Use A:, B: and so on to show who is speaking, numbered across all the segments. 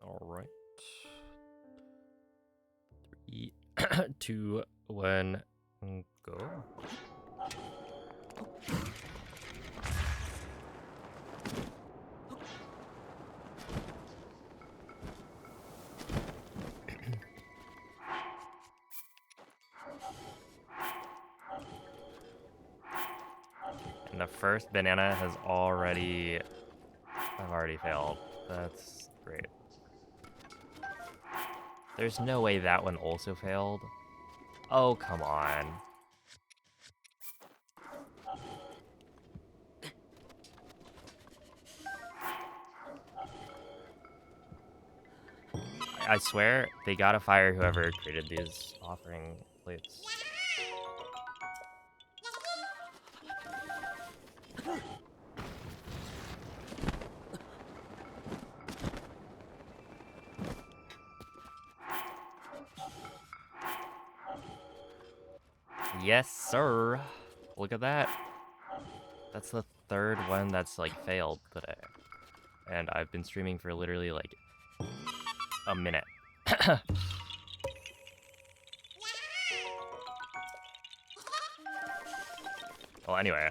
A: All right. 3, 2, 1, go. And the first banana has already... I've already failed. That's great. There's no way that one also failed. Oh, come on. I swear, they gotta fire whoever created these offering plates. Yes, sir. Look at that. That's the third one that's, like, failed today. And I've been streaming for literally, like, a minute. Well, anyway.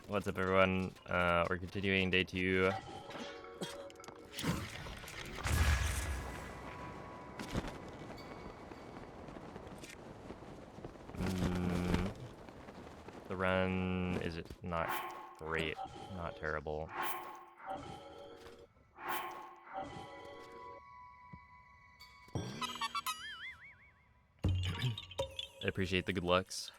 A: What's up, everyone? We're continuing day 2. The run is not great, not terrible. I appreciate the good looks.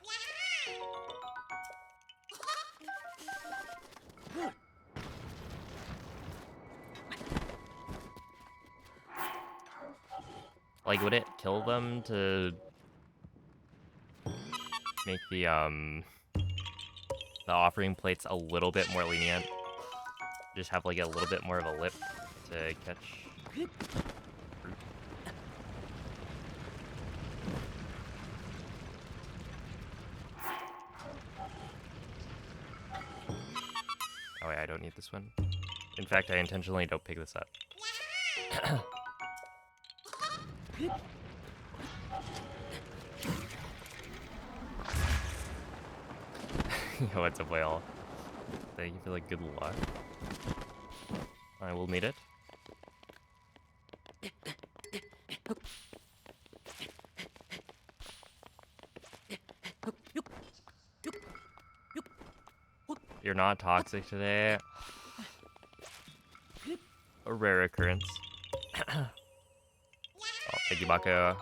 A: Like, would it kill them to make the offering plates a little bit more lenient? Just have, like, a little bit more of a lip to catch fruit. Oh wait, I don't need this one. In fact, I intentionally don't pick this up. Yo, it's a whale. Thank you for the good luck. I will need it. You're not toxic today. A rare occurrence. Oh, thank you, Mako.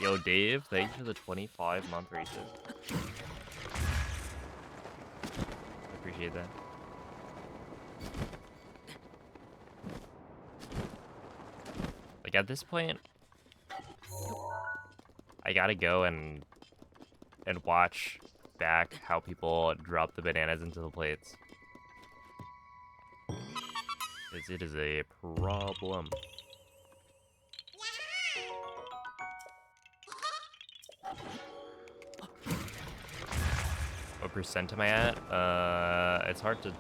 A: Yo, Dave, thanks for the 25-month races. Appreciate that. Like, at this point, I gotta go and watch back how people drop the bananas into the plates. Because it is a problem. What percent am I at? It's hard to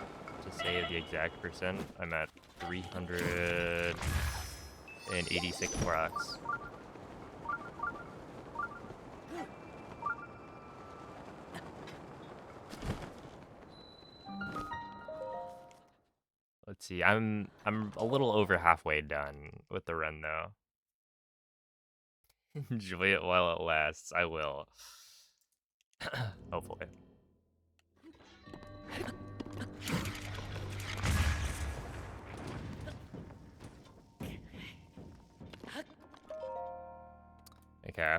A: say the exact percent. I'm at 386 rocks. Let's see. I'm a little over halfway done with the run though. Enjoy it while it lasts. I will. Hopefully. Okay.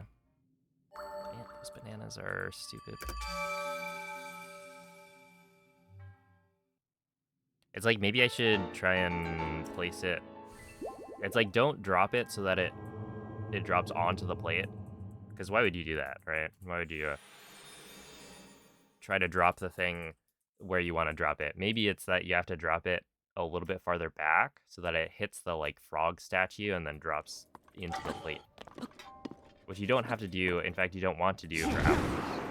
A: Man, those bananas are stupid. It's like maybe I should try and place it. It's like don't drop it so that it drops onto the plate. Because why would you do that, right? Why would you try to drop the thing where you want to drop it? Maybe it's that you have to drop it a little bit farther back so that it hits the like frog statue and then drops into the plate. Which you don't have to do. In fact, you don't want to do for apples.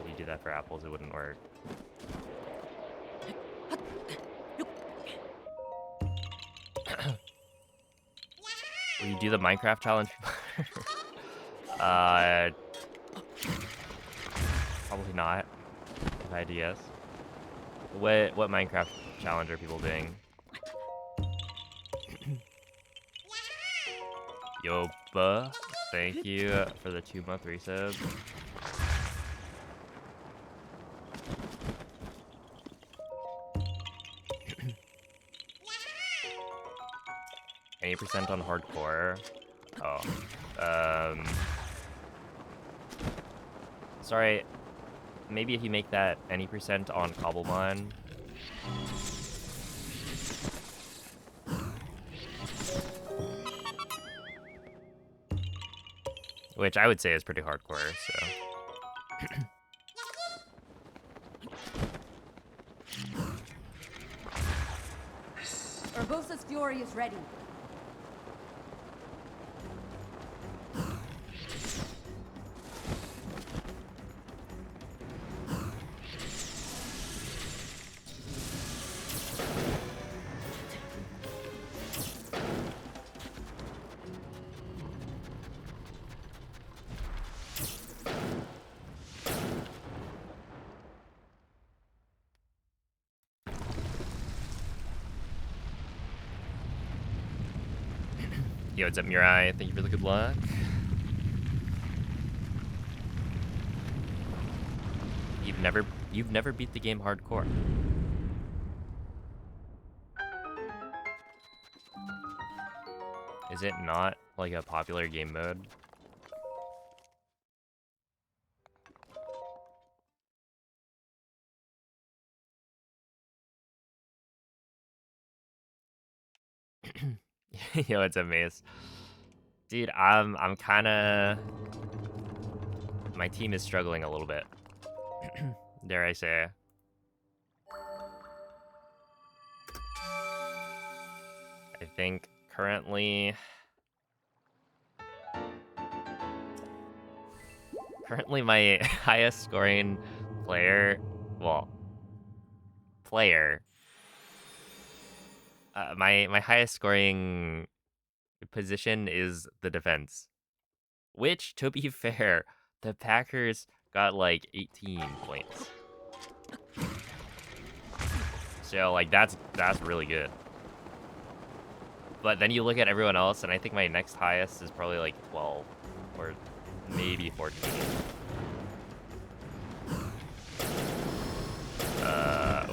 A: If you do that for apples, it wouldn't work. Will you do the Minecraft challenge? uh, probably not. If I had to guess. What Minecraft challenge are people doing? Yoba, thank you for the 2-month resub. Any percent on hardcore? Oh, sorry. Maybe if you make that any percent on Cobblemon. Which I would say is pretty hardcore, so.
B: Urbosa's Fury is ready.
A: Yo, what's up, Mirai? Thank you for the good luck. You've never beat the game hardcore. Is it not like a popular game mode? Yo, it's a maze. Dude, I'm kinda... My team is struggling a little bit. Dare I say. I think currently my highest scoring player, my highest scoring position is the defense. Which, to be fair, the Packers got like 18 points. So like that's really good. But then you look at everyone else, and I think my next highest is probably like 12 or maybe 14.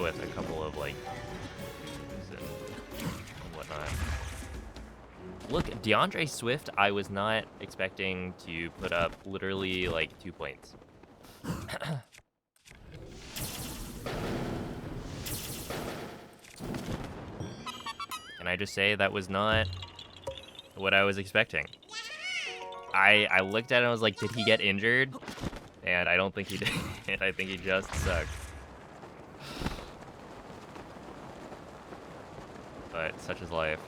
A: With a couple of like and whatnot. Look, DeAndre Swift, I was not expecting to put up literally like 2 points. Can I just say that was not what I was expecting? I looked at it and I was like, did he get injured? And I don't think he did. I think he just sucked. But such is life.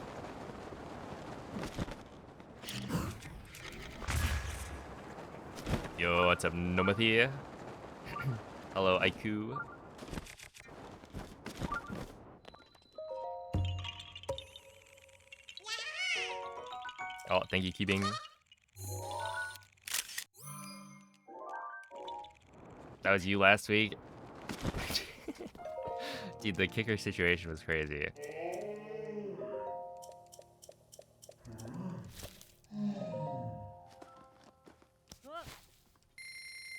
A: Yo, what's up, Nomathia? Hello, Aiku. Oh, thank you, Keeping. That was you last week? Dude, the kicker situation was crazy.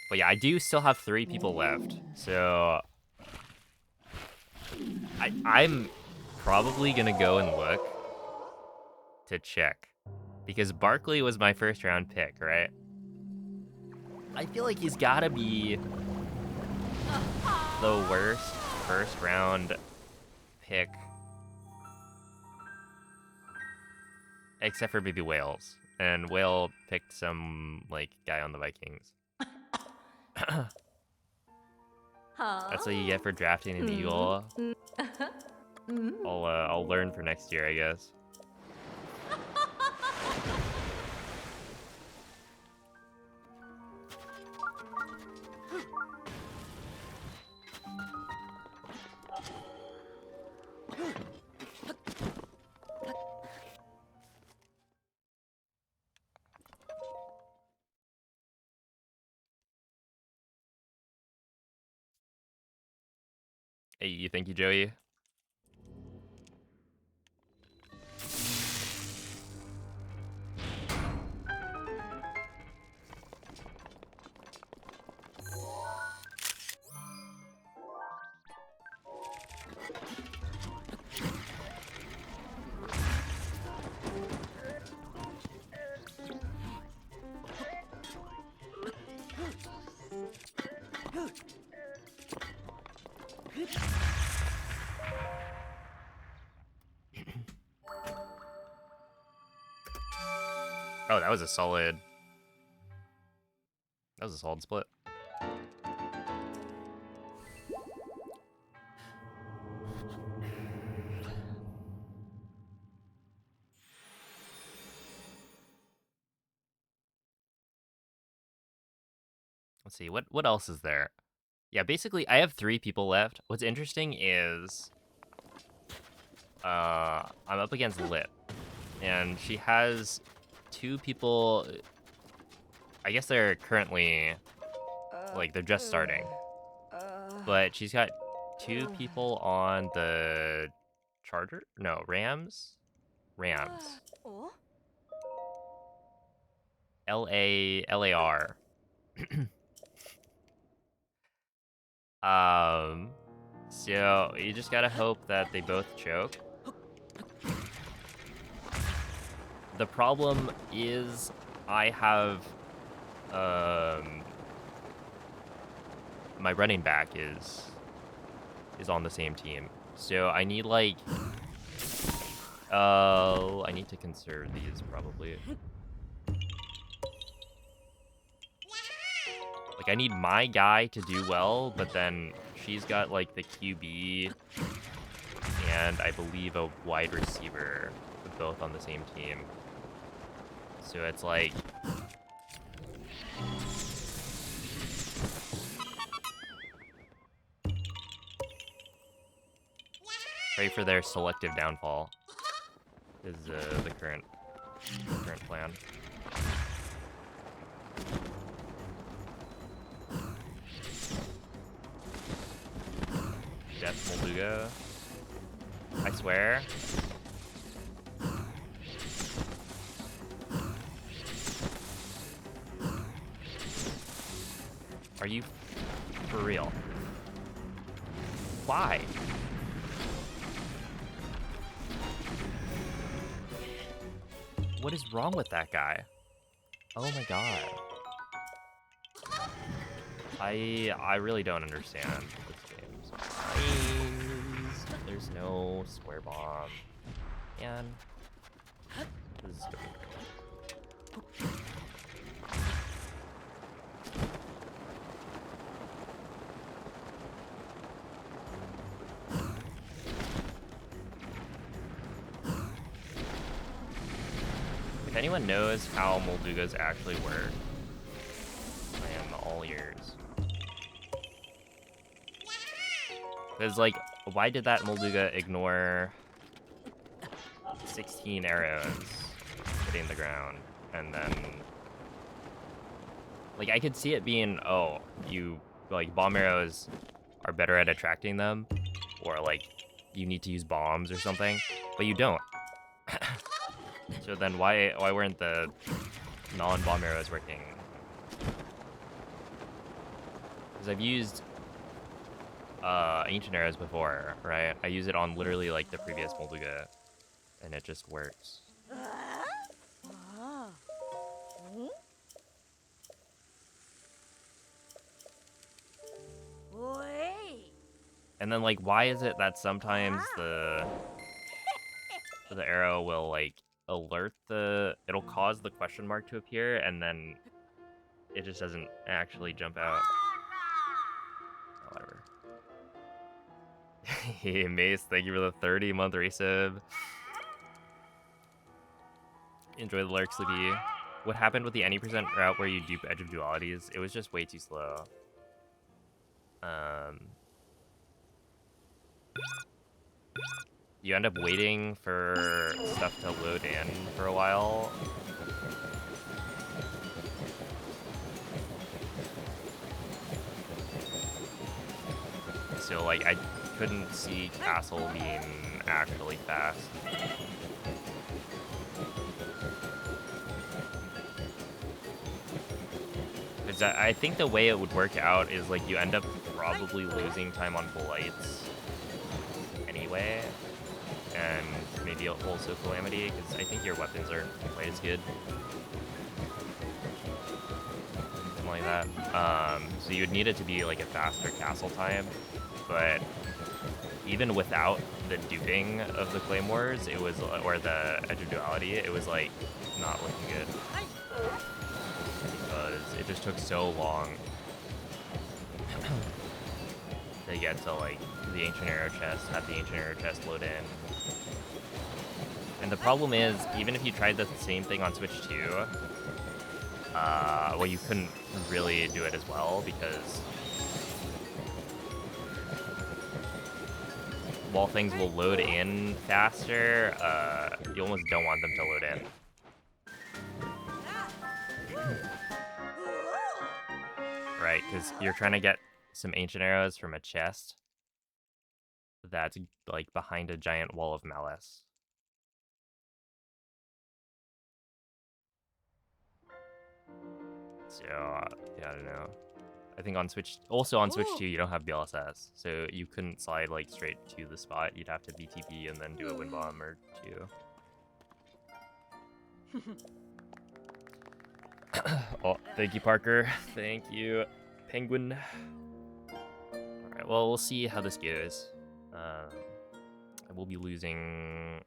A: But yeah, I do still have 3 people left, so I'm probably gonna go and look to check, because Barkley was my first round pick, right? I feel like he's gotta be the worst first round pick, except for maybe Wales, and Whale picked some like guy on the Vikings. That's what you get for drafting an Eagle. I'll learn for next year, I guess. Hey, you thank you, Joey. Oh, that was a solid. That was a solid split. Let's see, what else is there? Yeah, basically, I have 3 people left. What's interesting is, I'm up against Lit, and she has 2 people. I guess they're currently, like, they're just starting, but she's got 2 people on the Charger? No, Rams? Rams. LAR. So you just gotta hope that they both choke. The problem is I have, my running back is on the same team. So I need, like, I need to conserve these probably. Like, I need my guy to do well, but then she's got, like, the QB and I believe a wide receiver, both on the same team. So it's like, pray for their selective downfall is the current plan. Death Molduga. I swear. Are you for real? Why? What is wrong with that guy? Oh my god. I really don't understand this game. Please, there's no square bomb. And this is difficult. If anyone knows how Moldugas actually work, I am all ears. Because, like, why did that Molduga ignore 16 arrows hitting the ground? And then, like, I could see it being, oh, you, like, bomb arrows are better at attracting them, or, like, you need to use bombs or something, but you don't. So then why weren't the non-bomb arrows working? Because I've used ancient arrows before, right? I use it on literally like the previous Molduga, and it just works. And then, like, why is it that sometimes the arrow will, like, alert it'll cause the question mark to appear, and then it just doesn't actually jump out. Oh, whatever. Hey, Mace, thank you for the 30-month resub. Enjoy the Lark Sleepy. What happened with the any percent route where you dupe Edge of Dualities? It was just way too slow. You end up waiting for stuff to load in for a while. So, like, I couldn't see Castle being actually fast. Because I think the way it would work out is like you end up probably losing time on Blights anyway, and maybe also Calamity, because I think your weapons aren't quite as good. Something like that. So you'd need it to be like a faster castle time, but even without the duping of the Claymores, it was, or the Edge of Duality, it was like not looking good. Because it just took so long to get to like the Ancient Arrow chest, have the Ancient Arrow chest load in. And the problem is, even if you tried the same thing on Switch 2, well, you couldn't really do it as well, because while things will load in faster, you almost don't want them to load in. Right, because you're trying to get some Ancient Arrows from a chest that's like behind a giant wall of malice. So, yeah, I don't know. I think on Switch, also on Switch 2, you don't have BLSS, so you couldn't slide like straight to the spot. You'd have to BTB and then do a wind bomb or two. Oh, thank you, Parker. Thank you, Penguin. Alright, well, we'll see how this goes. I will be losing,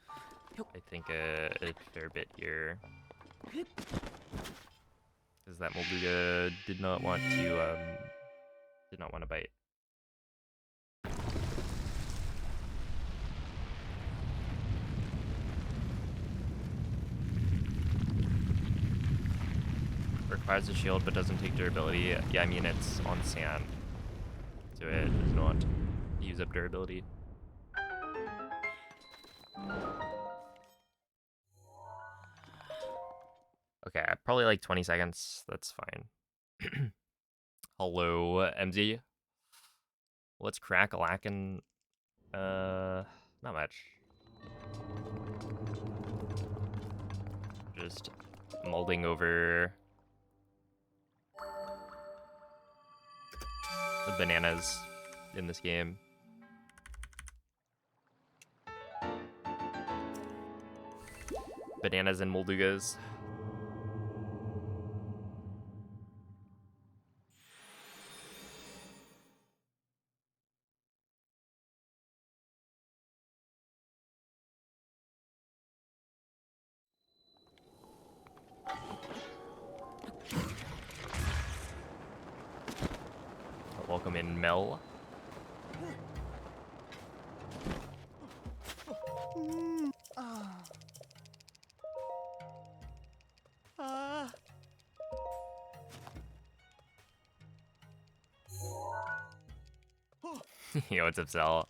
A: I think, a fair bit here. Because that Molduga did not want to bite. Requires a shield but doesn't take durability. Yeah, I mean, it's on sand, so it does not use up durability. Okay, probably like 20 seconds. That's fine. Hello, MZ. What's crack-a-lackin'? Not much. Just molding over the bananas in this game. Bananas and Moldugas. Welcome in, Mel. Yo, what's up, Sal?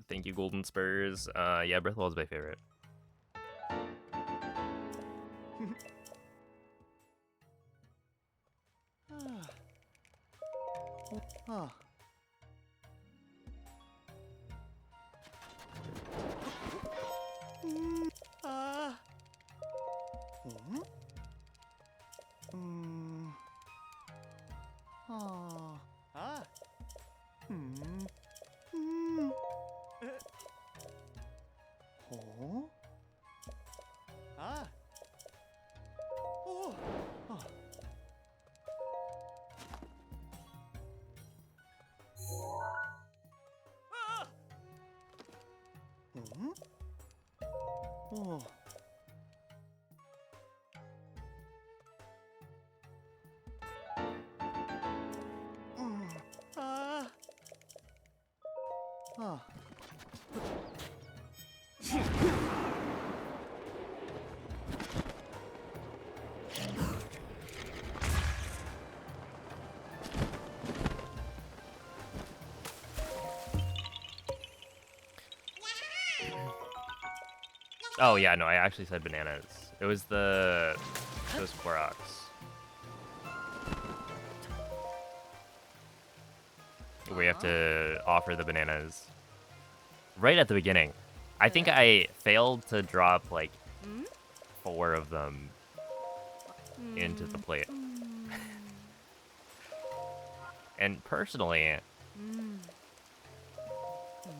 A: Thank you, Golden Spurs. Yeah, Breath of the Wild is my favorite. Oh yeah, no, I actually said bananas. It was the those Koroks. We have to offer the bananas right at the beginning. I think I failed to drop like 4 of them into the plate. And personally,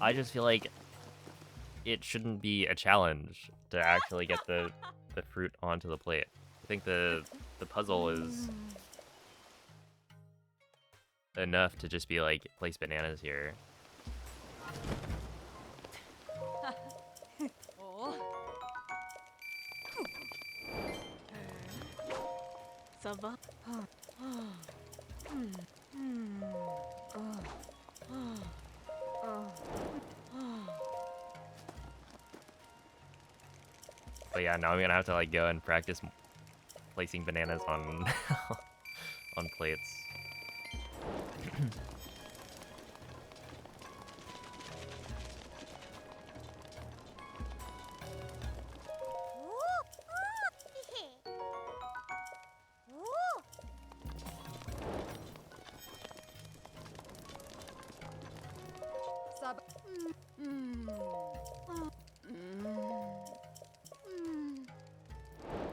A: I just feel like it shouldn't be a challenge to actually get the fruit onto the plate. I think the puzzle is enough to just be like, place bananas here. But yeah, now I'm gonna have to like go and practice placing bananas on on plates.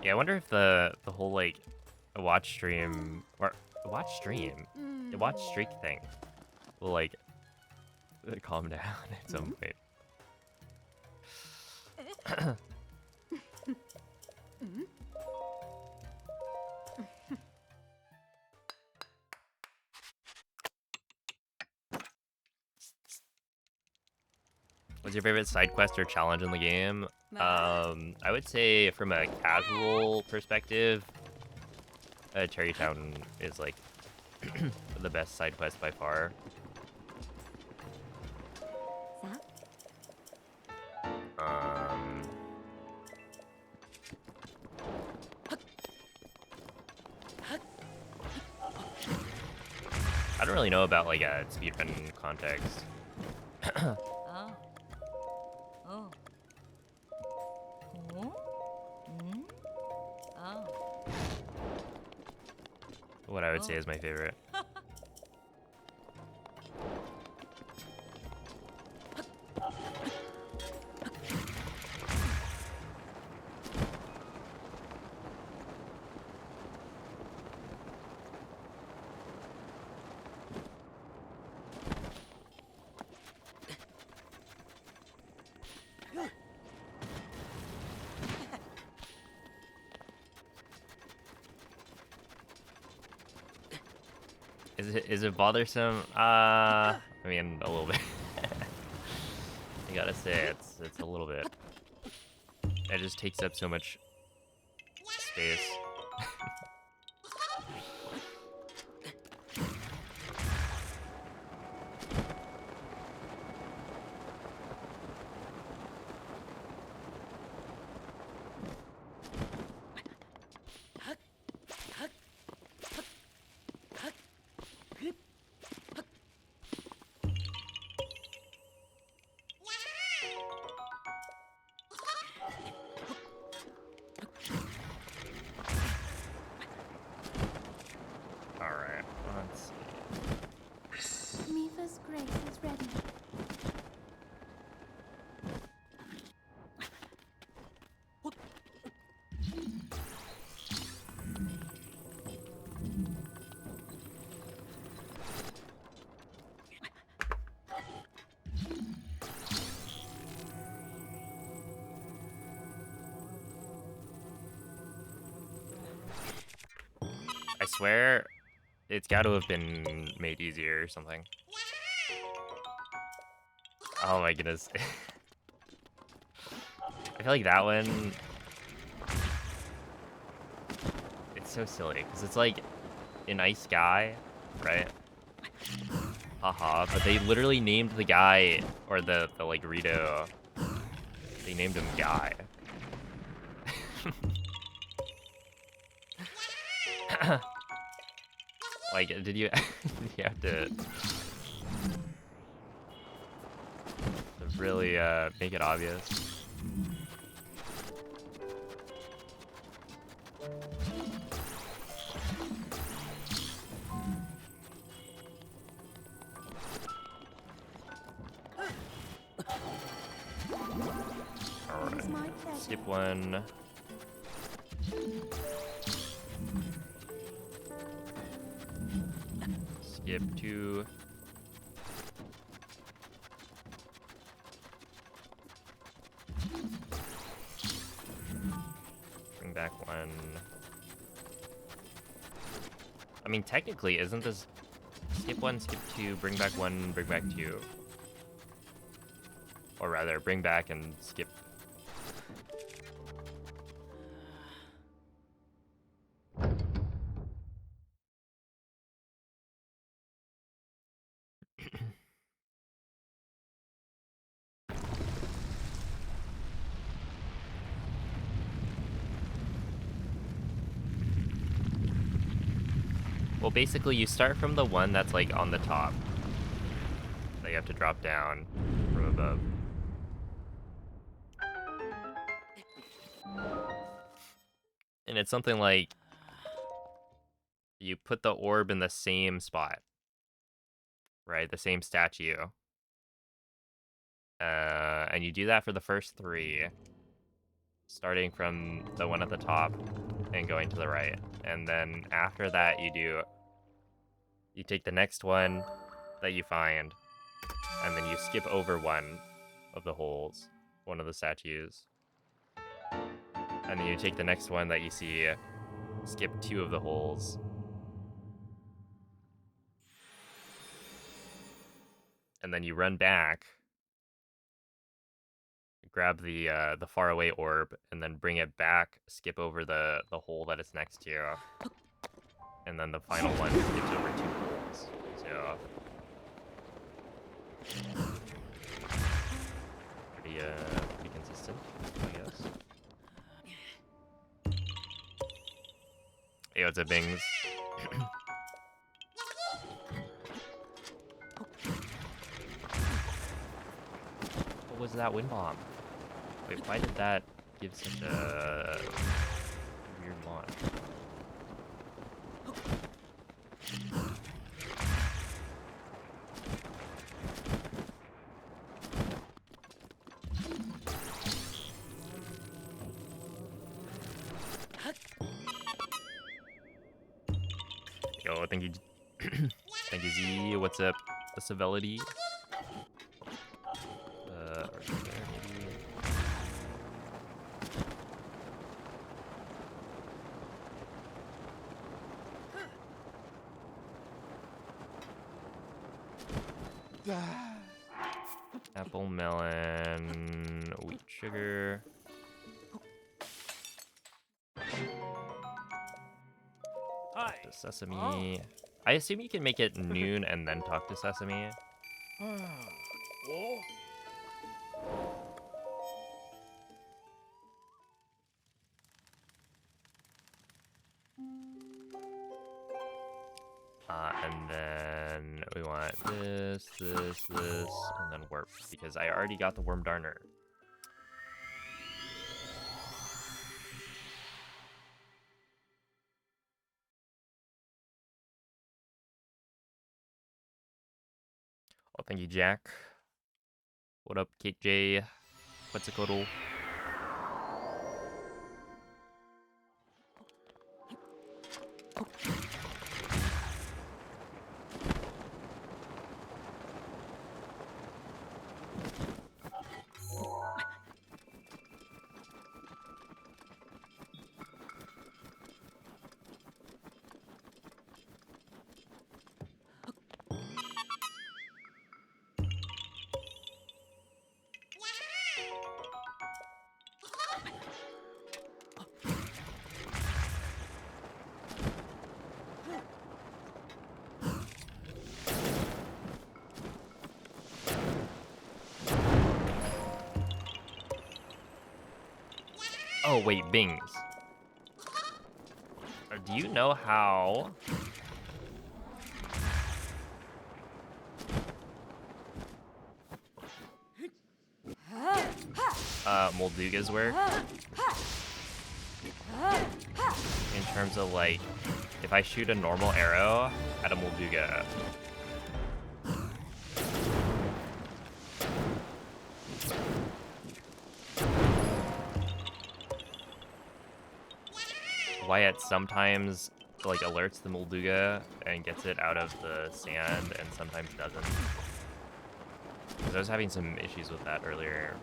A: Yeah, I wonder if the whole like watch stream or watch streak thing will like calm down at some point. What's your favorite side quest or challenge in the game? I would say from a casual perspective, Cherrytown is like the best side quest by far. I don't really know about like a speedrun context. What I would say is my favorite. Is it bothersome? I mean, a little bit. I gotta say, it's a little bit. It just takes up so much space. I swear it's got to have been made easier or something. Oh my goodness. I feel like that one... It's so silly, because it's like a nice guy, right? Haha, but they literally named the guy, or the like Rito, they named him Guy. Like, did you have to really make it obvious? skip 1. Skip 2. Bring back 1. I mean, technically, isn't this skip 1, skip 2, bring back 1, bring back 2? Or rather, bring back and skip. Well, basically, you start from the one that's, like, on the top. That you have to drop down from above. And it's something like, you put the orb in the same spot. Right? The same statue. And you do that for the first 3. Starting from the one at the top and going to the right. And then after that, you take the next one that you find, and then you skip over one of the holes, one of the statues. And then you take the next one that you see, skip 2 of the holes. And then you run back, grab the faraway orb, and then bring it back, skip over the hole that it's next to. And then the final one skips over 2 holes. So pretty consistent, I guess. Hey, what's up, Bings? What was that wind bomb? Wait, why did that give such a weird launch? Yo, thank you. Thank you, Z. What's up? The civility. Apple, melon, wheat sugar. Talk to Sesame. I assume you can make it noon and then talk to Sesame. And then we want this, and then warp, because I already got the Worm Darner. Oh, thank you, Jack. What up, Kate J? What's a cuddle? Oh, wait, Bings. Do you know how... Moldugas work? In terms of, like, if I shoot a normal arrow at a Molduga... why it sometimes like alerts the Molduga and gets it out of the sand and sometimes doesn't. Because I was having some issues with that earlier.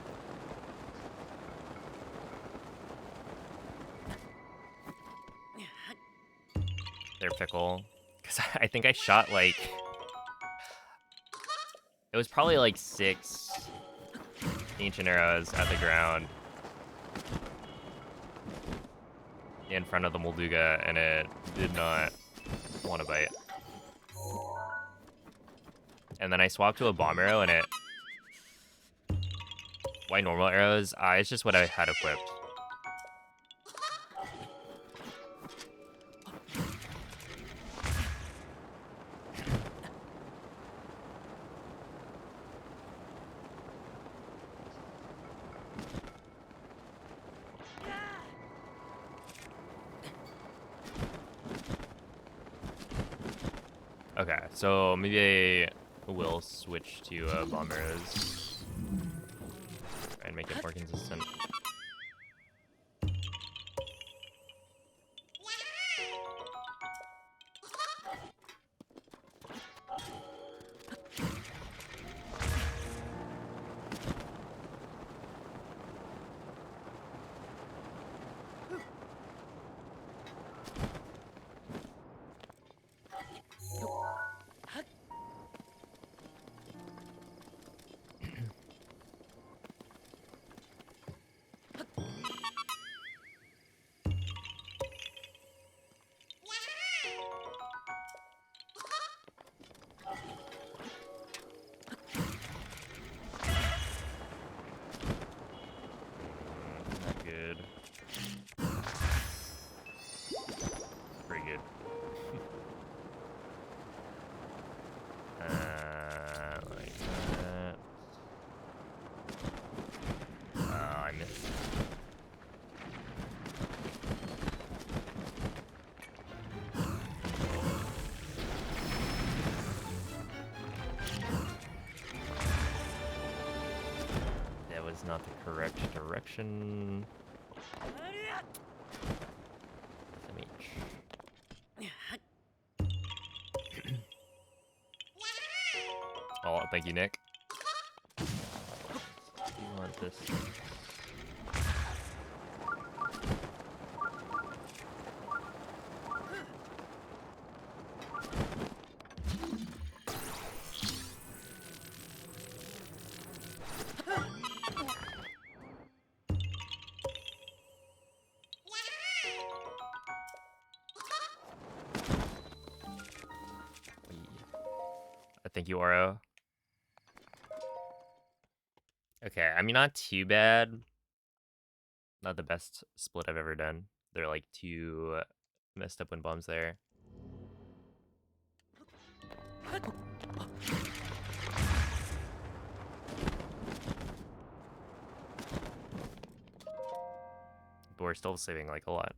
A: They're fickle. Because I think I shot like... It was probably like 6 ancient arrows at the ground in front of the Molduga, and it did not want to bite. And then I swapped to a bomb arrow, and it... Why normal arrows? It's just what I had equipped. Okay, so maybe I will switch to bomb arrows and make it more consistent. Not good. Pretty good. Like that. I missed. That was not the correct direction. Oh, thank you, Nick. You want this? Thank you, Oro. Okay, I mean, not too bad. Not the best split I've ever done. They're like 2 messed up wind bombs there. But we're still saving like a lot.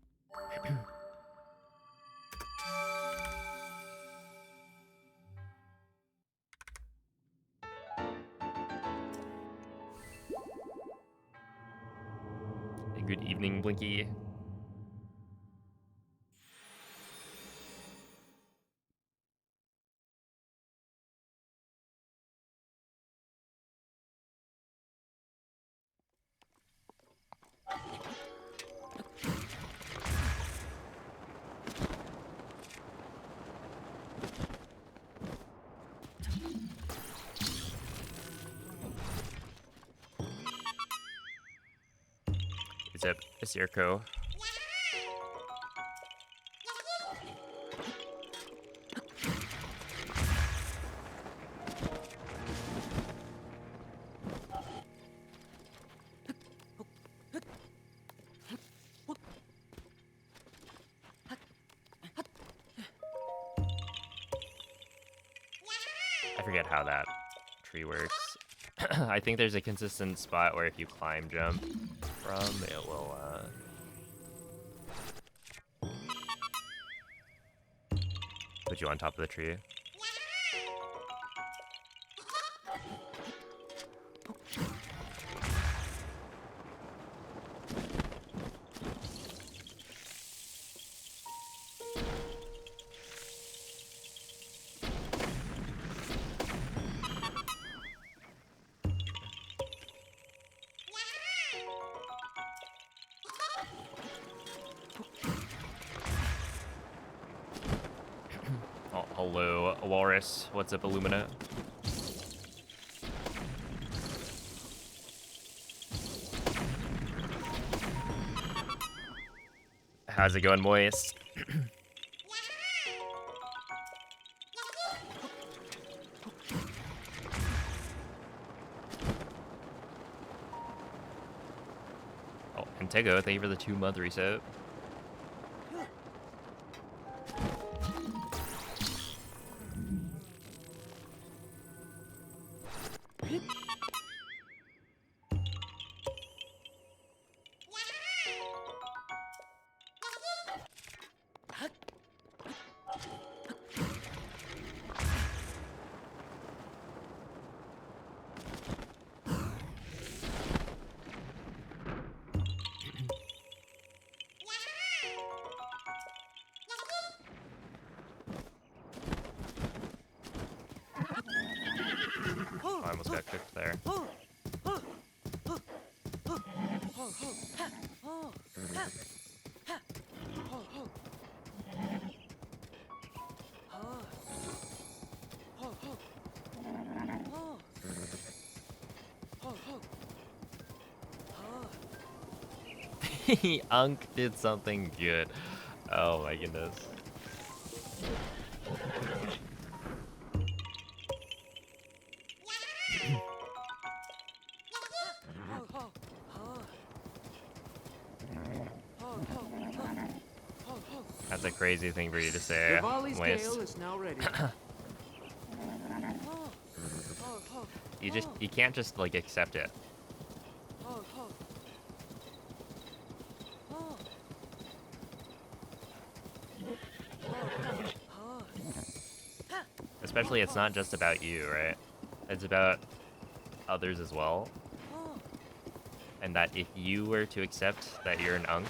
A: Good evening, Blinky. Is it a Zirko? I forget how that tree works. I think there's a consistent spot where if you climb jump from, it will put you on top of the tree. Hello, Walrus. What's up, Illumina? How's it going, Moist? Oh, and Tego, thank you for the 2-month reset. I almost got cooked there. Unk did something good. Oh my goodness. That's a crazy thing for you to say.
B: Rivali's is now ready.
A: You can't just like accept it. Especially it's not just about you, right? It's about others as well. And that if you were to accept that you're an unk,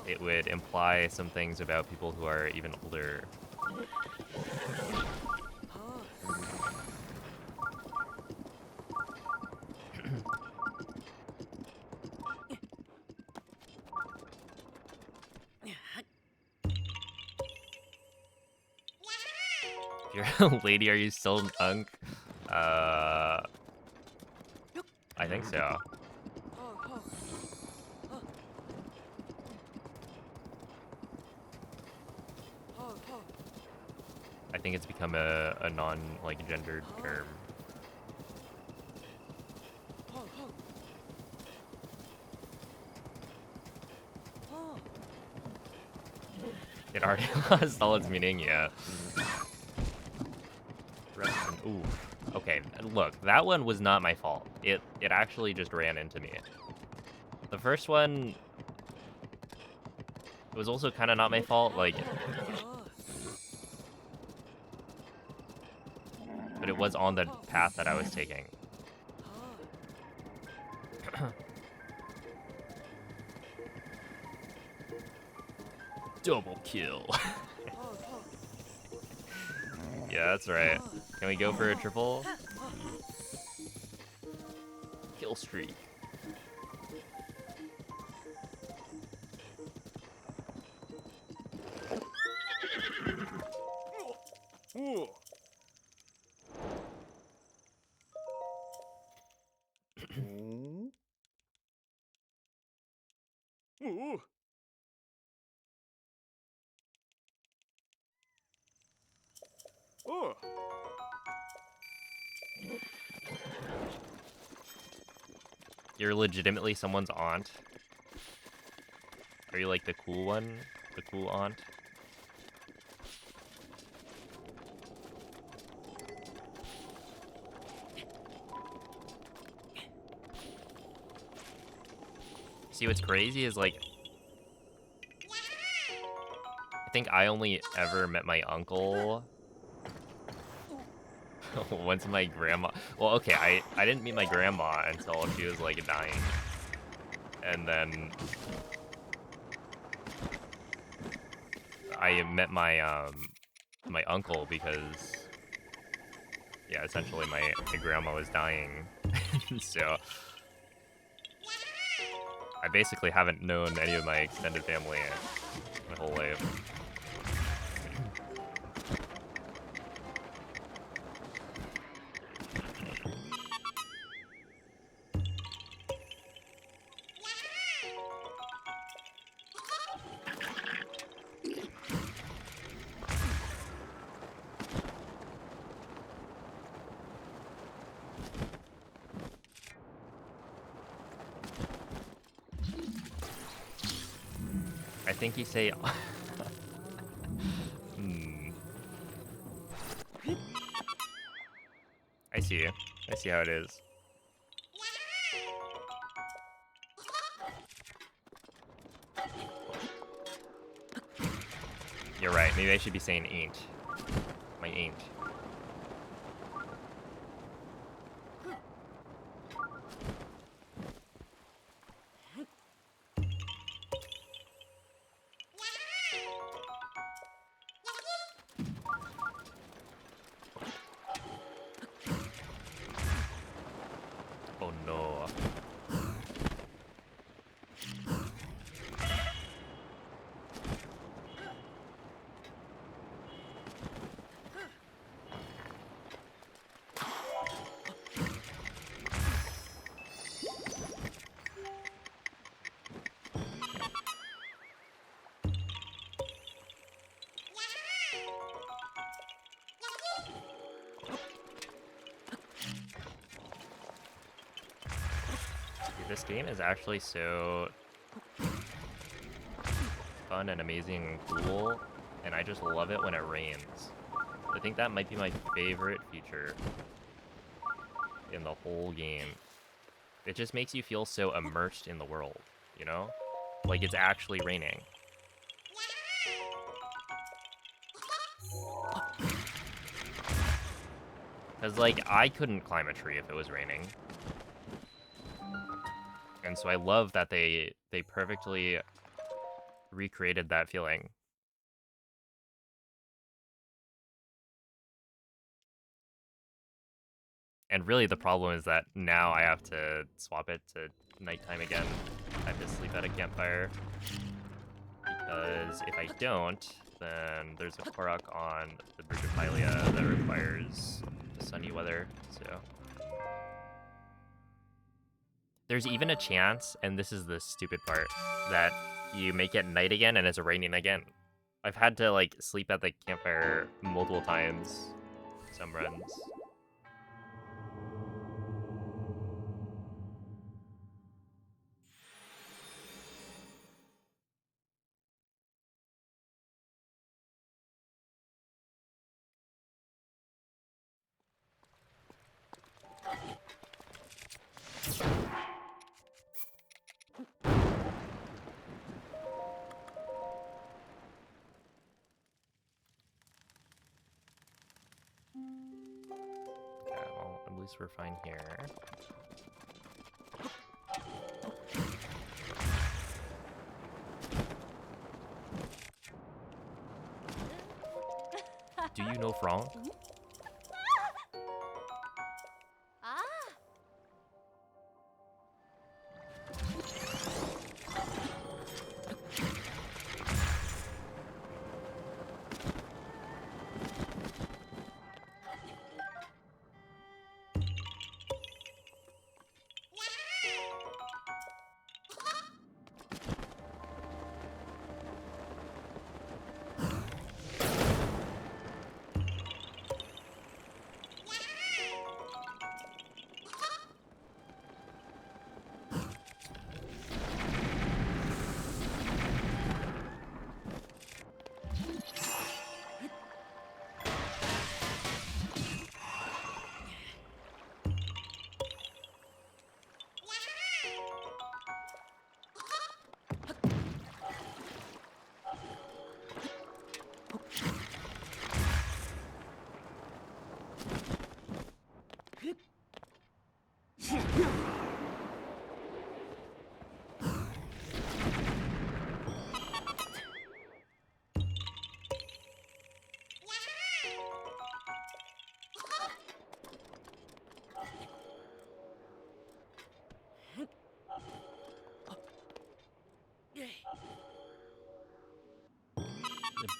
A: it would imply some things about people who are even older. If you're a lady, are you still an unk? I think so. I think it's become a non-like gendered term. It already lost all its meaning, yeah. Ooh. Okay, look, that one was not my fault. It actually just ran into me. The first one, it was also kind of not my fault, like, but it was on the path that I was taking. Double kill. Yeah, that's right. Can we go for a triple? Kill streak. You're legitimately someone's aunt? Are you like the cool one? The cool aunt? See, what's crazy is like, I think I only ever met my uncle once my grandma. Well, okay, I didn't meet my grandma until she was like dying, and then I met my my uncle because, yeah, essentially my grandma was dying. So I basically haven't known any of my extended family my whole life. I think you say... I see you. I see how it is. You're right. Maybe I should be saying ain't. My ain't. Oh no. This game is actually so fun and amazing and cool, and I just love it when it rains. I think that might be my favorite feature in the whole game. It just makes you feel so immersed in the world, you know? Like it's actually raining. Because, like, I couldn't climb a tree if it was raining. And so I love that they perfectly recreated that feeling. And really the problem is that now I have to swap it to nighttime again. I have to sleep at a campfire. Because if I don't, then there's a Korok on the Bridge of Hylia that requires sunny weather, so... There's even a chance, and this is the stupid part, that you make it night again and it's raining again. I've had to, like, sleep at the campfire multiple times, some runs. Yeah, well, at least we're fine here. Do you know Franck?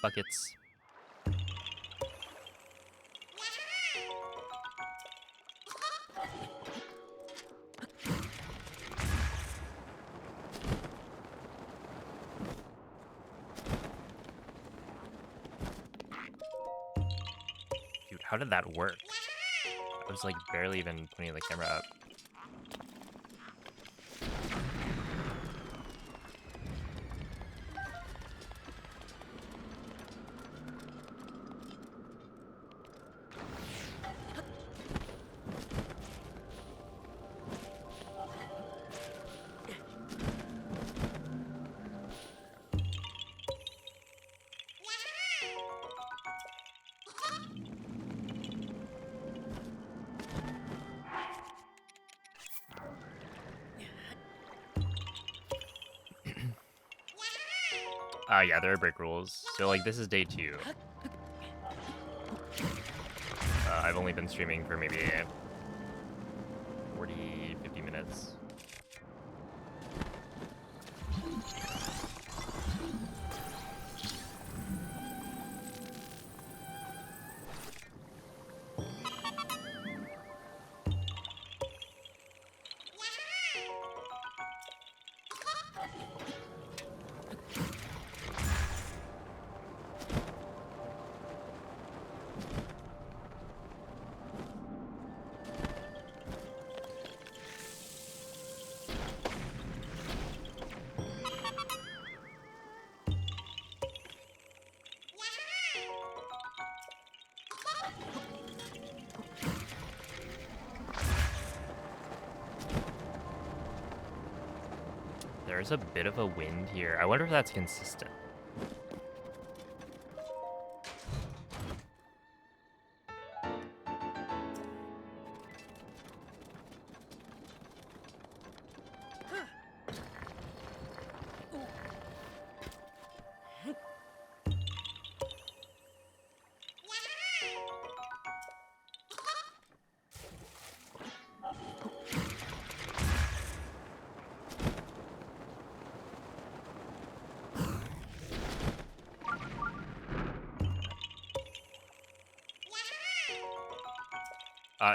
A: buckets. Dude, how did that work? I was like barely even pointing the camera up. Yeah, there are break rules. So like this is day 2. I've only been streaming for maybe 40, 50 minutes. There's a bit of a wind here. I wonder if that's consistent.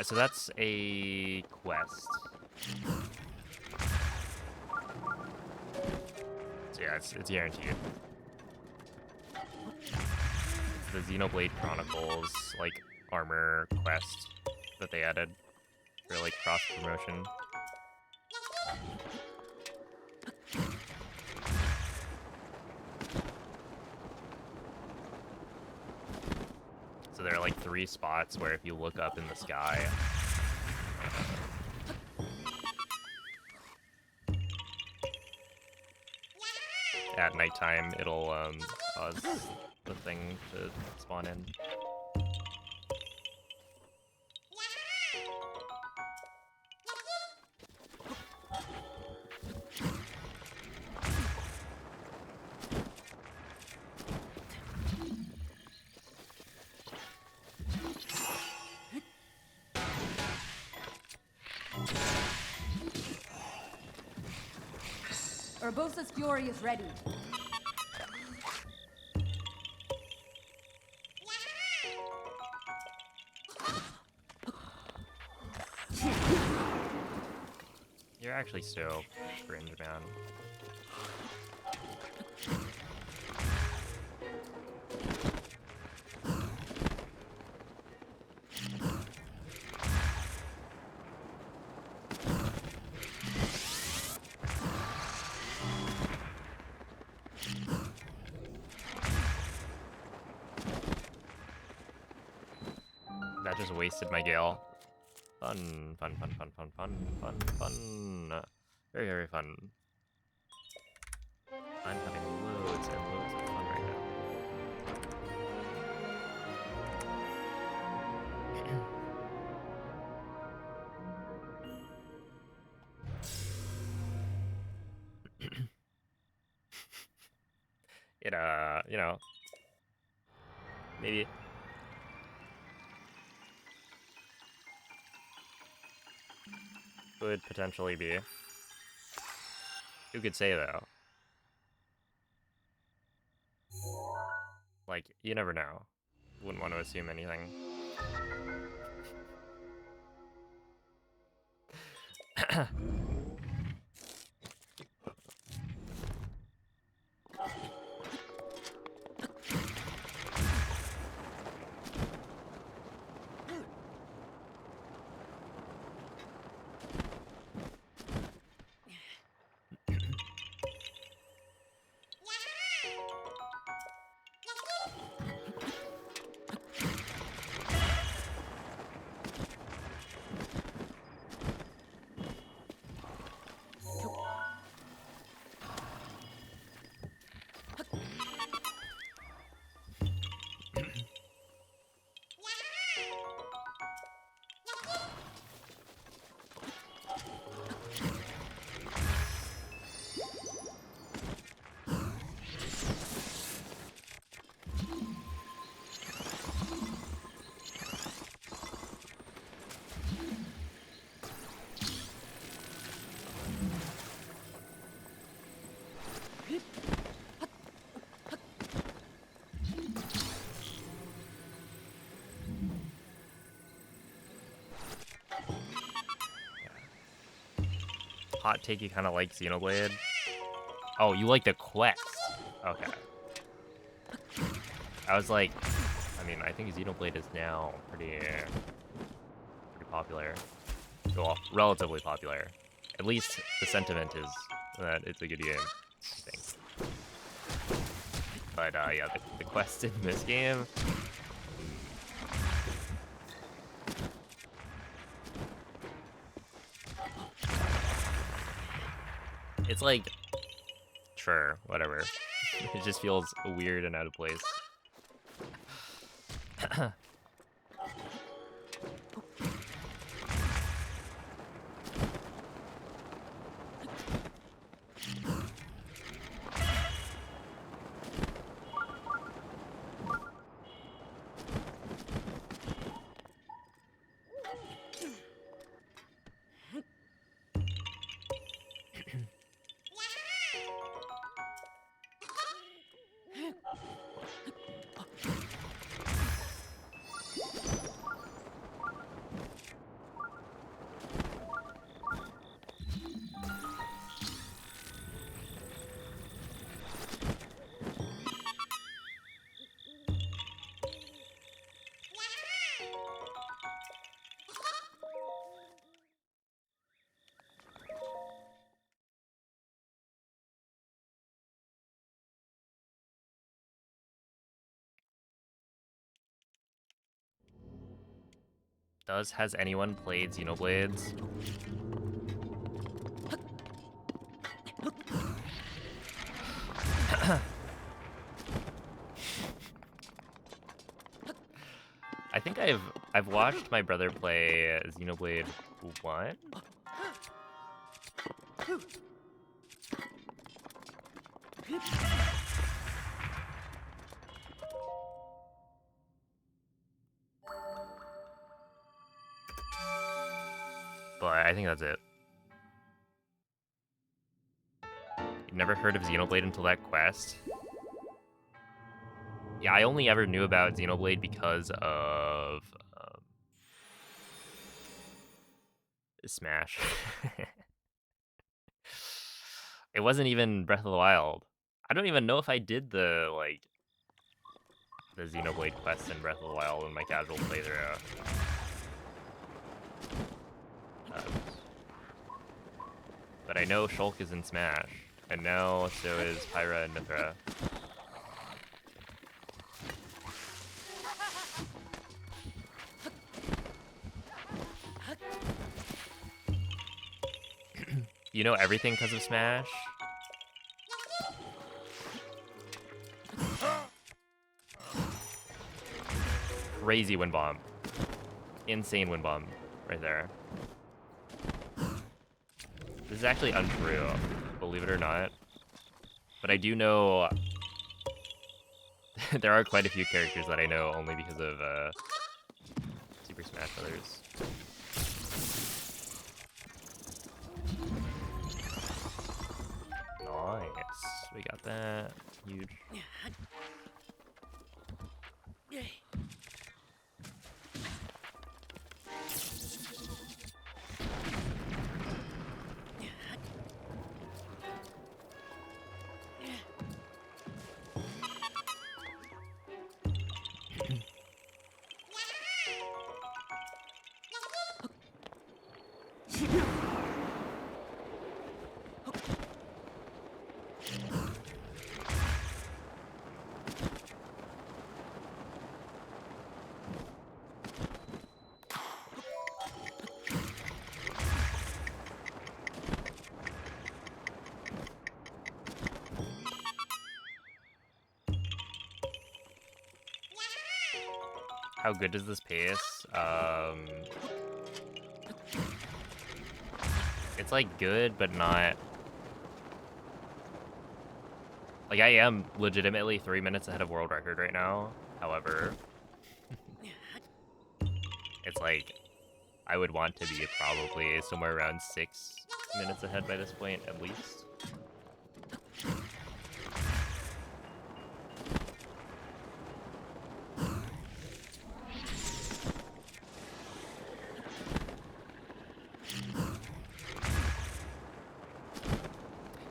A: So that's a quest. So yeah, it's guaranteed. It's the Xenoblade Chronicles, like, armor quest that they added for, like, cross-promotion. So there are, like, 3 spots where if you look up in the sky, at nighttime, it'll cause the thing to spawn in.
B: Urbosa's fury is ready.
A: You're actually so cringe, man. That just wasted my Gale. Fun, fun, fun, fun, fun, fun, fun, fun. Very, very fun. I'm having loads and loads of fun right now. It, you know, maybe. Could potentially be. Who could say, though? You never know. Wouldn't want to assume anything. Hot take, you kind of like Xenoblade? Oh, you like the quest. Okay. I was like, I mean, I think Xenoblade is now pretty popular. Well, relatively popular. At least the sentiment is that it's a good game, I think. But yeah, the quest in this game. It's like, sure, whatever. It just feels weird and out of place. Has anyone played Xenoblades? I think I've watched my brother play Xenoblade 1. But I think that's it. You've never heard of Xenoblade until that quest? Yeah, I only ever knew about Xenoblade because of Smash. It wasn't even Breath of the Wild. I don't even know if I did the Xenoblade quest in Breath of the Wild in my casual playthrough. But I know Shulk is in Smash, and now so is Pyra and Mythra. You know everything because of Smash? Crazy wind bomb. Insane wind bomb right there. This is actually untrue, believe it or not. But I do know there are quite a few characters that I know only because of Super Smash Brothers. Nice. We got that. Huge. how good does this pace? It's like good, but not. Like I am legitimately 3 minutes ahead of world record right now. However, it's like I would want to be probably somewhere around 6 minutes ahead by this point at least.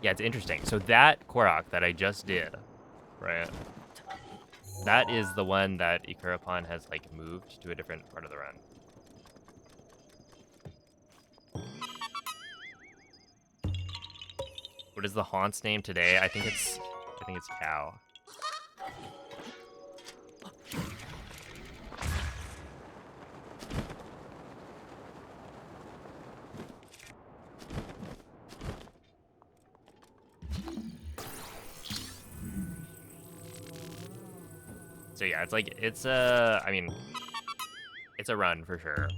A: Yeah, it's interesting. So that Korok that I just did, right? That is the one that Ikurapon has like moved to a different part of the run. What is the haunt's name today? I think it's Cow. So yeah, it's I mean, it's a run for sure,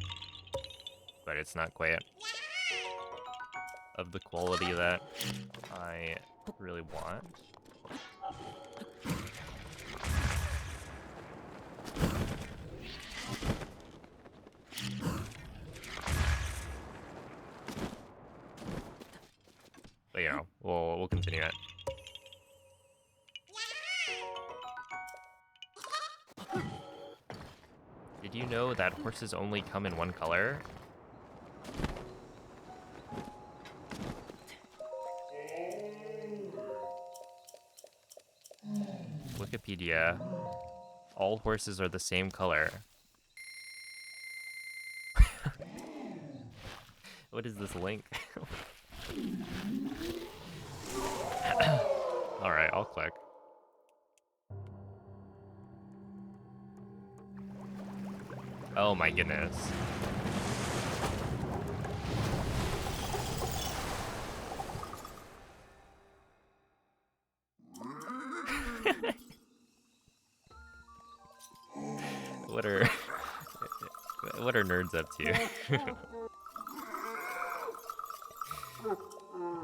A: but it's not quite of the quality that I really want. But you know, we'll continue it. Did you know that horses only come in one color? Wikipedia. All horses are the same color. What is this link? Alright, I'll click. Oh my goodness. What are nerds up to?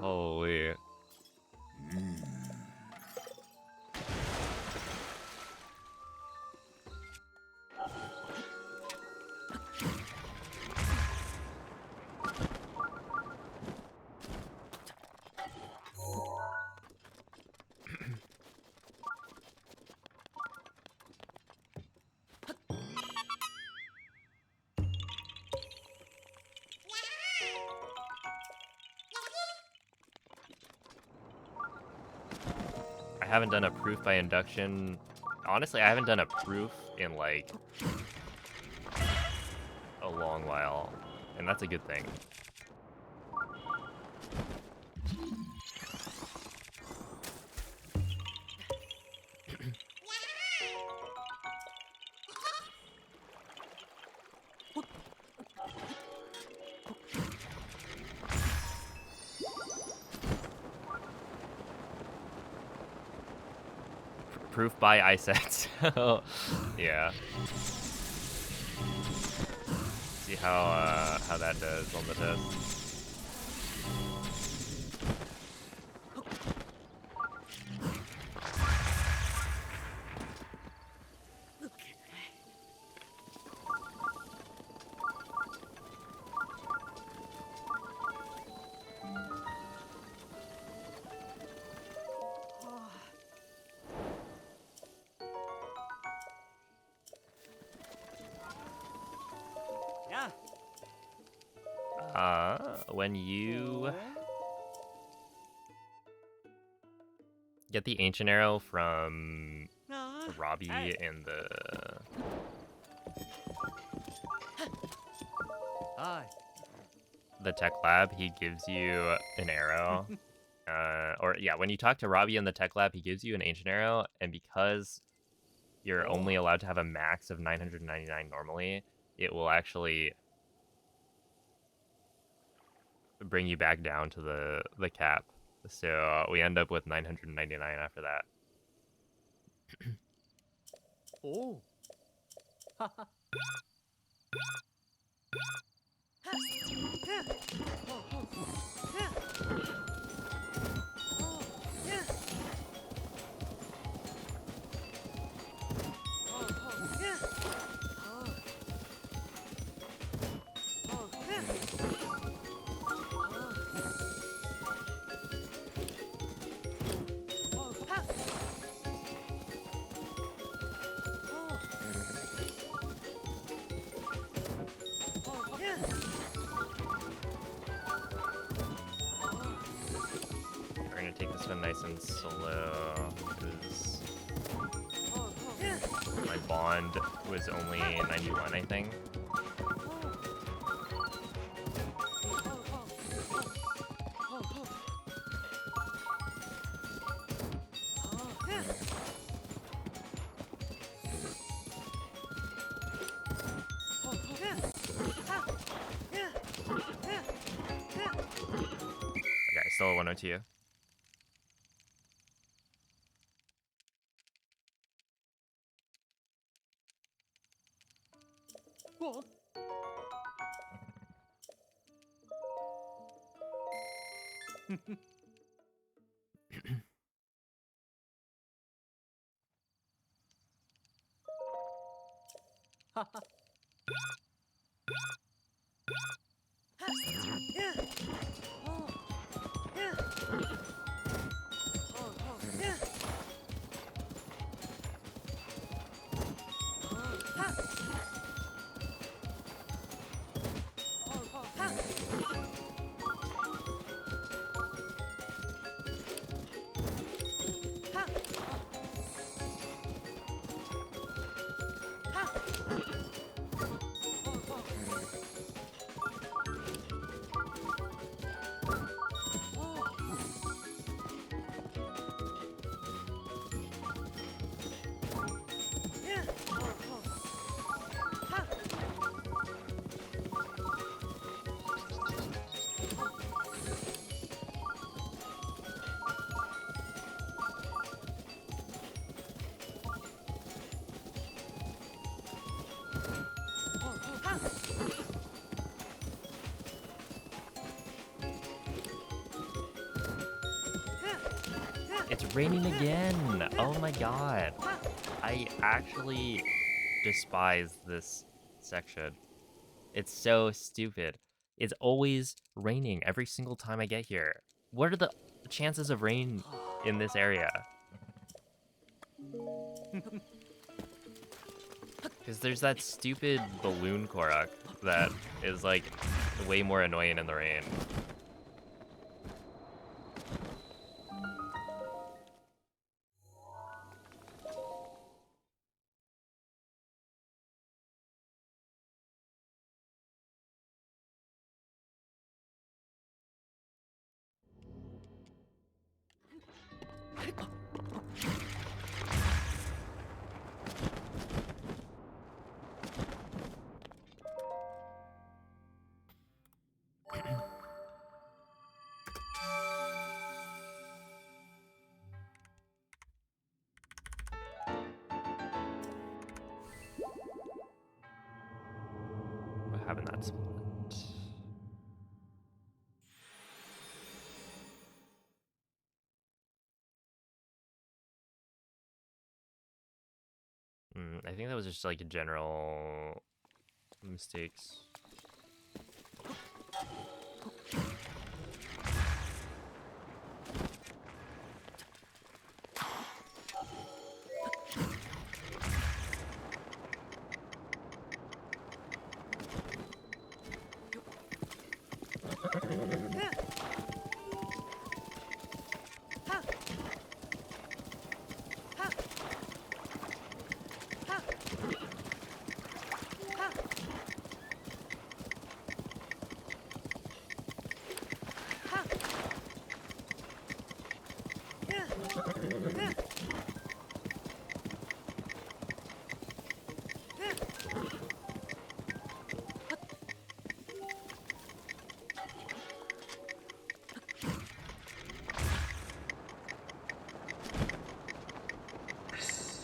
A: Holy. I haven't done a proof by induction. Honestly, I haven't done a proof in like a long while, and that's a good thing. Proof by iSets. Yeah. See how that does on the test. When you get the ancient arrow from Robbie in the tech lab, he gives you an arrow. Or yeah, when you talk to Robbie in the tech lab, he gives you an ancient arrow, and because you're only allowed to have a max of 999 normally, it will actually bring you back down to the cap. So we end up with 999 after that.
B: Oh.
A: We're gonna take this one nice and slow, because my bond was only 91, I think. Okay, still a 102. It's raining again! Oh my god. I actually despise this section. It's so stupid. It's always raining every single time I get here. What are the chances of rain in this area? Because there's that stupid balloon Korok that is like way more annoying in the rain. What happened that spot? I think that was just like a general mistakes.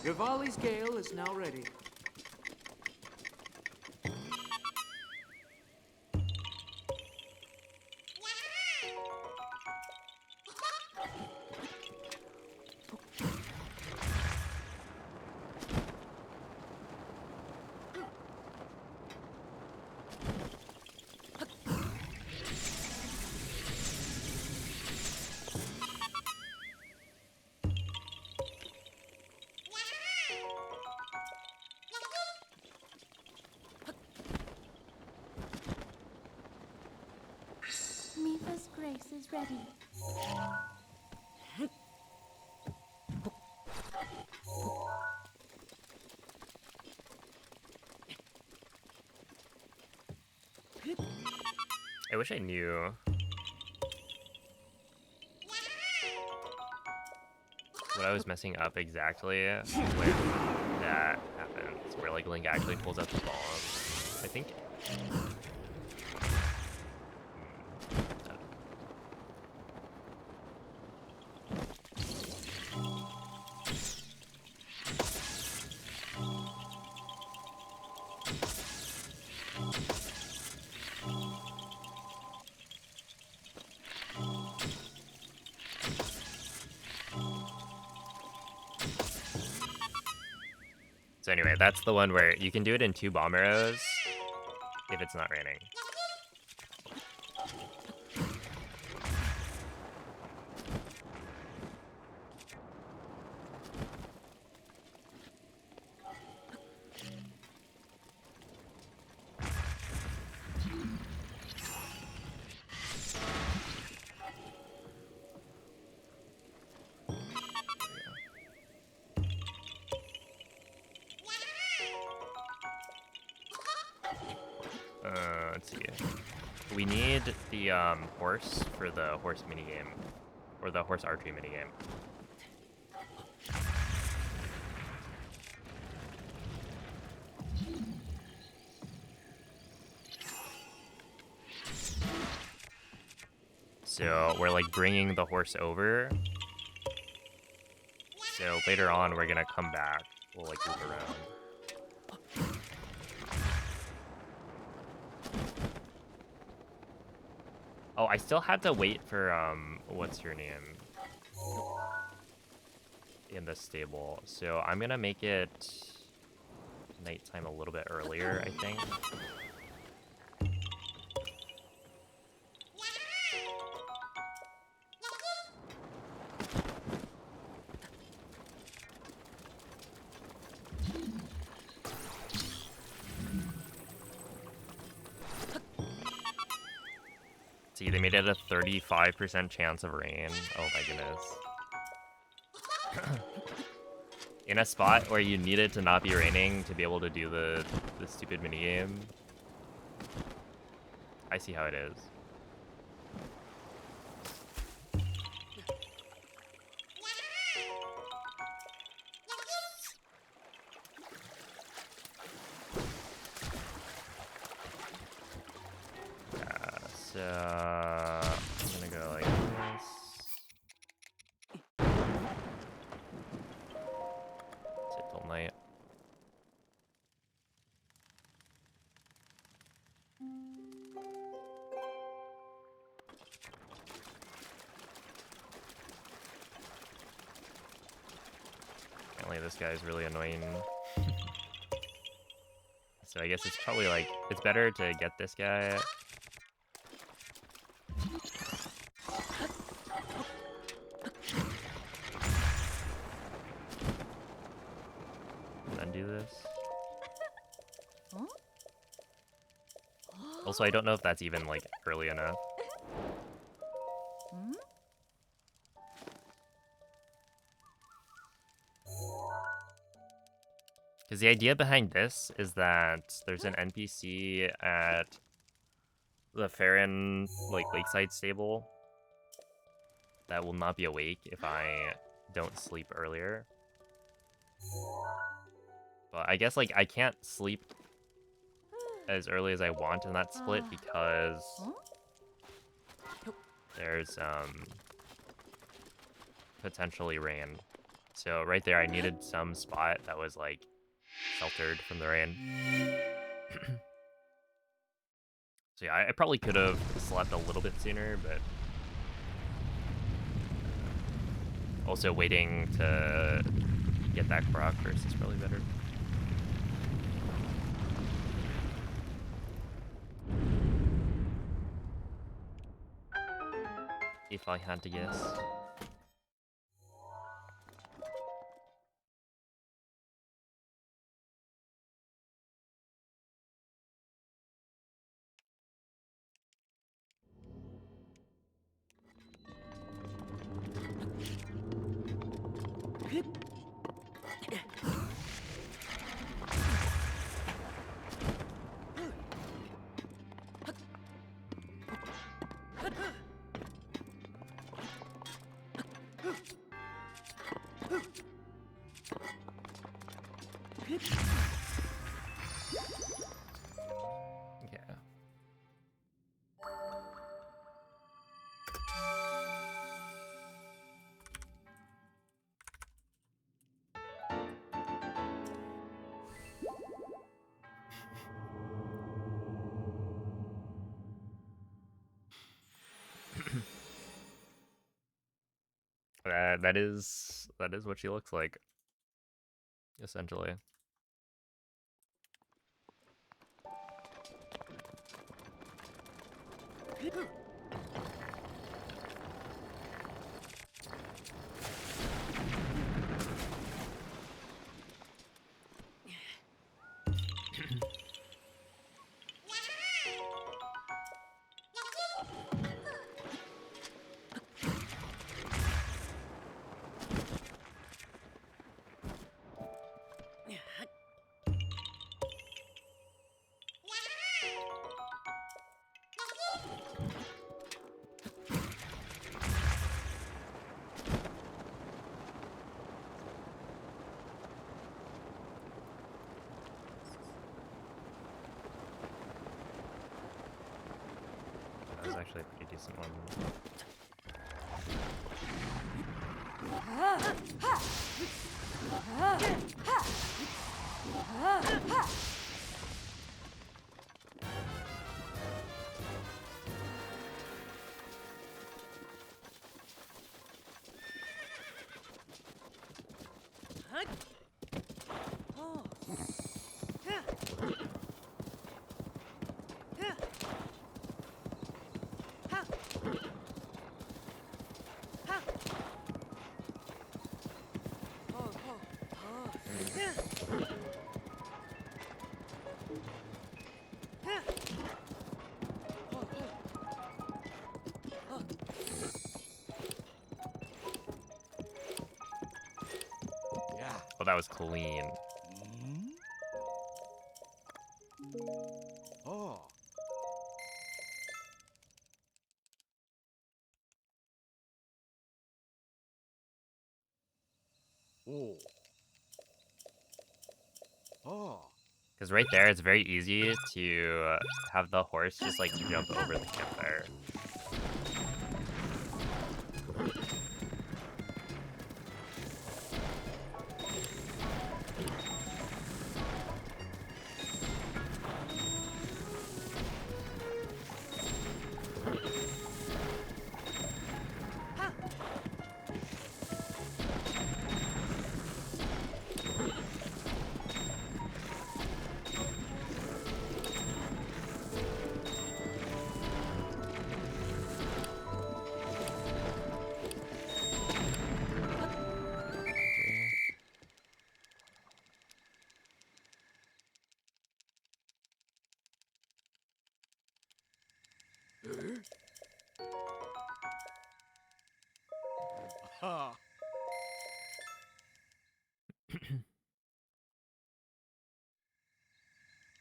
B: Rivali's Gale is now ready. is ready.
A: I wish I knew what I was messing up exactly when that happens, where like Link actually pulls out the bomb. I think. So anyway, that's the one where you can do it in 2 bomb arrows if it's not raining. Let's see. We need the horse for the horse minigame, or the horse archery minigame. So we're like bringing the horse over. So later on, we're gonna come back. We'll like loop around. Oh, I still had to wait for, what's your name? In the stable. So I'm gonna make it nighttime a little bit earlier, I think. See, they made it a 35% chance of rain. Oh my goodness. In a spot where you need it to not be raining to be able to do the stupid minigame. I see how it is. So I'm gonna go like this. Sit till night. Apparently this guy is really annoying. So I guess it's probably like, it's better to get this guy. Then do this. Also, I don't know if that's even like early enough. Because the idea behind this is that there's an NPC at the Farron like Lakeside stable that will not be awake if I don't sleep earlier. But I guess like I can't sleep as early as I want in that split because there's potentially rain. So right there I needed some spot that was like sheltered from the rain. So yeah, I probably could have slept a little bit sooner, but also waiting to get that Korok first is probably better. If I had to guess. that is what she looks like, essentially. That was actually a pretty decent one. Oh, that was clean.
B: Oh. Oh. Oh.
A: Because right there, it's very easy to have the horse just like jump over the campfire.
B: Ha.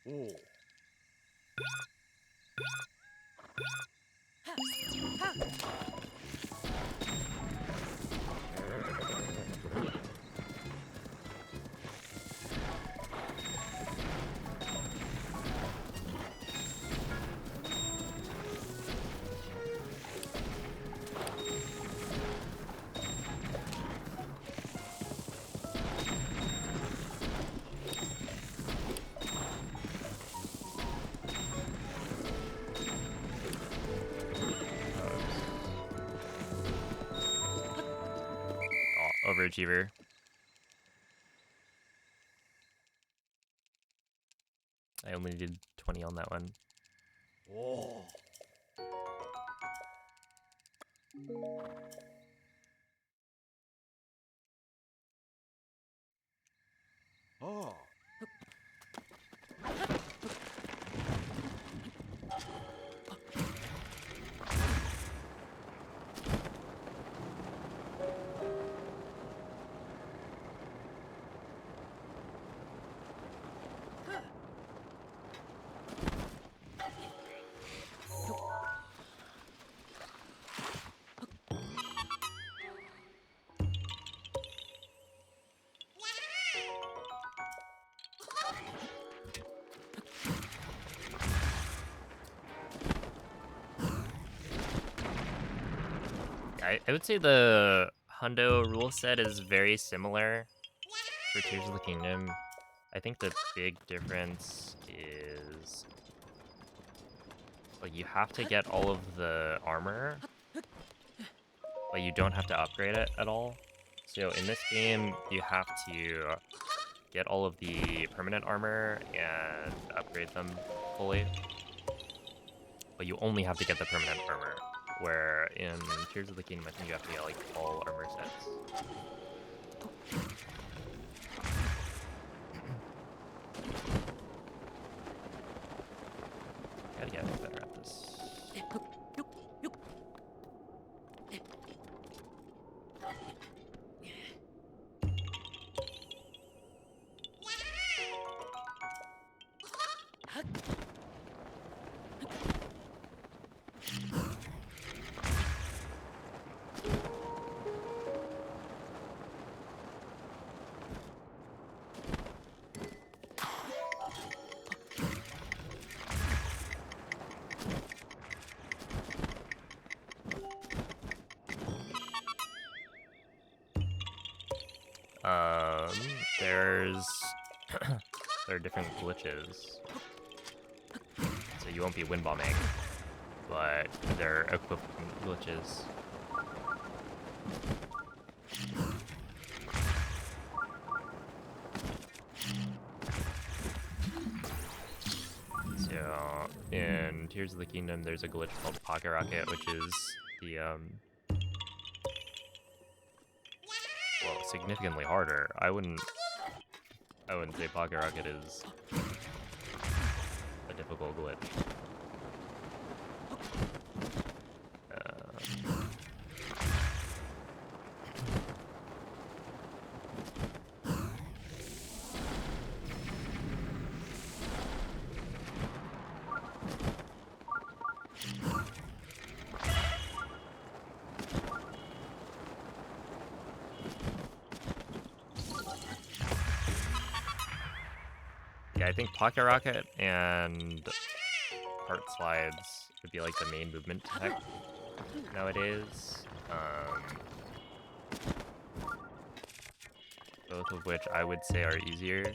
B: Oh.
A: Oh, overachiever. I only did 20 on that one.
B: Oh. Oh.
A: I would say the Hundo rule set is very similar for Tears of the Kingdom. I think the big difference is like you have to get all of the armor, but you don't have to upgrade it at all. So in this game, you have to get all of the permanent armor and upgrade them fully. But you only have to get the permanent armor. Where in Tears of the Kingdom, I think you have to get like all armor sets. Gotta get better at this. There's there are different glitches, so you won't be wind bombing, but they're equivalent glitches. So in Tears of the Kingdom, there's a glitch called Pocket Rocket, which is the well, significantly harder. I wouldn't say Pocket Rocket is a difficult glitch. Yeah, I think Pocket Rocket and Heart Slides would be like the main movement tech nowadays. Both of which I would say are easier.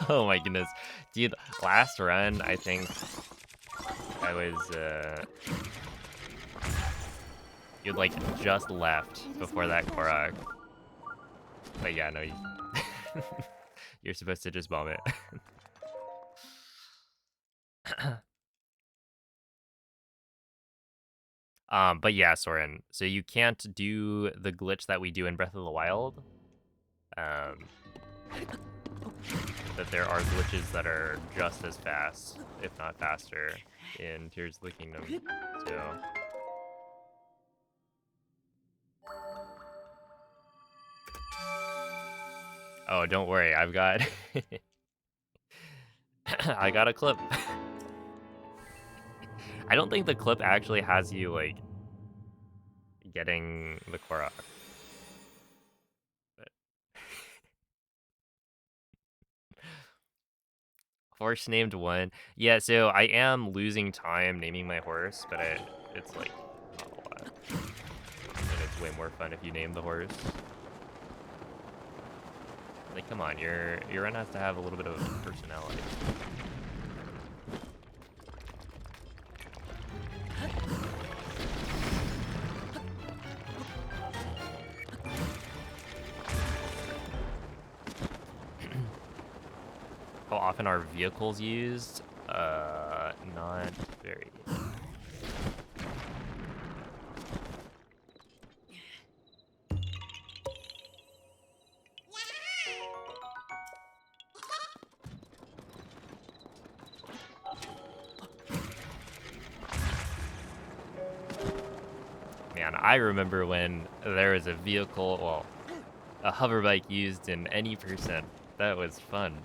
A: Oh my goodness. Dude, last run, I think I was, you'd like just left before that Korok. But yeah, no, you're supposed to just bomb it. But yeah, Soren. So you can't do the glitch that we do in Breath of the Wild. But there are glitches that are just as fast, if not faster, in Tears of the Kingdom. So oh, don't worry, I've got I got a clip. I don't think the clip actually has you like getting the Korok. But horse named one. Yeah, so I am losing time naming my horse, but it's like not a lot. And it's way more fun if you name the horse. Like, come on, your run has to have a little bit of personality. How often are vehicles used? Not very. Man, I remember when there was a vehicle, well, a hover bike used in any percent. That was fun.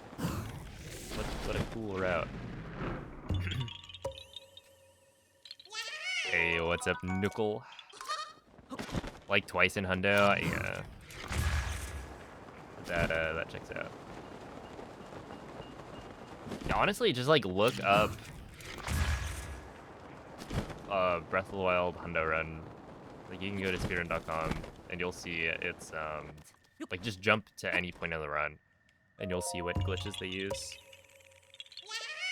A: What a cool route. Hey, what's up, Nuckle? Like twice in Hundo? Yeah. That checks out. Yeah, honestly, just like look up Breath of the Wild Hundo Run. Like you can go to speedrun.com and you'll see it's like just jump to any point of the run and you'll see what glitches they use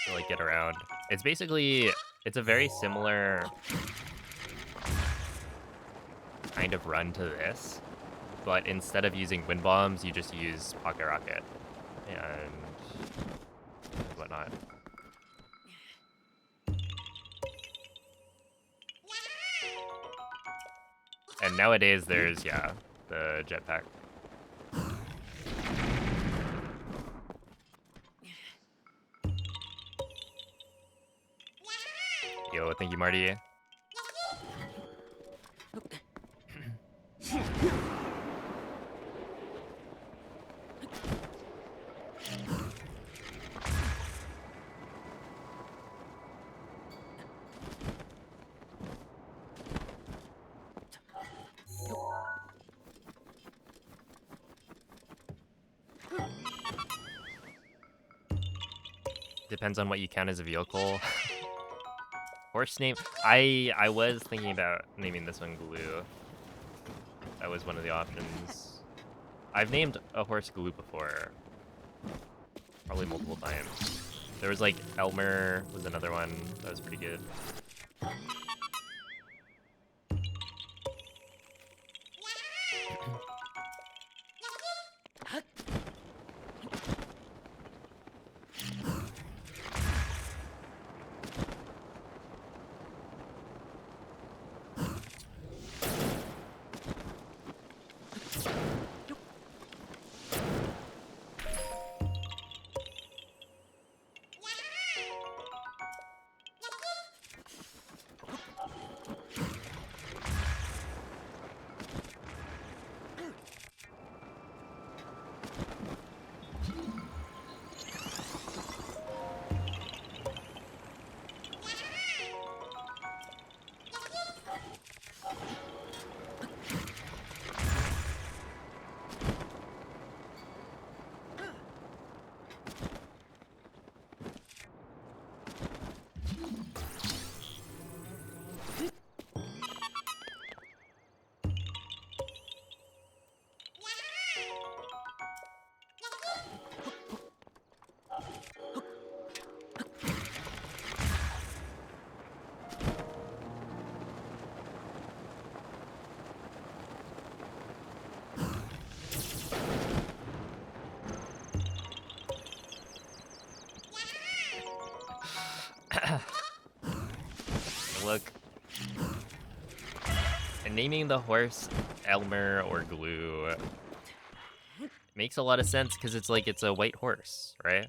A: to like get around. It's basically, it's a very similar kind of run to this, but instead of using wind bombs, you just use pocket rocket and whatnot. And nowadays there's, yeah, the jetpack. Yo, thank you, Marty. Depends on what you count as a vehicle. Horse name? I was thinking about naming this one Glue. That was one of the options. I've named a horse Glue before. Probably multiple times. There was like Elmer was another one that was pretty good. Look. And naming the horse Elmer or Glue makes a lot of sense because it's like it's a white horse, right?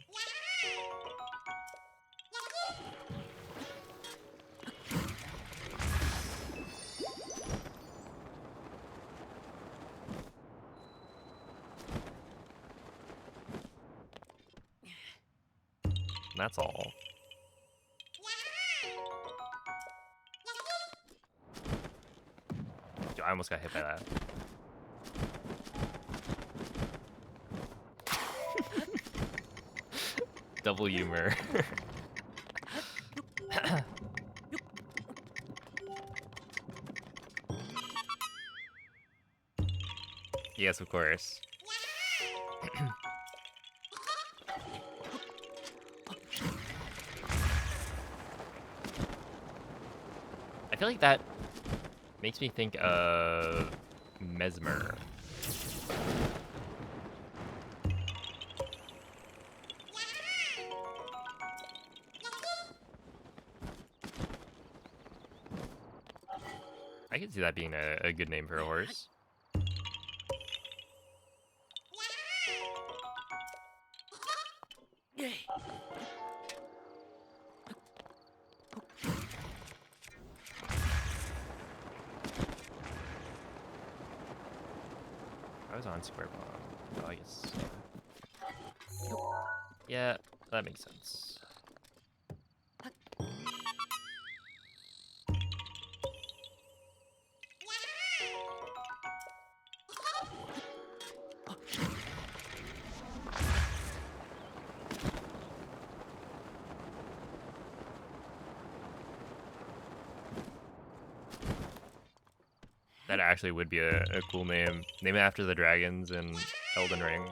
A: That's all. Dude, I almost got hit by that. Double humor. Yes, of course. I feel like that makes me think of Mesmer. I could see that being a good name for a horse. I was on Square Bomb. Oh, I guess. Yeah, that makes sense. That actually would be a cool name. Name it after the dragons in Elden Ring.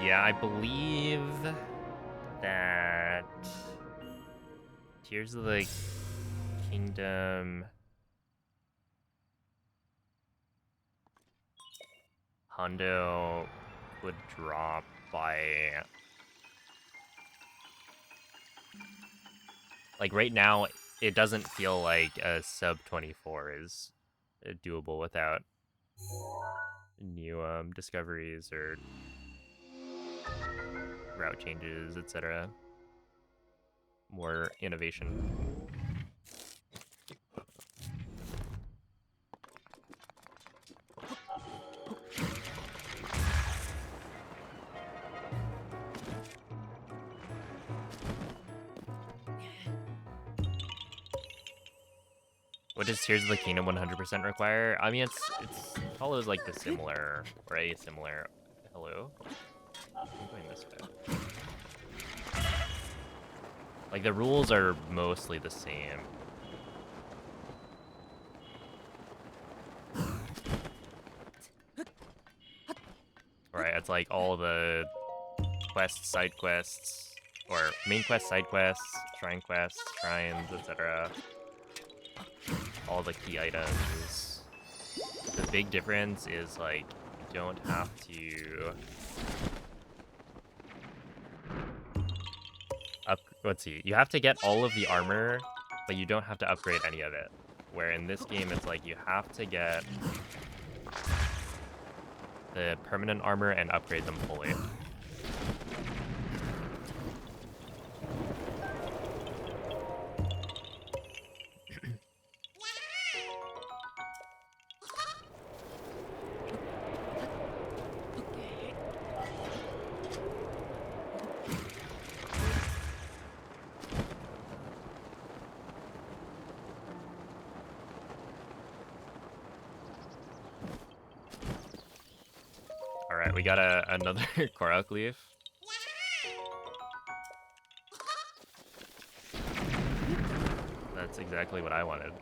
A: Yeah, I believe that Tears of the Kingdom Hundo would drop by, like, right now it doesn't feel like a sub 24 is doable without new discoveries or route changes, etc. More innovation. What does Tears of the Kingdom 100% require? I mean, it follows like the similar or a similar. Hello. I'm going this way. Like the rules are mostly the same. Right, it's like all the quests, side quests, or main quests, side quests, shrines, etc. All the key items. The big difference is like you don't have to let's see, you have to get all of the armor, but you don't have to upgrade any of it. Where in this game it's like you have to get the permanent armor and upgrade them fully. Alright, we got another Korok leaf. That's exactly what I wanted.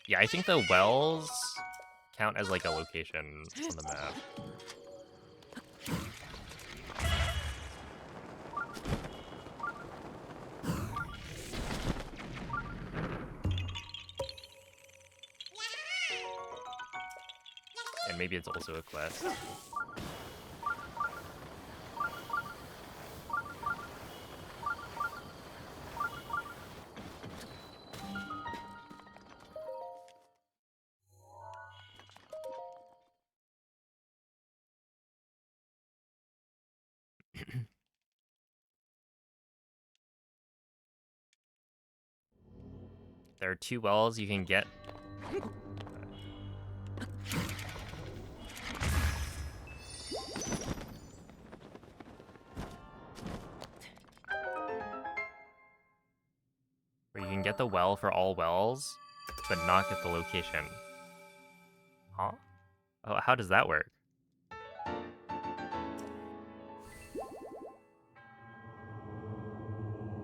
A: Yeah, I think the wells count as like a location on the map. And maybe it's also a quest. There are 2 wells you can get. Where you can get the well for all wells, but not get the location. Huh? Oh, how does that work?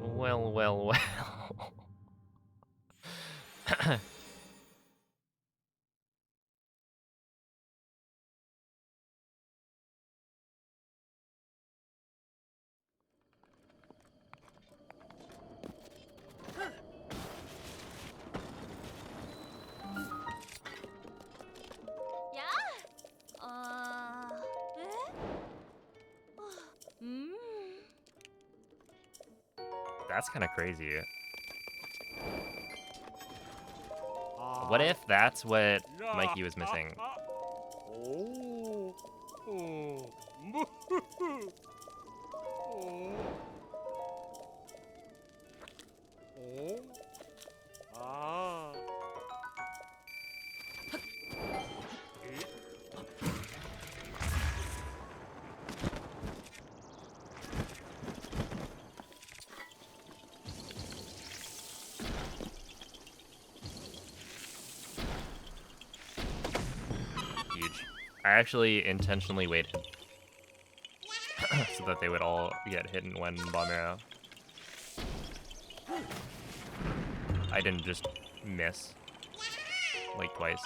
A: Well, well, well. That's kind of crazy. What if that's what Mikey was missing? I actually intentionally waited so that they would all get hit in one bomb arrow. I didn't just miss like twice.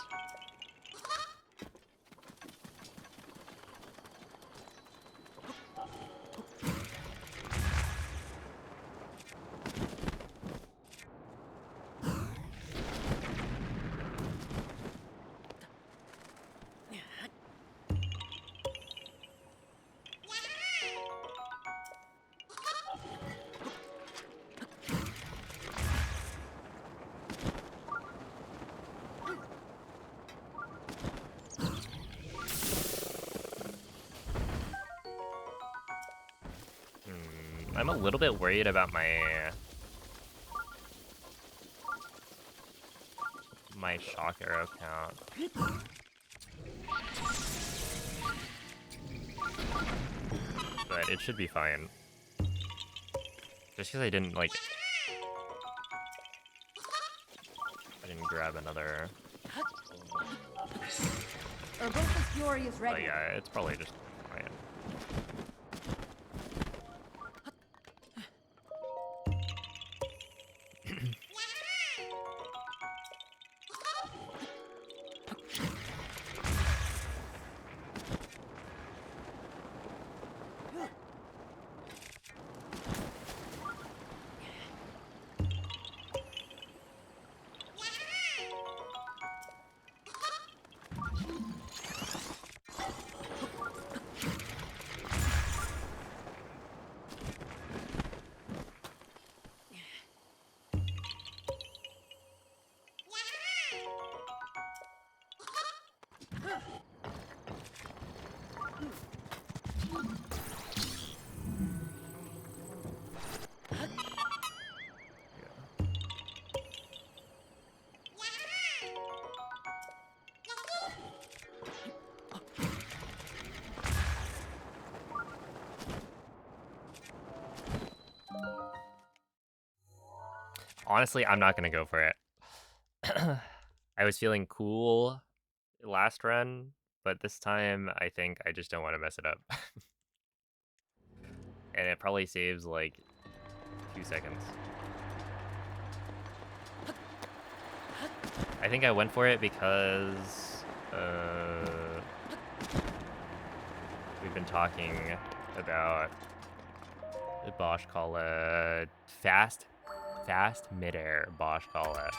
A: I'm a little bit worried about my shock arrow count. But it should be fine. Just because I didn't grab another.
C: Urbosa's Fury is
A: But
C: ready.
A: yeah, it's probably just fine. Honestly, I'm not gonna go for it. I was feeling cool last run, but this time I think I just don't want to mess it up. And it probably saves like 2 seconds. I think I went for it because we've been talking about Bosch Kala fast midair Bosch Kala.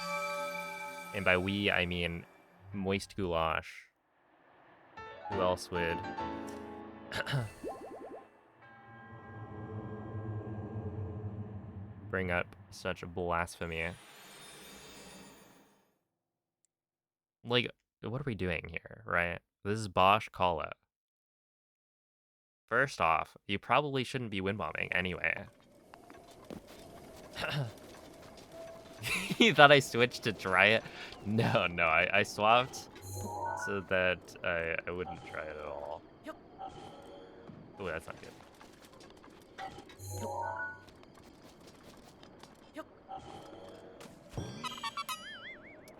A: And by we, I mean Moist Goulash. Who else would bring up such blasphemy? Like, what are we doing here, right? This is Bosch Kala. First off, you probably shouldn't be wind bombing anyway. You thought I switched to try it? No, I swapped so that I wouldn't try it at all. Oh, that's not good.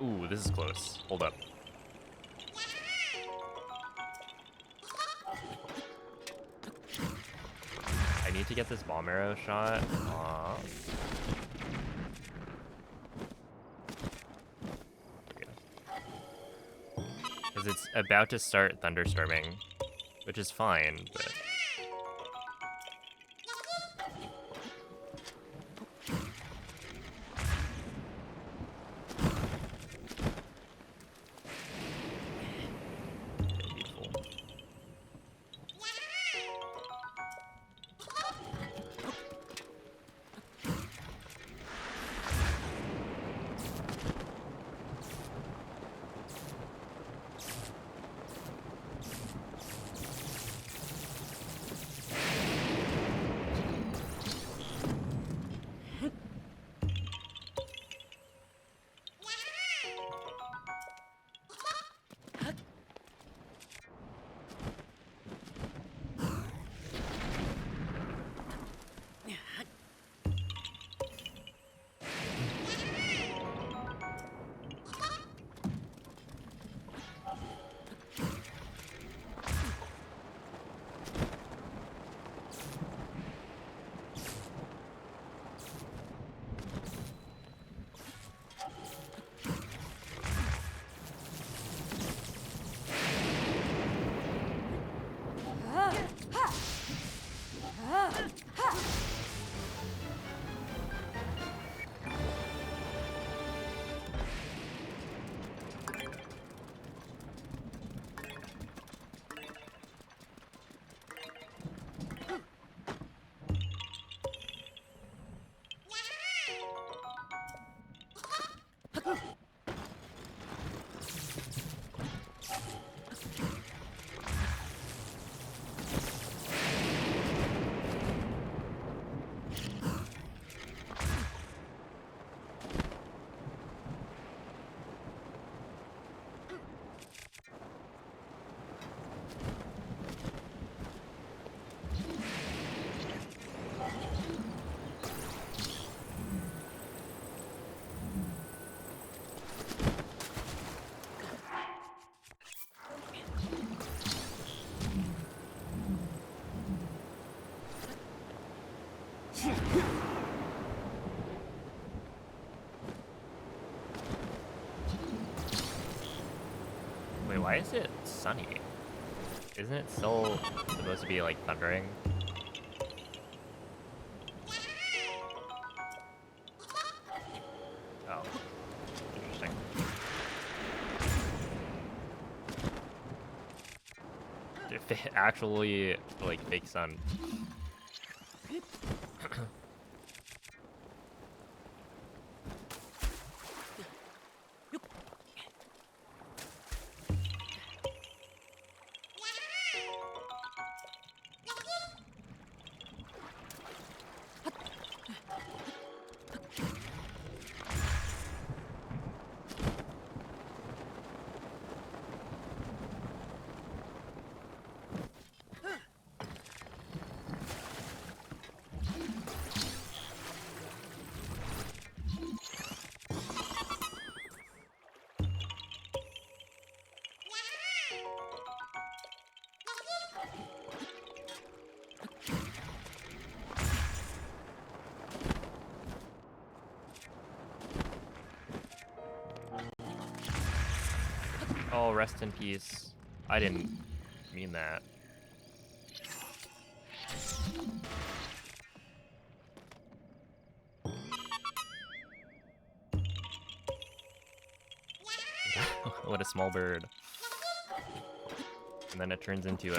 A: Ooh, this is close. Hold up. I need to get this bomb arrow shot. Because it's about to start thunderstorming, which is fine, but... Beautiful. Wait, why is it sunny? Isn't it still supposed to be like thundering? Oh, interesting. Actually, like fake sun. Oh, rest in peace. I didn't mean that. What a small bird. And then it turns into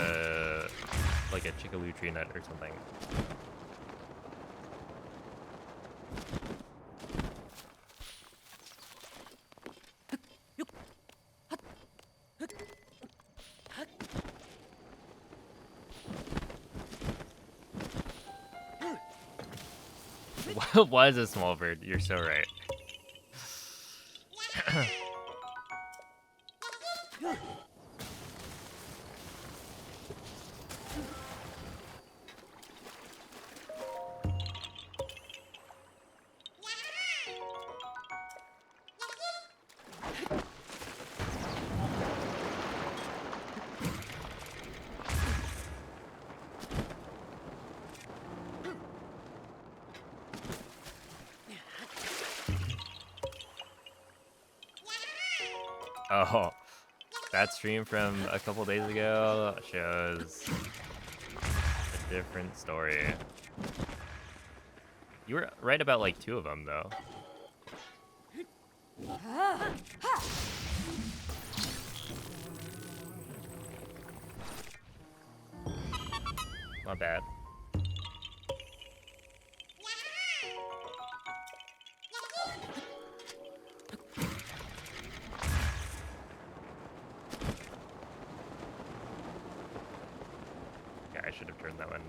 A: like a Chickaloo nut or something. What was a small bird? You're so right. Oh, that stream from a couple days ago shows a different story. You were right about like 2 of them though. Not bad. Yeah, I should have turned that one.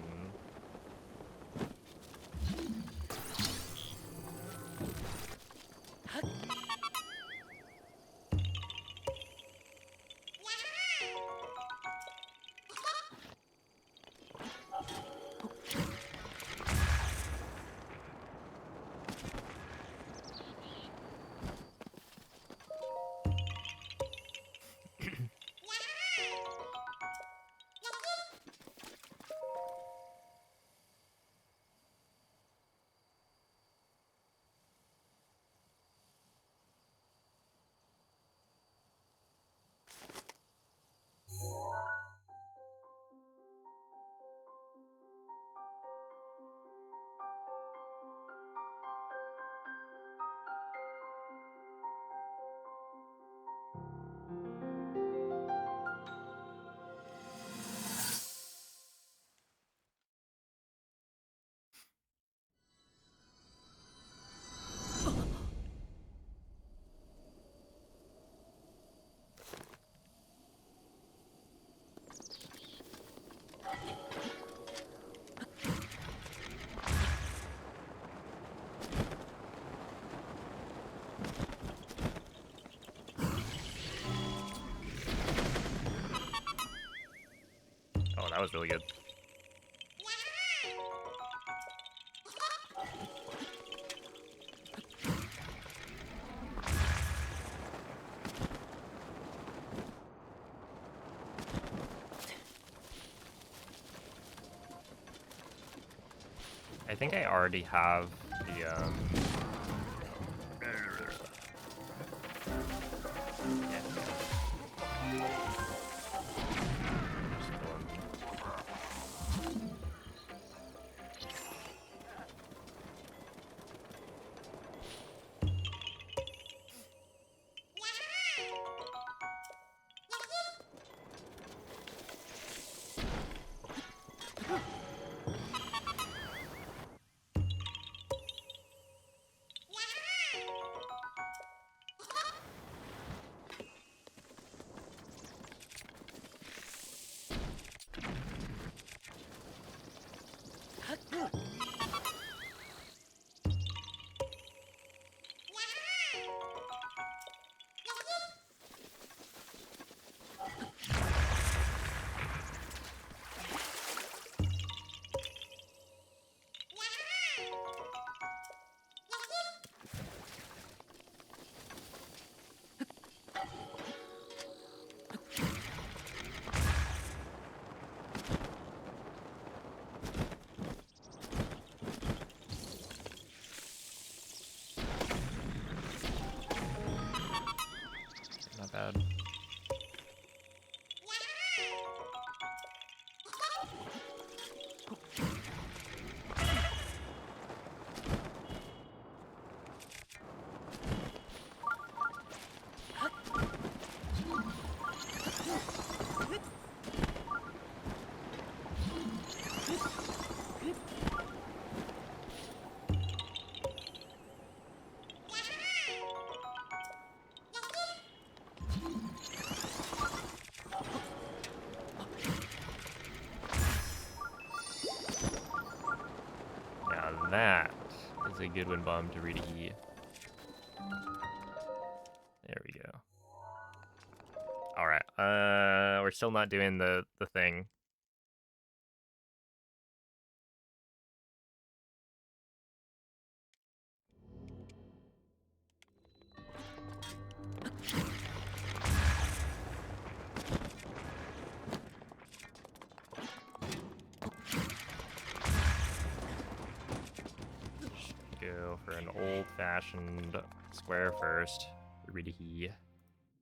A: Oh, that was really good. I think I already have the yeah. Not bad. Now that is a good wind bomb to read a heat. There we go. All right. We're still not doing the thing. Go for an old-fashioned square first. Read a heat.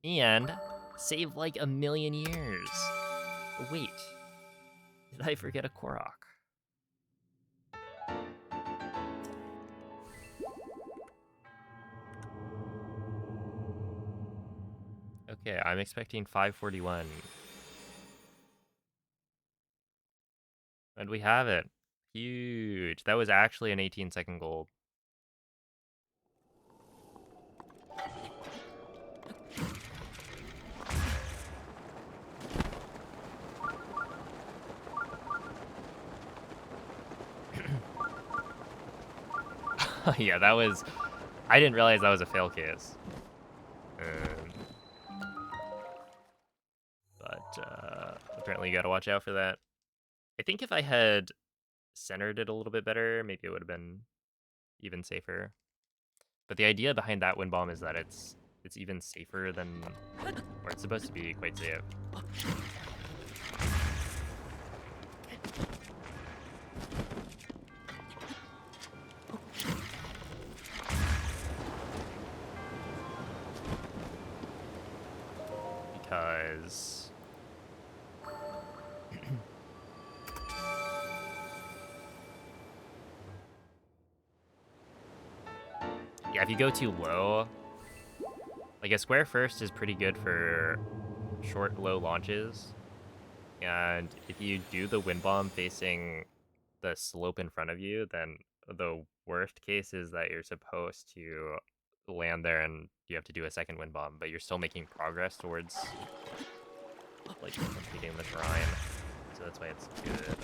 A: And save like a million years. Wait, did I forget a Korok? Okay, I'm expecting 541. And we have it. Huge. That was actually an 18-second gold. Yeah, that was... I didn't realize that was a fail case. But apparently you gotta watch out for that. I think if I had centered it a little bit better, maybe it would have been even safer. But the idea behind that wind bomb is that it's even safer than... or it's supposed to be quite safe. Because... yeah, if you go too low, like a square first is pretty good for short, low launches. And if you do the wind bomb facing the slope in front of you, then the worst case is that you're supposed to land there and you have to do a second wind bomb, but you're still making progress towards like completing the shrine. So that's why it's good.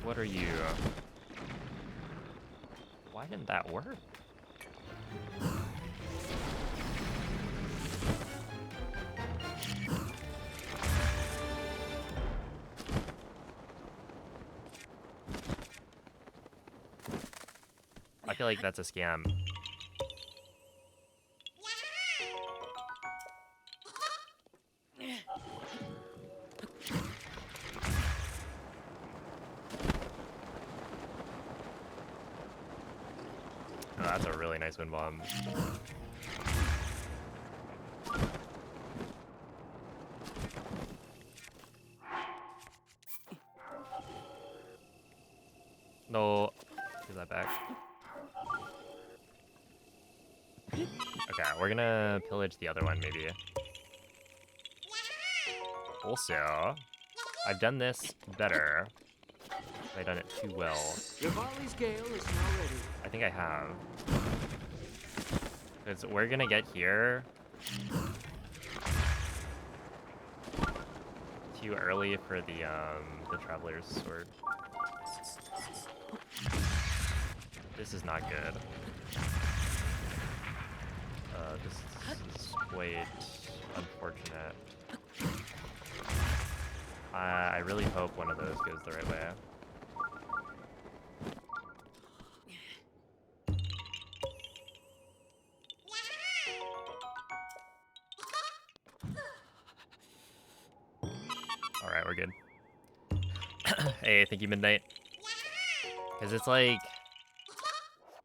A: What are you? Why didn't that work? I feel like that's a scam. nice wind bomb. No, give that back. Okay, we're gonna pillage the other one, maybe. Also, I've done this better. I've done it too well.
D: Rivali's gale is now ready.
A: I think I have. Because we're gonna get here too early for the Traveler's Sword. This is not good. This is quite unfortunate. I really hope one of those goes the right way. Alright, we're good. Hey, thank you, Midnight. Because it's like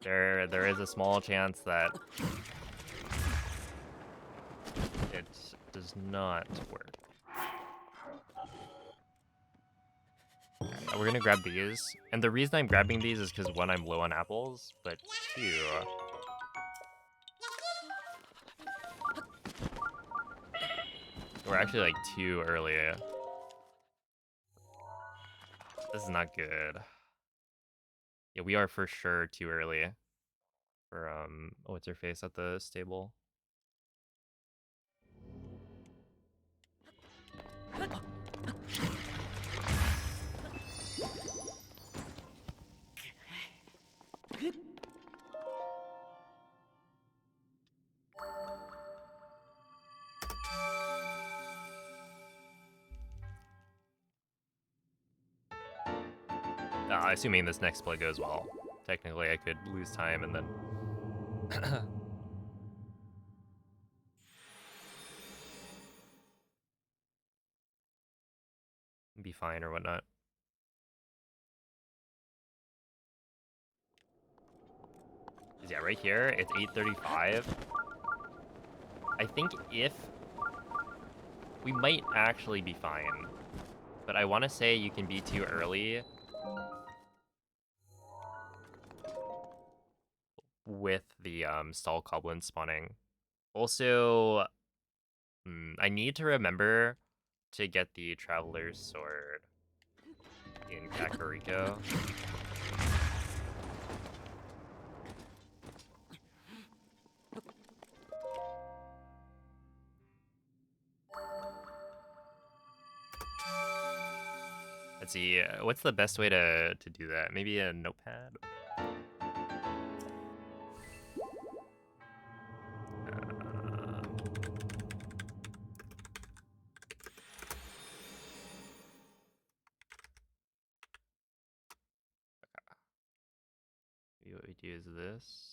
A: there is a small chance that it does not work. We're gonna grab these, and the reason I'm grabbing these is because one, I'm low on apples, but two, we're actually like too early. This is not good. Yeah, we are for sure too early for oh, what's her face at the stable? Assuming this next play goes well. Technically, I could lose time and then... be fine or whatnot. Yeah, right here, it's 8:35. I think if... we might actually be fine. But I want to say you can be too early with the stall goblin spawning. Also, I need to remember to get the Traveler's Sword in Kakariko. Let's see, what's the best way to do that? Maybe a notepad? What we do is this.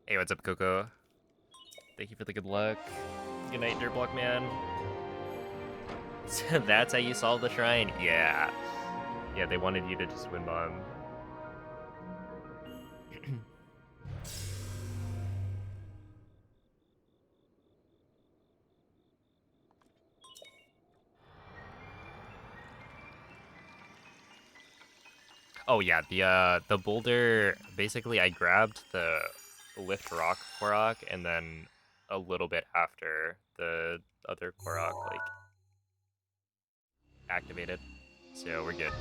A: Hey, what's up, Coco? Thank you for the good luck. Good night, Dirtblock Man. So that's how you solve the shrine? Yeah. Yeah, they wanted you to just win bomb. Oh yeah, the boulder, basically I grabbed the lift rock Korok and then a little bit after the other Korok like activated. So we're good.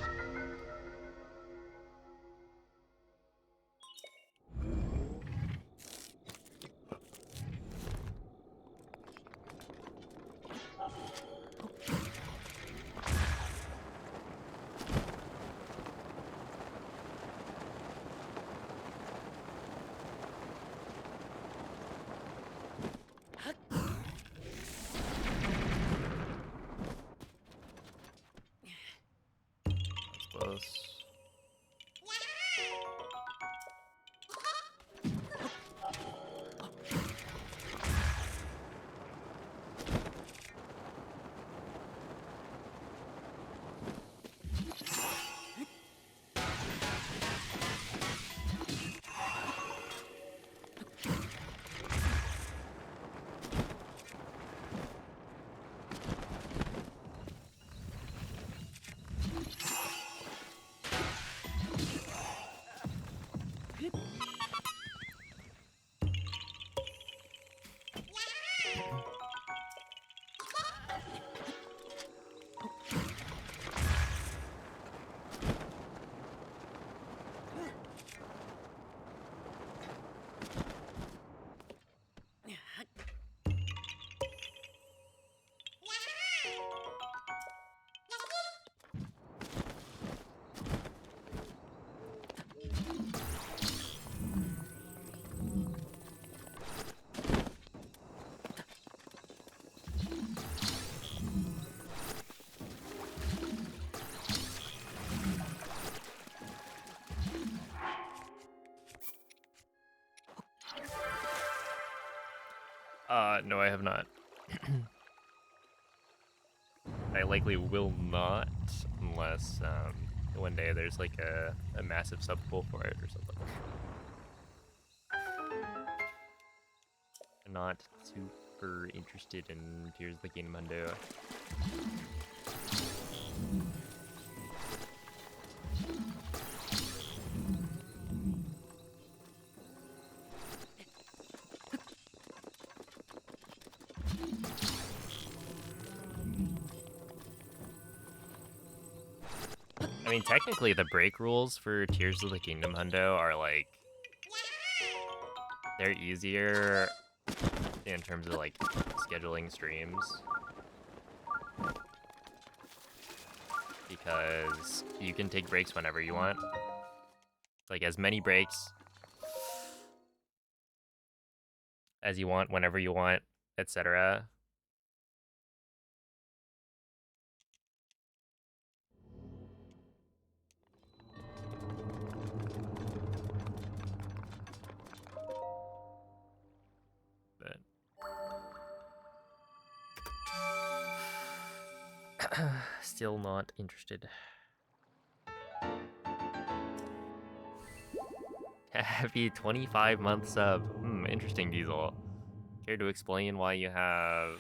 A: No, I have not. I likely will not, unless one day there's like a massive sub pool for it or something. I'm not super interested in Tears of the Kingdom Hundo. I mean, technically, the break rules for Tears of the Kingdom Hundo are like, they're easier in terms of like scheduling streams, because you can take breaks whenever you want, like as many breaks as you want, whenever you want, etc. But still not interested. Happy 25-month sub. Interesting, Diesel. Care to explain why you have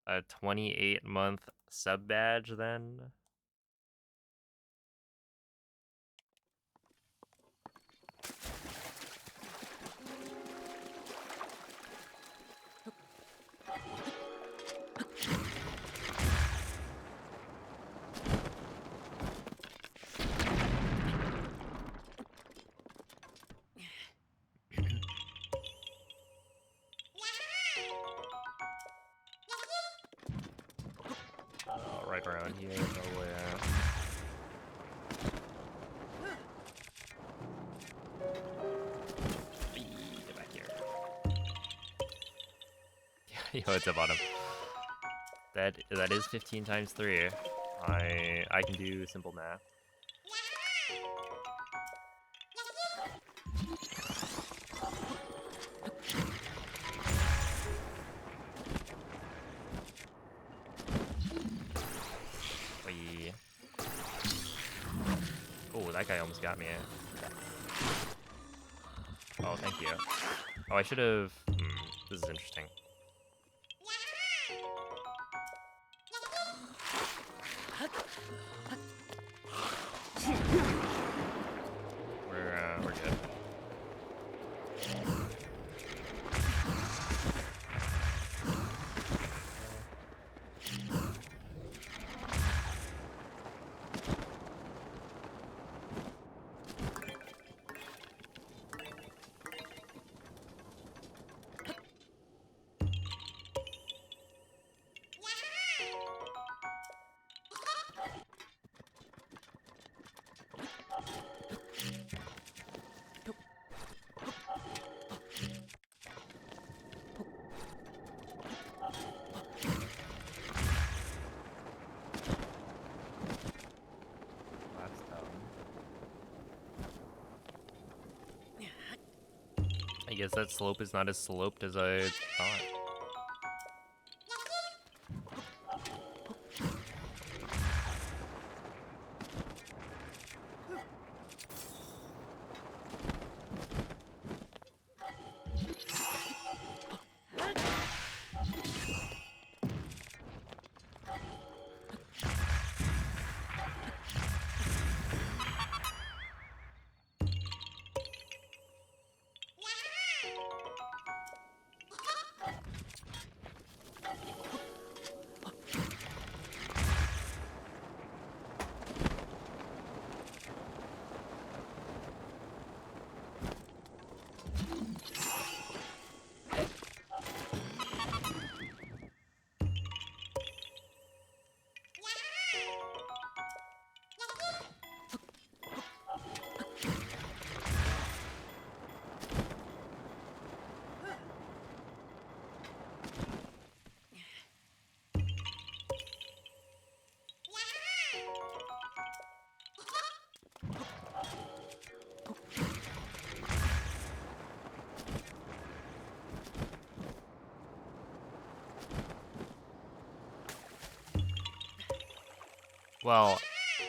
A: a 28-month sub badge then? Right around here somewhere. Get back here. Yo, it's up on him. That is 15 times 3. I can do simple math. Oh, that guy almost got me. Oh, thank you. Oh, I should have... this is interesting. We're good. I guess that slope is not as sloped as I thought. Well,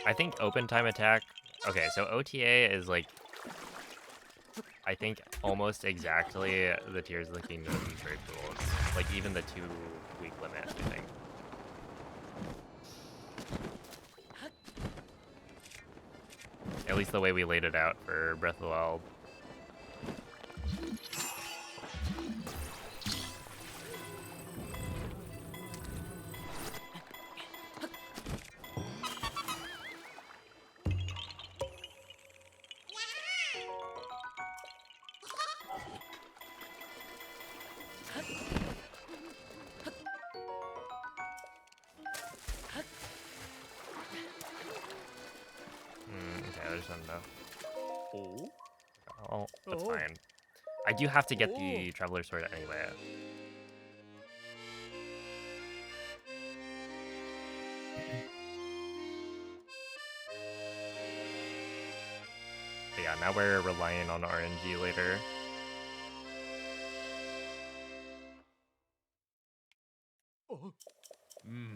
A: I think open time attack. Okay, so OTA is like, I think almost exactly the Tears of the Kingdom trade rules. Like even the 2-week limit, I think. At least the way we laid it out for Breath of the Wild. Okay, there's not enough.
B: Oh.
A: Oh, that's
B: Oh.
A: fine. I do have to get the Traveler Sword anyway. But yeah, now we're relying on RNG later.
B: Oh. Hmm.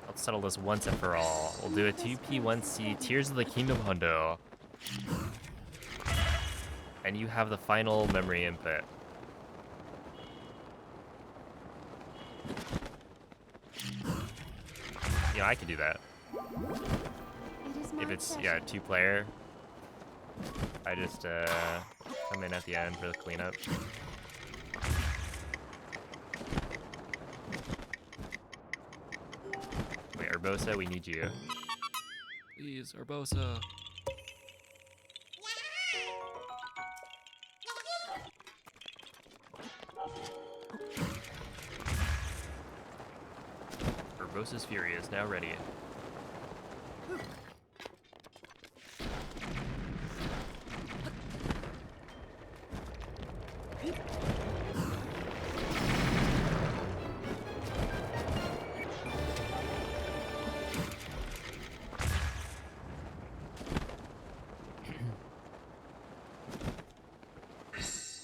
A: Let's settle this once and for all. We'll do a 2P1C Tears of the Kingdom hundo. And you have the final memory input. Yeah, I could do that. If it's, yeah, 2-player. I just come in at the end for the cleanup. Wait, Urbosa, we need you. Please, Urbosa. Urbosa's Fury is now ready.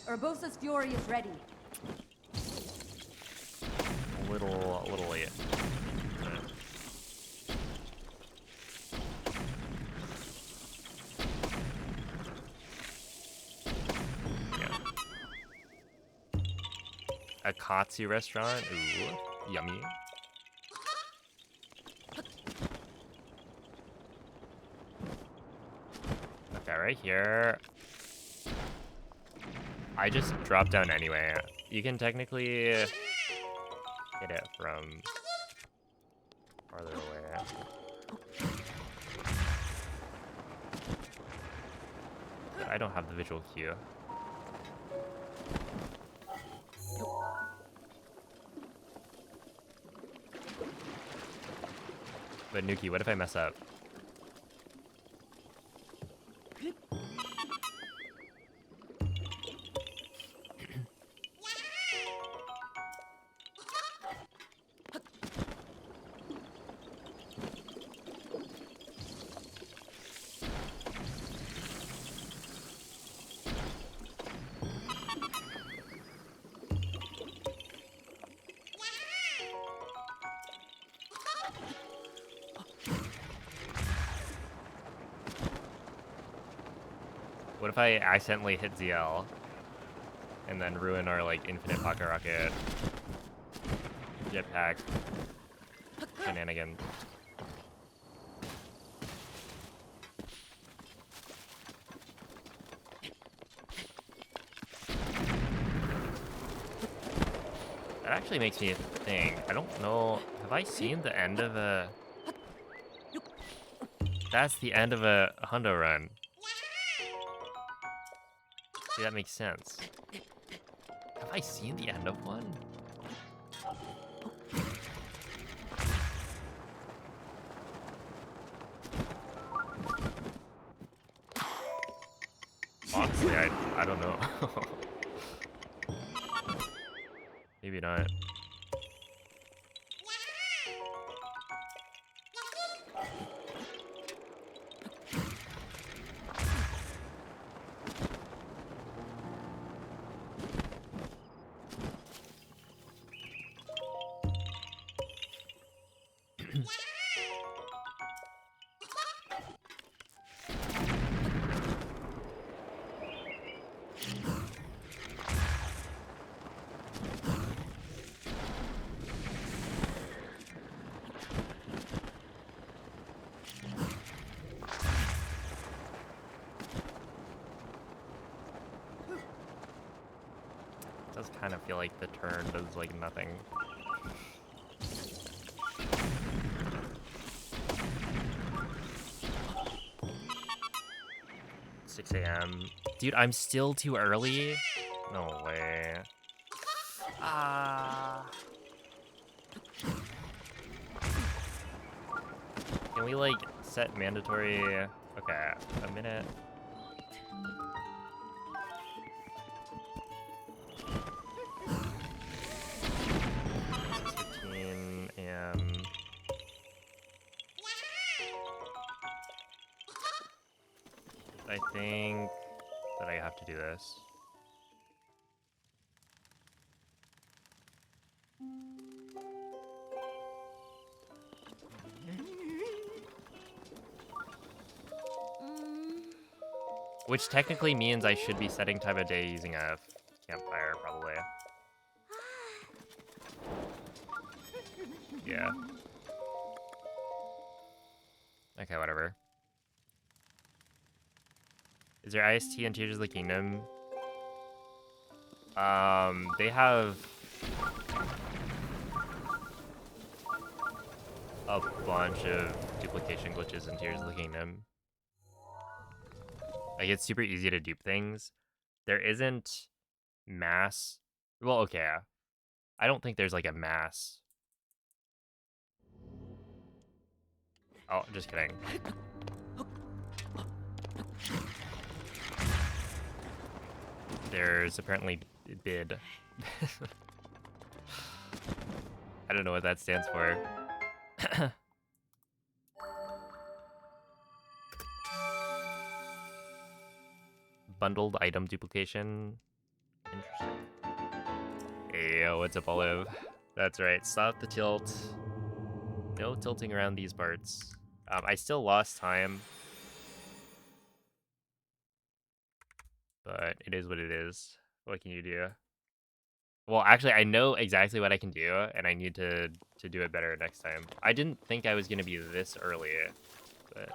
C: Urbosa's Fury is ready.
A: A little late. Yeah. A Katsu restaurant? Ooh, yummy. Okay, right here. I just dropped down anyway. You can technically hit it from farther away. But I don't have the visual cue. But Nuki, what if I mess up? What if I accidentally hit ZL and then ruin our like infinite pocket rocket jetpack shenanigans? That actually makes me think. I don't know. Have I seen the end of a... That's the end of a hundo run. See, that makes sense. Have I seen the end of one? Honestly, I don't know. Maybe not. Does kind of feel like the turn does like nothing. 6 a.m. Dude, I'm still too early? No way. Ah. Can we like set mandatory? Okay, a minute. 6:15 a.m. I think that I have to do this. Which technically means I should be setting time of day using a campfire, probably. Yeah. Okay, whatever. Is there IST in Tears of the Kingdom? They have a bunch of duplication glitches in Tears of the Kingdom. Like, it's super easy to dupe things. There isn't mass. Well, okay. I don't think there's like a mass. Oh, just kidding. There's apparently bid. I don't know what that stands for. Bundled item duplication. Interesting. Hey, yo, what's up, Olive? That's right. Stop the tilt. No tilting around these parts. I still lost time. But it is what it is. What can you do? Well, actually, I know exactly what I can do, and I need to do it better next time. I didn't think I was going to be this early, but...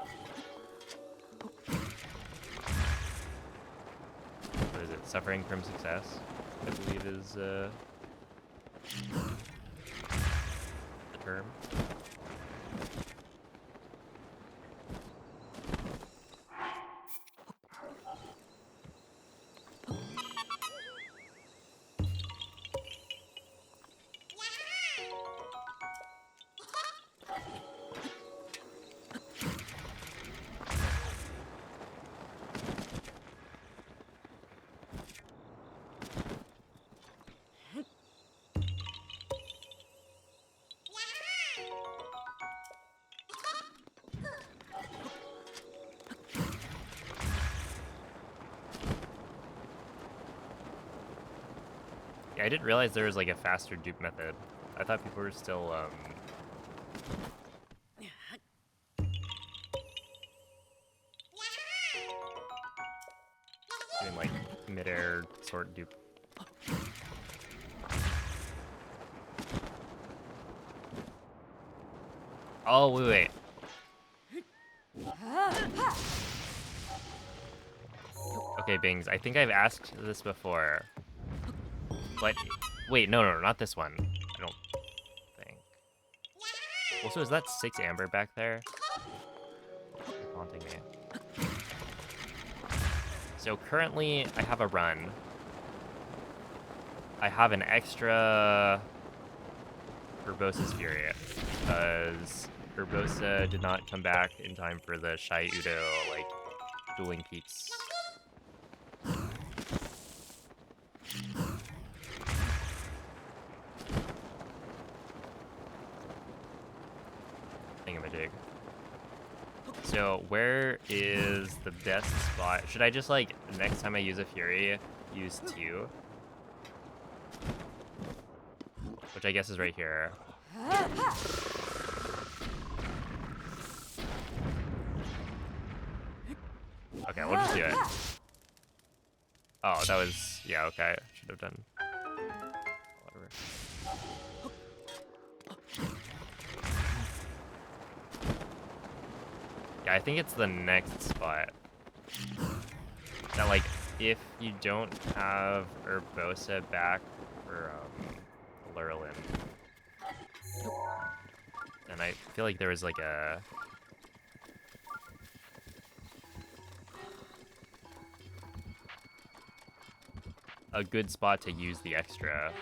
A: What is it? Suffering from success, I believe is the term. Yeah, I didn't realize there was like a faster dupe method. I thought people were still Doing like midair sort dupe. Oh, wait. Okay, Bings, I think I've asked this before. But, wait, no, not this one. I don't think. Also, is that 6 amber back there? It's haunting me. So currently, I have a run. I have an extra Urbosa's Fury, because Urbosa did not come back in time for the Shai Udo, like, dueling peaks. Thingamajig. So, where is the best spot? Should I just, like, next time I use a Fury, use 2? Which I guess is right here. Okay, we'll just do it. Oh, that was... yeah, okay. Should have done... whatever. Yeah, I think it's the next spot. That, like, if you don't have Urbosa back for, Lurelin. And I feel like there was, like, a good spot to use the extra.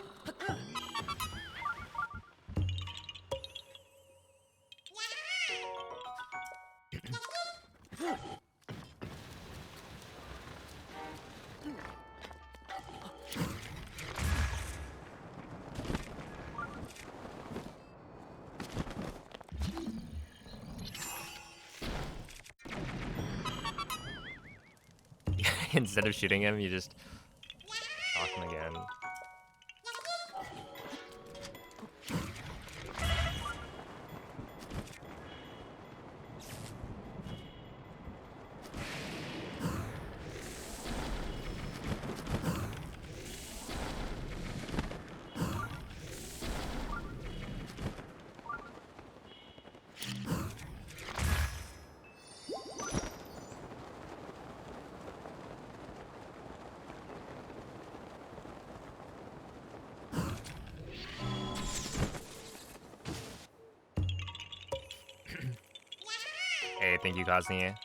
A: Instead of shooting him, you just shock him again. Hey, thank you, Kazni.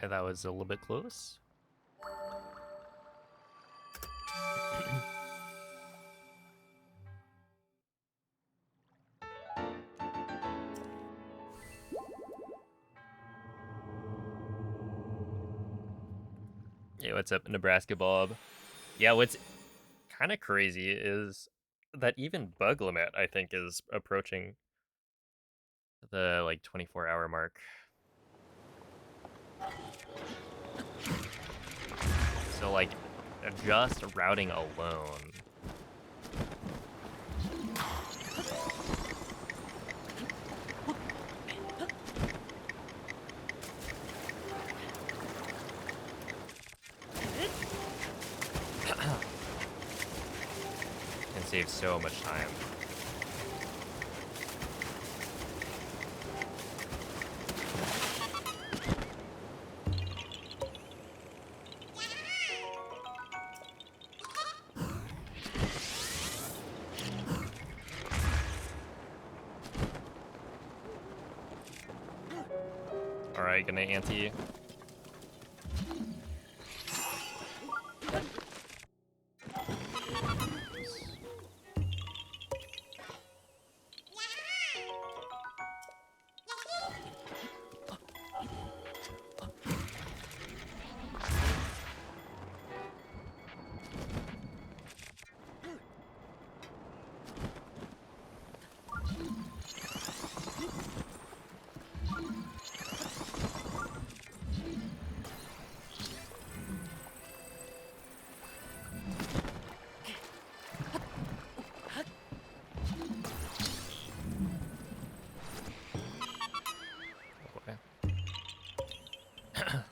A: Okay, that was a little bit close. Hey, what's up, Nebraska Bob? Yeah, what's kind of crazy is that even Bug Limit, I think, is approaching the like 24-hour mark. So like, just routing alone. Can save so much time. Alright, gonna ante. Okay. Come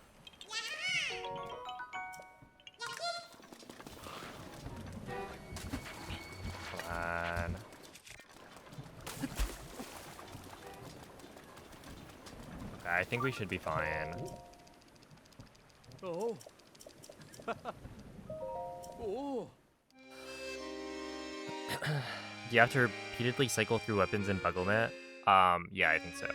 A: on. Okay, I think we should be fine.
B: Oh. Oh.
A: Do you have to repeatedly cycle through weapons in Bug Limit? Yeah, I think so.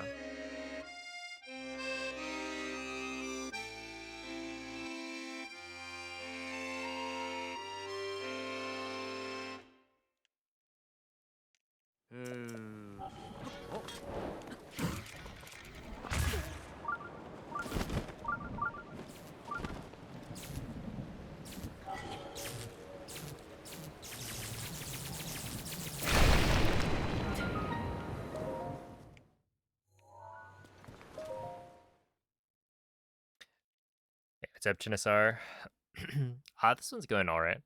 B: Oh.
A: Hey, what's up, Chinisar? This one's going alright.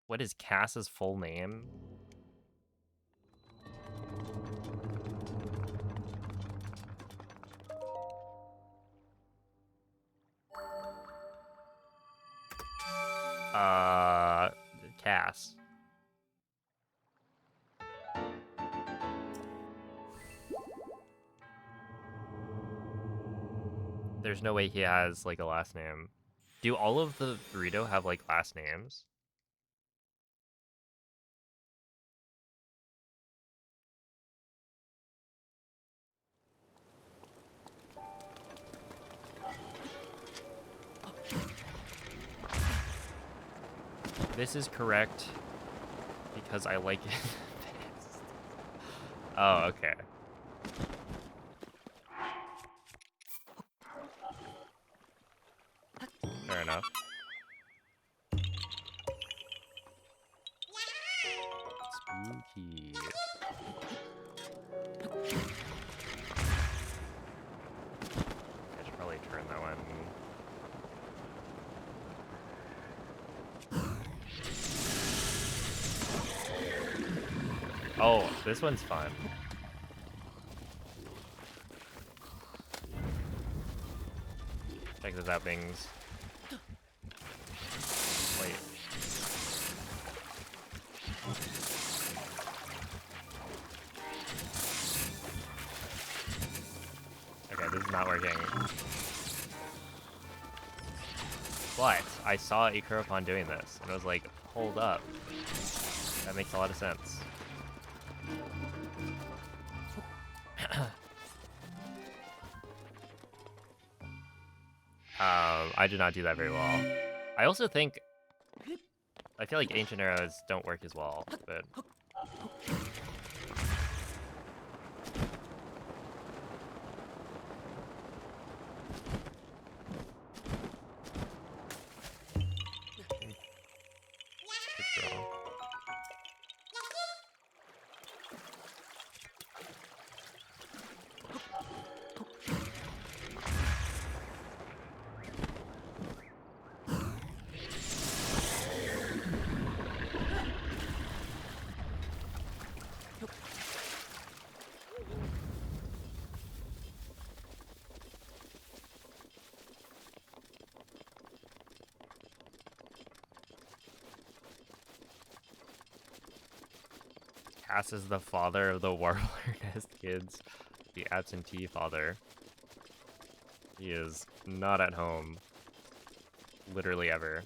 A: What is Cass's full name? Cass. There's no way he has, like, a last name. Do all of the burrito have, like, last names? This is correct because I like it best. Oh, okay. Fair enough. Spooky. I should probably turn that one. Oh, this one's fun. Check this out, Bings. Wait. Okay, this is not working. But I saw Ikuropon doing this, and I was like, hold up. That makes a lot of sense. I did not do that very well. I also think I feel like ancient arrows don't work as well, but good draw. Cass is the father of the Warbler Nest kids, the absentee father. He is not at home, literally ever.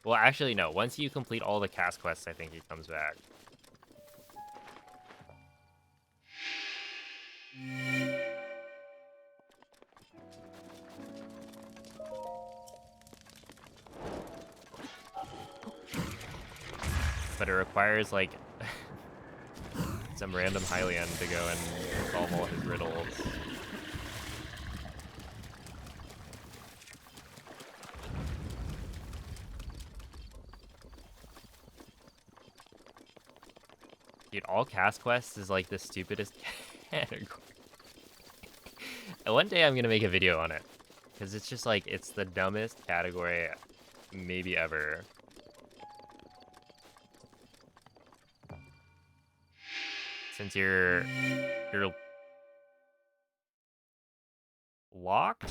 A: Well, actually, no. Once you complete all the Cass quests, I think he comes back. But it requires, like, some random Hylian to go and solve all his riddles. Dude, all Cass quests is, like, the stupidest category. And one day I'm gonna make a video on it. Because it's just, like, it's the dumbest category maybe ever. Since you're locked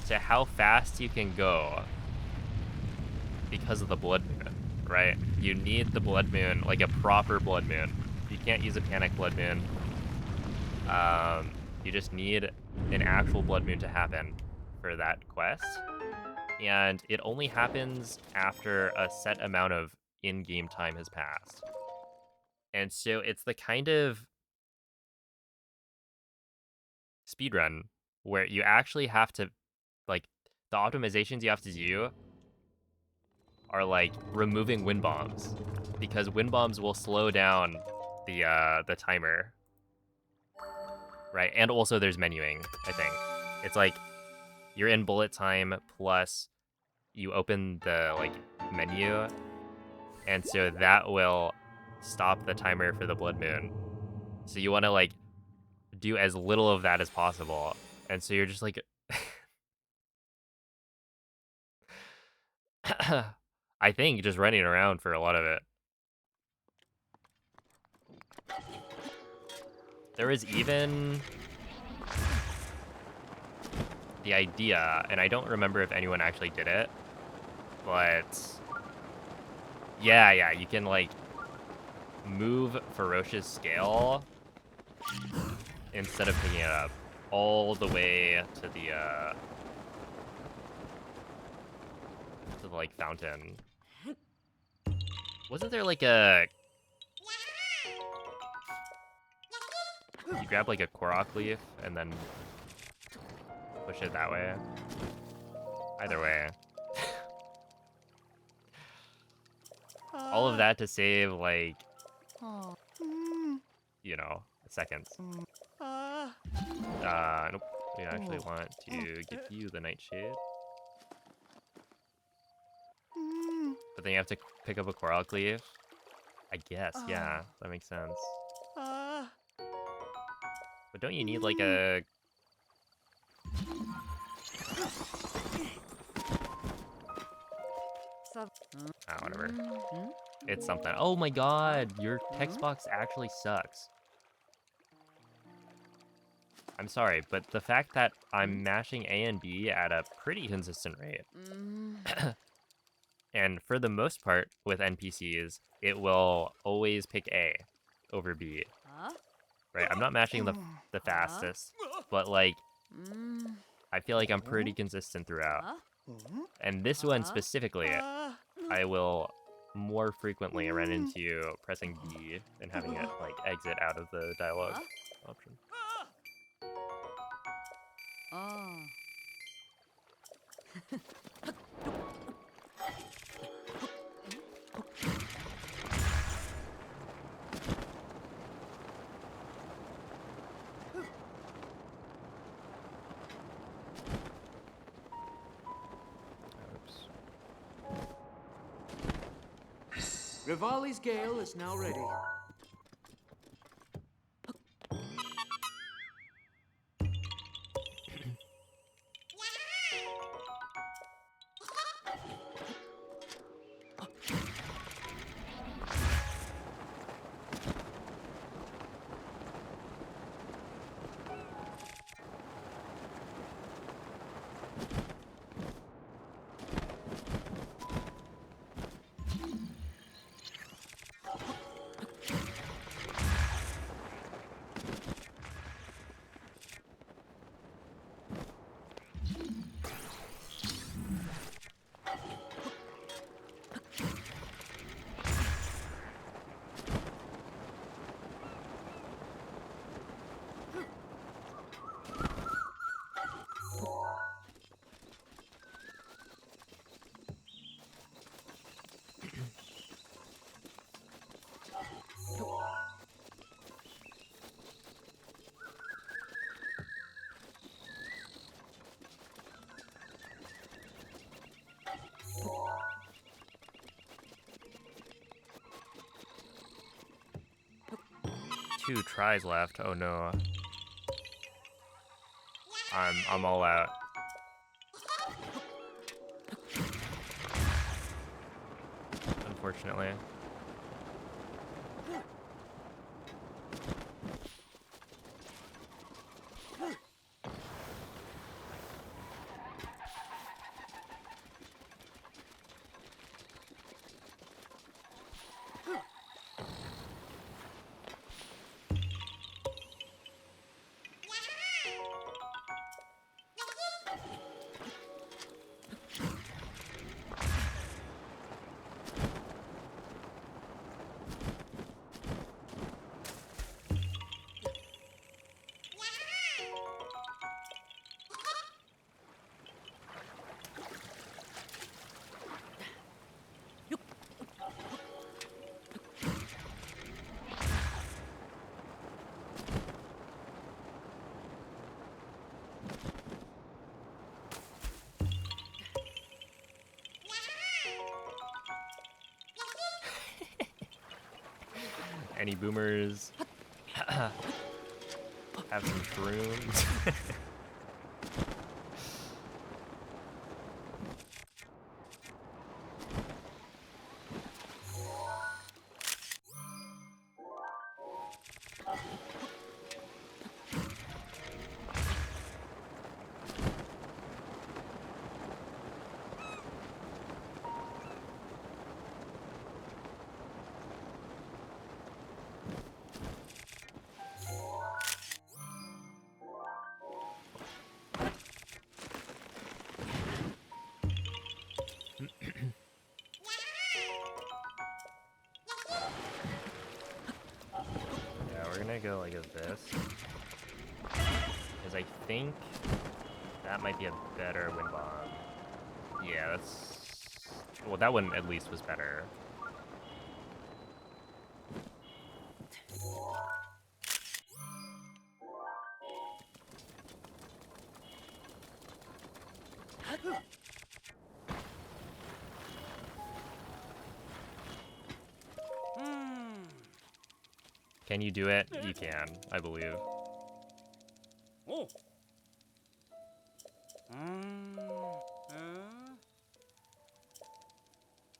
A: to how fast you can go because of the blood moon, right? You need the blood moon, like a proper blood moon. You can't use a panic blood moon. You just need an actual blood moon to happen for that quest. And it only happens after a set amount of in-game time has passed. And so it's the kind of speedrun where you actually have to, like, the optimizations you have to do are like removing wind bombs, because wind bombs will slow down the timer, right? And also there's menuing, I think. It's like you're in bullet time plus you open the, like, menu, and so that will stop the timer for the blood moon. So you want to, like, do as little of that as possible. And so you're just like I think just running around for a lot of it. There was even the idea, and I don't remember if anyone actually did it, but yeah, you can, like, move Ferocious Scale instead of picking it up all the way to the like fountain. Wasn't there like a you grab like a Korok leaf and then push it that way? Either way. All of that to save, like, you know, seconds. Nope. We actually want to give you the Nightshade. But then you have to pick up a Korok leaf. I guess, yeah, that makes sense. But don't you need, like, a... whatever. It's something. Oh my god, your text box actually sucks. I'm sorry, but the fact that I'm mashing A and B at a pretty consistent rate. And for the most part, with NPCs, it will always pick A over B. Right? I'm not mashing the fastest, but, like, I feel like I'm pretty consistent throughout. And this one specifically, I will more frequently run into pressing B and having it, like, exit out of the dialogue option. Oops.
D: Rivali's Gale is now ready.
A: Two tries left. Oh no. I'm all out. Unfortunately. Any boomers? Have some shrooms. Yeah, we're gonna go like this. Because I think that might be a better wind bomb. Yeah, that's... Well, that one at least was better. Can you do it? You can, I believe.
B: Oh.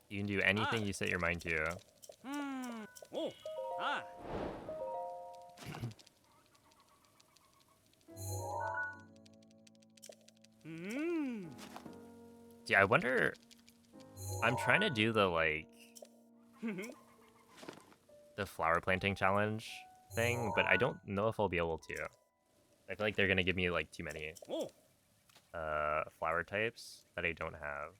A: You can do anything you set your mind to.
B: Oh. Ah.
A: Yeah, I wonder... I'm trying to do the, like... the flower planting challenge thing, but I don't know if I'll be able to. I feel like they're gonna give me, like, too many
B: Oh.
A: flower types that I don't have.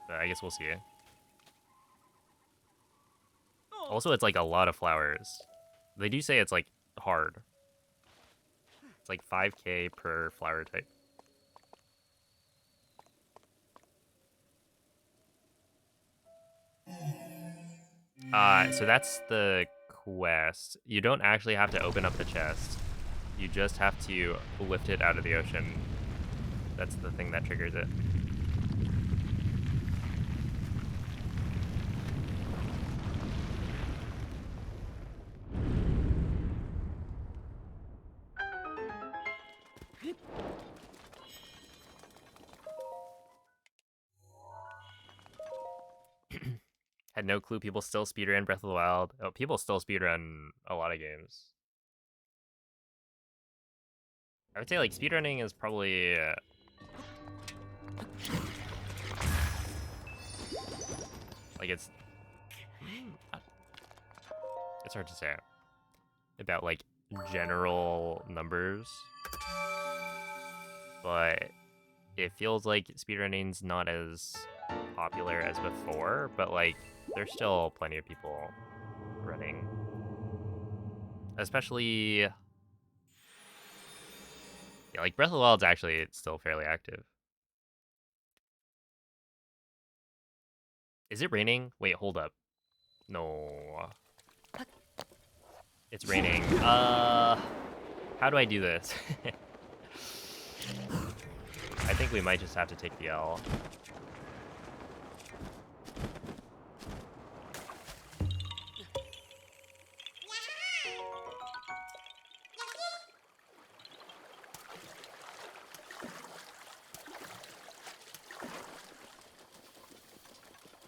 A: But I guess we'll see. Also, it's like a lot of flowers. They do say it's like hard. It's like 5k per flower type. So that's the quest. You don't actually have to open up the chest. You just have to lift it out of the ocean. That's the thing that triggers it. Had no clue people still speedrun Breath of the Wild. Oh, people still speedrun a lot of games. I would say like speedrunning is probably like it's hard to say about like general numbers, but it feels like speedrunning's not as popular as before, but like there's still plenty of people running, especially yeah, like Breath of the Wild's actually still fairly active. Is it raining? Wait, hold up. No. It's raining. How do I do this? I think we might just have to take the L.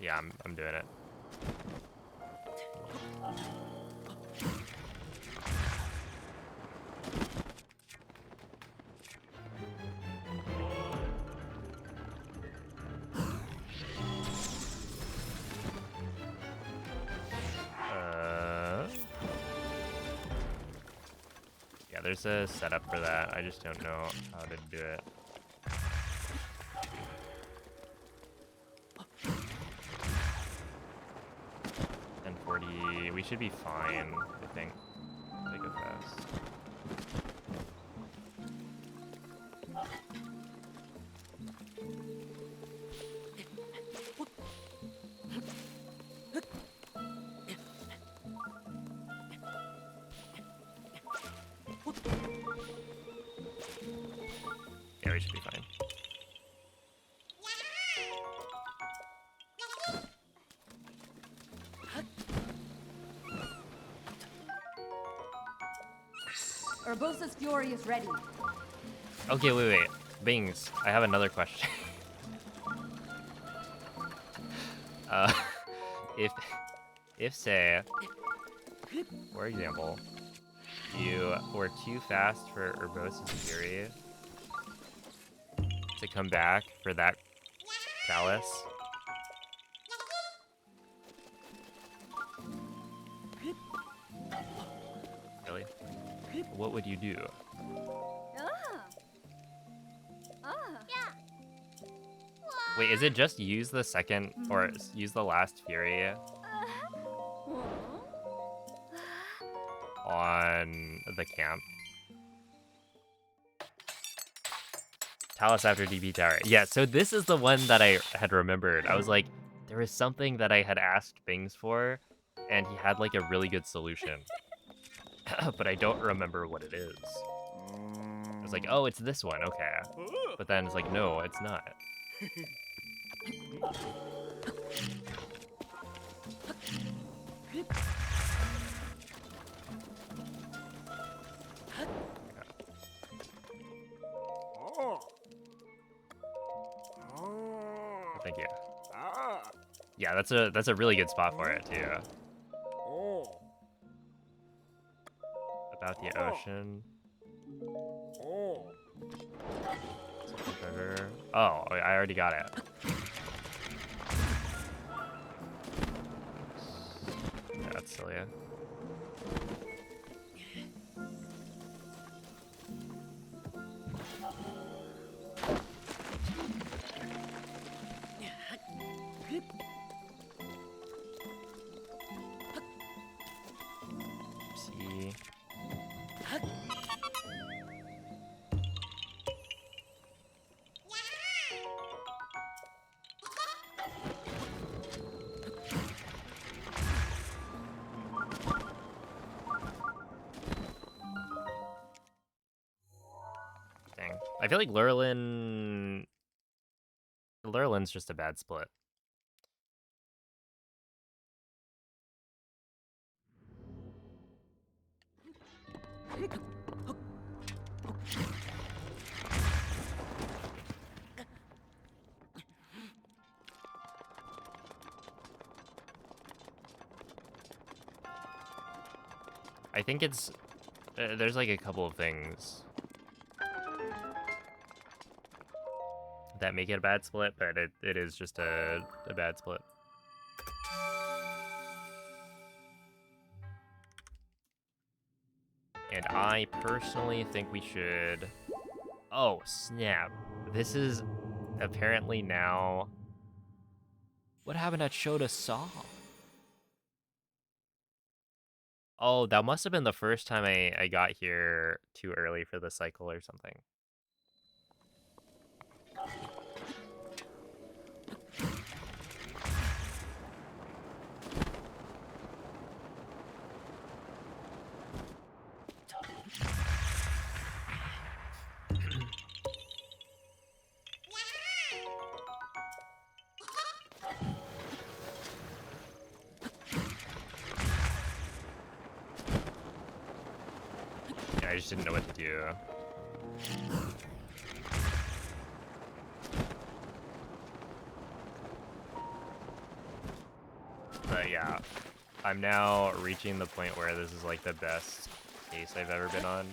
A: Yeah, I'm doing it. Yeah, there's a setup for that. I just don't know how to do it. We should be fine, I think. They go fast. Yeah, we should be fine.
C: Urbosa's Fury is ready.
A: Okay, wait. Bings, I have another question. If say, for example, you were too fast for Urbosa's Fury to come back for that Chalice, really? What would you do? Wait, is it just use the second, or use the last Fury on the camp? Talus after DB Tower. Yeah, so this is the one that I had remembered. I was like, there was something that I had asked Bings for, and he had like a really good solution. But I don't remember what it is. I was like, oh, it's this one, okay. But then it's like, no, it's not. Thank you. Yeah, that's a really good spot for it too. About the ocean. Treasure. Oh, I already got it. Yeah, that's silly. See. Dang. I feel like Lurlin's just a bad split. I think it's there's like a couple of things that make it a bad split, but it is just a bad split. And I personally think we should... Oh, snap. This is apparently now... What happened at Shota Saw? Oh, that must have been the first time I got here too early for the cycle or something. I just didn't know what to do. But yeah, I'm now reaching the point where this is like the best case I've ever been on.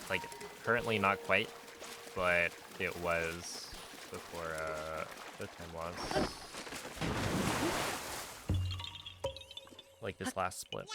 A: Like, currently not quite, but it was before the time loss. Like this last split.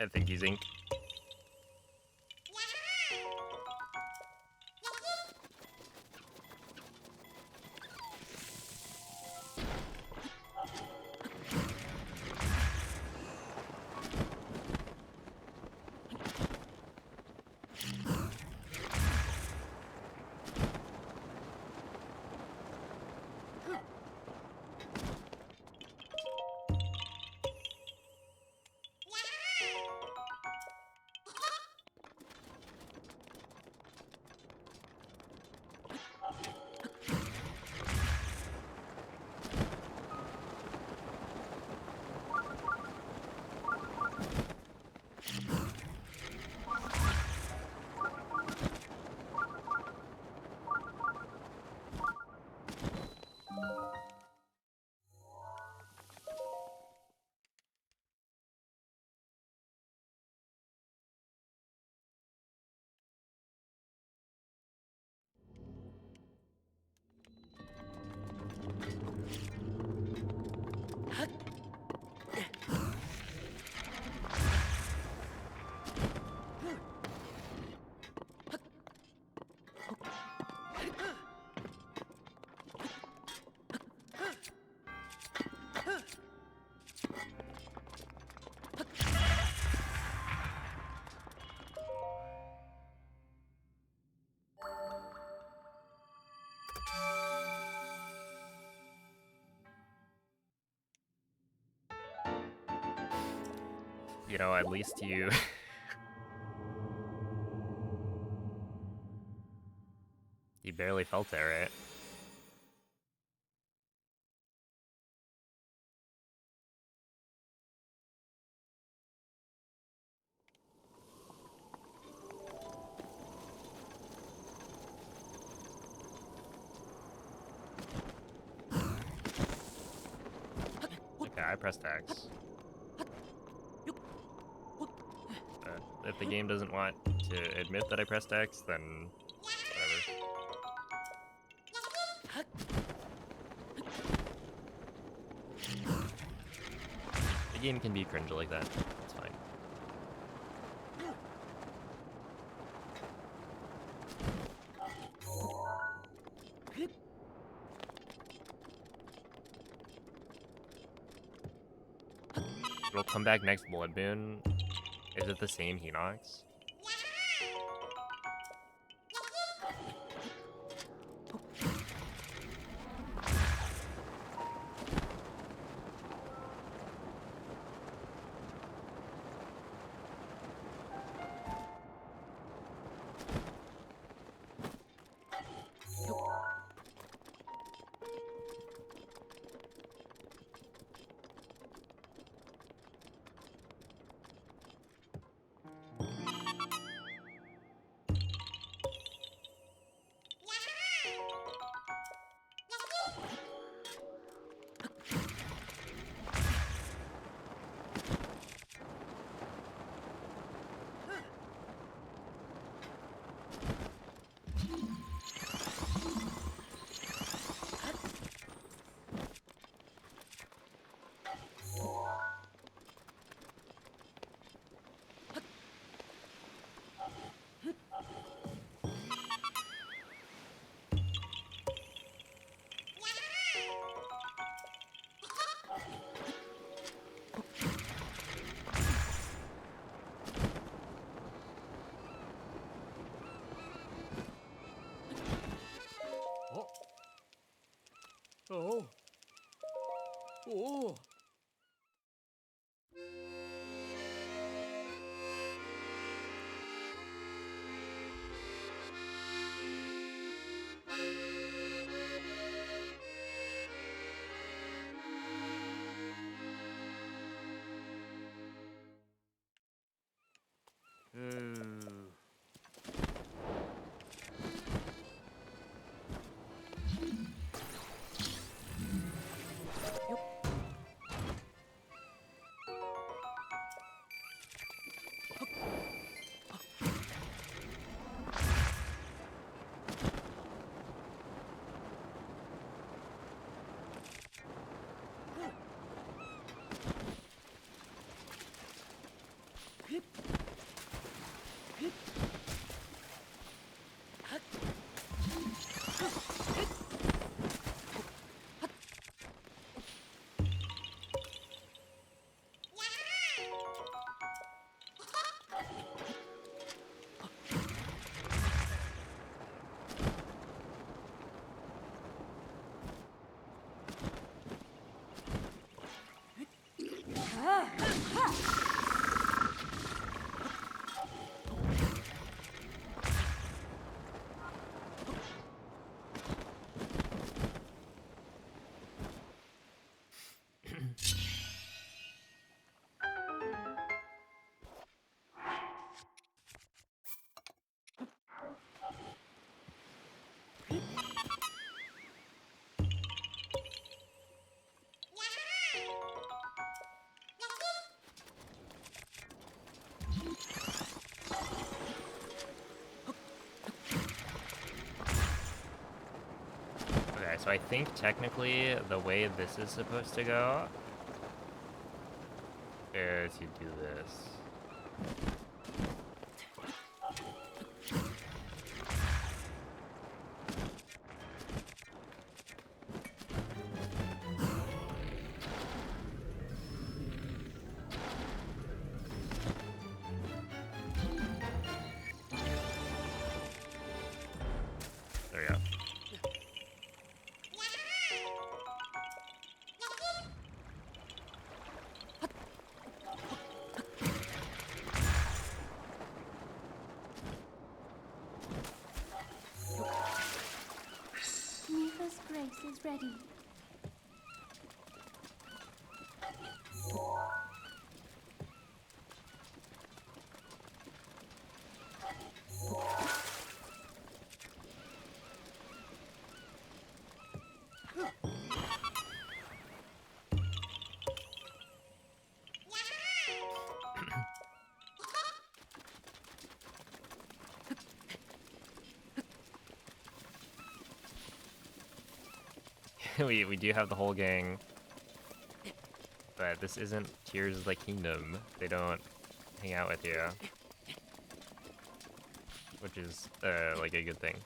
A: I think he's ink. You know, at least you... you barely felt it, right? Okay, I pressed X. If the game doesn't want to admit that I pressed X, then whatever. The game can be cringe like that. It's fine. It'll come back next Blood Moon. Is it the same Hinox?
D: Oh. Oh.
A: Okay, so I think technically the way this is supposed to go is you do this. There we go.
C: Mifa's grace is ready.
A: we do have the whole gang, but this isn't Tears of the Kingdom. They don't hang out with you, which is like a good thing.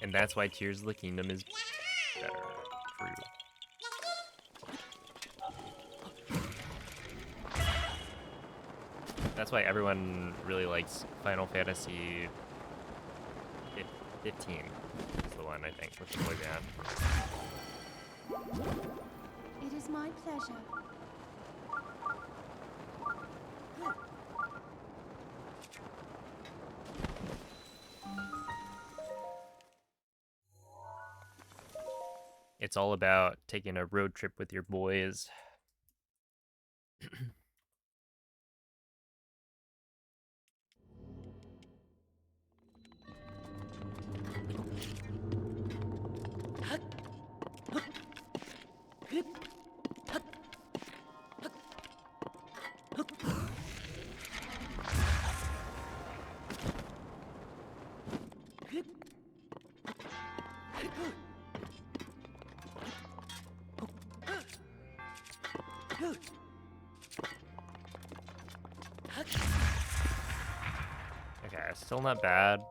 A: And that's why Tears of the Kingdom is better. True. That's why everyone really likes Final Fantasy 15. Is the one, I think, with the boy band.
C: It is my pleasure.
A: It's all about taking a road trip with your boys. Okay, still not bad.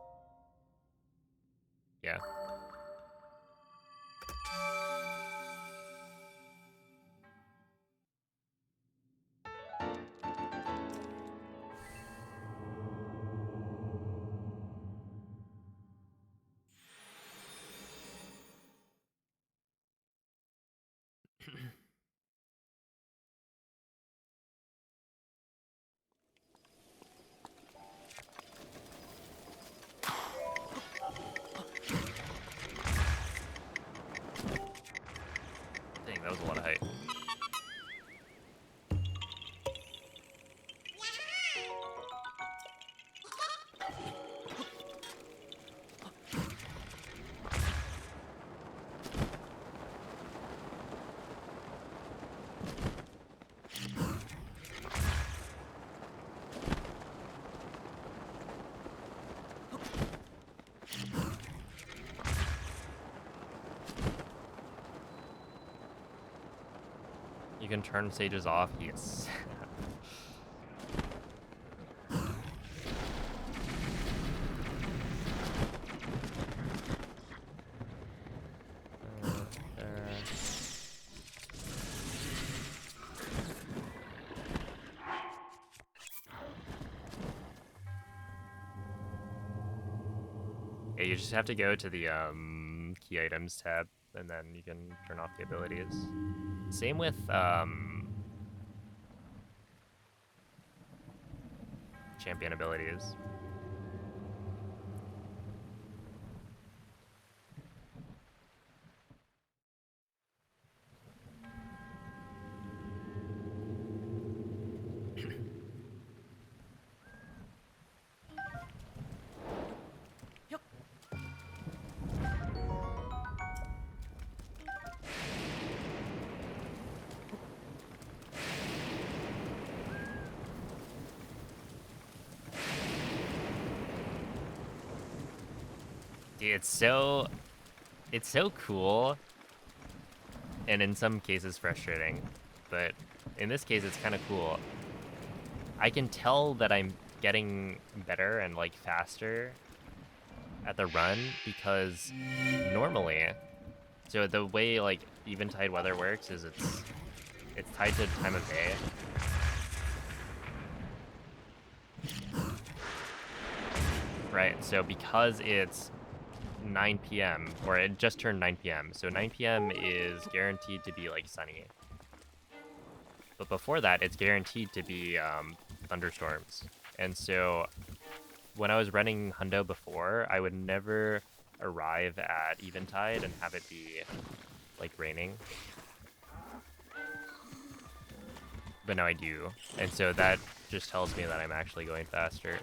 A: Yeah. Dang, that was a lot of height. You can turn stages off, yes. Yeah, you just have to go to the key items tab, and then you can turn off the abilities. Same with champion abilities. Dude, it's so cool, and in some cases frustrating, but in this case it's kind of cool. I can tell that I'm getting better and like faster at the run because normally, so the way like eventide weather works is it's tied to time of day. Right, so because it's 9 p.m. or it just turned 9 p.m. So 9 p.m. is guaranteed to be like sunny. But before that, it's guaranteed to be thunderstorms. And so when I was running Hundo before, I would never arrive at eventide and have it be like raining. but now I do. And so that just tells me that I'm actually going faster.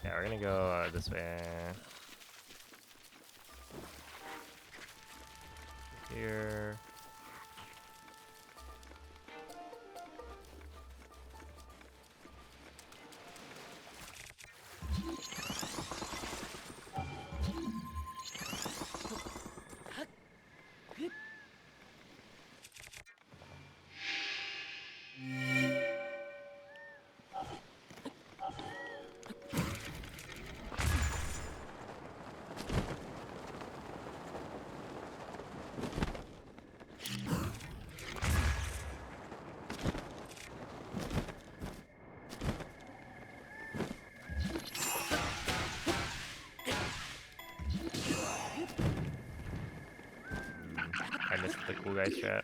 A: Yeah, we're gonna go this way. Here. I missed the cool guy strat.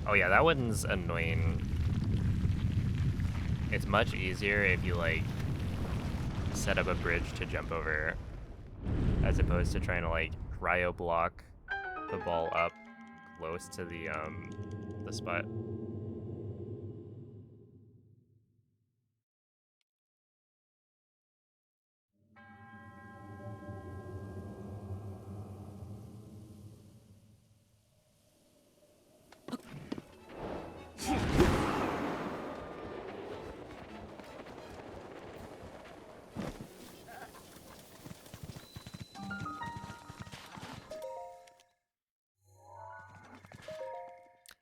A: Oh yeah, that one's annoying. It's much easier if you like set up a bridge to jump over, as opposed to trying to like cryo block the ball up close to the spot.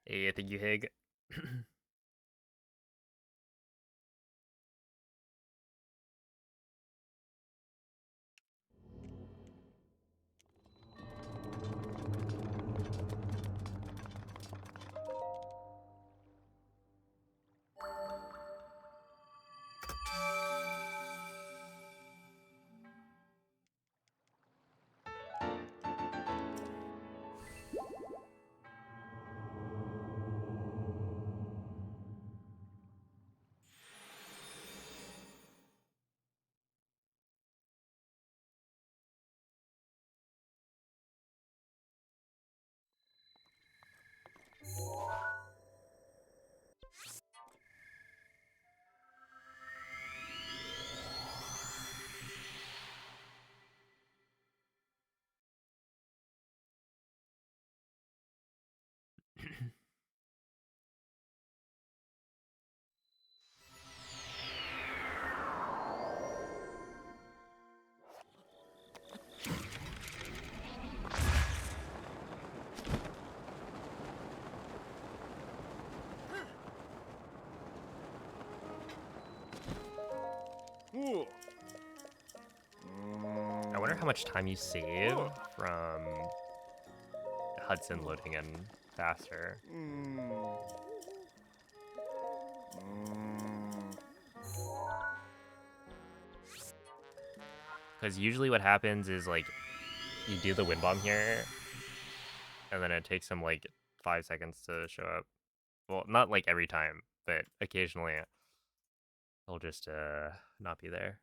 A: Hey, thank you, Hig. I wonder how much time you save from Hudson loading in faster. Because usually what happens is like you do the wind bomb here, and then it takes them like 5 seconds to show up. Well, not like every time, but occasionally they'll just not be there.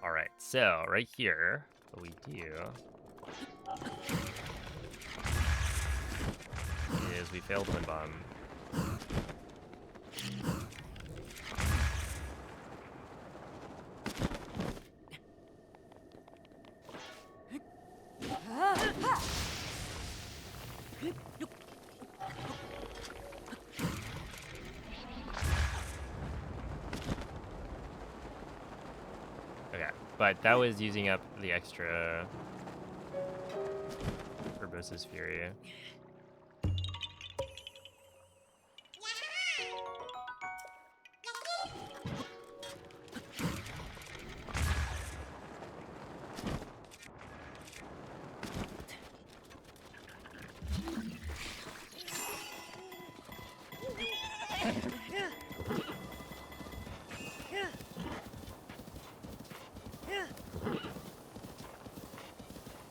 A: All right, so right here, what we do is we fail the wind bomb. Okay, but that was using up the extra Urbosa's Fury.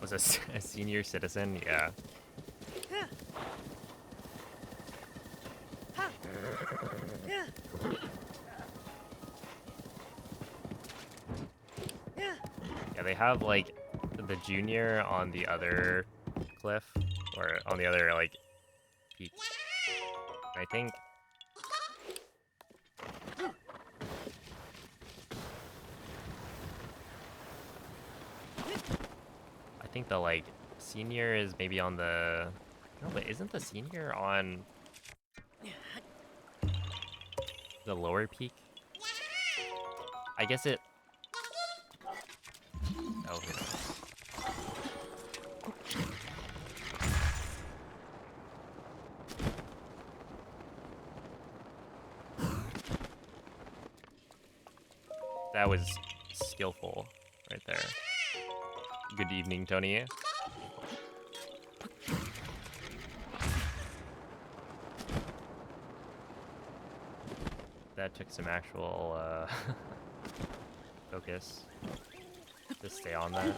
A: Was a senior citizen? Yeah. Yeah, they have like the junior on the other cliff, or on the other like peak. I think the like senior is maybe on the no, but isn't the senior on the lower peak? I guess it. Oh, who knows? That was skillful right there. Good evening, Tony. That took some actual focus to stay on that.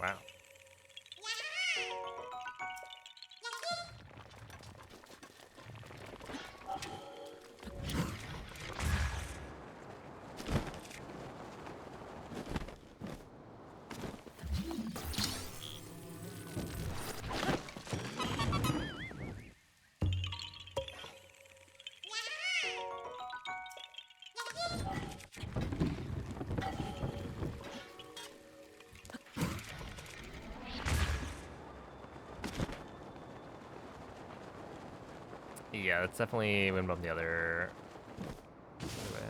A: Wow. Yeah, that's definitely went above the other way.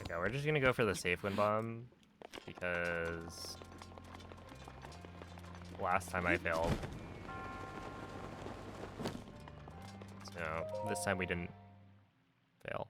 A: Okay, we're just gonna go for the safe win bomb because last time I failed. So this time we didn't fail.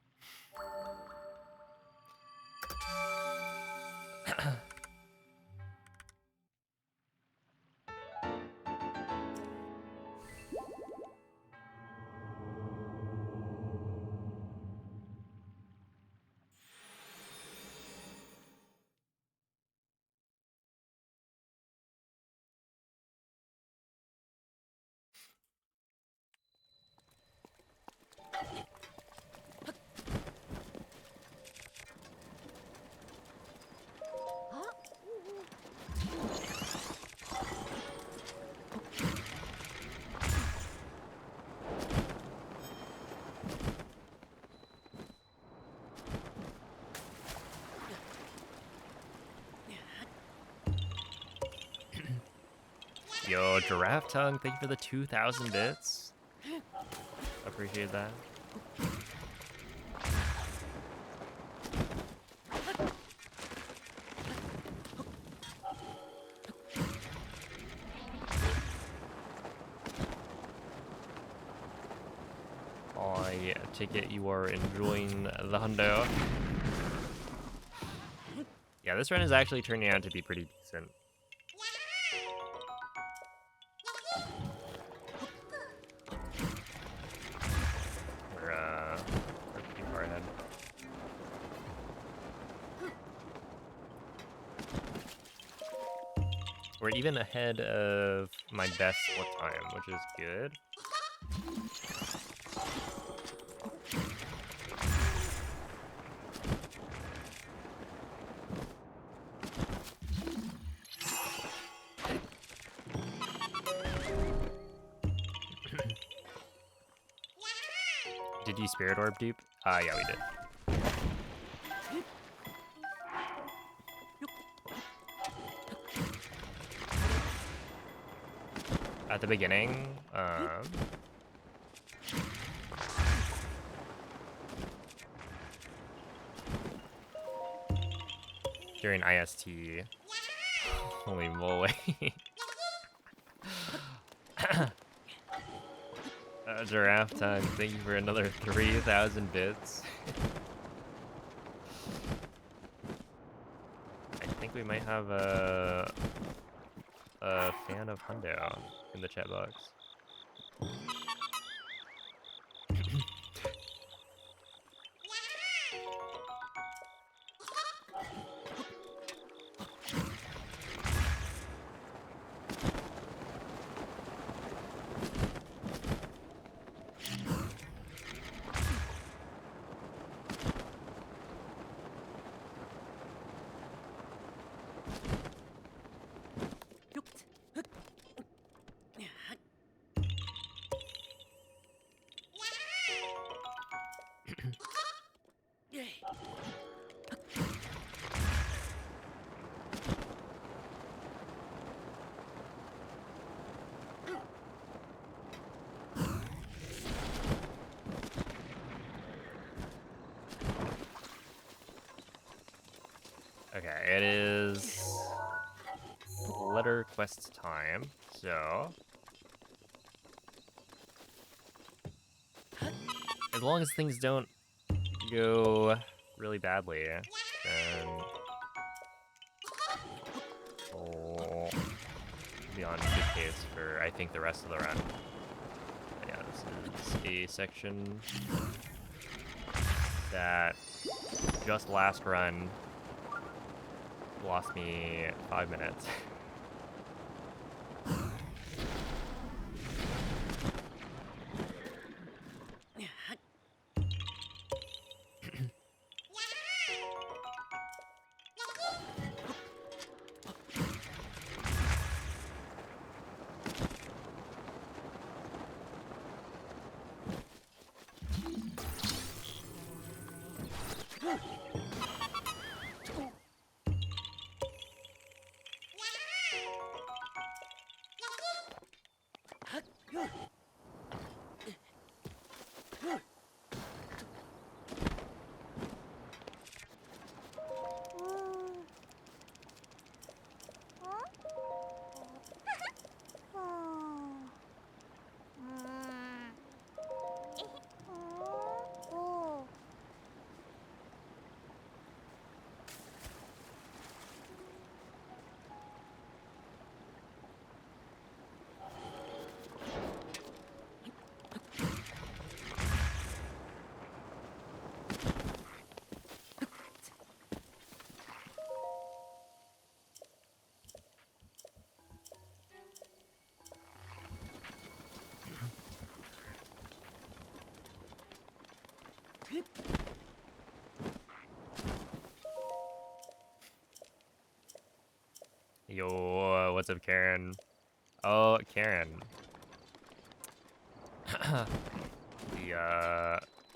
A: Yo, Giraffe Tongue, thank you for the 2,000 bits. Appreciate that. I take it you are enjoying the hundo. Yeah, this run is actually turning out to be pretty decent. We're even ahead of my best split time, which is good. Did you Spirit Orb dupe? Yeah, we did. At the beginning, during IST. Holy moly. Giraffe time, thank you for another 3,000 bits. I think we might have a fan of Hundo in the chat box. Okay, it is letter quest time, so as long as things don't go really badly, then we'll be on good pace for, I think, the rest of the run. But yeah, this is a section that just last run lost me 5 minutes. Yo, what's up, Karen? Oh, Karen.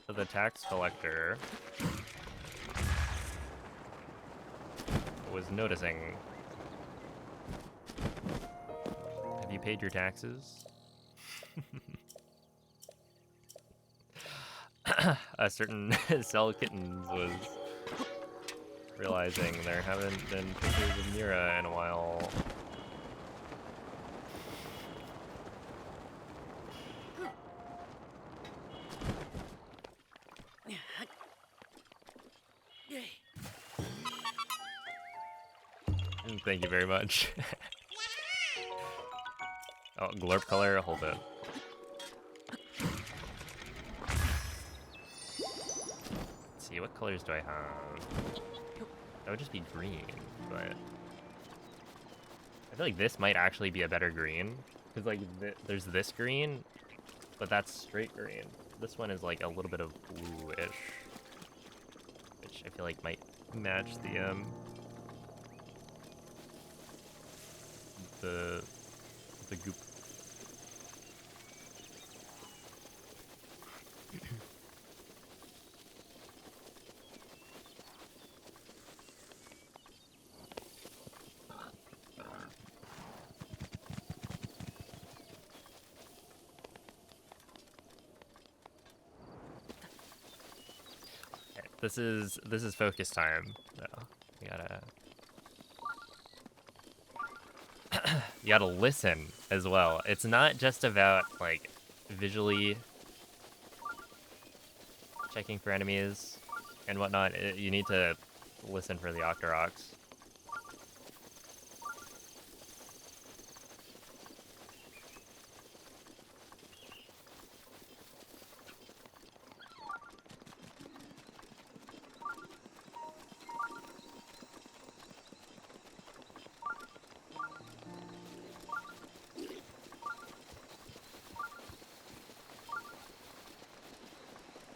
A: The tax collector was noticing. Have you paid your taxes? A certain Cell Kittens was realizing there haven't been pictures of Mira in a while. Thank you very much. Oh, glurp color, hold it. Let's see, what colors do I have? That would just be green, but I feel like this might actually be a better green. Because, like, there's this green, but that's straight green. This one is, like, a little bit of bluish. Which I feel like might match the goop. This is focus time, though. You gotta listen as well. It's not just about like visually checking for enemies and whatnot. You need to listen for the Octoroks.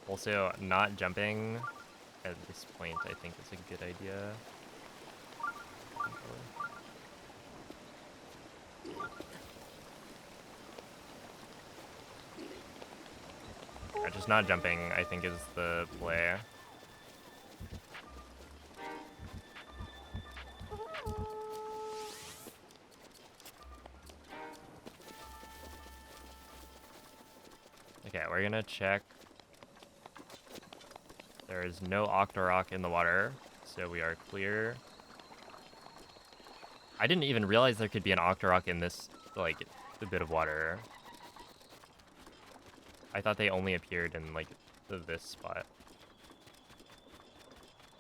A: Also, not jumping at this point, I think, is a good idea. Yeah, just not jumping, I think, is the play. Okay, we're gonna check. There is no Octorok in the water, so we are clear. I didn't even realize there could be an Octorok in this, like, a bit of water. I thought they only appeared in, like, this spot.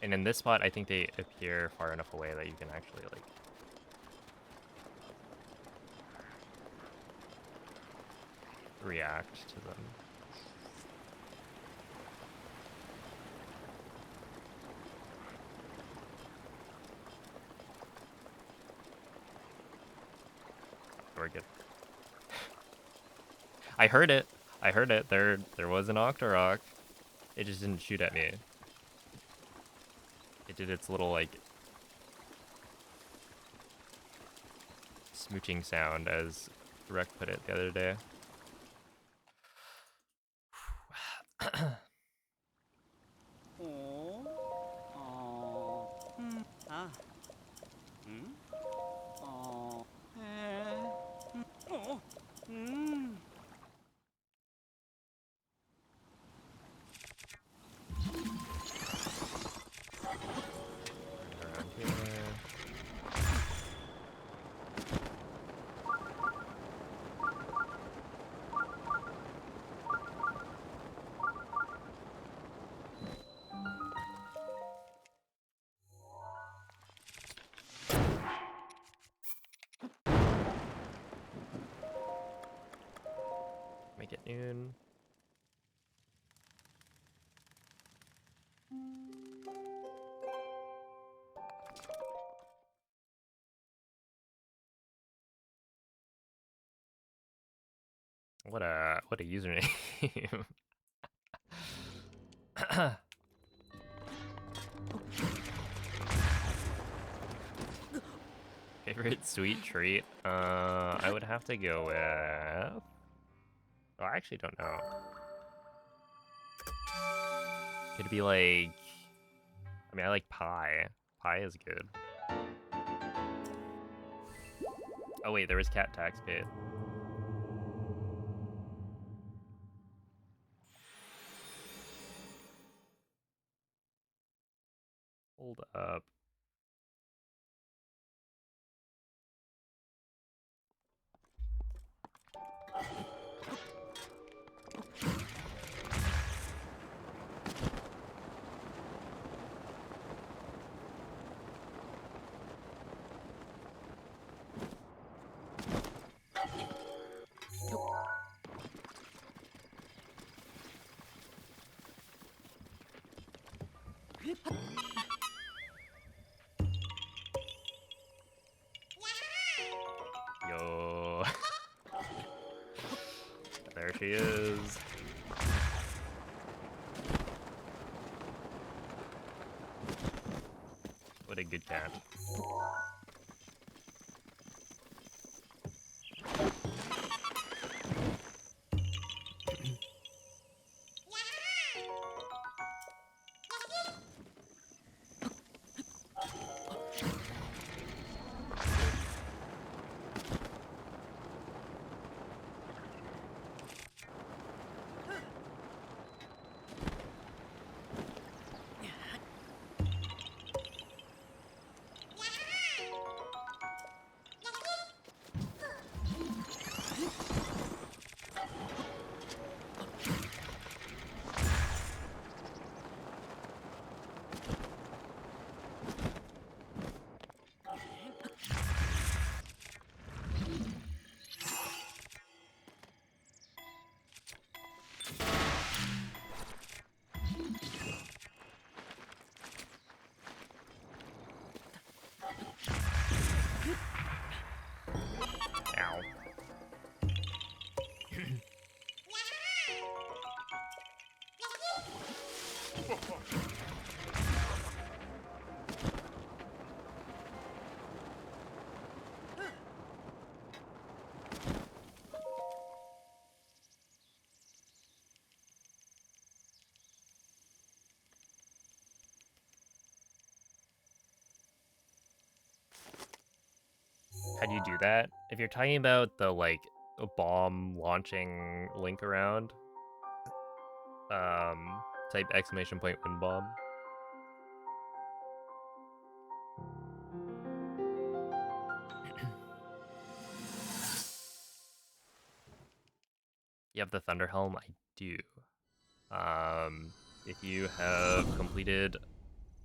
A: And in this spot, I think they appear far enough away that you can actually, like... react to them. We're good. I heard it. I heard it. There was an Octorok. It just didn't shoot at me. It did its little, like, smooching sound, as Rec put it the other day.
B: Oh. Oh. Ah. Oh. Oh.
A: Around here. Make it noon. What a username. Favorite sweet treat? I would have to go with... Oh, I actually don't know. Could be like... I mean, I like pie. Pie is good. Oh wait, there was cat tax bait. Hold up. she is. What a good cat. Ow. How do you do that? If you're talking about the like a bomb launching link around, type exclamation point wind bomb. You have the Thunder Helm? I do. If you have completed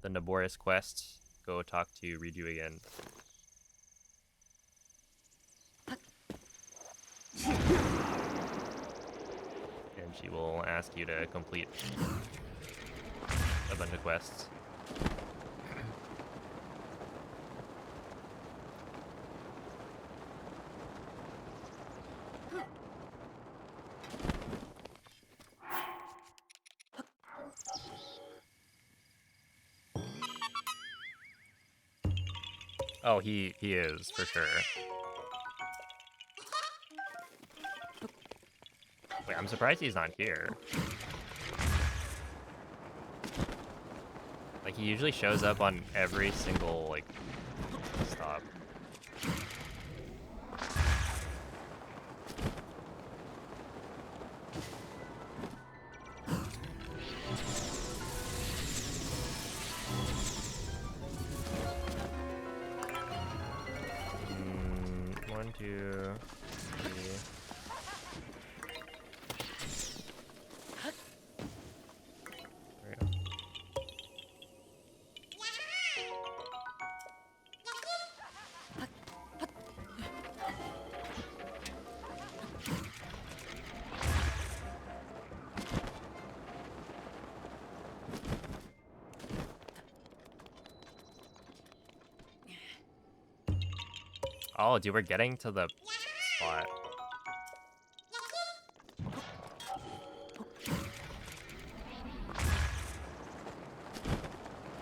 A: the Naboris quest, go talk to Riju again. And she will ask you to complete a bunch of quests. Oh, he is, for sure. Wait, I'm surprised he's not here. Like, he usually shows up on every single, like, stop. One, two, three. There we go. Oh, dude, we're getting to the spot.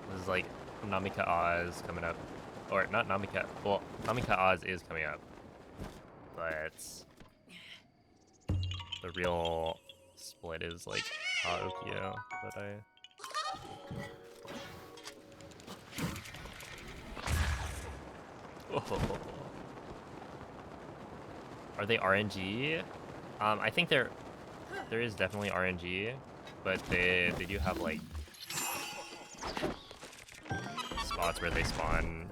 A: This is like Namika Oz coming up. Or not Namika, well, Namika Oz is coming up. But the real split is like Kaokyo that I... Oh. Are they RNG? I think there is definitely RNG, but they do have like spots where they spawn.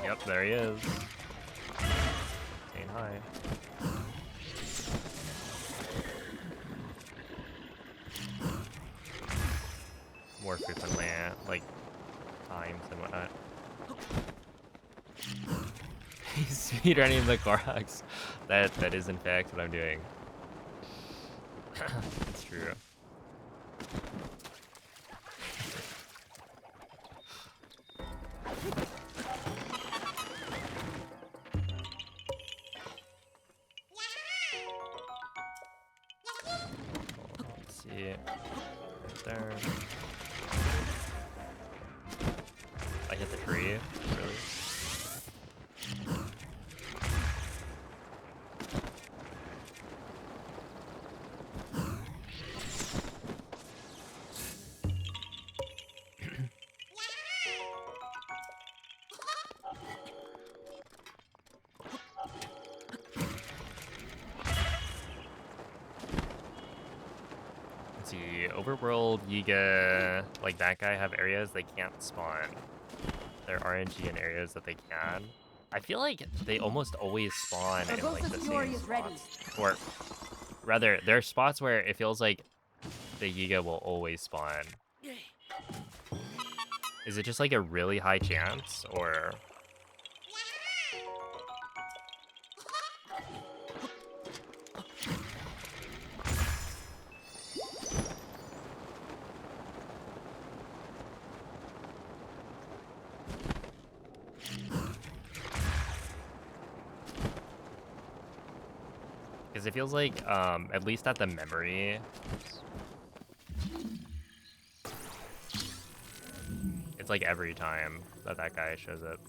A: Yep, there he is. Saying hi. More frequently, like times and whatnot. Speedrunning the Koroks. That is in fact what I'm doing. It's true. see. Right there. I hit the tree, really. Let's see, Overworld, Yiga, like that guy have areas they can't spawn. There are RNG in areas that they can. I feel like they almost always spawn in like the same spots. Or rather, there are spots where it feels like the Yiga will always spawn. Is it just like a really high chance, or... Because it feels like, at least at the memory, it's like every time that that guy shows up.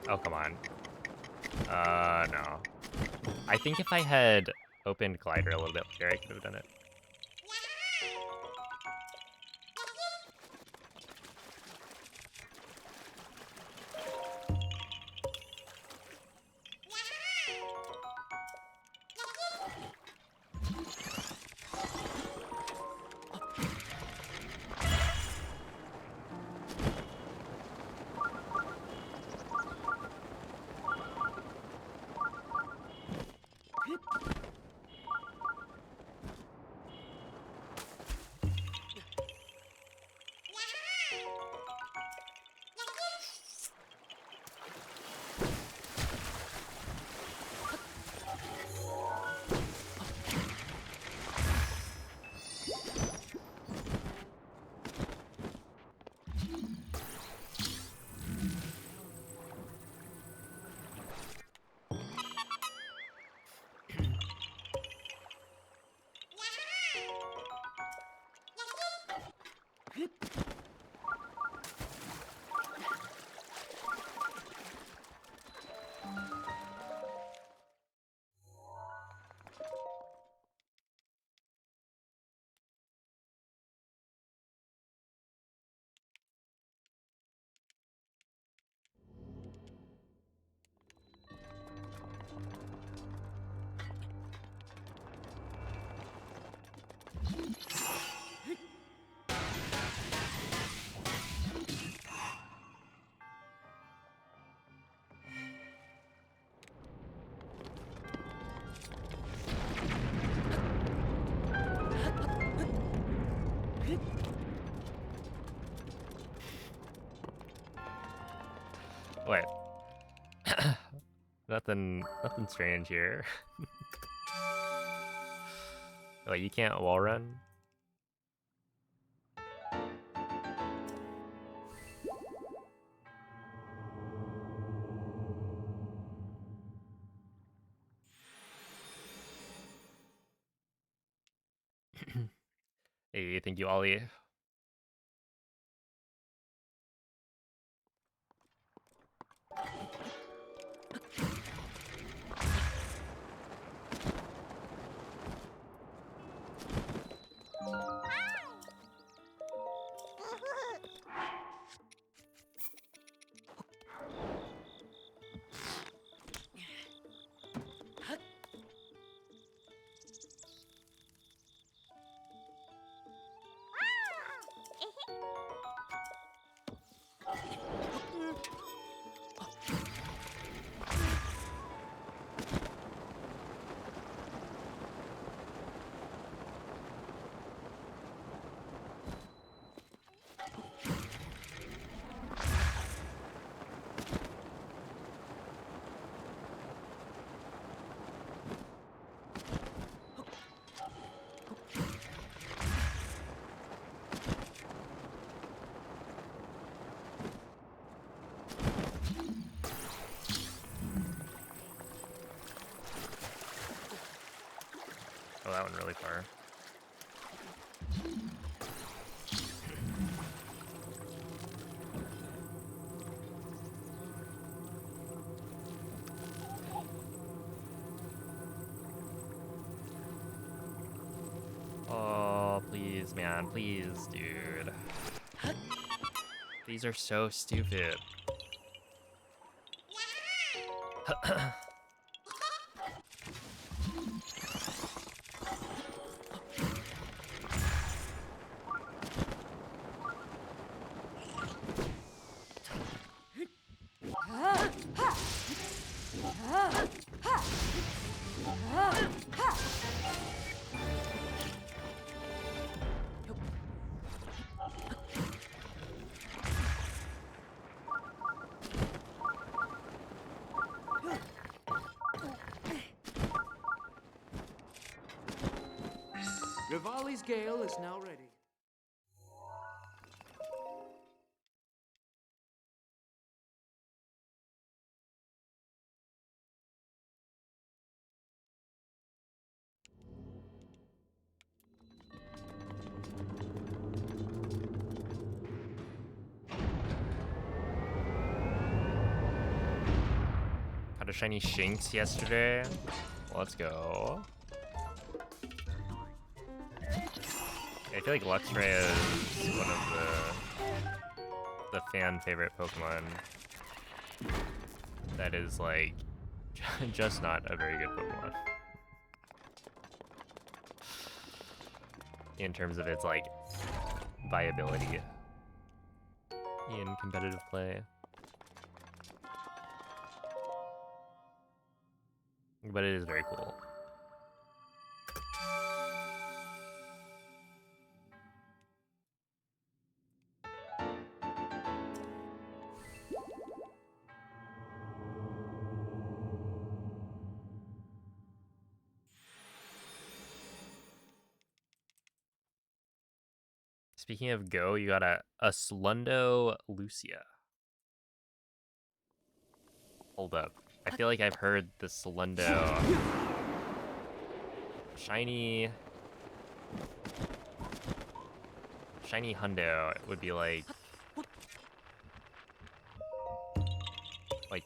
A: Oh, come on. No. I think if I had opened Glider a little bit later, I could have done it. Wait. Nothing strange here. Wait, you can't wall run? Hey, thank you, Ollie. really far. Oh, please, man. Please, dude. These are so stupid.
D: Rivali's Gale is now ready.
A: Got a shiny Shinx yesterday. Let's go. I feel like Luxray is one of the fan favorite Pokemon that is like just not a very good Pokemon in terms of its like viability in competitive play. But it is very cool. Speaking of Go, you got a Slundo Lucia. Hold up. I feel like I've heard the Slundo shiny Hundo would be like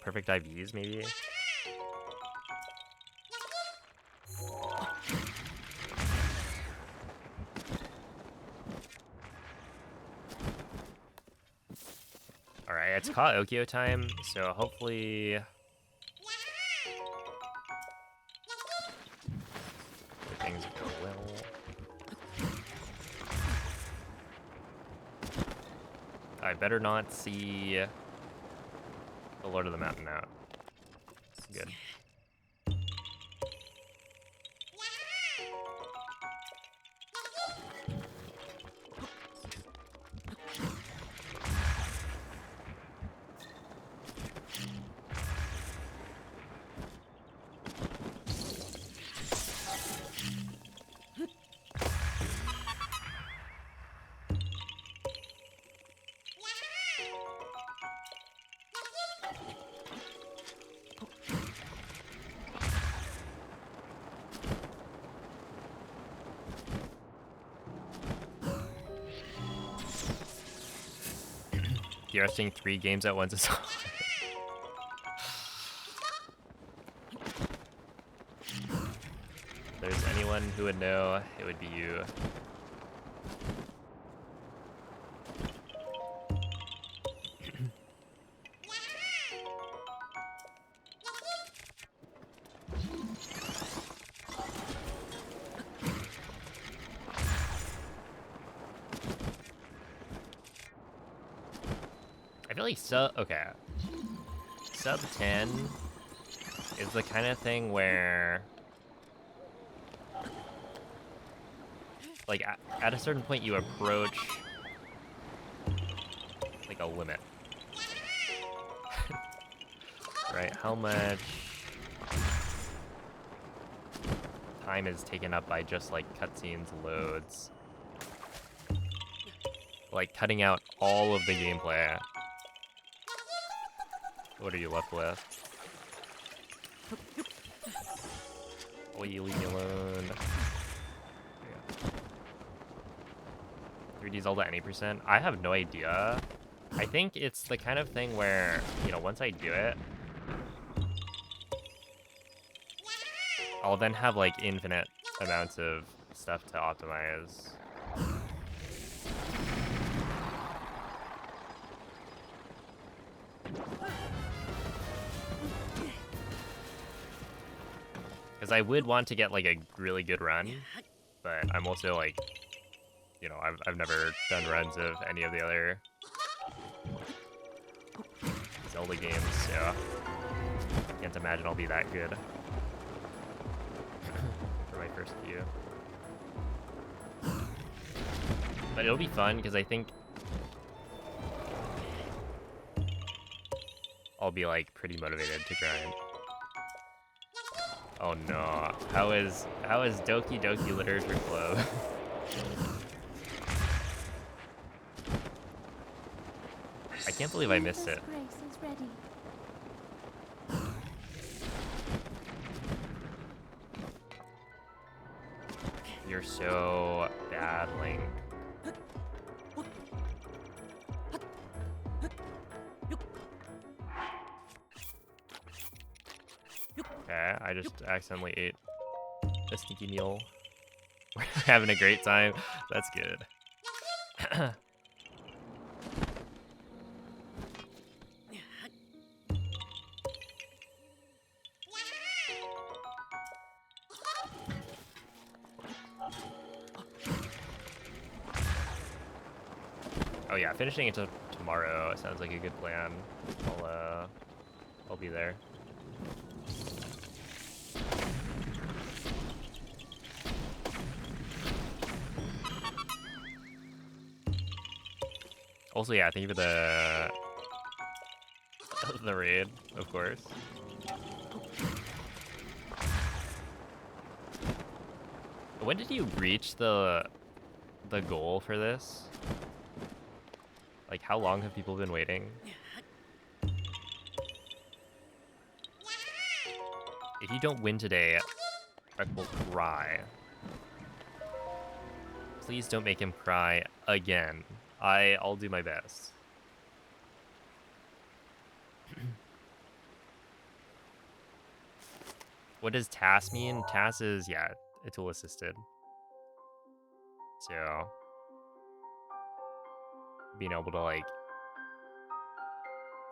A: perfect IVs maybe. All right, it's caught Okio time, so hopefully things go well. I better not see the Lord of the Mountain out. Good. DRSing 3 games at once is hard. If there's anyone who would know, it would be you. I feel like sub 10 is the kind of thing where like at a certain point you approach like a limit. Right? How much time is taken up by just like cutscenes, loads, like cutting out all of the gameplay. What are you left with? Will you leave me alone? 3D Zelda any percent? I have no idea. I think it's the kind of thing where, you know, once I do it, I'll then have like infinite amounts of stuff to optimize. Because I would want to get like a really good run, but I'm also like, you know, I've never done runs of any of the other Zelda games, so can't imagine I'll be that good for my first few. But it'll be fun because I think I'll be like pretty motivated to grind. Oh no, how is Doki Doki Literature Club? I can't believe I missed it.
C: Grace is ready.
A: You're so bad, Link. Okay, I just accidentally ate a sneaky meal. We're having a great time. That's good. Oh yeah, finishing it tomorrow sounds like a good plan. I'll be there. Also, yeah, thank you for the raid, of course. When did you reach the goal for this? Like, how long have people been waiting? If you don't win today, I will cry. Please don't make him cry again. I'll do my best. What does TAS mean? TAS is, yeah, a tool assisted. So, being able to like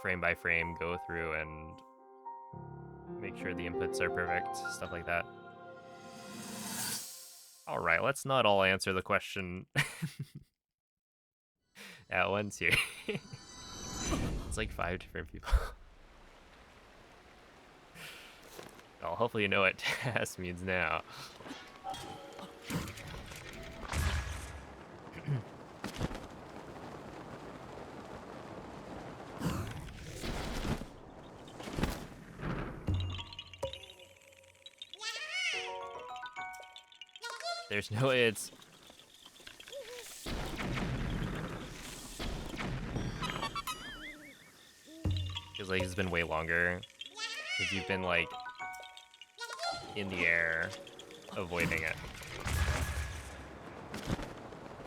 A: frame by frame go through and make sure the inputs are perfect, stuff like that. All right, let's not all answer the question at once here. It's like 5 different people. Well, hopefully you know what TAS means now. There's no it's feels like it's been way longer because you've been like in the air avoiding it,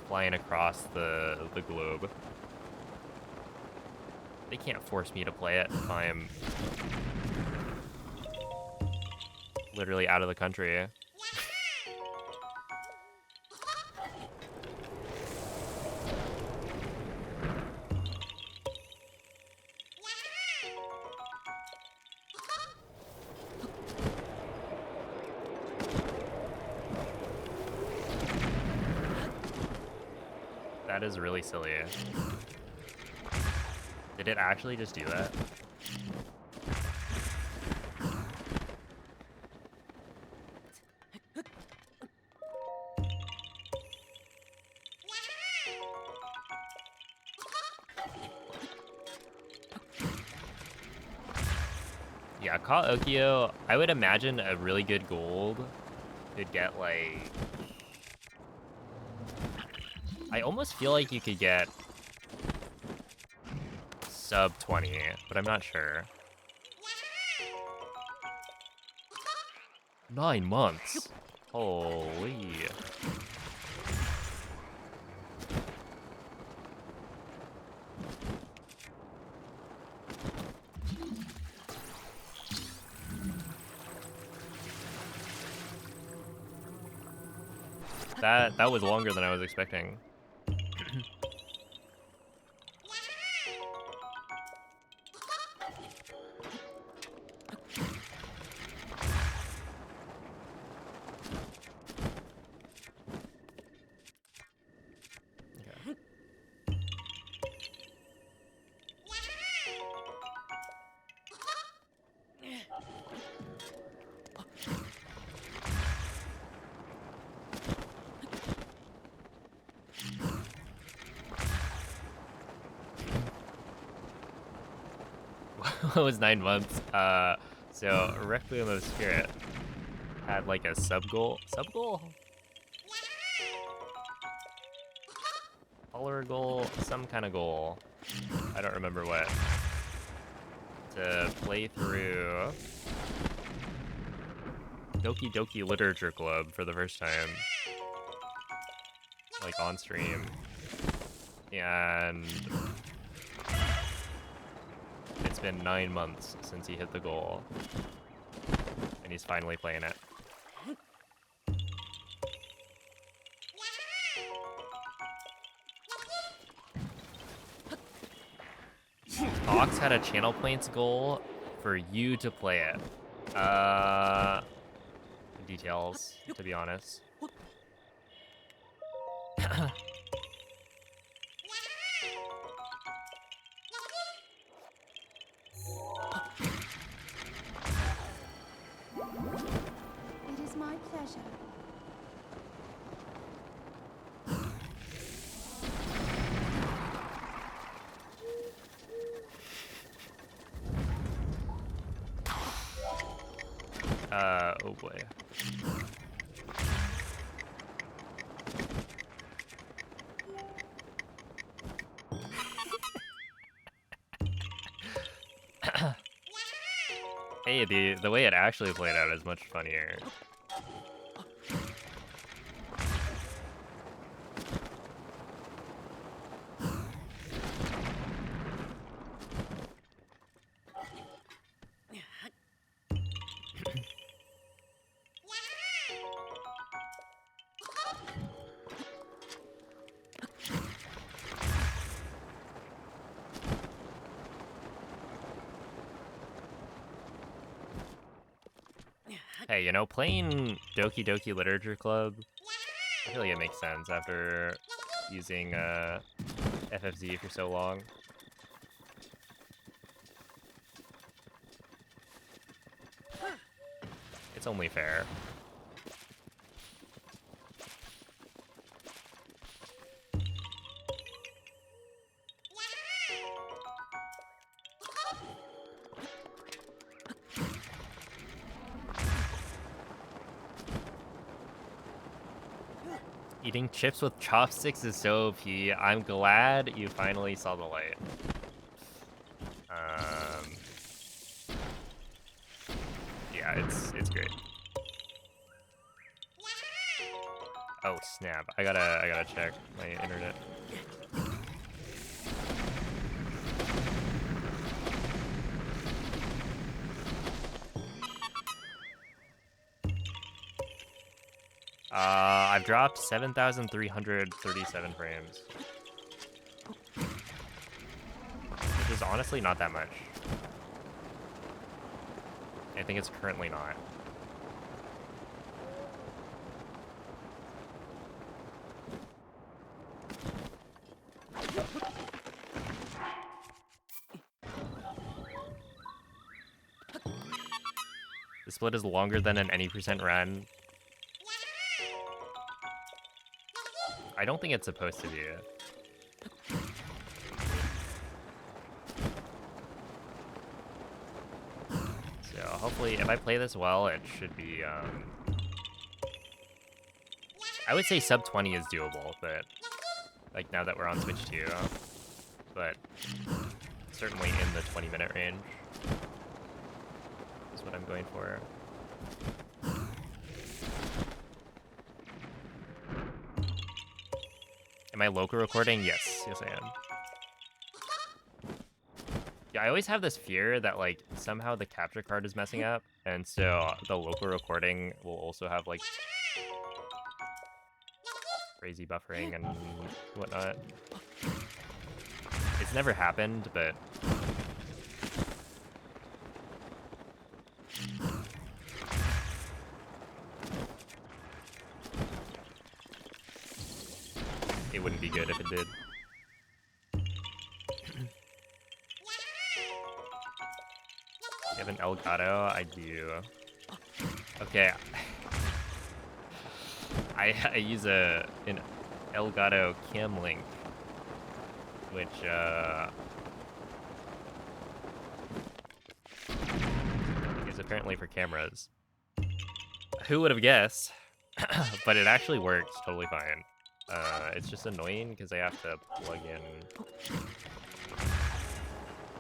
A: flying across the globe. They can't force me to play it if I am literally out of the country. That is really silly. Did it actually just do that? Yeah, Call Okio, I would imagine a really good gold could get like... I almost feel like you could get sub 20, but I'm not sure. 9 months. Holy. That was longer than I was expecting. It was 9 months. So Requiem of Spirit had like a sub goal. Color goal, some kind of goal. I don't remember what. To play through Doki Doki Literature Club for the first time, like on stream, and it's been 9 months since he hit the goal, and he's finally playing it. Ox had a channel points goal for you to play it. Details, to be honest.
C: It is my pleasure.
A: Oh boy. Hey, the way it actually played out is much funnier. Hey, you know, playing Doki Doki Literature Club, I feel like it makes sense after using FFZ for so long. It's only fair. Eating chips with chopsticks is so OP. I'm glad you finally saw the light. Yeah, it's great. Oh snap! I gotta check my internet. I've dropped 7,337 frames. Which is honestly not that much. I think it's currently not. The split is longer than an any percent run. I don't think it's supposed to be. So hopefully, if I play this well, it should be, I would say sub 20 is doable, but, like, now that we're on Switch 2, but certainly in the 20-minute range is what I'm going for. Am I local recording? Yes, I am. Yeah, I always have this fear that, like, somehow the capture card is messing up, and so the local recording will also have, like, crazy buffering and whatnot. It's never happened, but it wouldn't be good if it did. You have an Elgato? I do. Okay. I use an Elgato Cam Link, which is apparently for cameras. Who would have guessed? But it actually works totally fine. It's just annoying because I have to plug in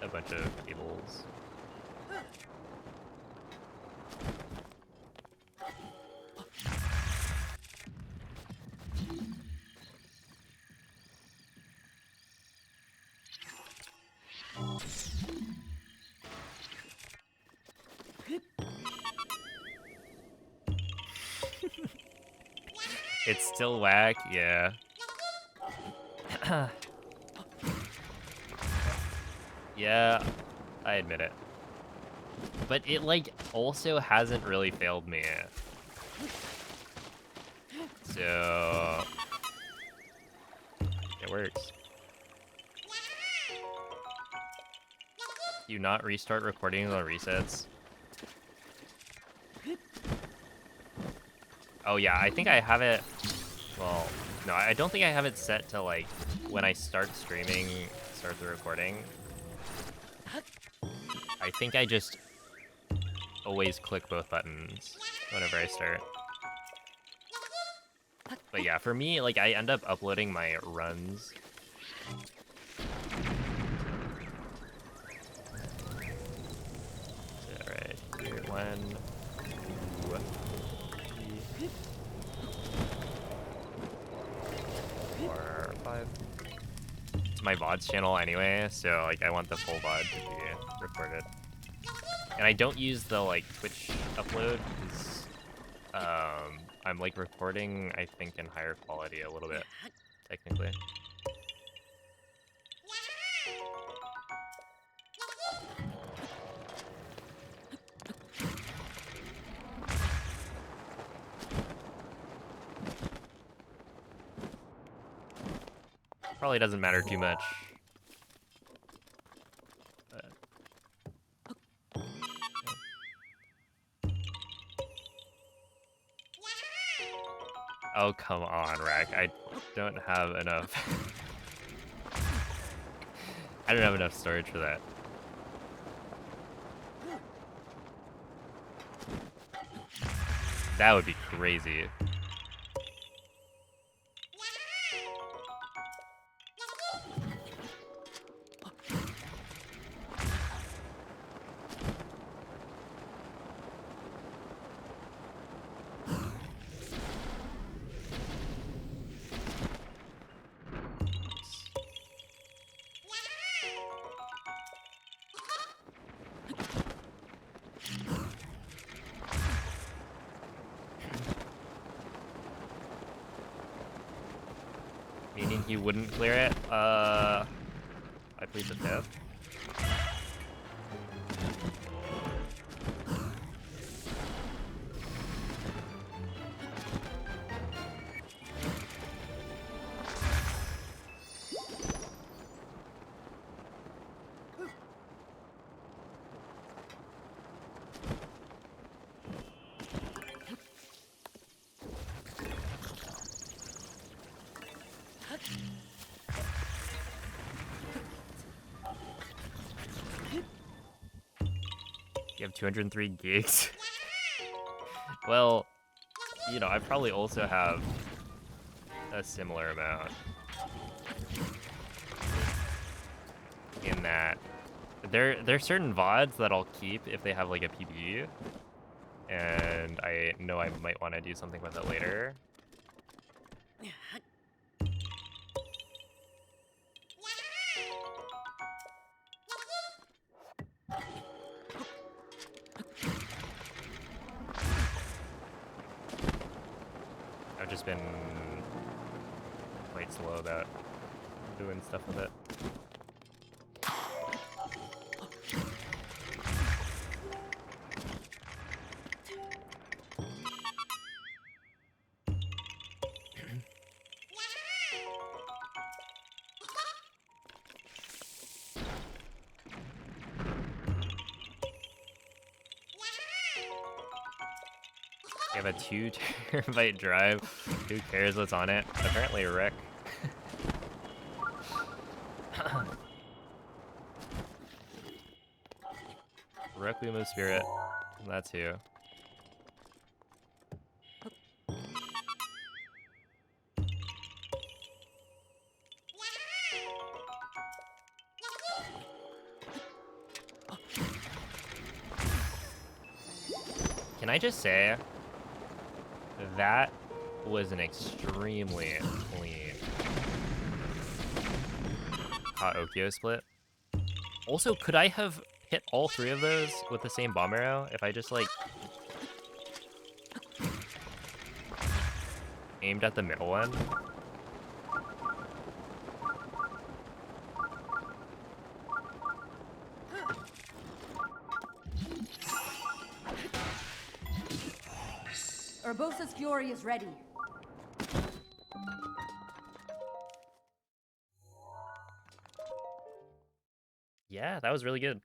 A: a bunch of cables. It's still whack, yeah. Yeah, I admit it. But it, like, also hasn't really failed me. So... it works. Do you not restart recording on resets? Oh yeah, I think I have it, well, no, I don't think I have it set to, like, when I start streaming, start the recording. I think I just always click both buttons whenever I start. But yeah, for me, like, I end up uploading my runs. Alright, here, 1, 2, 3, 4, 5. It's my VODs channel anyway, so like I want the full VOD to be recorded. And I don't use the like Twitch upload because I'm like recording, I think, in higher quality a little bit, technically. Probably doesn't matter too much. Oh, come on, Rack. I don't have enough. I don't have enough storage for that. That would be crazy. Meaning he wouldn't clear it? I plead the fifth. You have 203 gigs? Well, you know, I probably also have a similar amount. In that, there's certain VODs that I'll keep if they have like a PB, and I know I might want to do something with it later. I've just been like slow about doing stuff with it. You have a 2 terabyte drive. Who cares what's on it? Apparently Rick. Requiem of Spirit. That's who. Can I just say that was an extremely clean Okyo split. Also, could I have hit all 3 of those with the same bomb arrow if I just like aimed at the middle one?
E: Urbosa's fury is ready.
A: Yeah, that was really good.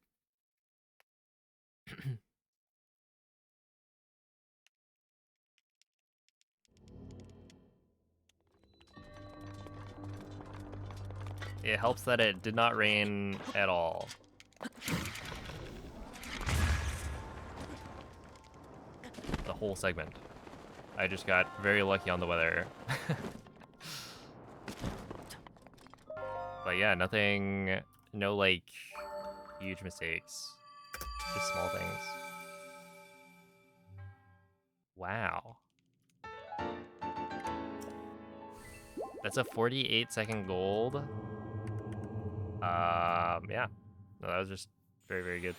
A: It helps that it did not rain at all. The whole segment. I just got very lucky on the weather. But yeah, nothing, no like huge mistakes, just small things. Wow. That's a 48-second gold. Yeah. No, that was just very, very good.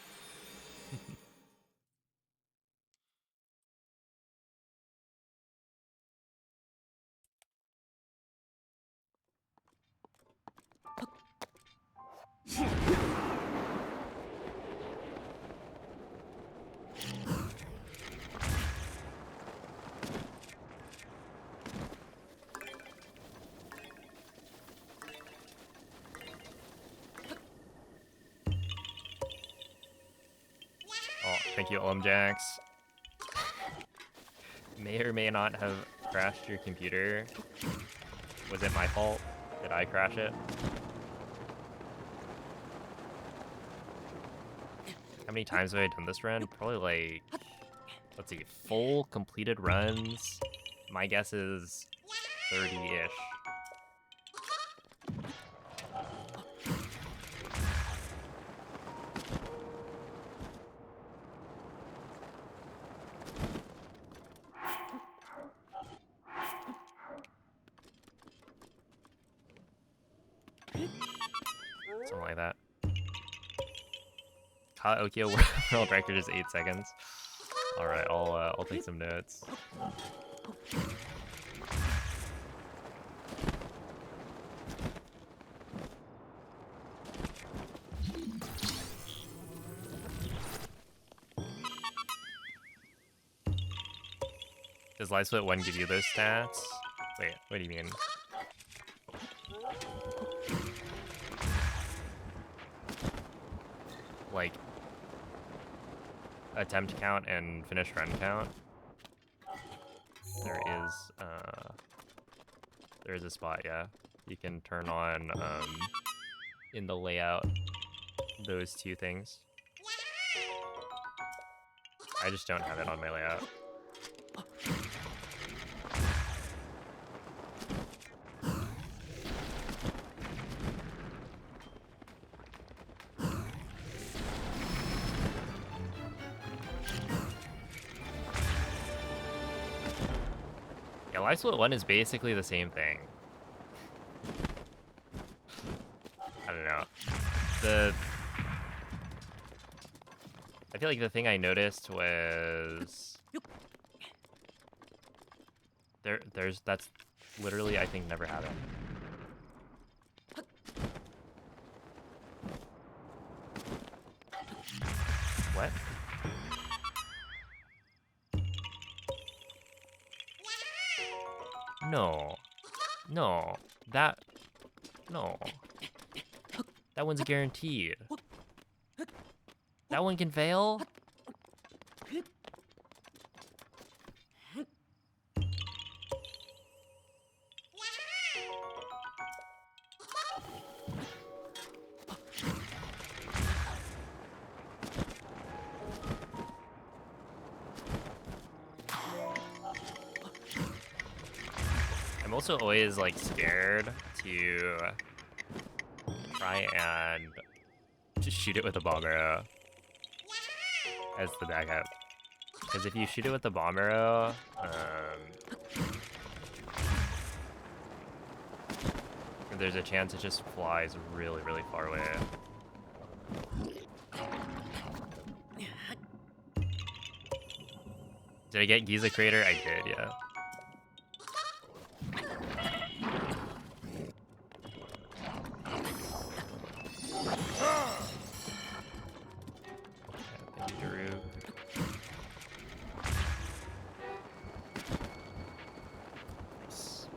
A: Oh, thank you, Jax. May or may not have crashed your computer. Was it my fault? Did I crash it? How many times have I done this run? Probably like, let's see, full completed runs. My guess is 30-ish. Something like that. Okyo world record is 8 seconds. All right, I'll take some notes. Does Live Split 1 give you those stats? Wait, what do you mean? Like attempt count and finish run count? There is a spot, yeah. You can turn on in the layout those 2 things. I just don't have it on my layout. Yeah, Live Split 1 is basically the same thing. I don't know. I feel like the thing I noticed was that's literally, I think, never happened. No, that no. That one's guaranteed. That one can fail? I'm also always like scared to try and just shoot it with a bomb arrow as the backup. Because if you shoot it with the bomb arrow, there's a chance it just flies really, really far away. Did I get Giza Crater? I did, yeah. Thank you, Daru. Nice.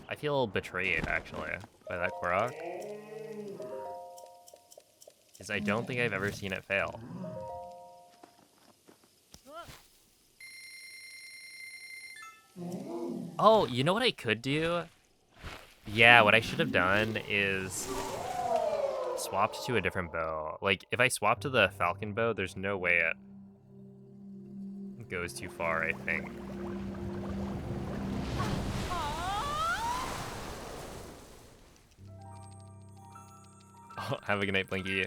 A: I feel betrayed, actually, by that Korok. Because I don't think I've ever seen it fail. Oh, you know what I could do? Yeah, what I should have done is swapped to a different bow. Like, if I swap to the Falcon bow, there's no way it goes too far, I think. Oh, have a good night, Blinky.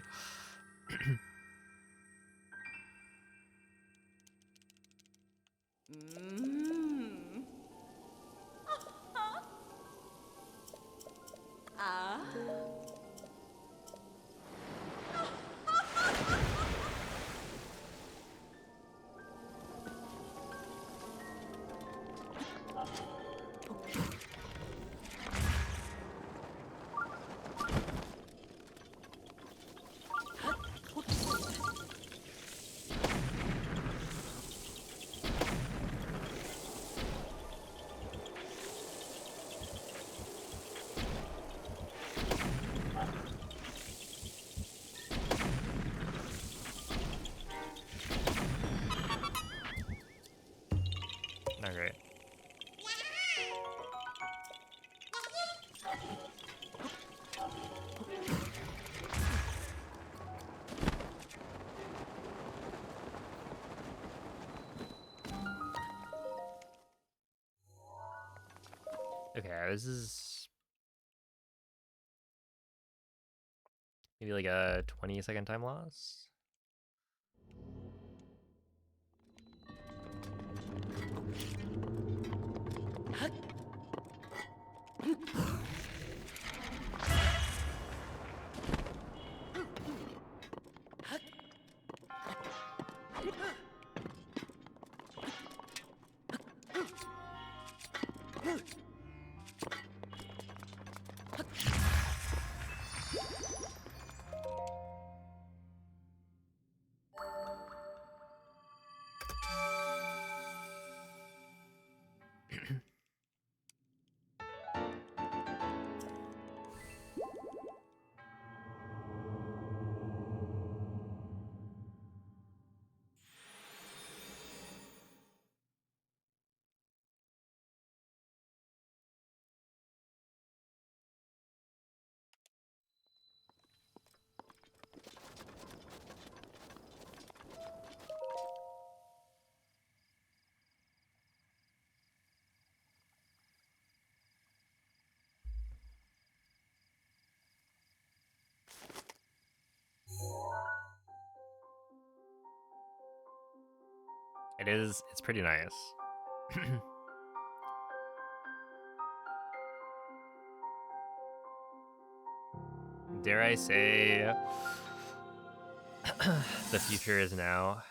A: Not great. Okay, this is maybe like a 20-second time loss. It's pretty nice. Dare I say, the future is now.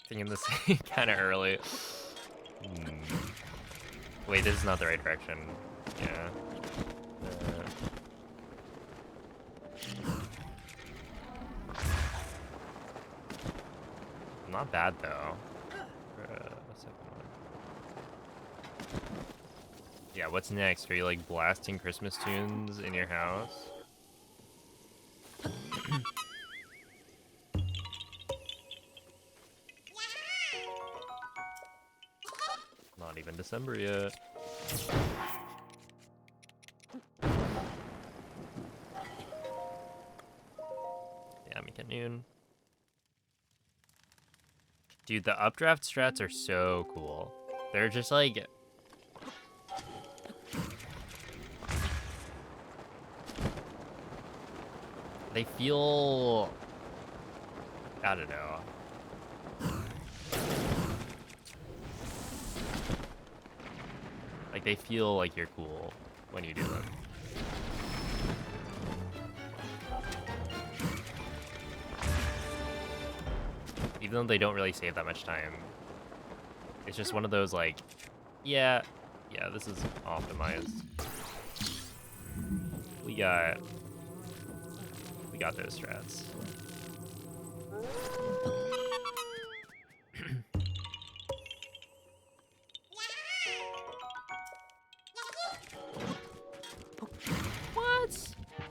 A: Thinking this kind of early. Wait, this is not the right direction. Yeah. Not bad though. Second one. Yeah, what's next? Are you like blasting Christmas tunes in your house? Not even December yet. Yeah, make it noon. Dude, the updraft strats are so cool. They're just like... They feel... I don't know. Like, they feel like you're cool when you do them. Even though they don't really save that much time. It's just one of those, like, yeah, this is optimized. We got those strats.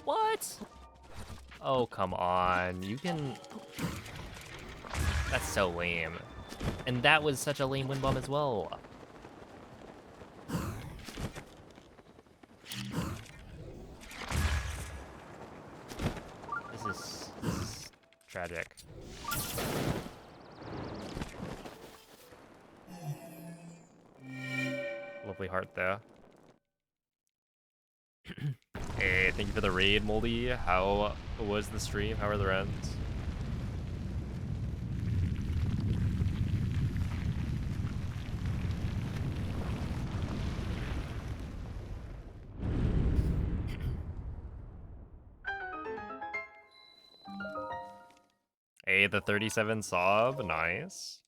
A: What? Oh, come on. You can... That's so lame. And that was such a lame wind bomb as well. This is tragic. Lovely heart though. Hey, thank you for the raid, Moldy. How was the stream? How are the runs? Hey, the 37 sob, nice.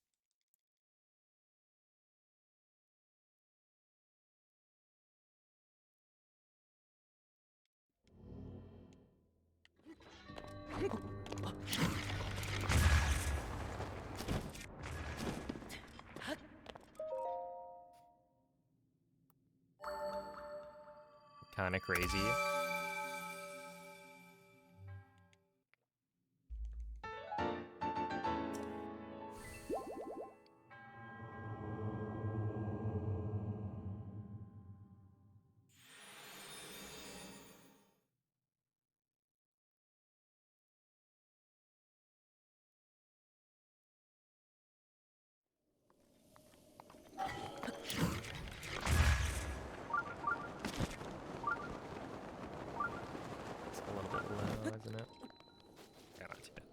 A: Kinda crazy. It's a little bit low, isn't it? Yeah, not too bad.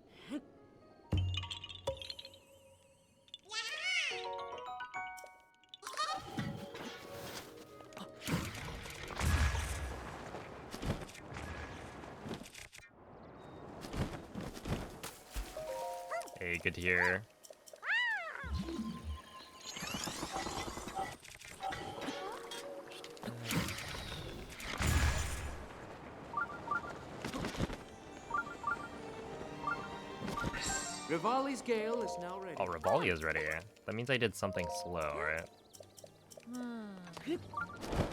A: Hey, good to hear.
D: Rivali's Gale is now ready.
A: Oh, Revalia's ready. That means I did something slow, right?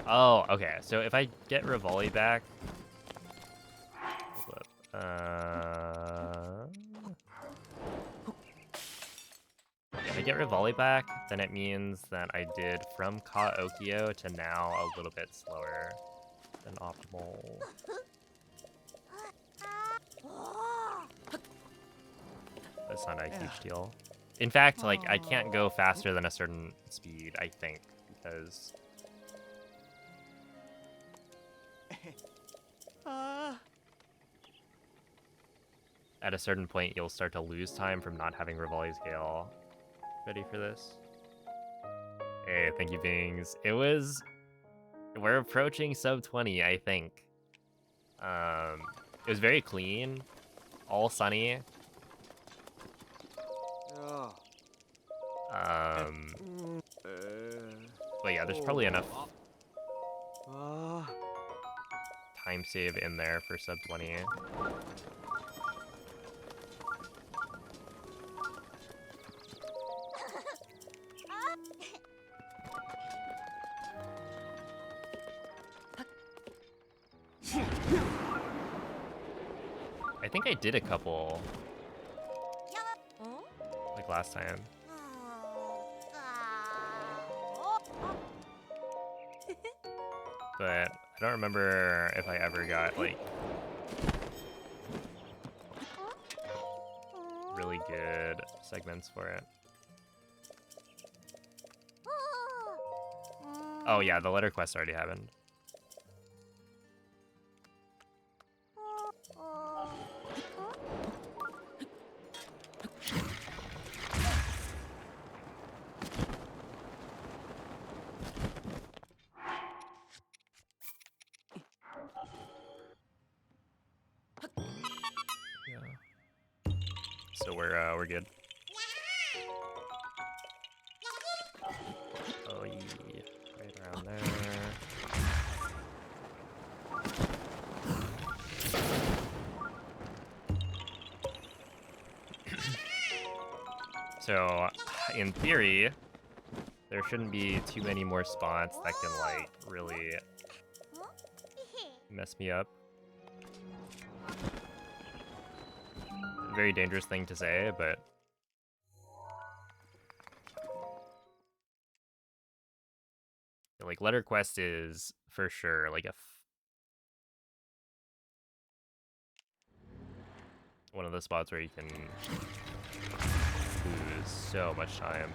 A: Oh, okay. So if I get Rivali back... Hold up. If I get Rivali back, then it means that I did from Kaokyo to now a little bit slower than optimal. That's not a huge deal. In fact, like, I can't go faster than a certain speed, I think, because at a certain point you'll start to lose time from not having Rivali's Gale. Ready for this? Hey, thank you, Bings. We're approaching sub 20, I think. It was very clean, all sunny. But yeah, there's probably enough time save in there for sub 20. I think I did a couple, like last time. But I don't remember if I ever got, like, really good segments for it. Oh yeah, the letter quest already happened. Yeah. So we're good. Oh yeah, right around there. So, in theory, there shouldn't be too many more spots that can, like, really mess me up. Very dangerous thing to say, but like, letter quest is for sure like one of the spots where you can lose so much time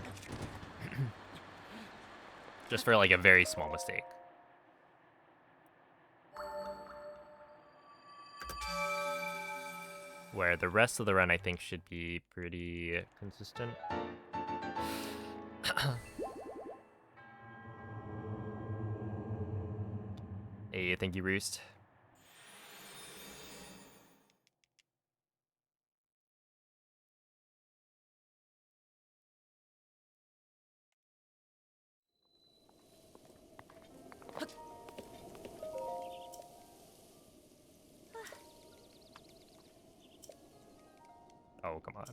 A: just for like a very small mistake. Where the rest of the run, I think, should be pretty consistent. Hey, thank you, Roost. Oh, come on.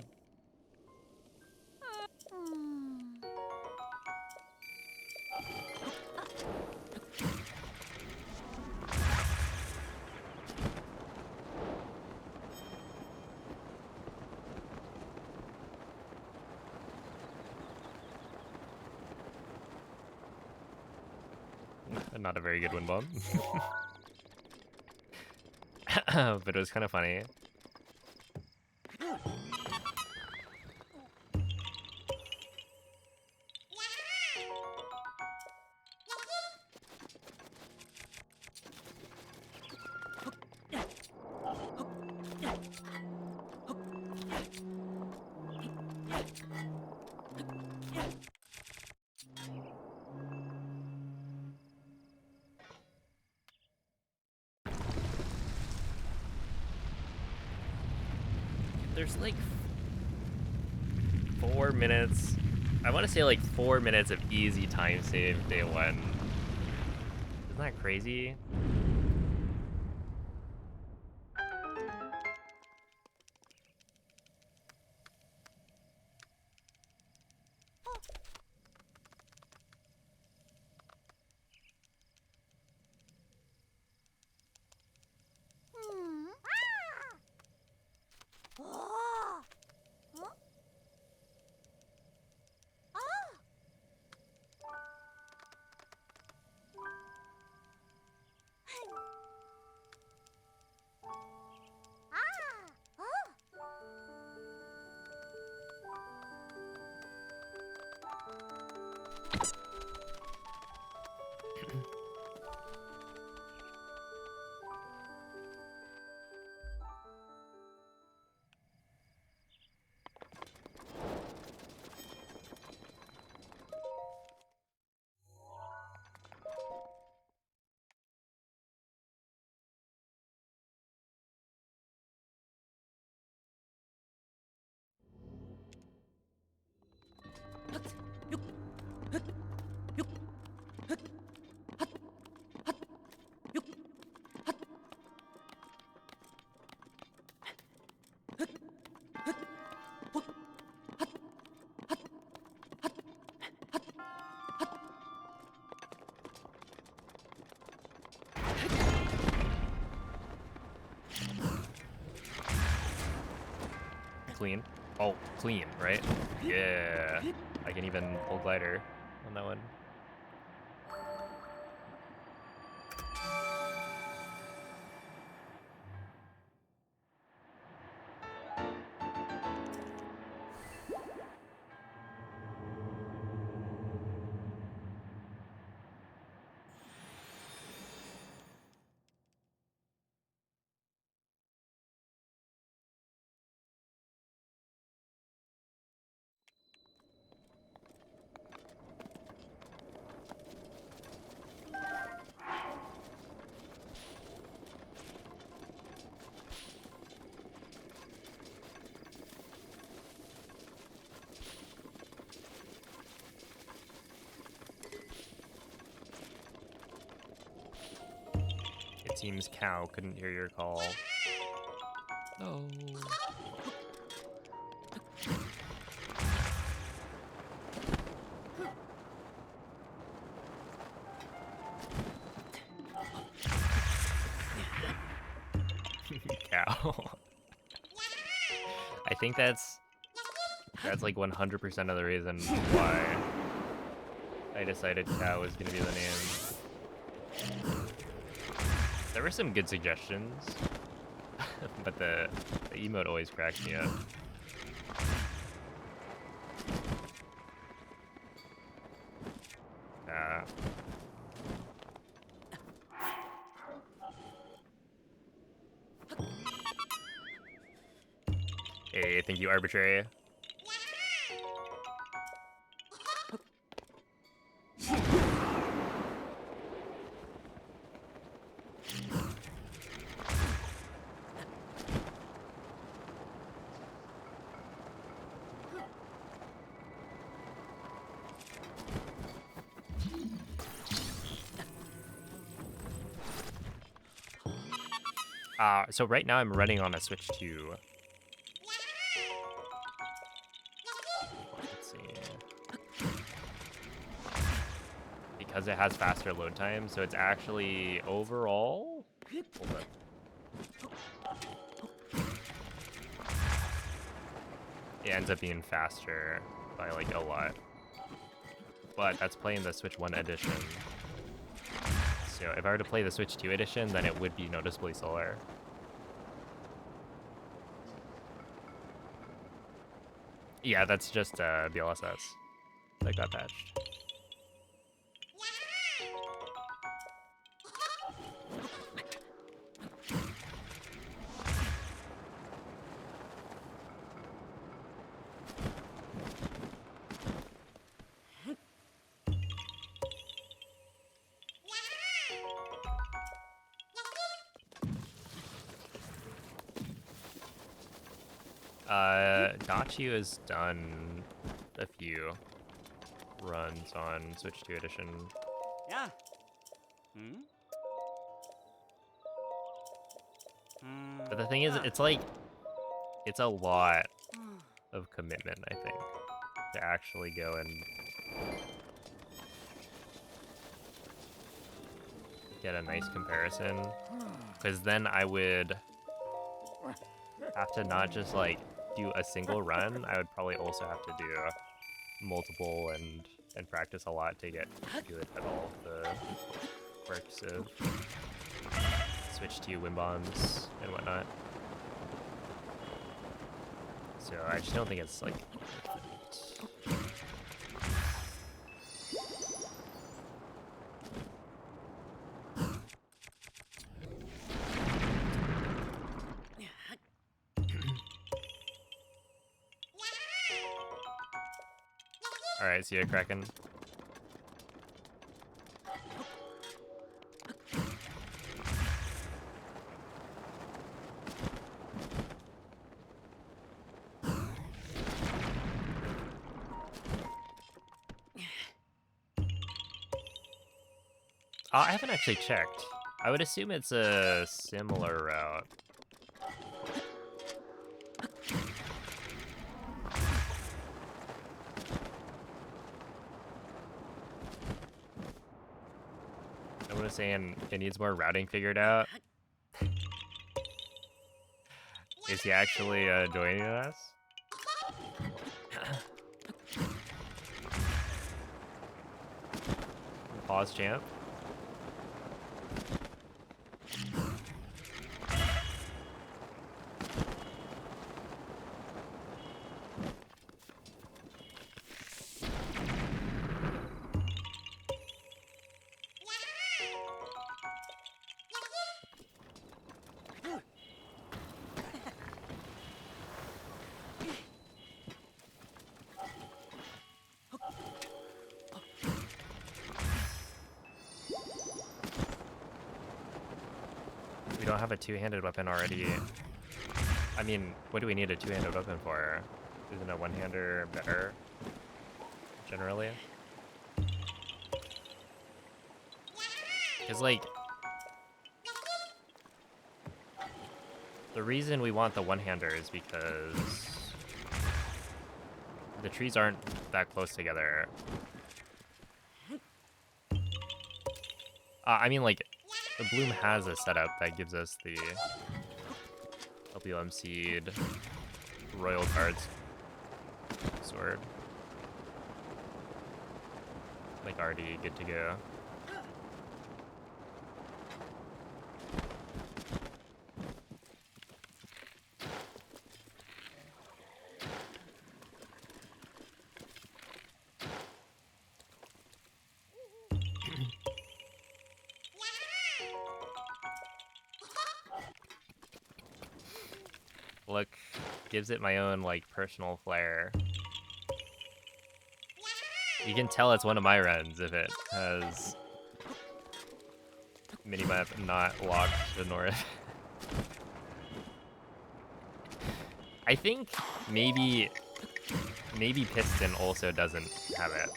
A: Not a very good wind bomb. But it was kind of funny. There's like 4 minutes. I want to say like 4 minutes of easy time save day one. Isn't that crazy? clean. Oh, clean, right? Yeah. I can even pull glider on that one. It seems cow couldn't hear your call. Oh. Cow. I think that's like 100% of the reason why I decided cow was gonna be the name. There were some good suggestions, but the emote always cracks me up. Hey, thank you, Arbitrary. So right now I'm running on a Switch 2. Let's see. Because it has faster load time, so it's actually overall... Hold up. It ends up being faster by like a lot. But that's playing the Switch 1 edition. So if I were to play the Switch 2 edition, then it would be noticeably slower. Yeah, that's just BLSS that got patched. Dachi has done a few runs on Switch 2 edition.
B: Yeah. Hmm?
A: But the thing is, it's like, it's a lot of commitment, I think, to actually go and get a nice comparison. Because then I would have to not just like do a single run, I would probably also have to do multiple and practice a lot to get good at all the quirks of Switch 2 win bombs and whatnot. So I just don't think it's like... Alright, see ya, Kraken. I haven't actually checked. I would assume it's a similar route. I was saying it needs more routing figured out. Is he actually joining us? Pause champ. We don't have a two-handed weapon already. I mean, what do we need a two-handed weapon for? Isn't a one-hander better, generally? Because, like, the reason we want the one-hander is because the trees aren't that close together. I mean, like, the Bloom has a setup that gives us the WM Seed, Royal Cards, Sword. Like, already good to go. Look, gives it my own, like, personal flair. You can tell it's one of my runs if it has minimap not locked to north. I think maybe Piston also doesn't have it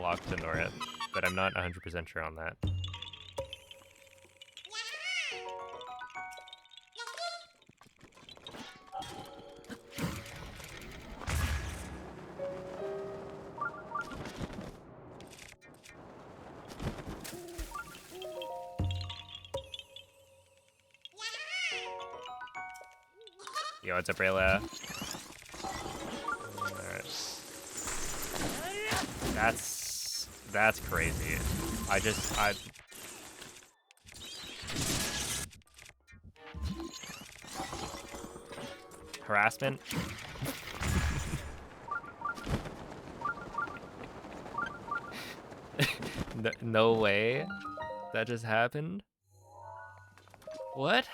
A: locked to north, but I'm not 100% sure on that. Yo, what's up, Rayla? Alright. That's crazy. Harassment? No way that just happened? What?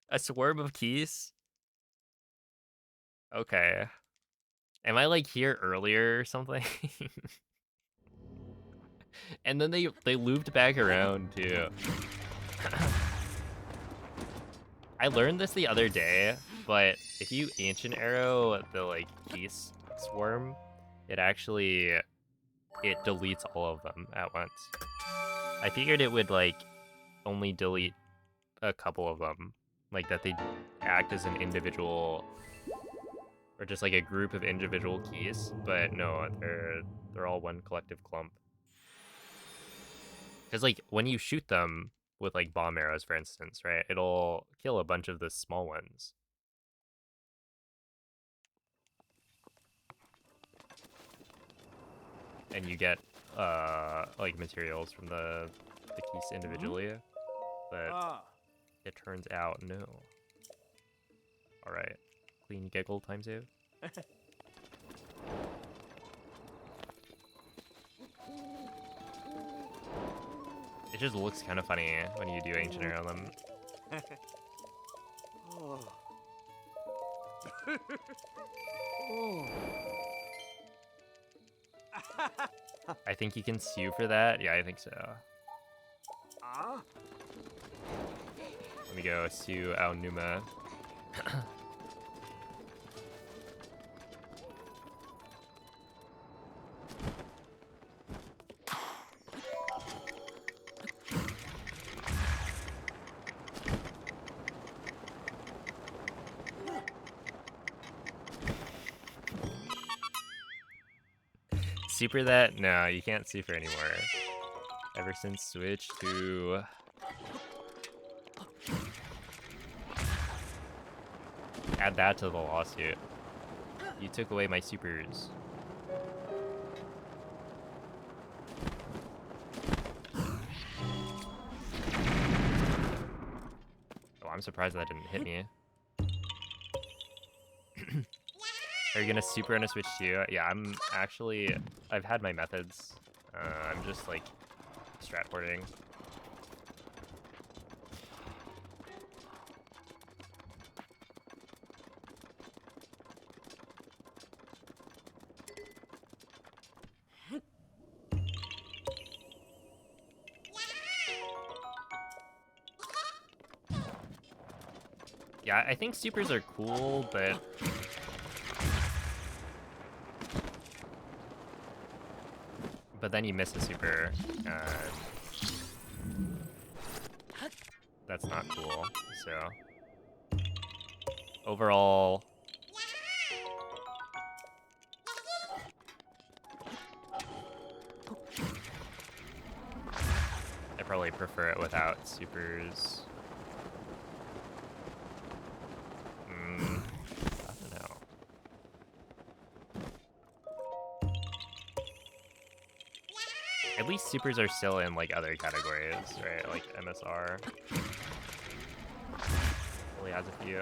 A: A swarm of keys? Okay. Am I like here earlier or something? And then they looped back around too. I learned this the other day, but if you ancient arrow the like keys swarm, it deletes all of them at once. I figured it would like only delete a couple of them, like that they act as an individual or just like a group of individual keys, but no, they're all one collective clump. Because like when you shoot them with like bomb arrows, for instance, right, it'll kill a bunch of the small ones. And you get like materials from the keys individually, but it turns out no. All right, clean giggle time save. It just looks kind of funny when you do ancient arrow them. I think you can sue for that. Yeah, I think so. Let me go sue Aonuma. Super that? No, you can't super anymore. Ever since Switch to... Add that to the lawsuit. You took away my supers. I'm surprised that didn't hit me. Are you gonna super on a Switch too? Yeah, I'm actually... I've had my methods. I'm just, like, strat hoarding. Yeah, I think supers are cool, but... But then you miss a super, and... That's not cool, so... Overall... I probably prefer it without supers. I don't know. At least supers are still in like other categories, right? Like MSR. Only has a few.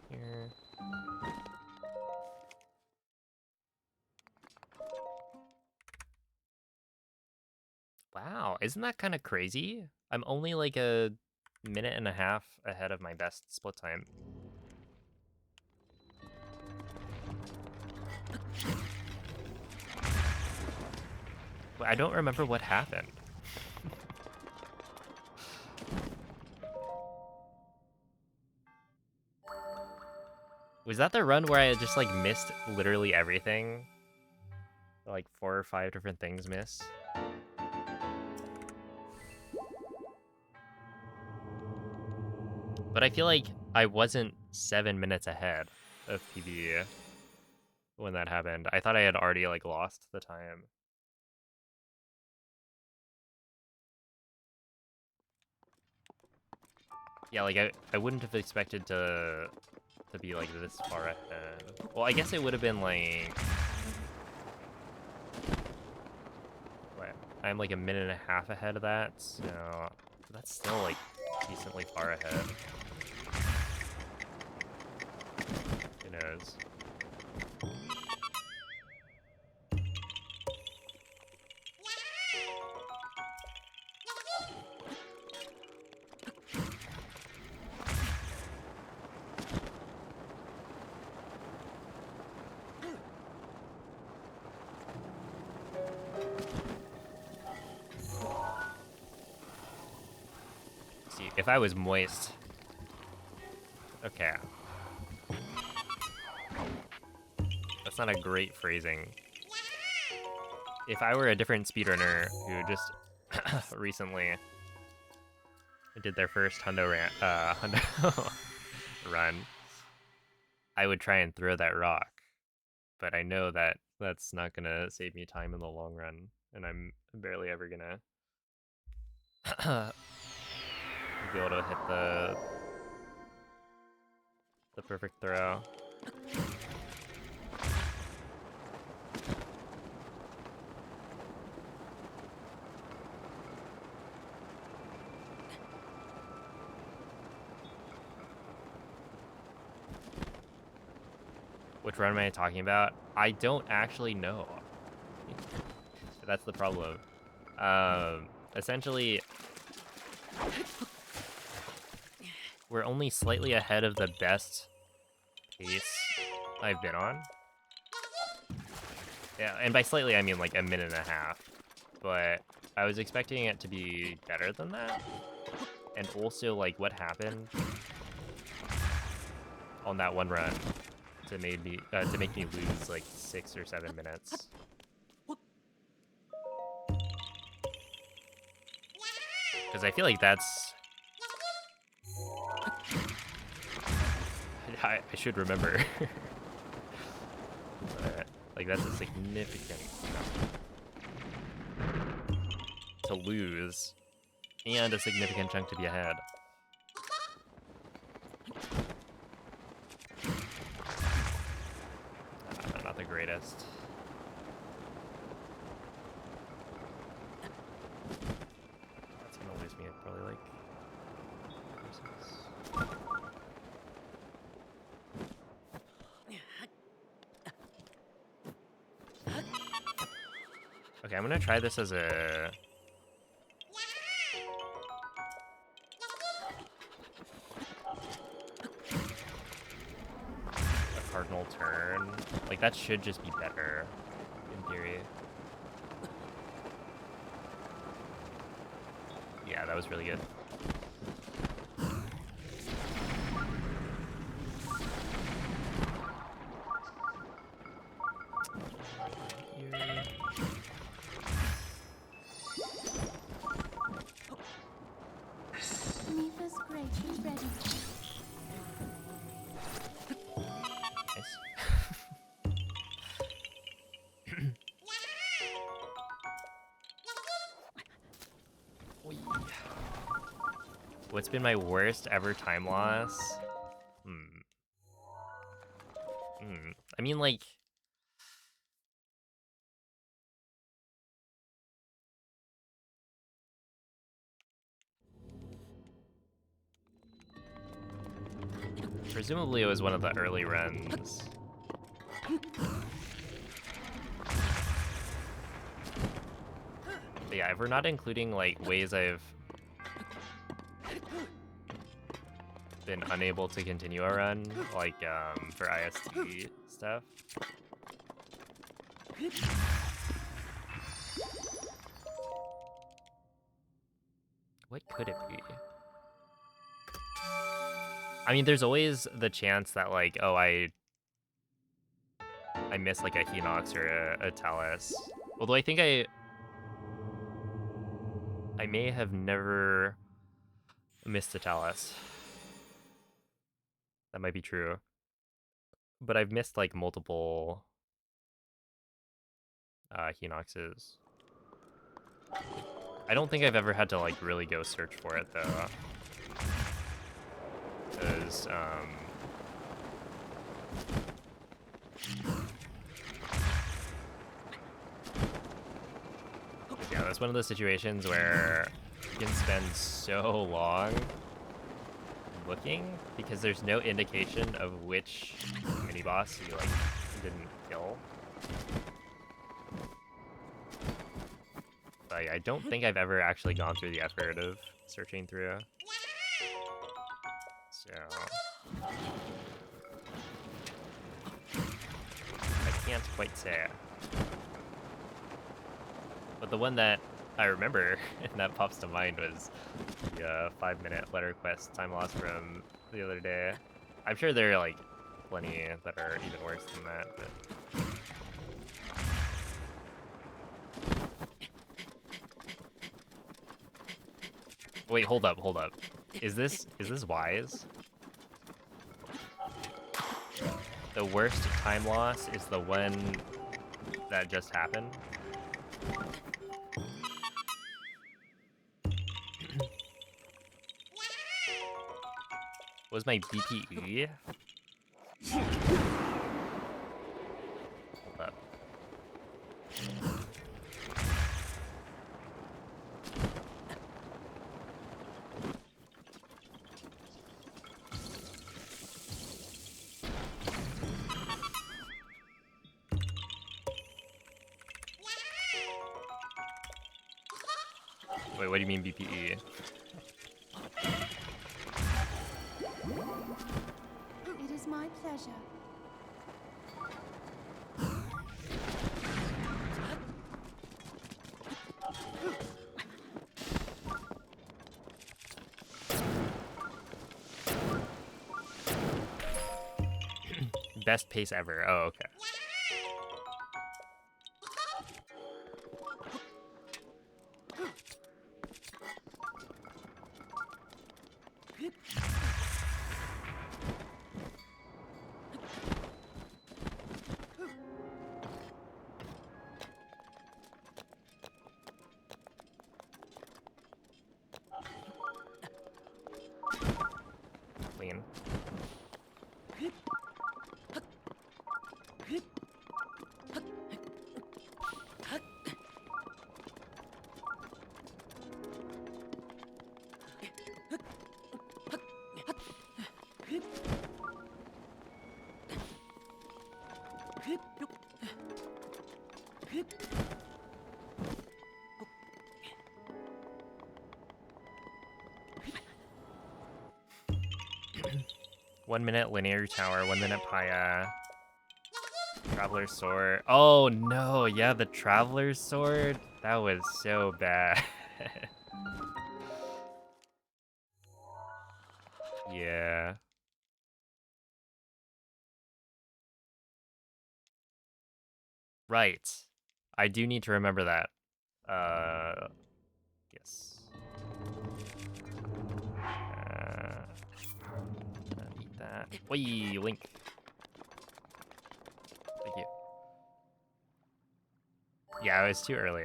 A: Here. Wow, isn't that kind of crazy? I'm only like a minute and a half ahead of my best split time. But I don't remember what happened. Was that the run where I just like missed literally everything? Like 4 or 5 different things missed? But I feel like I wasn't 7 minutes ahead of PB when that happened. I thought I had already like lost the time. Yeah, like I wouldn't have expected to be like this far ahead. Well, I guess it would have been like... What? I'm like a minute and a half ahead of that, so that's still like decently far ahead. Who knows? See, if I was moist... Okay. That's not a great phrasing. If I were a different speedrunner who just recently did their first hundo run, I would try and throw that rock. But I know that that's not gonna save me time in the long run, and I'm barely ever gonna be able to hit the perfect throw. Which run am I talking about? I don't actually know. That's the problem. Essentially, we're only slightly ahead of the best pace I've been on. Yeah, and by slightly I mean like a minute and a half. But I was expecting it to be better than that. And also, like, what happened on that one run to make me lose like 6 or 7 minutes. Because I feel like that's... I should remember. But, like, that's a significant to lose And a significant chunk to be ahead. Not the greatest. That's gonna lose me at probably like 6. Okay, I'm gonna try this as a cardinal turn. Like, that should just be better, in theory. Yeah, that was really good. Here.
C: Neva's great and ready.
A: Nice. Whee. What's been my worst ever time loss? I mean, like... Presumably it was one of the early runs. But yeah, if we're not including, like, ways I've been unable to continue a run, like, for IST stuff. What could it be? I mean, there's always the chance that, like, oh, I miss, like, a Hinox or a Talus. Although I think I may have never missed a Talus. That might be true. But I've missed, like, multiple Hinoxes. I don't think I've ever had to, like, really go search for it, though. Because, yeah, that's one of those situations where you can spend so long looking because there's no indication of which mini-boss you, like, didn't kill. Like, I don't think I've ever actually gone through the effort of searching through. So... I can't quite say. But the one that I remember and that pops to mind was the 5-minute letter quest time loss from the other day. I'm sure there are, like, plenty that are even worse than that, but... Wait, hold up. Is this wise? The worst time loss is the one that just happened? Was my BPE? Hold up. Wait, what do you mean BPE?
C: It is my pleasure.
A: Best pace ever. Oh, okay. One minute linear tower, 1 minute Paya. Traveler's sword. Oh no, yeah, the Traveler's sword. That was so bad. Yeah. Right. I do need to remember that. Yes. Eat that. Whee, Link. Thank you. Yeah, it was too early.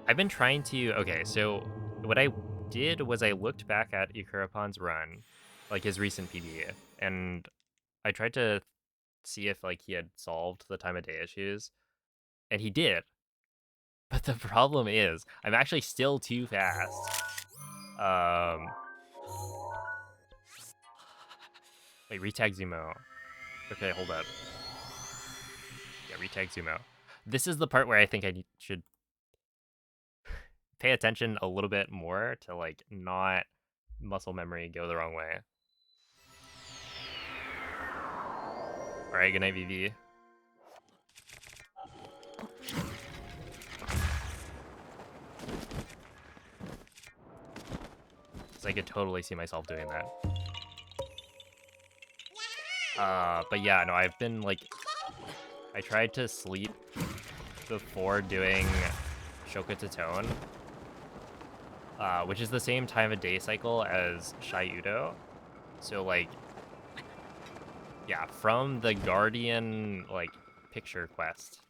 A: I've been trying to... Okay, so what I did was I looked back at Ikurapon's run, like his recent PB, and I tried to see if like he had solved the time of day issues, and he did. But the problem is, I'm actually still too fast. Wait, retag Zumo. Okay, hold up. Yeah, retag Zumo. This is the part where I think I should pay attention a little bit more to like not muscle memory go the wrong way. Alright, good night, VV. Because I could totally see myself doing that. But yeah, no, I've been like... I tried to sleep before doing Shokata Tone, which is the same time of day cycle as Shai Udo. So like, yeah, from the Guardian like picture quest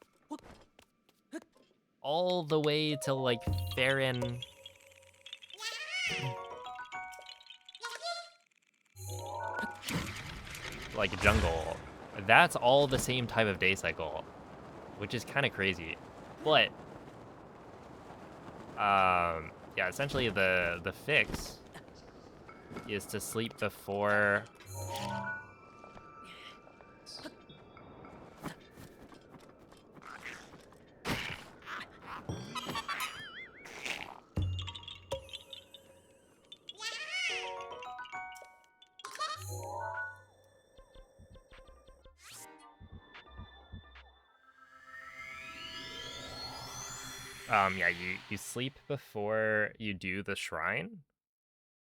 A: all the way to like Farron. Like jungle. That's all the same time of day cycle, which is kind of crazy. But yeah, essentially the fix is to sleep before yeah, you sleep before you do the shrine.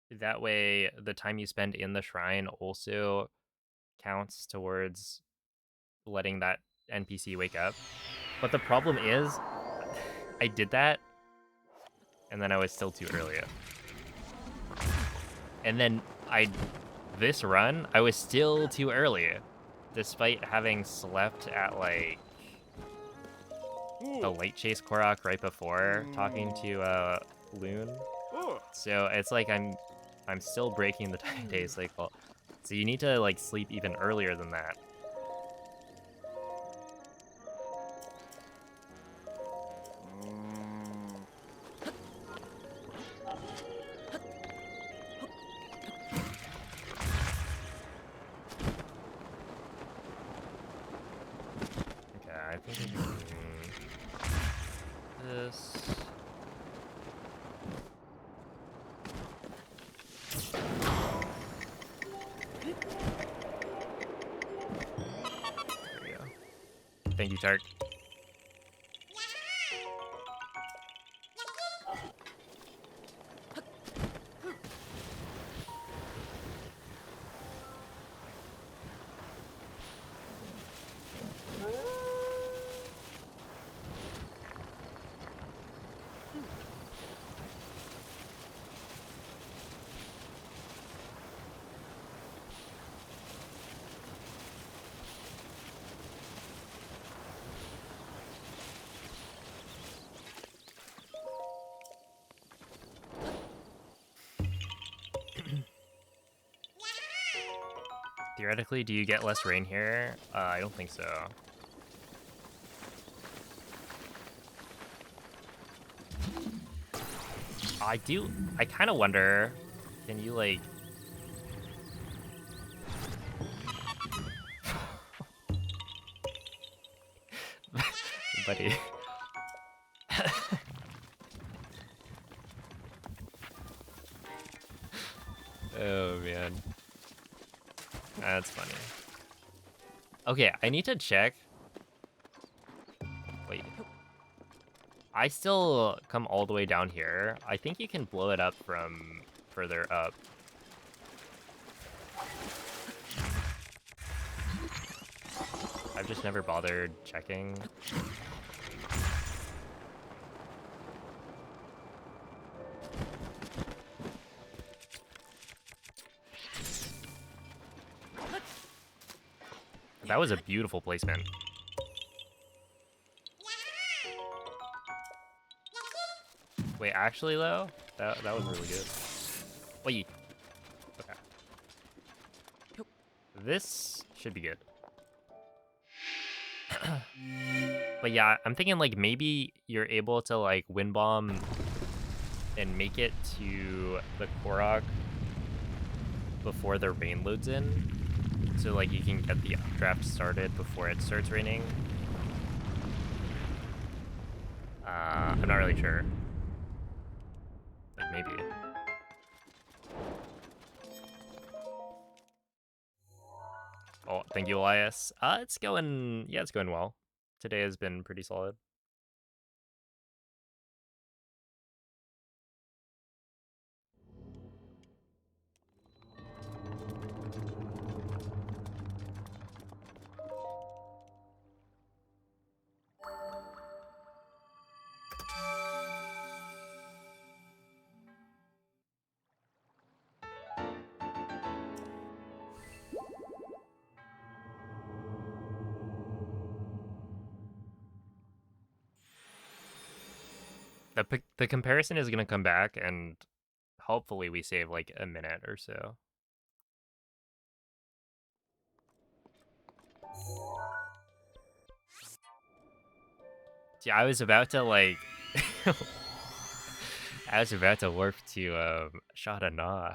A: That way the time you spend in the shrine also counts towards letting that NPC wake up. But the problem is I did that and then I was still too early. And then this run, I was still too early, despite having slept at like the late chase Korok right before talking to Loon. So it's like I'm still breaking the day cycle. So you need to like sleep even earlier than that. Okay, I think we can do this. There we go. Thank you, Tart. Theoretically, do you get less rain here? I don't think so. I kind of wonder, can you like... Buddy. Oh man. That's funny. Okay, I need to check. Wait. I still come all the way down here. I think you can blow it up from further up. I've just never bothered checking. That was a beautiful placement. Wait, actually though, that was really good. Wait. Okay. This should be good. But yeah, I'm thinking like maybe you're able to like wind bomb and make it to the Korok before the rain loads in. So like you can get the updraft started before it starts raining. I'm not really sure. But maybe. Oh, thank you, Elias. It's going, yeah, it's going well. Today has been pretty solid. The comparison is going to come back, and hopefully we save like a minute or so. See, I was about to like... I was about to warp to Shadana.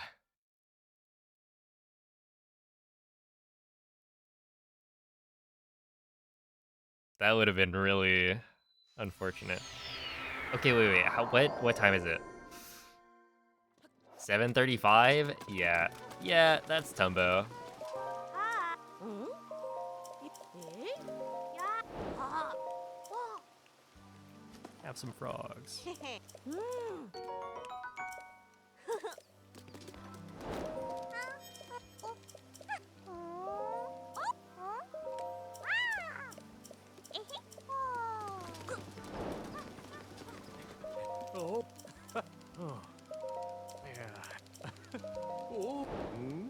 A: That would have been really unfortunate. Okay, wait. What time is it? 7:35? Yeah, that's Tumbo. Have some frogs.
D: Oh. Oh. Yeah. Oh. Hmm?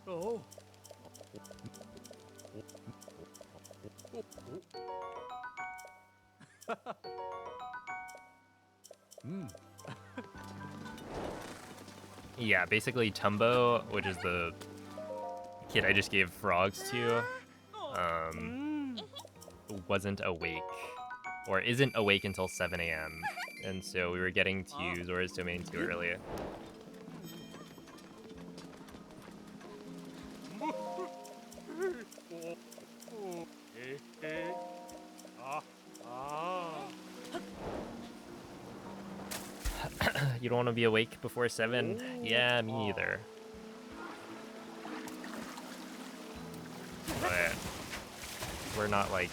D: Oh.
A: Yeah, basically Tumbo, which is the kid I just gave frogs to, wasn't awake, or isn't awake until 7 a.m. And so we were getting to Zora's Domain too early. You don't want to be awake before 7? Yeah, me either. But we're not like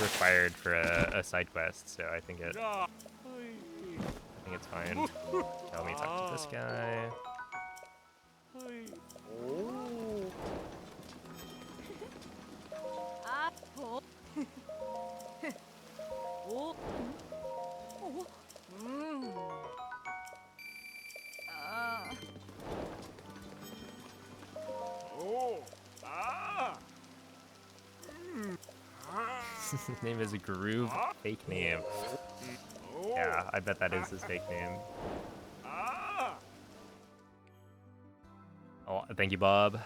A: required for a side quest, so I think it's fine. Tell me talk to this guy. His name is Groove, fake name. Yeah, I bet that is his fake name. Oh, thank you, Bob.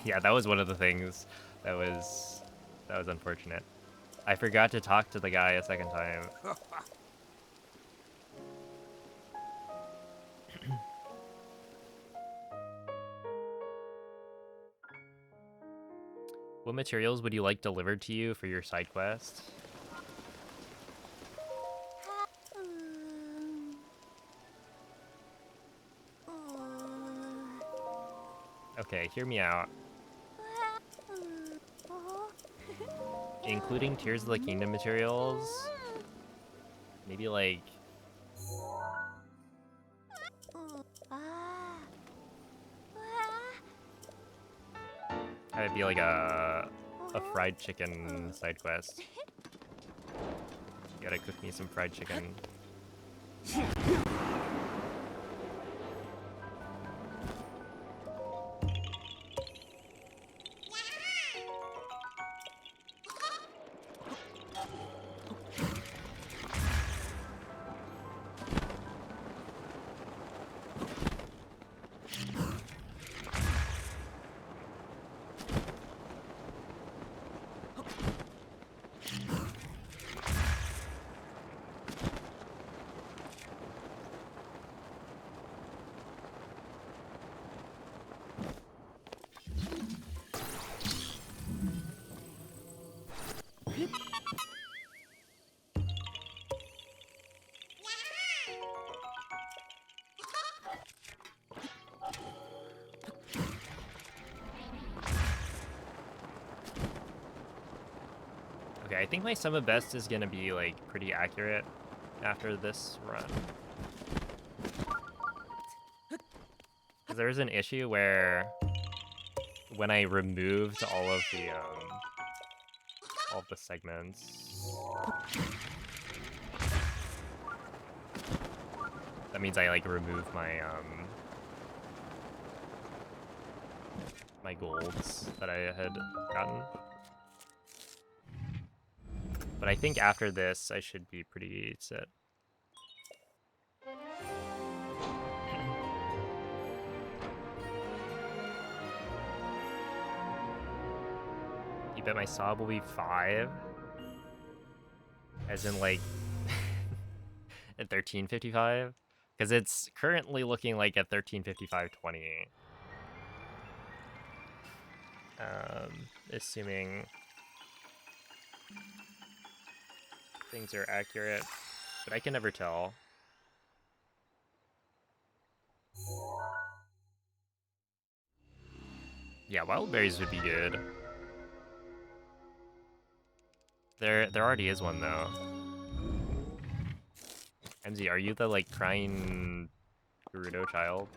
A: Yeah, that was one of the things that was unfortunate. I forgot to talk to the guy a second time. What materials would you like delivered to you for your side quest? Okay, hear me out. Including Tears of the Kingdom materials, maybe like have it be like a fried chicken side quest. You gotta cook me some fried chicken. Okay, I think my sum of best is gonna be like pretty accurate after this run. Because there's an issue where when I removed all of the segments, that means I like remove my my golds that I had gotten. But I think after this, I should be pretty set. You bet my sob will be 5? As in, like, at 1355? Because it's currently looking like at 1355.20. Assuming things are accurate, but I can never tell. Yeah, wild berries would be good. There already is one though. MZ, are you the like crying Gerudo child?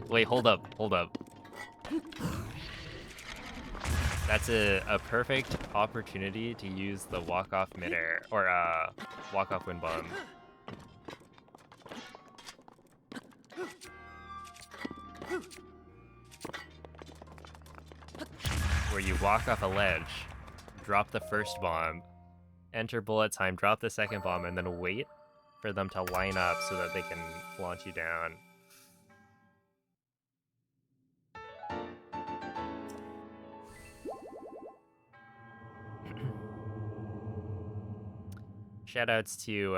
A: Wait, hold up. That's a perfect opportunity to use the walk-off midair, or walk-off wind bomb. Where you walk off a ledge, drop the first bomb, enter bullet time, drop the second bomb, and then wait for them to line up so that they can launch you down. Shoutouts to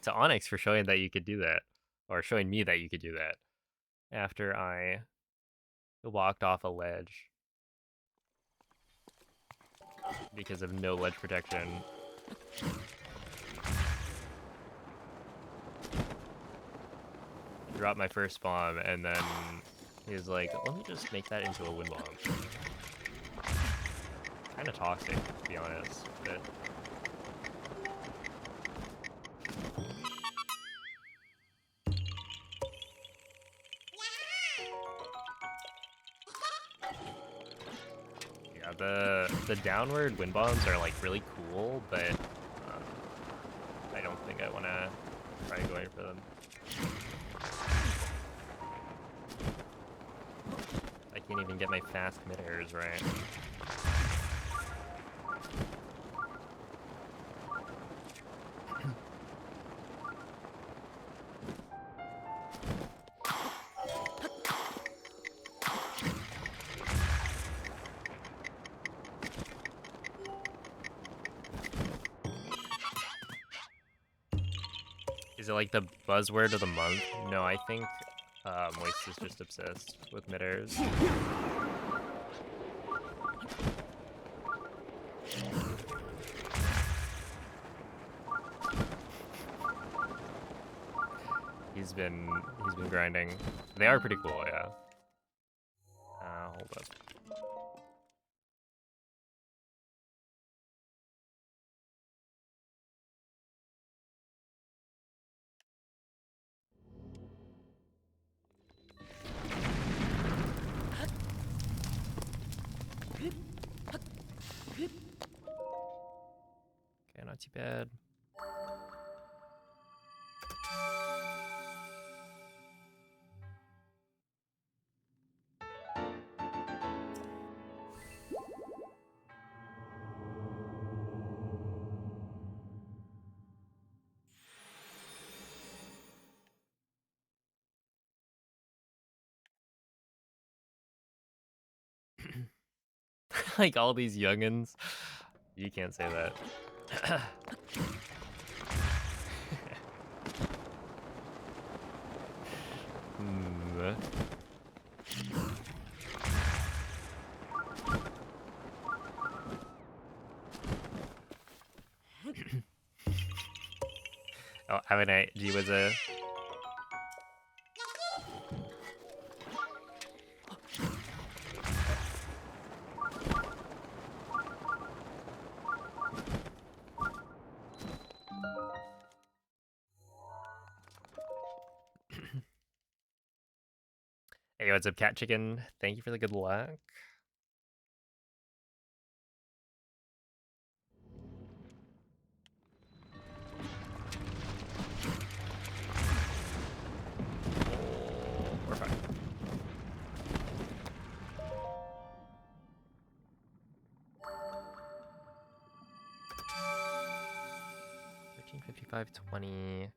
A: to Onyx for showing that you could do that, or showing me that you could do that after I walked off a ledge because of no ledge protection. Dropped my first bomb, and then he was like, let me just make that into a wind bomb. Kind of toxic, to be honest, but Yeah, the downward wind bombs are like really cool, but I don't think I want to try going for them. I can't even get my fast mid-airs right. Is it like the buzzword of the month? No, I think Moist is just obsessed with mid-airs. He's been grinding. They are pretty cool, yeah. Hold up. Okay, not too bad. Like all these youngins. You can't say that. Hmm. Oh, haven't I? G was a. Hey, what's up, Cat Chicken? Thank you for the good luck. Oh, we're fine. 1355.20.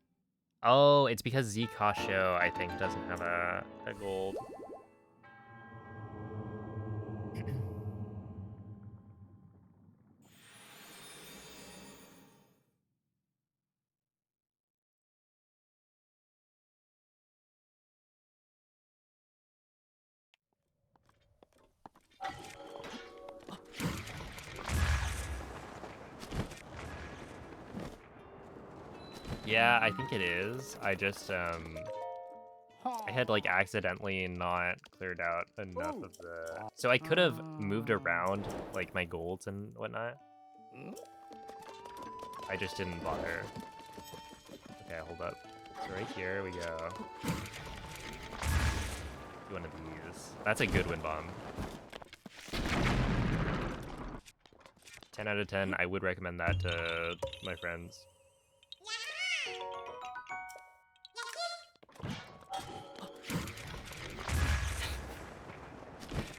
A: Oh, it's because Zcasho, I think, doesn't have a gold. Yeah, I think it is. I just, I had, like, accidentally not cleared out enough of the... So I could have moved around, like, my golds and whatnot. I just didn't bother. Okay, hold up. So right here we go. One of these. That's a good wind bomb. 10 out of 10. I would recommend that to my friends.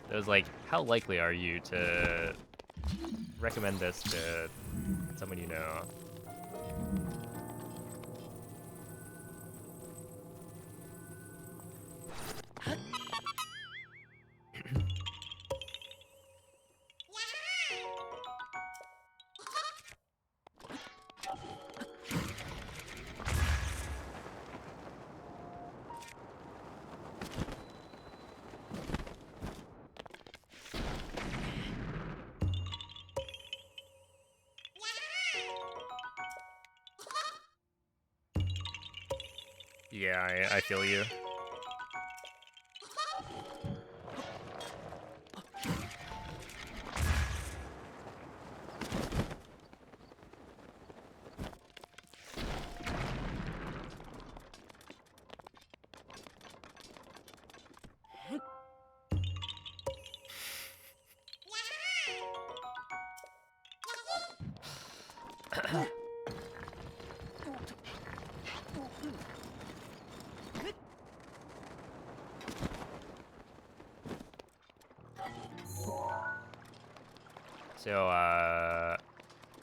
A: It was like, how likely are you to recommend this to someone you know? Yeah, I feel you.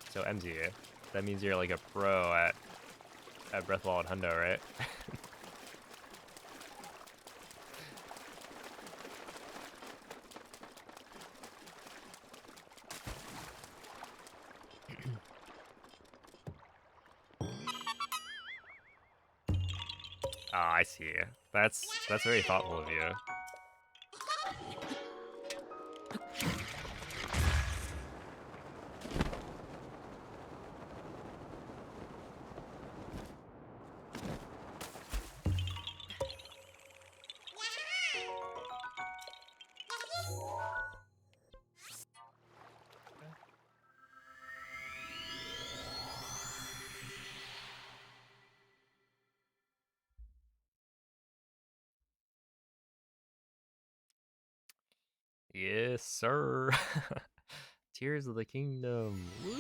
A: So MZ, that means you're like a pro at Breath of the Wild Hundo, right? Ah, I see. That's very thoughtful of you. Yes, sir. Tears of the Kingdom. Woo!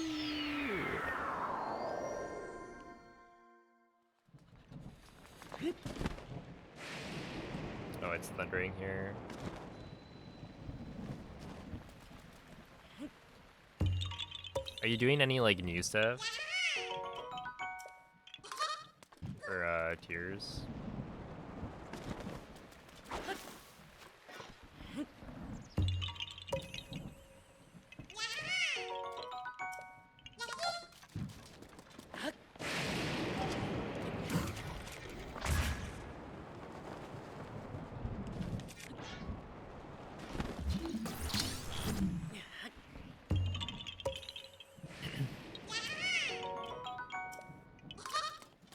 A: Oh, it's thundering here. Are you doing any like new stuff? For Tears?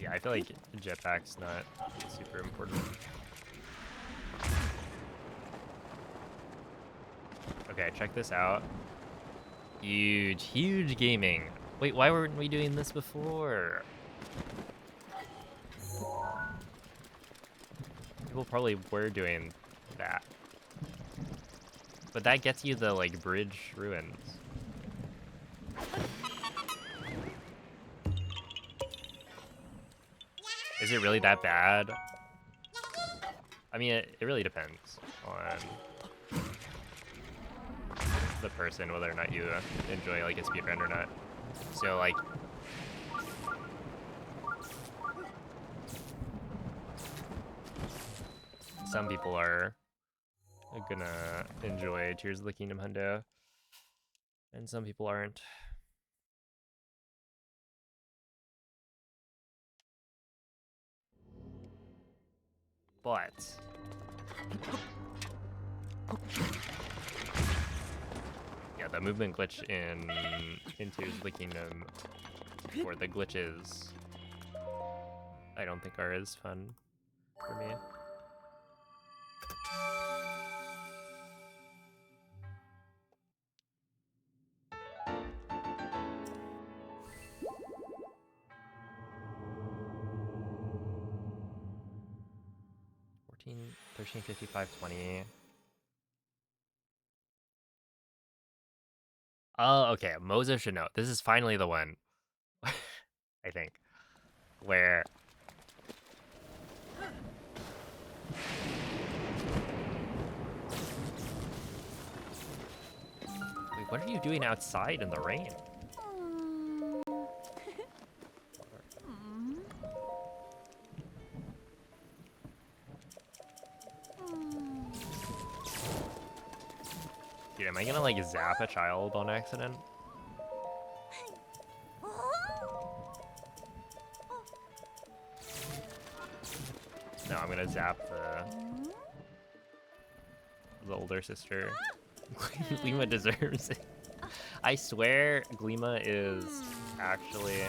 A: Yeah, I feel like jetpack's not super important. Okay, check this out. Huge gaming. Wait, why weren't we doing this before? People probably were doing that. But that gets you the, like, bridge ruins. Is it really that bad? I mean, it really depends on the person, whether or not you enjoy, like, a speedrun or not. So, like... some people are gonna enjoy Tears of the Kingdom Hundo, and some people aren't. But yeah, the movement glitch in Tears of the Kingdom, or the glitches, I don't think are as fun for me. $14, $13.55, $20. Oh, okay. Mozo should know. This is finally the one, I think, where... Wait, what are you doing outside in the rain? Dude, am I gonna, like, zap a child on accident? No, I'm gonna zap the older sister. Gleema deserves it. I swear Gleema is actually...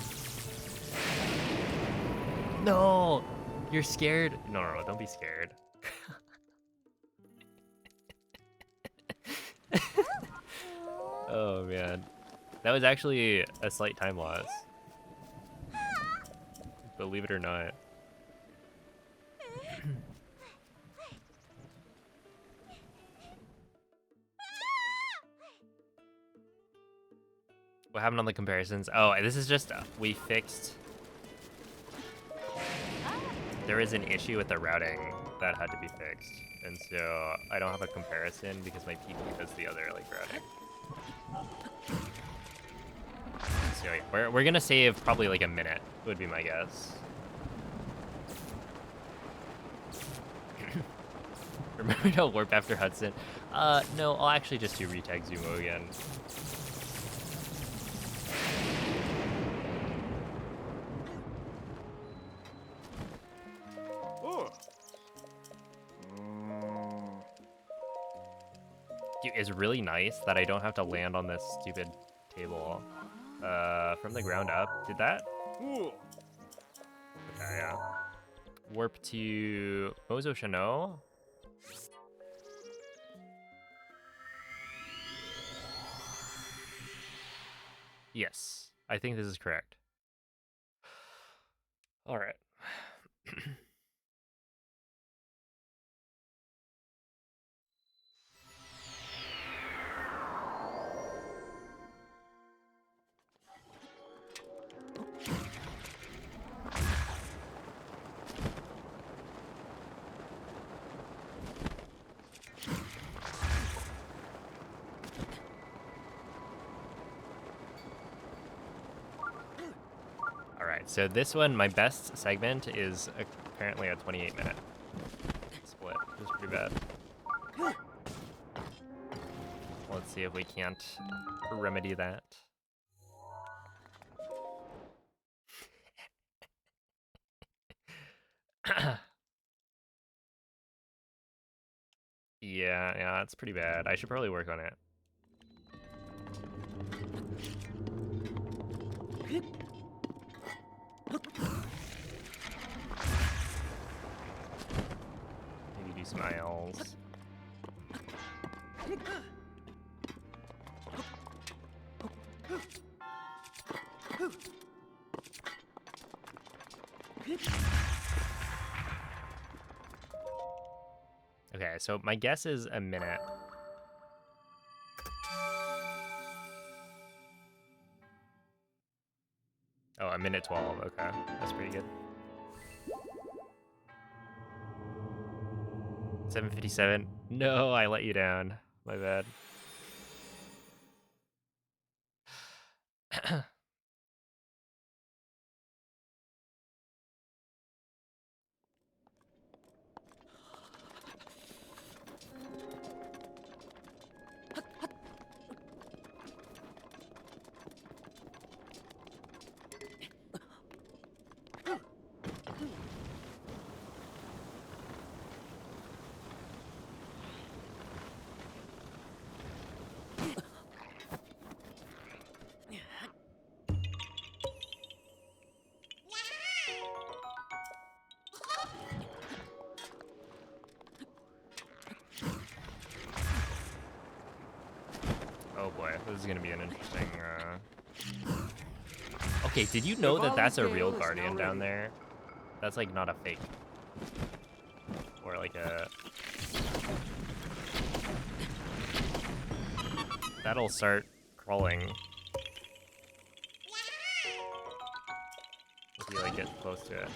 A: No! You're scared? No, don't be scared. Oh, man. That was actually a slight time loss. Believe it or not. What happened on the comparisons? Oh, this is just we fixed. There is an issue with the routing that had to be fixed, and so I don't have a comparison because my PC does the other like routing. So yeah, we're gonna save probably like a minute would be my guess. Remember to warp after Hudson? No, I'll actually just do retag Zumo again. Dude, it's really nice that I don't have to land on this stupid table from the ground up. Did that? Okay, yeah. Warp to Mozo Shano. Yes, I think this is correct. All right. So this one, my best segment is apparently a 28-minute split, which is pretty bad. Let's see if we can't remedy that. Yeah, it's pretty bad. I should probably work on it. Maybe do some ILs. Okay, so my guess is a minute. Oh, a minute 12. Okay, that's pretty good. 7:57. No, I let you down. My bad. Oh boy, this is gonna be an interesting. Okay, did you know that that's a real guardian down there? That's like not a fake. Or like a. That'll start crawling. If you like get close to it.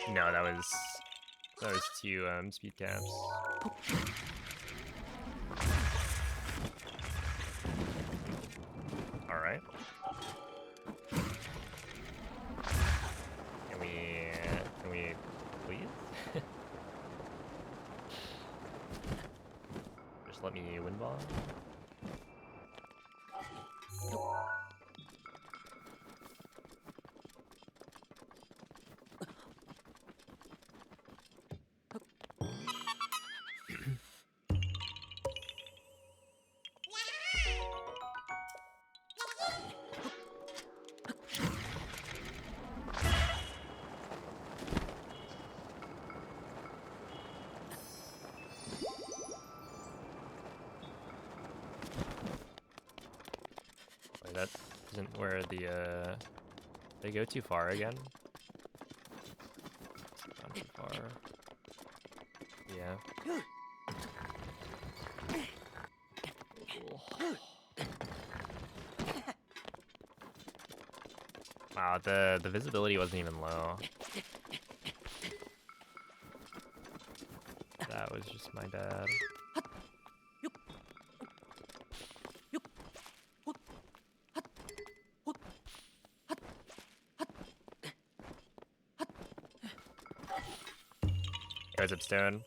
A: No, that was 2 speed caps. All right. Can we please? Just let me win ball. that isn't where the they go too far again. Gone too far. Yeah. Wow, the visibility wasn't even low. That was just my bad. What's up, Stone?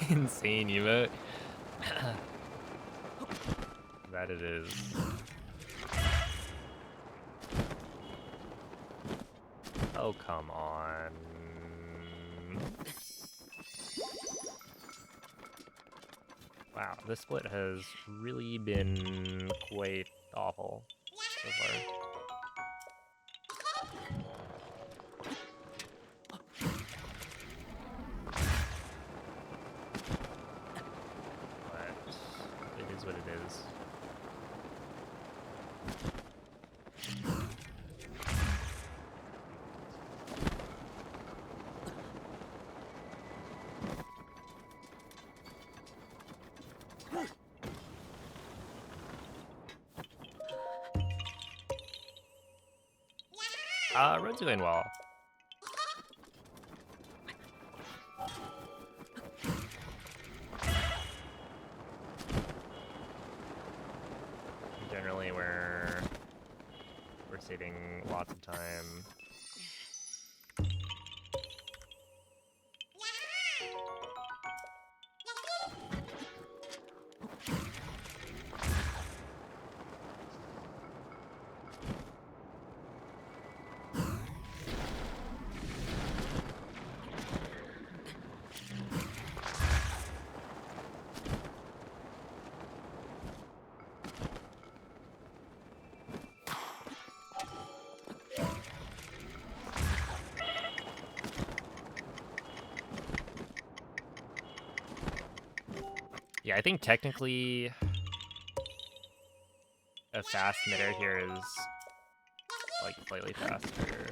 A: Insane emote. That it is. Oh, come on. Wow, this split has really been quite awful so far. But it is what it is. Road's going well. Generally, we're saving lots of time. Yeah, I think technically a fast midair here is like slightly faster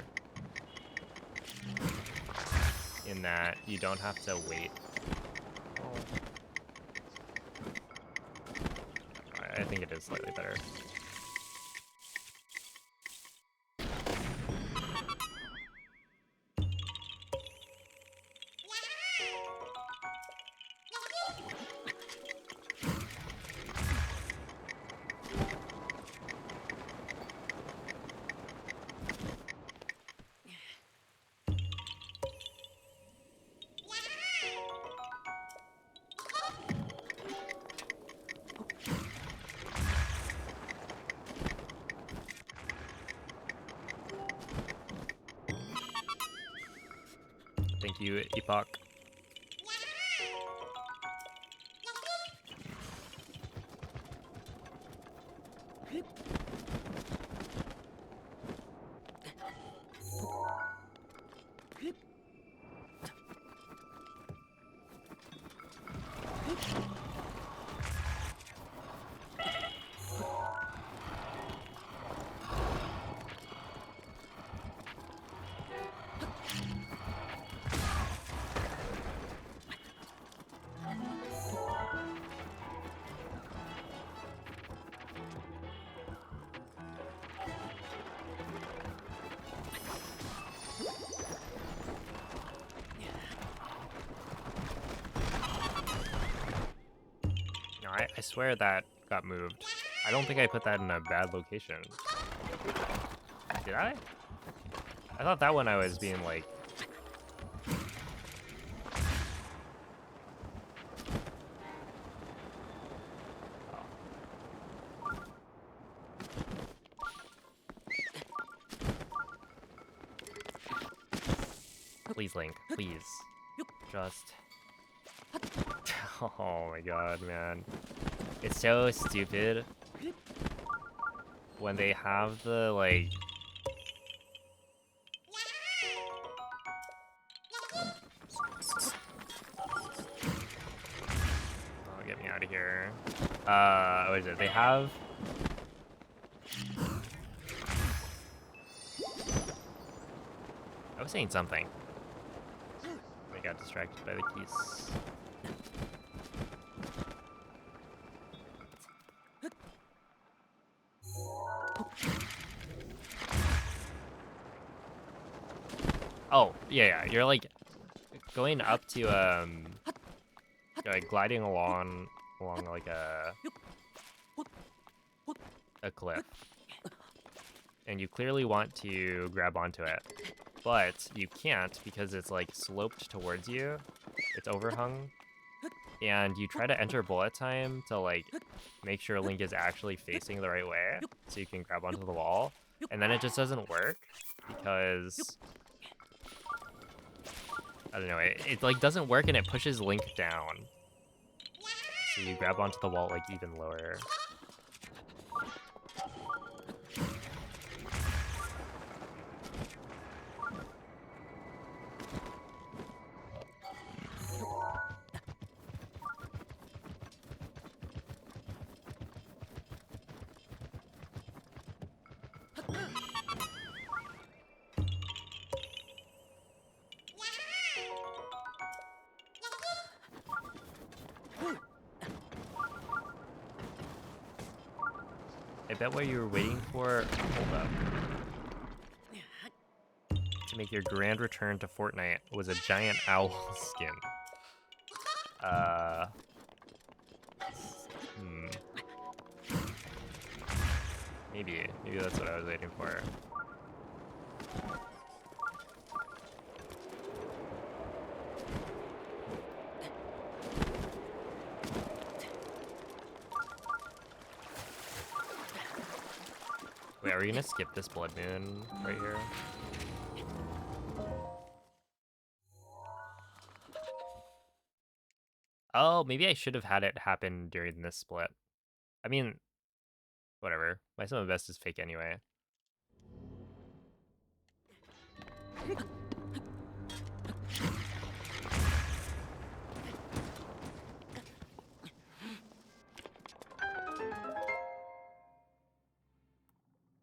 A: in that you don't have to wait. Oh. I think it is slightly better. Thank you, Epoch. I swear that got moved. I don't think I put that in a bad location. Did I? I thought that one I was being like... Please, Link. Please. Just... Oh my god, man. It's so stupid when they have the, like... here. What is it? They have. I was saying something. I got distracted by the keys. Oh, yeah. You're like going up to you're like gliding along like a cliff. And you clearly want to grab onto it. But you can't because it's like sloped towards you. It's overhung. And you try to enter bullet time to like make sure Link is actually facing the right way so you can grab onto the wall. And then it just doesn't work because I don't know, it like doesn't work and it pushes Link down. So you grab onto the wall like even lower. I bet what you were waiting for, hold up, to make your grand return to Fortnite was a giant owl skin. Maybe that's what I was waiting for. Wait, are we gonna skip this Blood Moon right here? Oh, maybe I should have had it happen during this split. I mean, whatever. My Summon Best is fake anyway.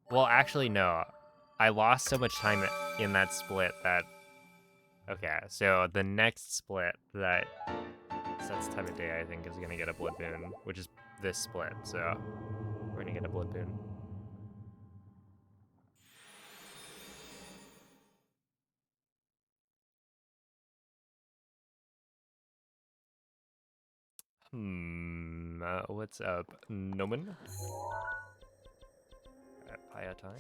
A: Well, actually, no. I lost so much time in that split that... Okay, so the next split that sets time of day, I think, is going to get a Blood Moon, which is this split, so we're going to get a Blood Moon. What's up, Noman? At Paya time?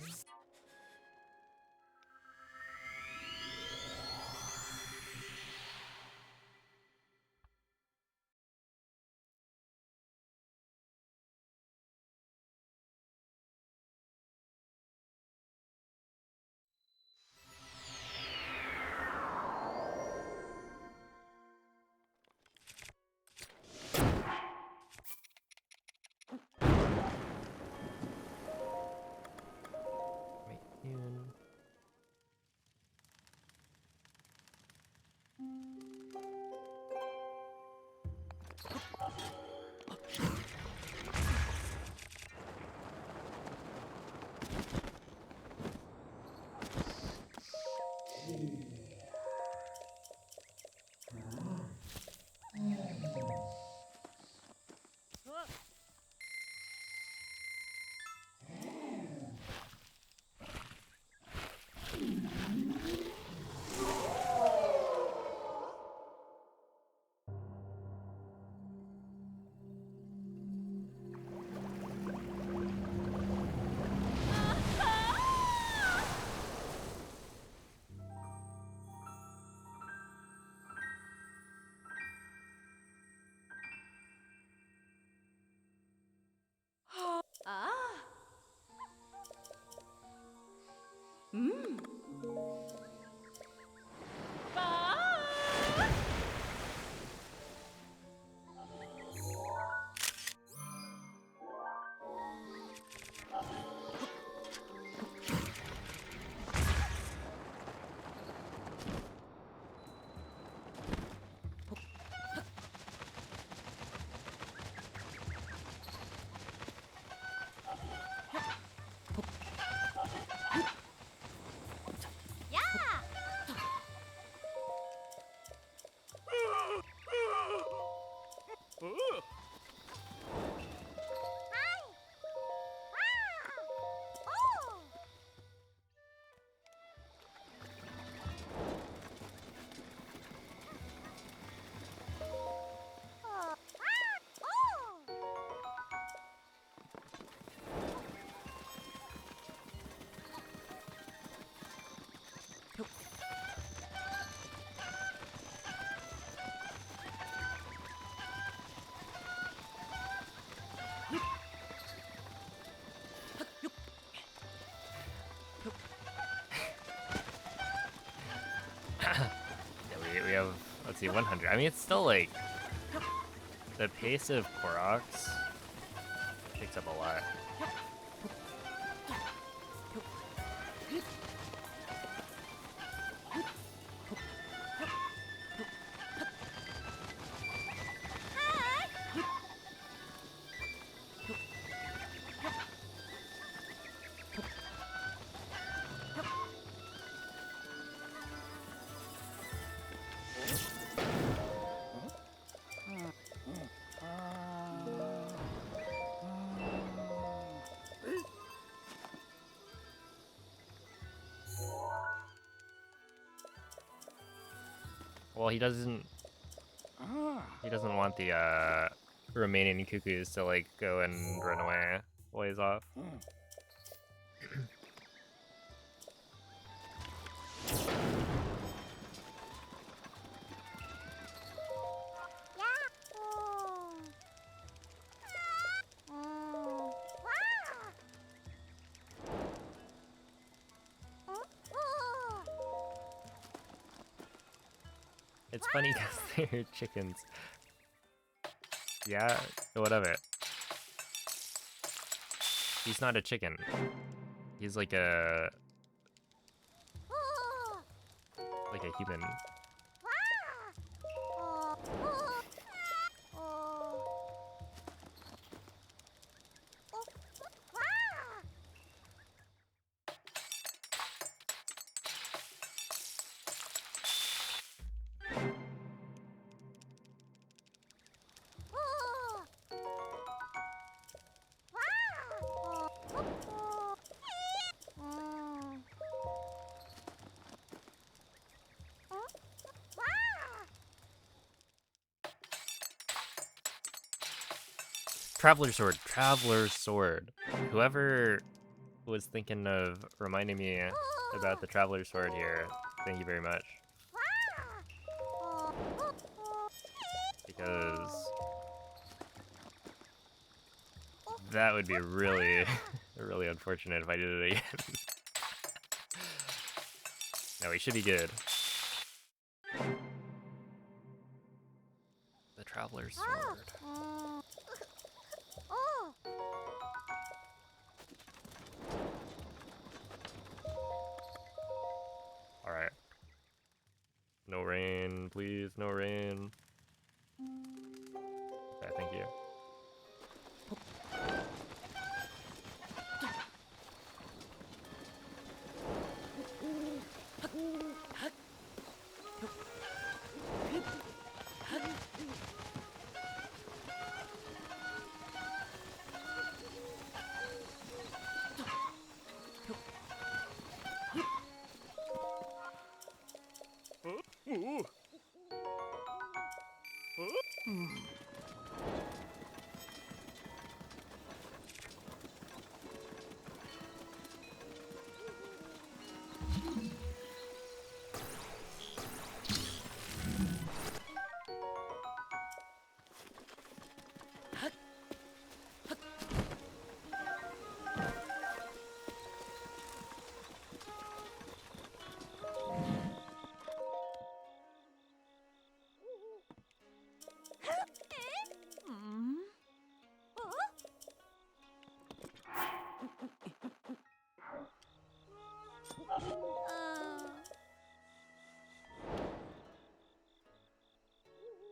A: see, 100. I mean, it's still like the pace of Koroks picks up a lot. Well, he doesn't want the remaining cuckoos to like go and run away while he's off. It's funny because they're chickens. Yeah, what of it? He's not a chicken. He's like a human. Traveler's Sword. Traveler's Sword. Whoever was thinking of reminding me about the Traveler's Sword here, thank you very much. Because that would be really, really unfortunate if I did it again. No, we should be good. The Traveler's Sword. Alright. No rain, please, no rain. Okay, thank you.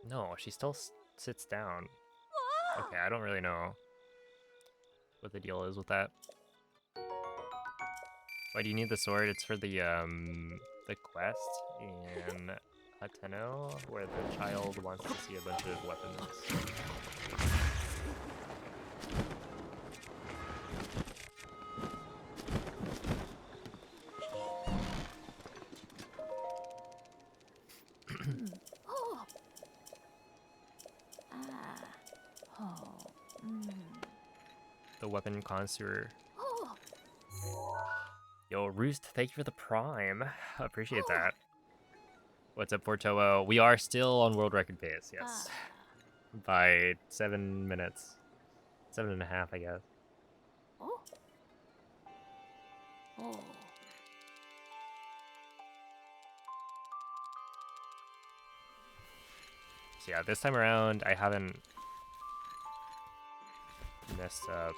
A: No, she still sits down. Okay, I don't really know what the deal is with that. Why do you need the sword? It's for the quest in Hateno, where the child wants to see a bunch of weapons. The weapon connoisseur. Yo, Roost, thank you for the prime. Appreciate that. What's up, Fortoo? We are still on world record pace, yes. By 7 minutes. 7.5, I guess. So yeah, this time around I haven't messed up,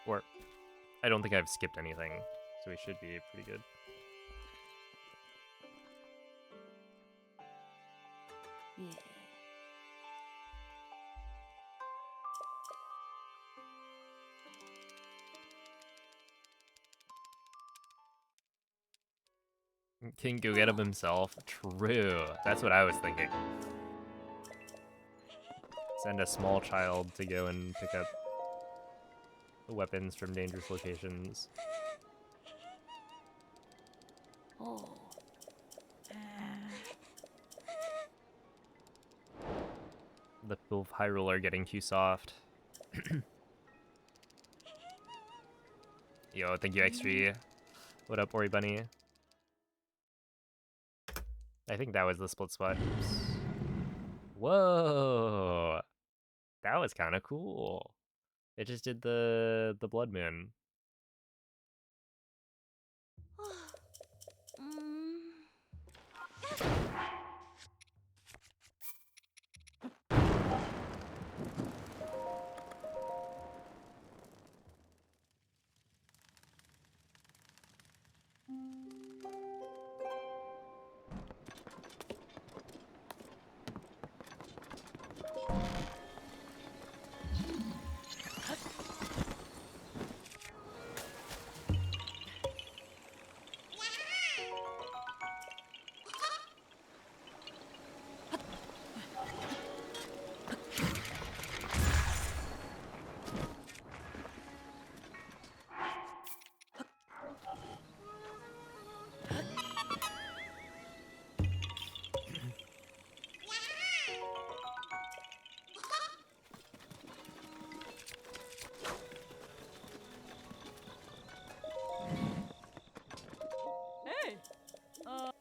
A: or I don't think I've skipped anything, so we should be pretty good.
C: Yeah.
A: Can go get him himself. True. That's what I was thinking. Send a small child to go and pick up weapons from dangerous locations.
C: Oh.
A: The people of Hyrule are getting too soft. Yo, thank you, X3. What up, Ori Bunny? I think that was the split spot. Oops. Whoa! That was kind of cool. It just did the blood moon.
E: Hey. Ah.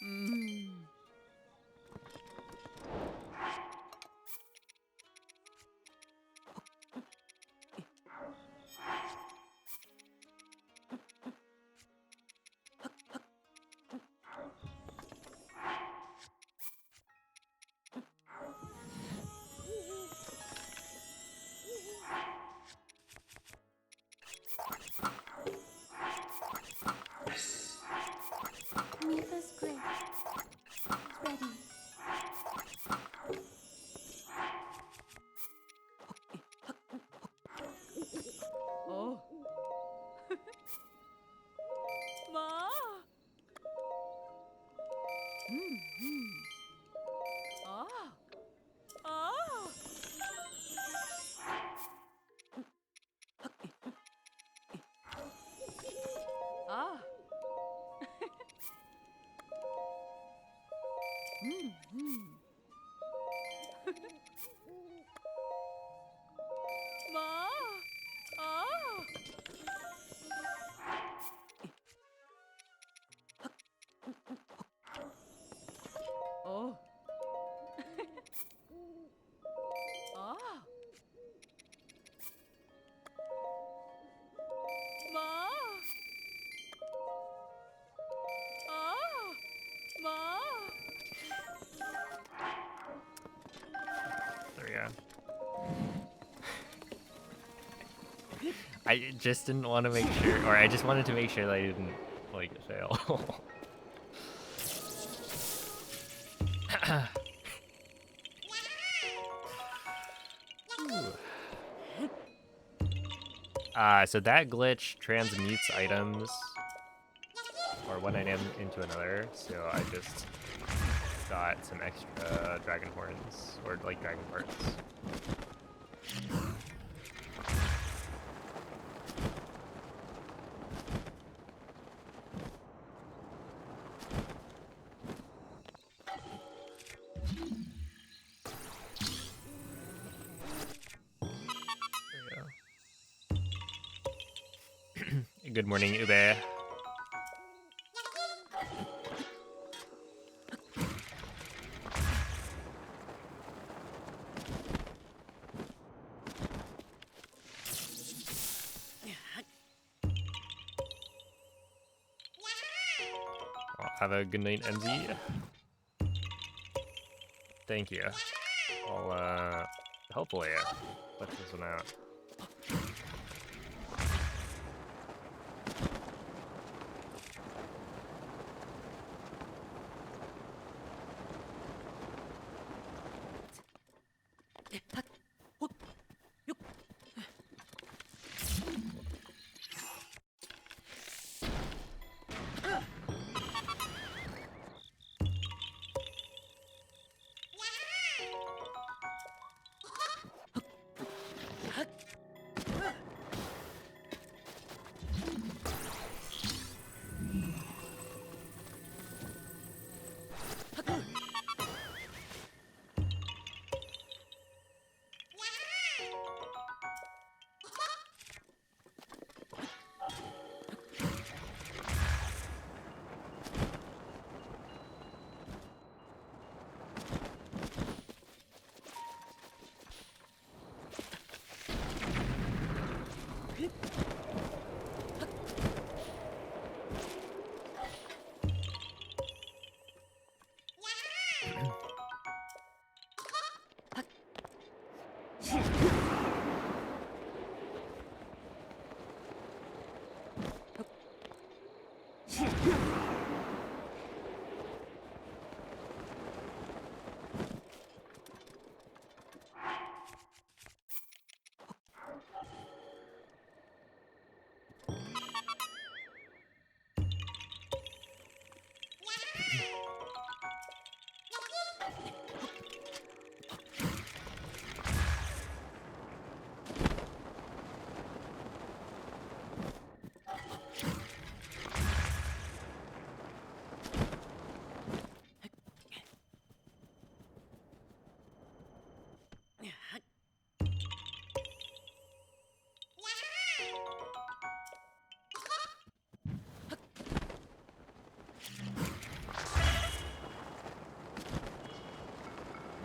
E: Mm.
C: Mifa's grace. Ready.
E: Oh. Ma. Mm. Ah. Ah. Ah. Ma. Ah. Oh. Ah. Ma. Ah. Ma.
A: There we go. I just didn't want to make sure, or I just wanted to make sure that I didn't, like, fail. So that glitch transmutes items, or one item into another, so I just got some extra dragon horns, or like dragon parts. Good morning, Ube. Well, have a good night, MZ. Thank you. I'll hopefully put this one out.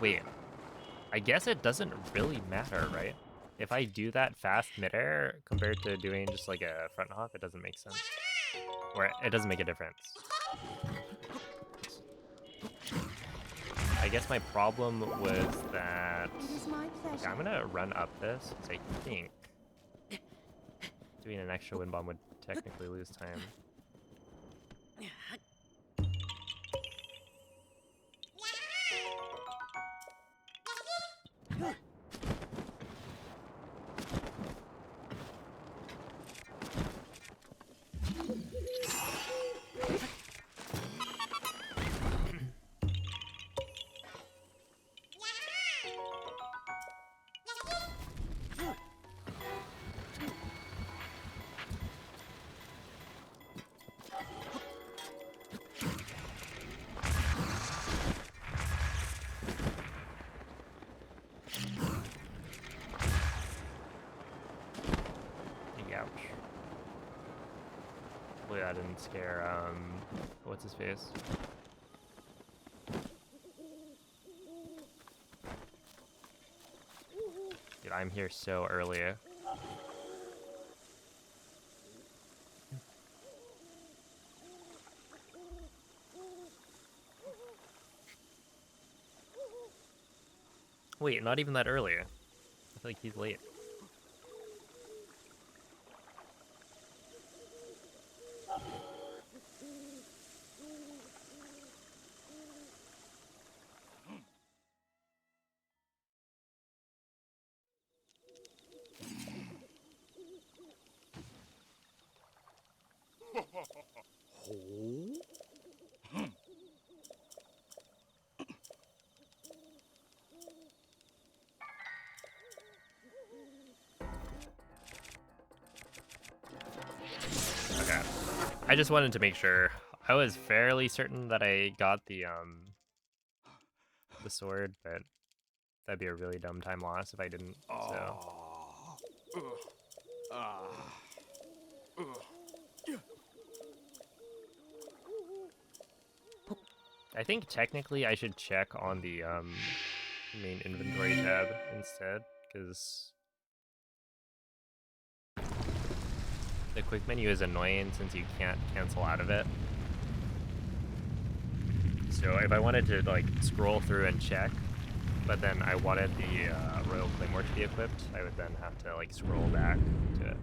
A: Wait, I guess it doesn't really matter, right? If I do that fast midair compared to doing just like a front hop, it doesn't make sense. Or it doesn't make a difference. I guess my problem was that...
C: It is my pleasure.
A: Yeah, I'm gonna run up this, because I think doing an extra wind bomb would technically lose time. Ouch. Hopefully that didn't scare, what's his face? Dude, I'm here so early. Wait, not even that early. I feel like he's late. Okay. I just wanted to make sure. I was fairly certain that I got the sword, but that'd be a really dumb time loss if I didn't. So I think technically I should check on the main inventory tab instead, because the quick menu is annoying since you can't cancel out of it. So if I wanted to like scroll through and check, but then I wanted the Royal Claymore to be equipped, I would then have to like scroll back to it.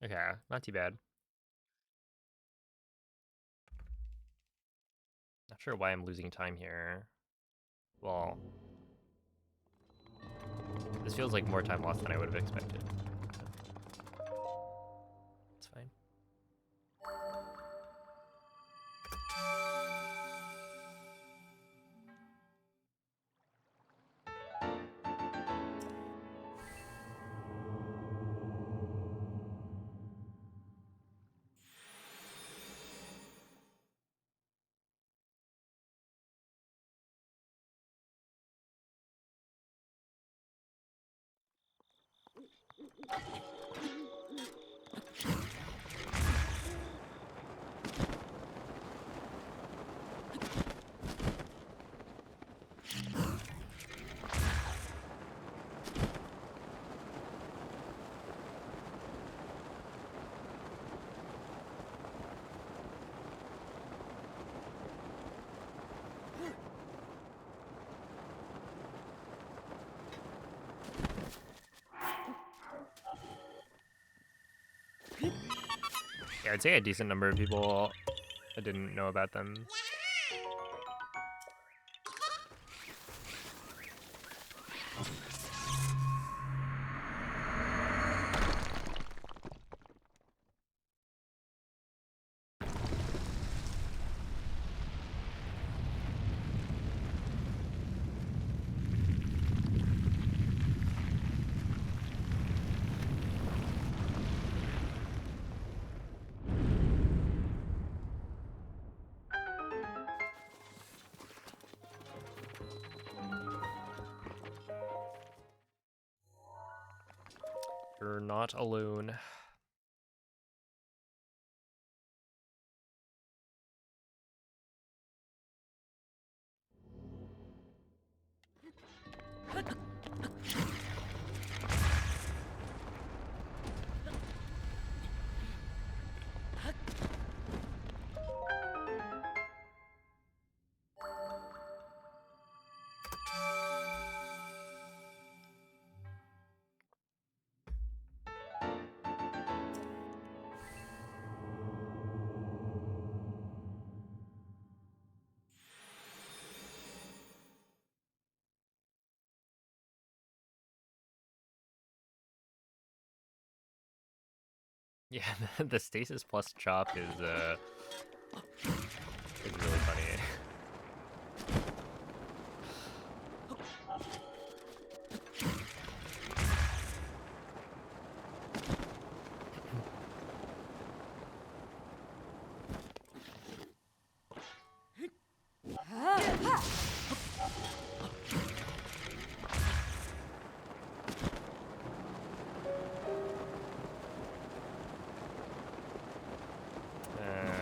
A: Okay, not too bad. Not sure why I'm losing time here. Well, this feels like more time lost than I would have expected. It's fine. Yeah, I'd say a decent number of people I didn't know about them. You're not alone. Yeah, the stasis plus chop is really funny.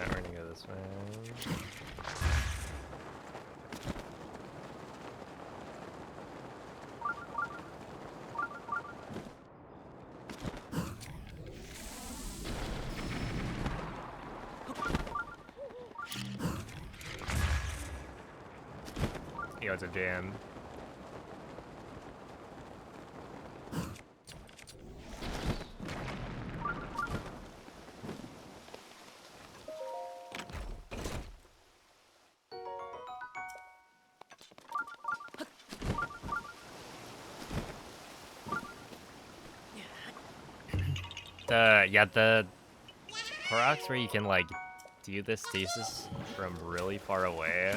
A: We're gonna go this way. Yo, it's a jam. The Koroks where you can like do this stasis from really far away,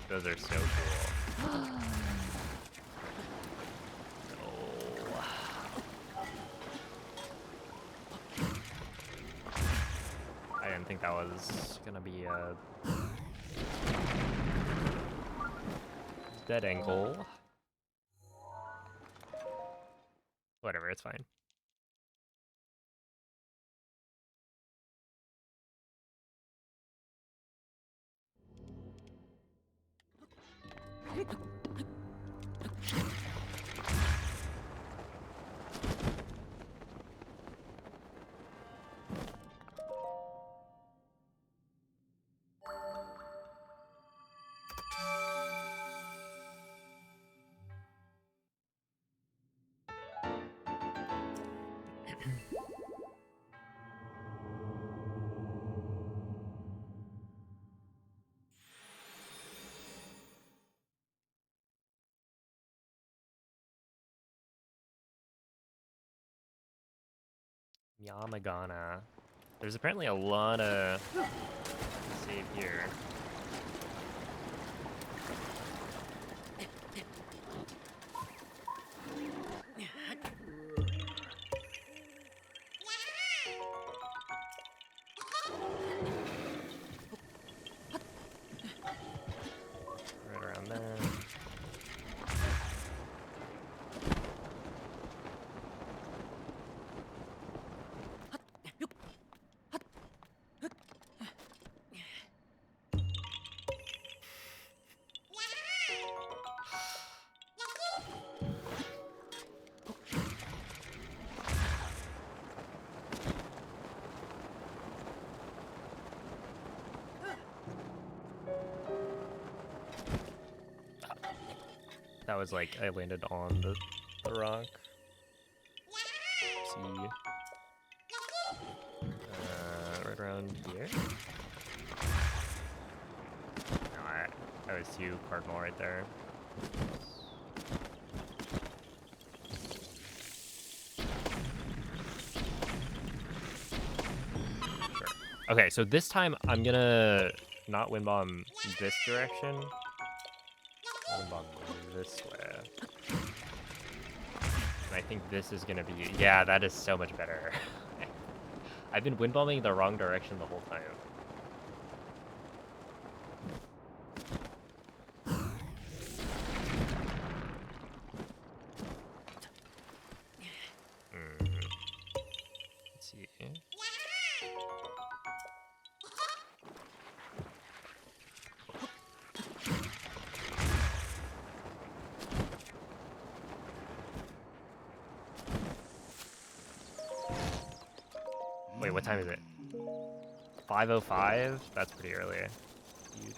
A: those are so cool. Oh. I didn't think that was gonna be a dead angle. Whatever, it's fine. Yamagana. There's apparently a lot of save here. Right around there. That was like I landed on the rock. See, right around here. No, I was too cardinal right there. Sure. Okay, so this time I'm gonna not wind bomb this direction. Wind bomb this way. And I think this is gonna be, yeah, that is so much better. I've been wind bombing the wrong direction the whole time. Let's see. Wait, what time is it? 5:05? That's pretty early. Huge.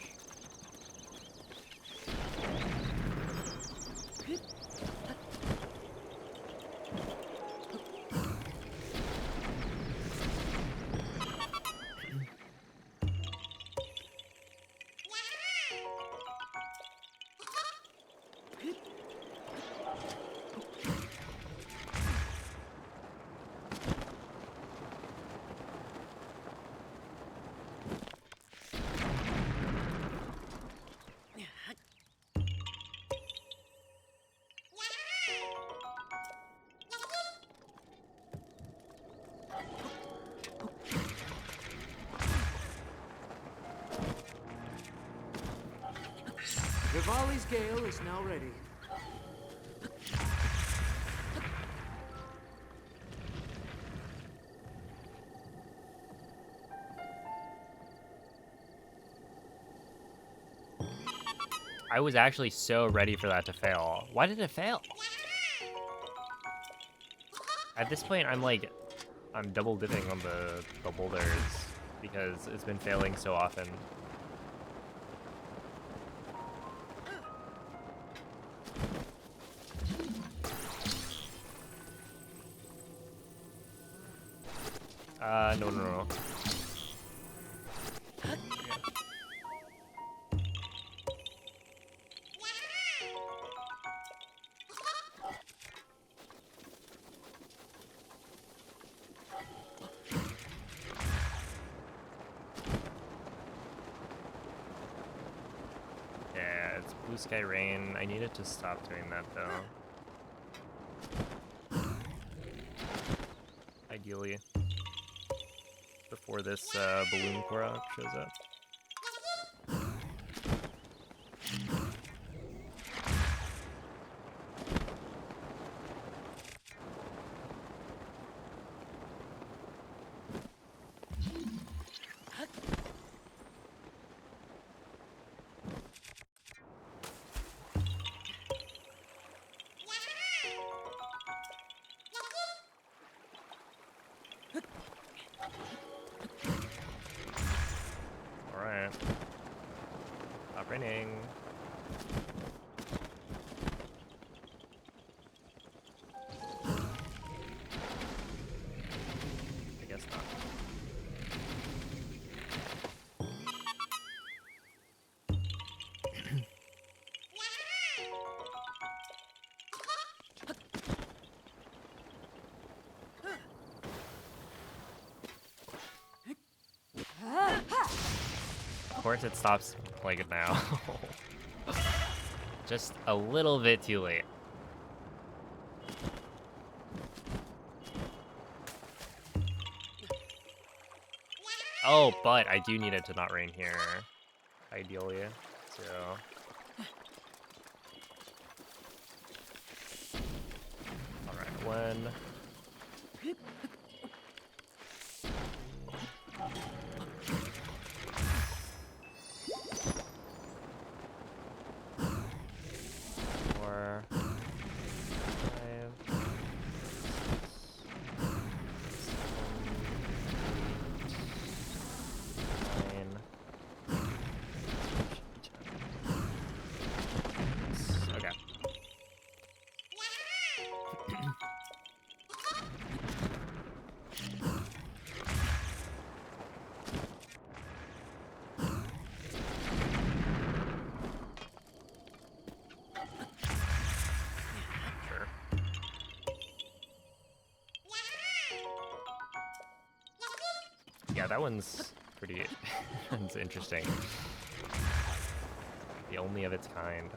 D: Rivali's Gale is now ready.
A: I was actually so ready for that to fail. Why did it fail? At this point, I'm double dipping on the boulders because it's been failing so often. No. Yeah, it's Blue Sky Rain. I needed to stop doing that though. Ideally. Before this balloon Korok shows up. Alright. Stop raining. I guess not. course it stops playing it now. Just a little bit too late. Oh, but I do need it to not rain here, ideally. So all right, 1. Okay. Sure. Yeah, that one's pretty. It's interesting. The only of its kind.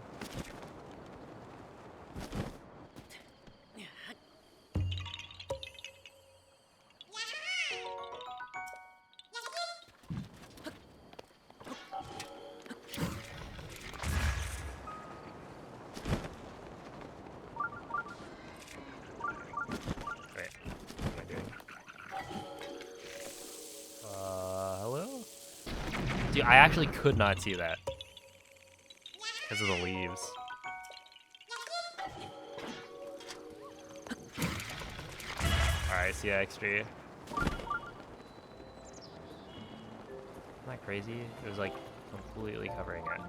A: Wait, what am I doing? Hello? Dude, I actually could not see that. Because of the leaves. Alright, see that XP. Isn't that crazy? It was like completely covering it.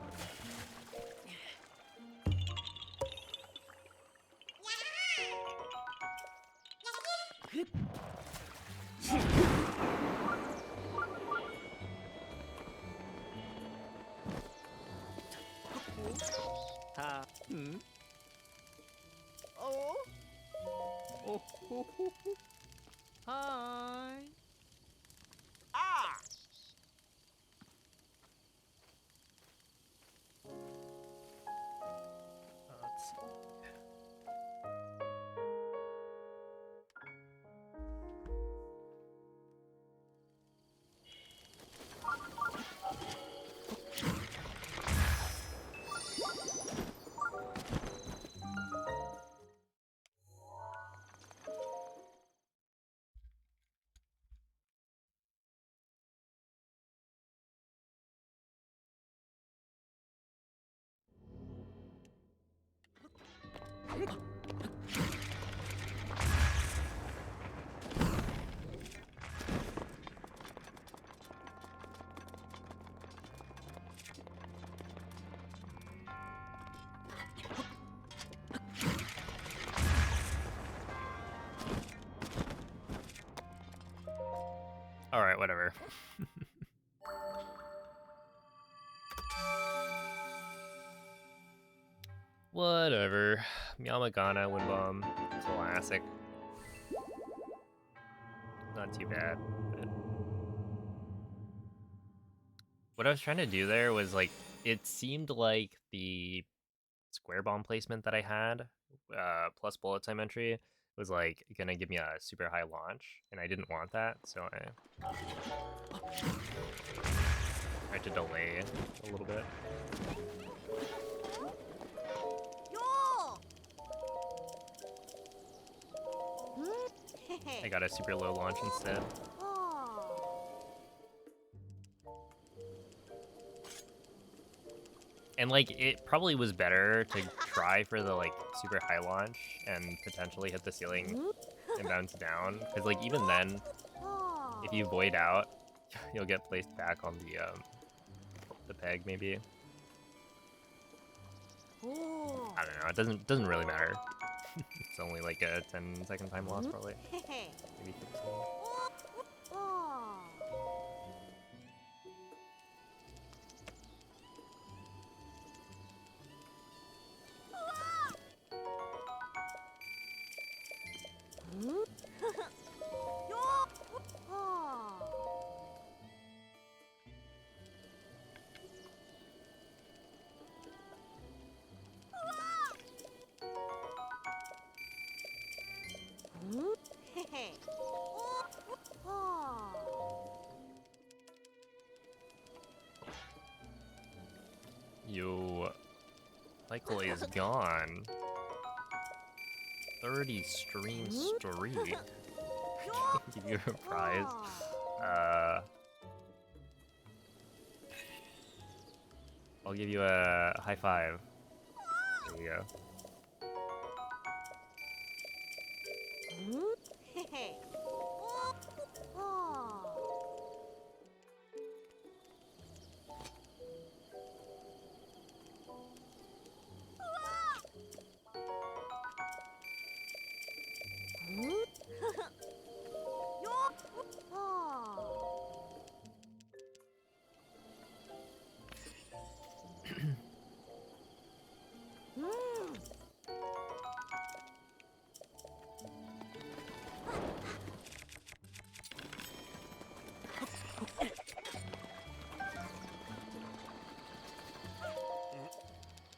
B: Ha. Hmm.
E: Oh.
B: Oh. Ho, ho, ho. Hi. Ah.
A: Let's see. Alright, whatever. Whatever. Yamagana, Windbomb, classic. Not too bad. But what I was trying to do there was like, it seemed like the square bomb placement that I had, plus bullet time entry, was like gonna give me a super high launch, and I didn't want that, so I tried to delay a little bit. I got a super low launch instead. And like, it probably was better to try for the like super high launch and potentially hit the ceiling and bounce down, because like even then, if you void out, you'll get placed back on the peg maybe. I don't know. It doesn't really matter. It's only like a 10-second time loss probably. Maybe 15. Yo, Michael is gone. 30 stream streak. Give you a prize. I'll give you a high five. There you go.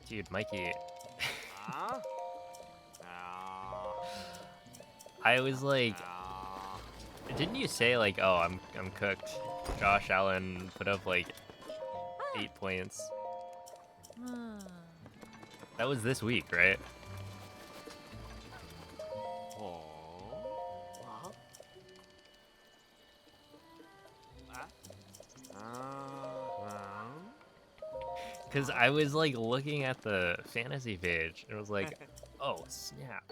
A: Dude, Mikey,
B: Ah.
A: I was like, didn't you say like, oh, I'm cooked? Josh Allen put up like 8 points. That was this week, right? Because I was like looking at the fantasy page and it was like, oh snap.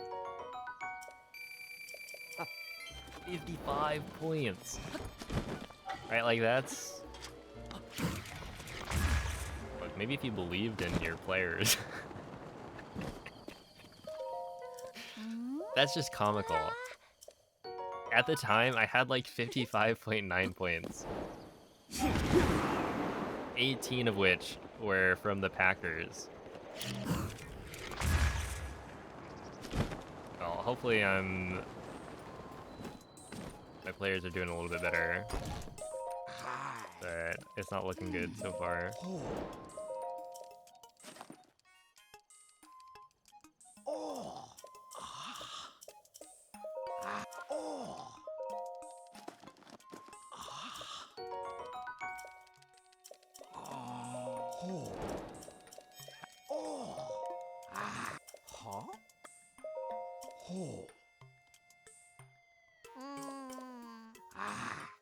A: 55 points. Right, like that's... Look, maybe if you believed in your players. That's just comical. At the time, I had like 55.9 points. 18 of which were from the Packers. Well, hopefully my players are doing a little bit better. But it's not looking good so far.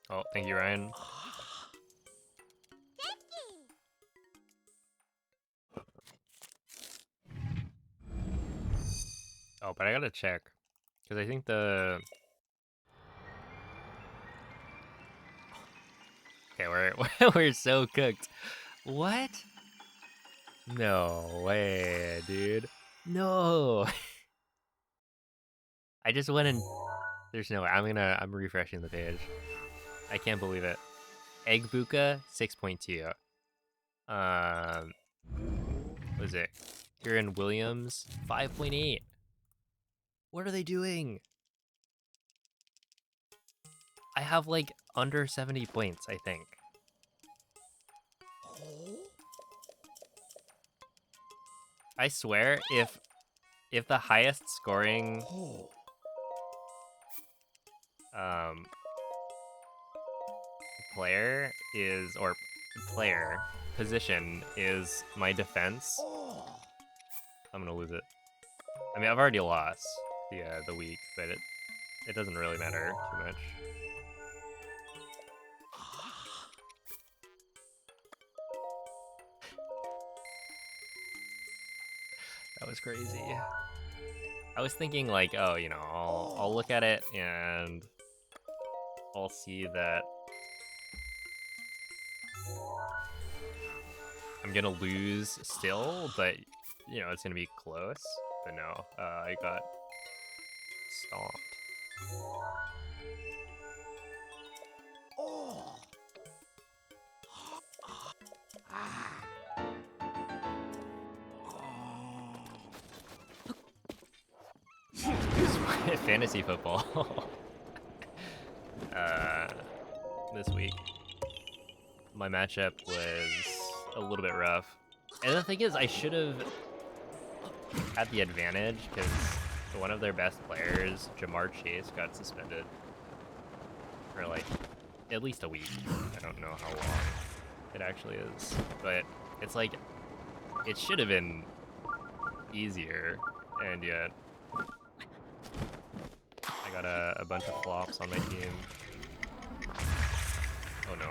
A: Oh, thank you, Ryan. Oh, but I gotta check. Because I think the... Okay, we're so cooked. What? No way, dude. No. I just went and... There's no way. I'm refreshing the page. I can't believe it. Egg Buka, 6.2. What is it? Kieran Williams, 5.8. What are they doing? I have like under 70 points, I think. I swear, if the highest scoring player position is my defense, I'm gonna lose it. I mean, I've already lost the week, but it doesn't really matter too much. That was crazy. I was thinking like, oh, you know, I'll look at it and I'll see that I'm gonna lose still, but you know, it's gonna be close. But no, I got stomped. Fantasy football. This week, my matchup was a little bit rough. And the thing is, I should have had the advantage because one of their best players, Jamar Chase, got suspended for like at least a week. I don't know how long it actually is, but it's like it should have been easier, and yet I got a bunch of flops on my team. Oh no.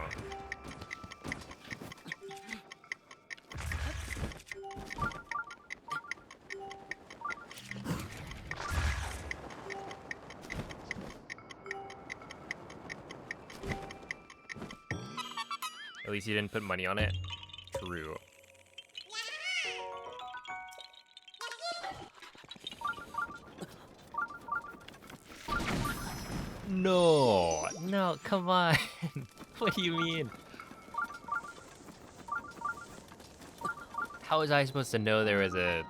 A: At least you didn't put money on it. True. No, no, come on. What do you mean? How was I supposed to know there was a...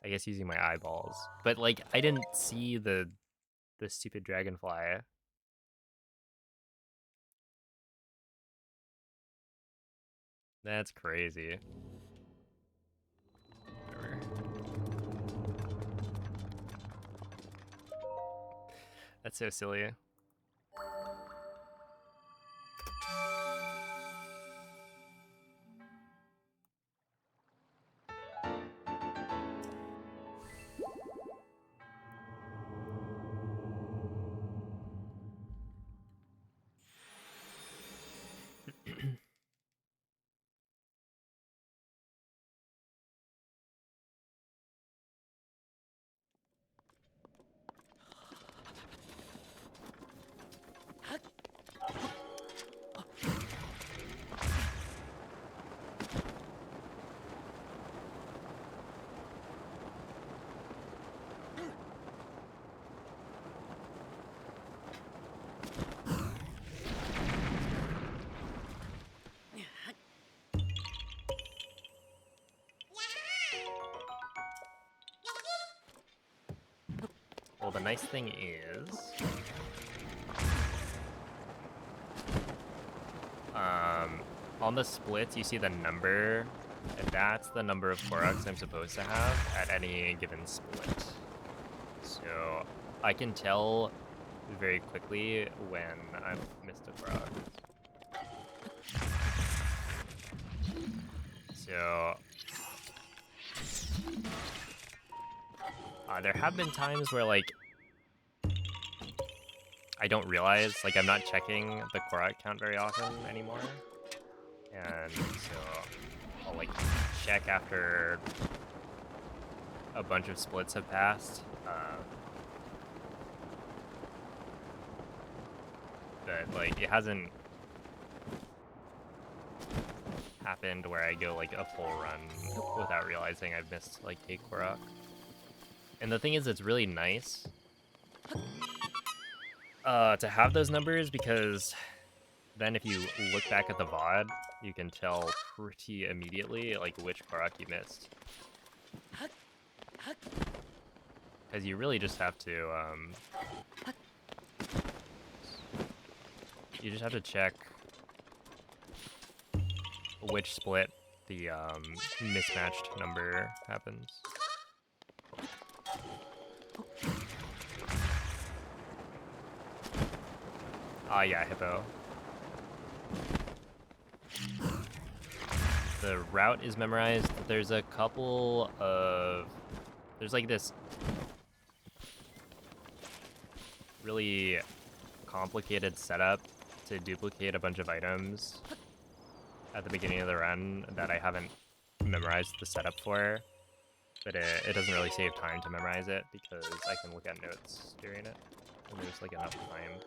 A: I guess using my eyeballs. But like, I didn't see the stupid dragonfly. That's crazy. Whatever. That's so silly. Well, the nice thing is... on the splits, you see the number, and that's the number of Koroks I'm supposed to have at any given split. So I can tell very quickly when I've missed a Korok. So there have been times where like I don't realize, like I'm not checking the Korok count very often anymore. And so I'll like check after a bunch of splits have passed. But like it hasn't happened where I go like a full run without realizing I've missed like a Korok. And the thing is, it's really nice to have those numbers, because then if you look back at the VOD, you can tell pretty immediately like which Korok you missed. Because you really just have to check which split the mismatched number happens. Ah, yeah, Hippo. The route is memorized. There's a couple of... There's like this really complicated setup to duplicate a bunch of items at the beginning of the run that I haven't memorized the setup for. But it doesn't really save time to memorize it, because I can look at notes during it, and there's like enough time.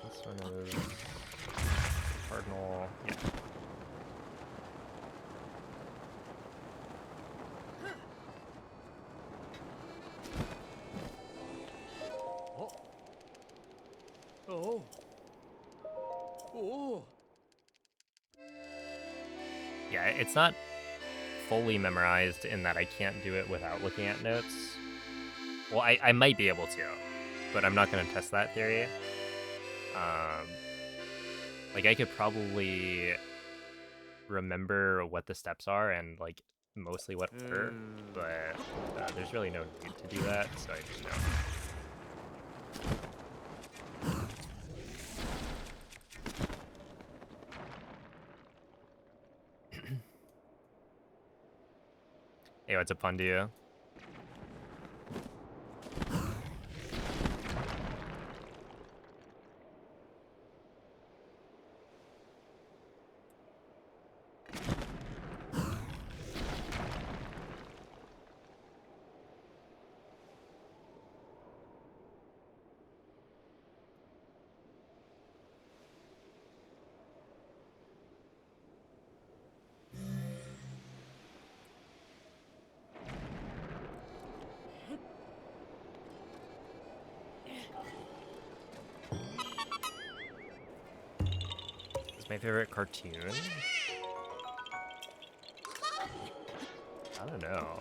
A: This one is Cardinal, yeah. Yeah, it's not fully memorized in that I can't do it without looking at notes. Well, I might be able to, but I'm not going to test that theory. Like, I could probably remember what the steps are and, like, mostly what order, but there's really no need to do that, so I just don't. Hey, what's up, fun to you? It's my favorite cartoon. I don't know.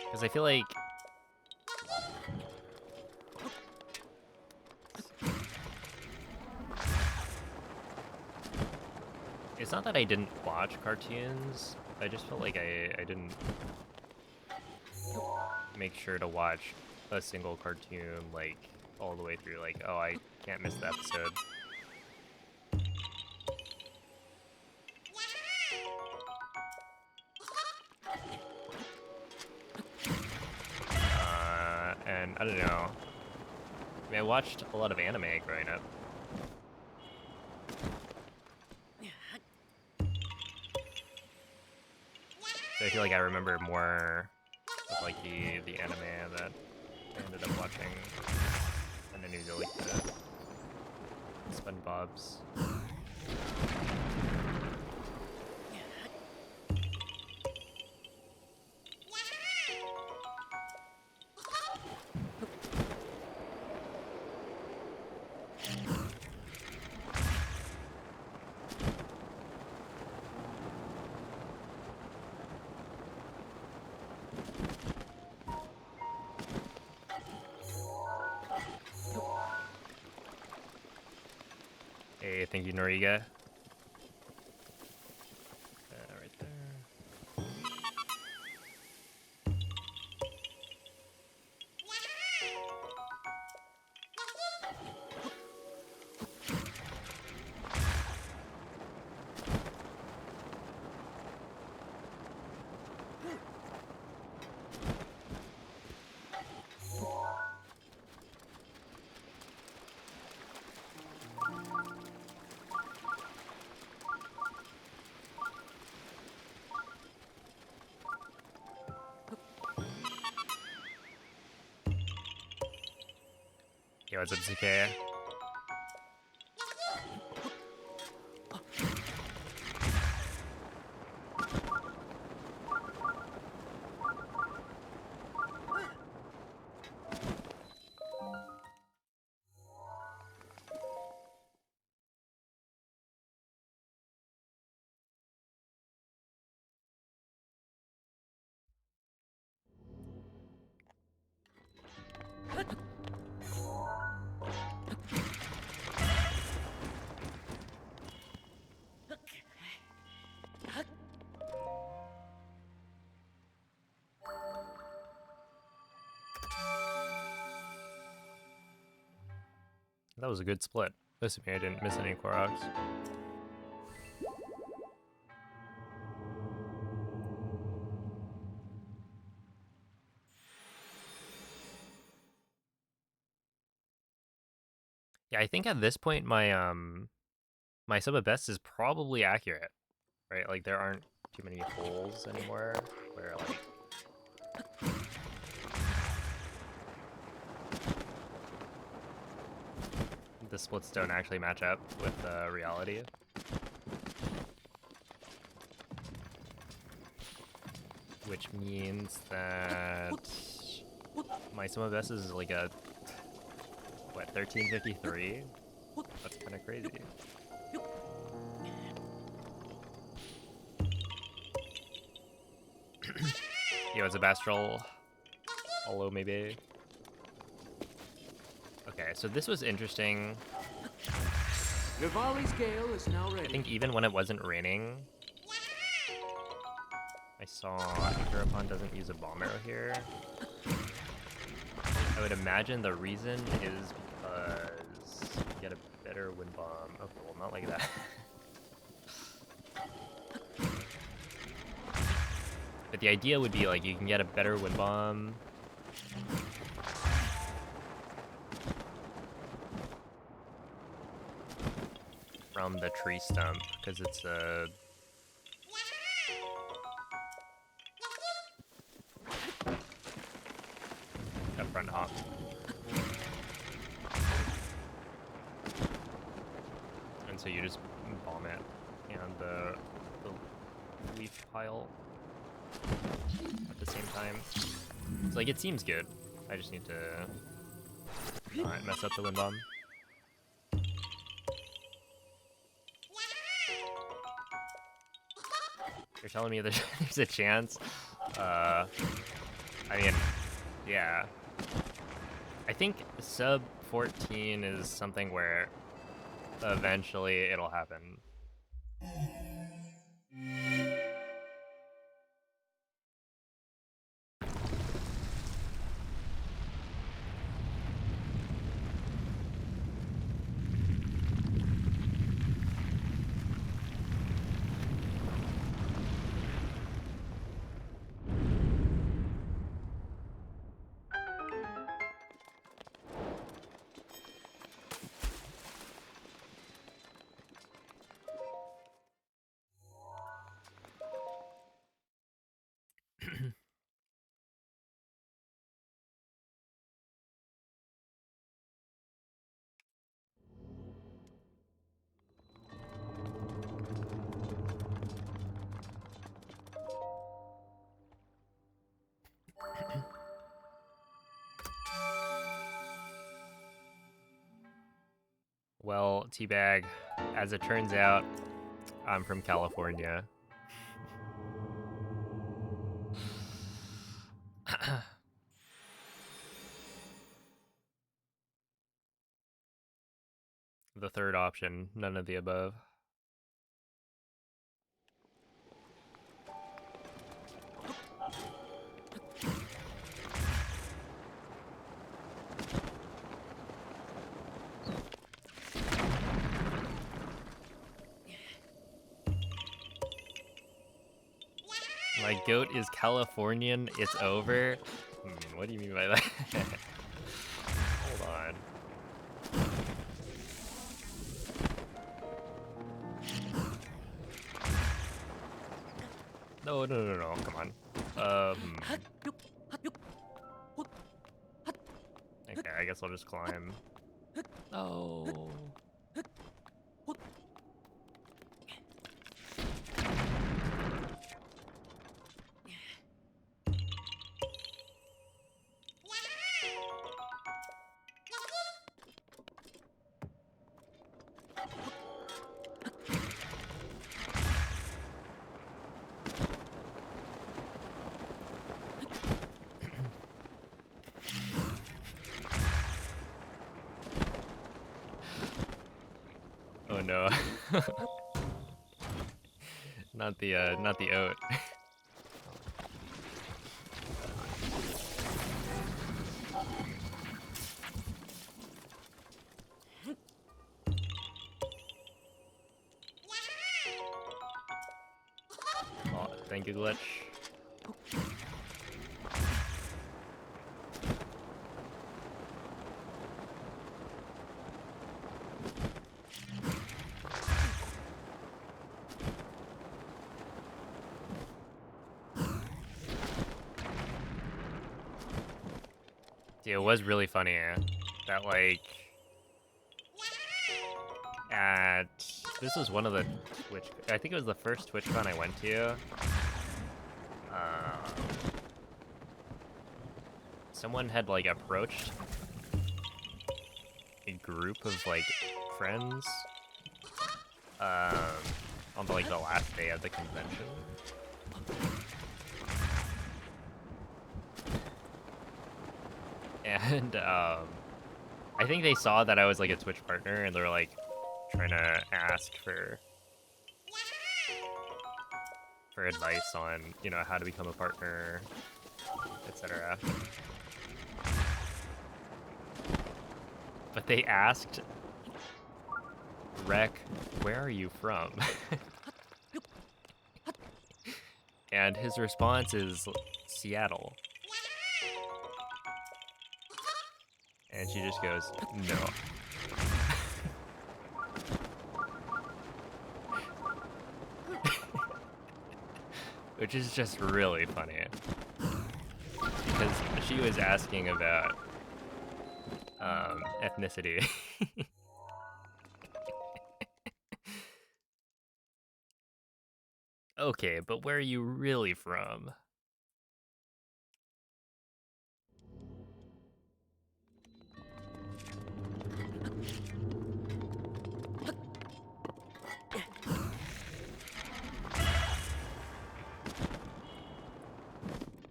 A: Because I feel like it's not that I didn't watch cartoons. I just felt like I didn't make sure to watch a single cartoon like all the way through. Like, oh, I can't miss the episode. And I don't know. I mean, I watched a lot of anime growing up. So I feel like I remember more of like the anime that I ended up watching, and then you go like the SpongeBob's. Hey, thank you, Noriga. Right there. Yo, what's up, ZK? That was a good split. Assuming I didn't miss any Koroks. Yeah, I think at this point my sub at best is probably accurate, right? Like there aren't too many holes anymore where like the splits don't actually match up with reality. which means that my sum of S is like a what 1353. That's kind of crazy. Yo, it's a Bastral. Hello, maybe. Okay, so this was interesting.
D: Rivali's Gale is now
A: I
D: ready.
A: think even when it wasn't raining, I saw Durapon doesn't use a bomb arrow here. I would imagine the reason is because you get a better wind bomb. Okay, well, not like that. But the idea would be like you can get a better wind bomb. From the tree stump, because it's a front hop. And so you just bomb it, and the leaf pile at the same time. So like it seems good. I just need to not mess up the wind bomb. You're telling me there's a chance? I mean, yeah. I think sub 14 is something where eventually it'll happen. Well, Teabag, as it turns out, I'm from California. The third option, none of the above. My goat is Californian, it's over? What do you mean by that? Hold on. No, come on. Okay, I guess I'll just climb. Oh. Oh no. Not the oat. Oh, thank you, Glitch. Dude, it was really funny that like this was one of the Twitch, I think it was the first TwitchCon I went to. someone had like approached a group of like friends on like the last day of the convention. And I think they saw that I was like a Twitch partner, and they were like trying to ask for advice on, you know, how to become a partner, etc. But they asked Rec, where are you from? And his response is Seattle. And she just goes, no. Which is just really funny. Because she was asking about ethnicity. Okay, but where are you really from?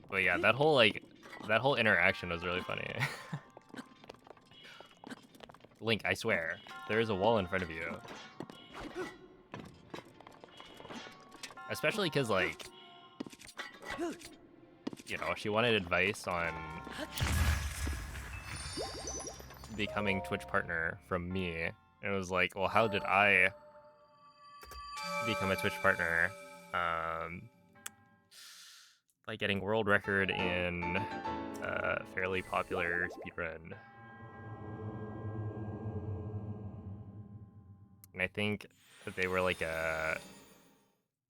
A: But yeah, that whole interaction was really funny. Link, I swear, there is a wall in front of you. Especially because, like, you know, she wanted advice on becoming Twitch partner from me. And it was like, well, how did I become a Twitch partner? By getting world record in a fairly popular speedrun. And I think that they were like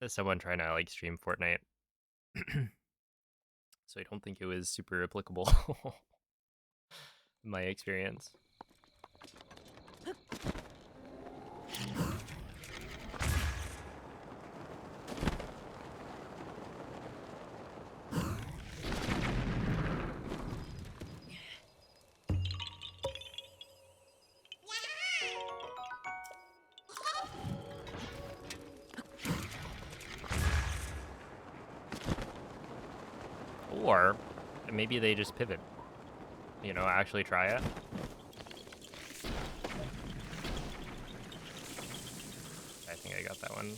A: someone trying to like stream Fortnite. So I don't think it was super applicable in my experience. Or maybe they just pivot. You know, actually try it. I think I got that one.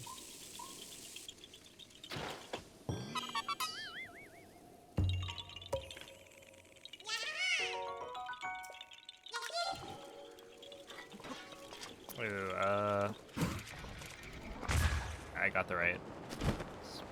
A: Ooh, I got the right spot.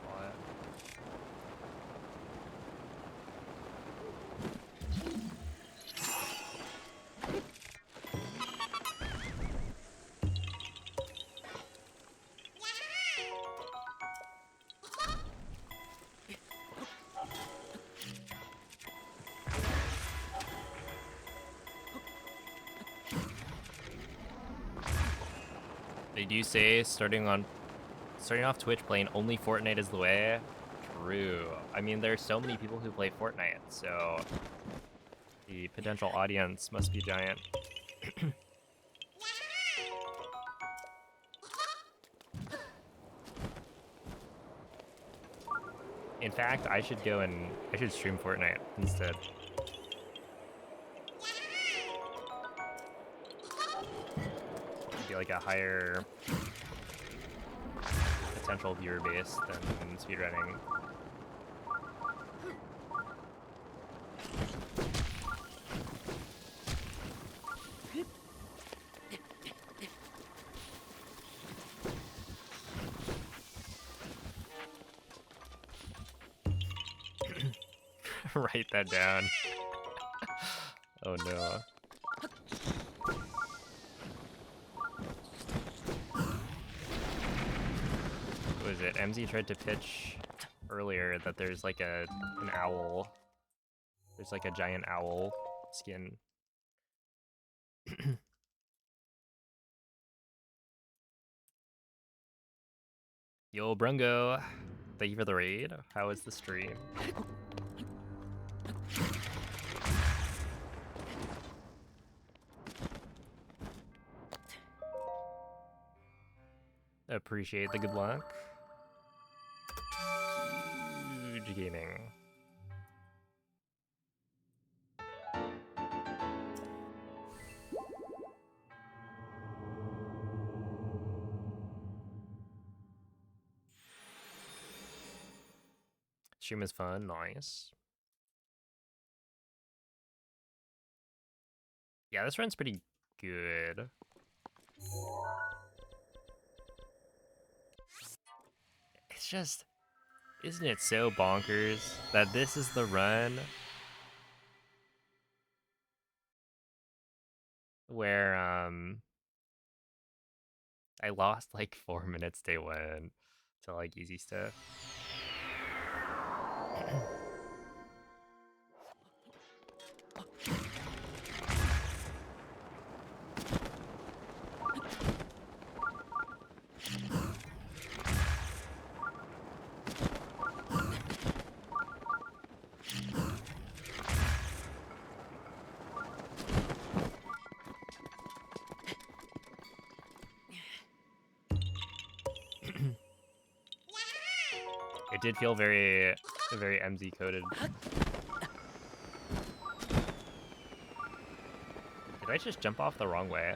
A: They do say starting off Twitch playing only Fortnite is the way. True. I mean, there's so many people who play Fortnite, so the potential audience must be giant. In fact, I should stream Fortnite instead. Be like a higher potential viewer base than speedrunning. Write that down. Oh no. What was it? MZ tried to pitch earlier that there's like an owl. There's like a giant owl skin. Yo, Brungo. Thank you for the raid. How was the stream? Appreciate the good luck. Huge gaming. Stream is fun, nice. Yeah, this run's pretty good. It's just, isn't it so bonkers that this is the run where I lost like 4 minutes day one to like easy stuff. It did feel very MZ coded. Did I just jump off the wrong way?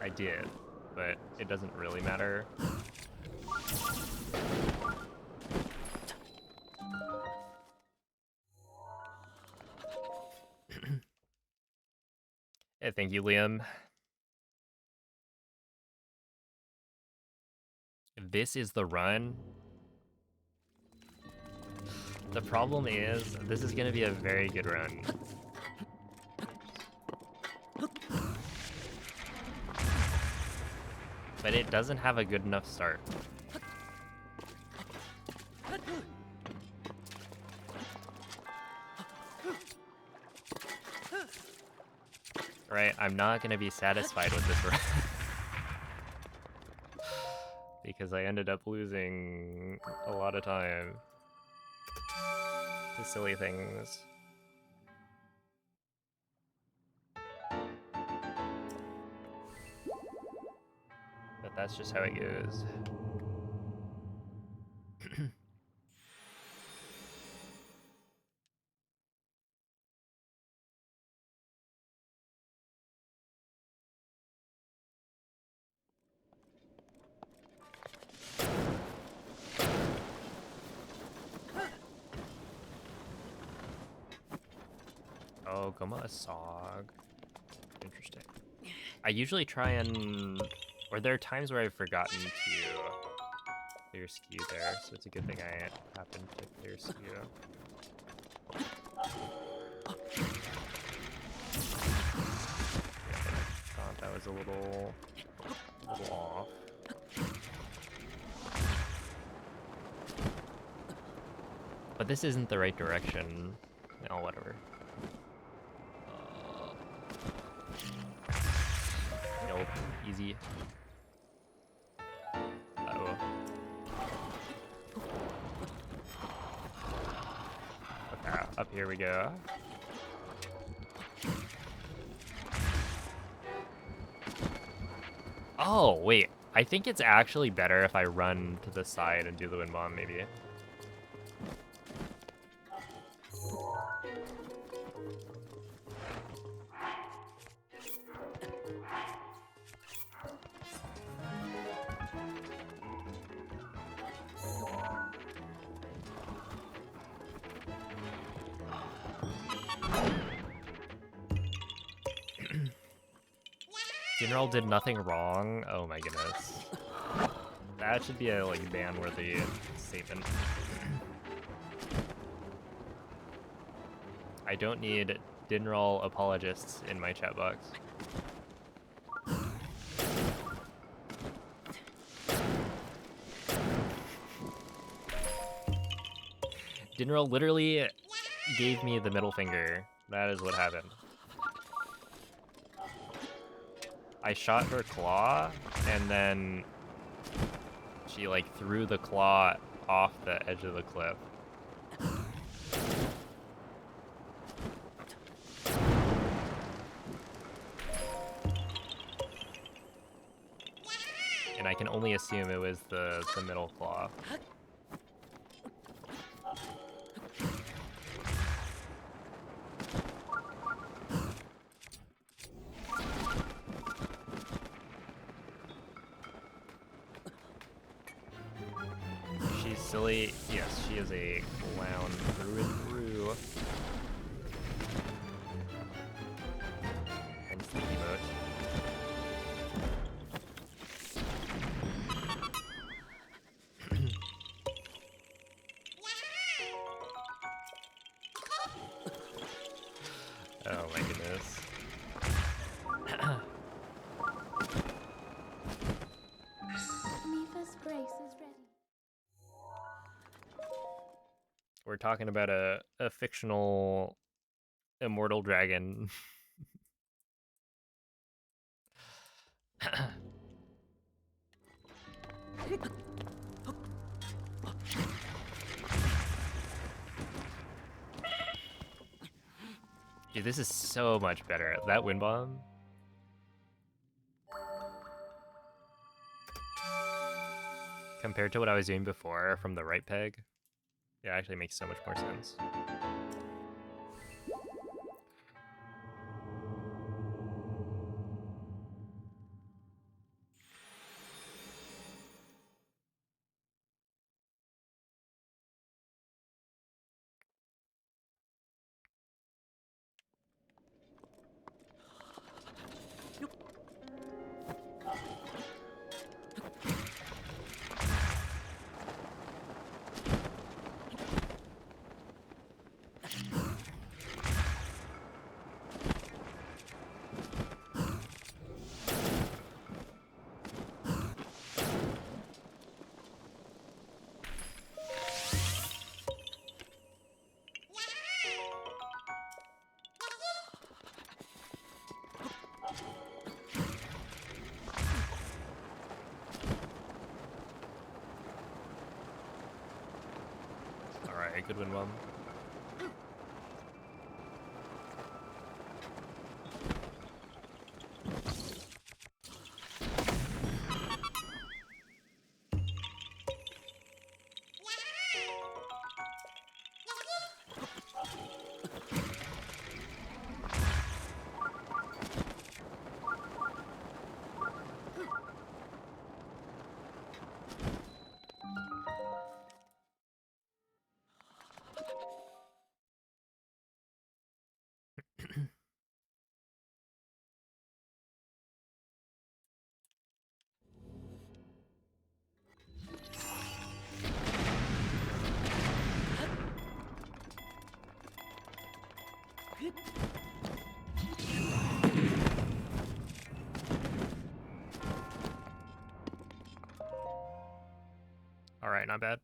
A: I did, but it doesn't really matter. Yeah, thank you, Liam. This is the run. The problem is, this is gonna be a very good run. But it doesn't have a good enough start. Right, I'm not gonna be satisfied with this run. Because I ended up losing a lot of time to silly things. But that's just how it goes. Oh, Goma Asog. Interesting. I usually try and... Or there are times where I've forgotten to clear skew there, so it's a good thing I happened to clear skew. Thought that was a little off. But this isn't the right direction. No, whatever. Nope, easy. Uh-oh. Okay, up here we go. Oh, wait. I think it's actually better if I run to the side and do the wind bomb, maybe. General did nothing wrong. Oh my goodness. That should be a like ban-worthy statement. I don't need Dinroll apologists in my chat box. Dinroll literally gave me the middle finger. That is what happened. I shot her claw, and then she like threw the claw off the edge of the cliff. And I can only assume it was the middle claw. She's silly. Yes, she is a clown through and through. Hence the emote. Oh my goodness.
C: Mifa's grace is ready.
A: We're talking about a fictional immortal dragon. Dude, this is so much better. That wind bomb. Compared to what I was doing before from the right peg, it actually makes so much more sense. Alright, good wind bomb. Alright, not bad.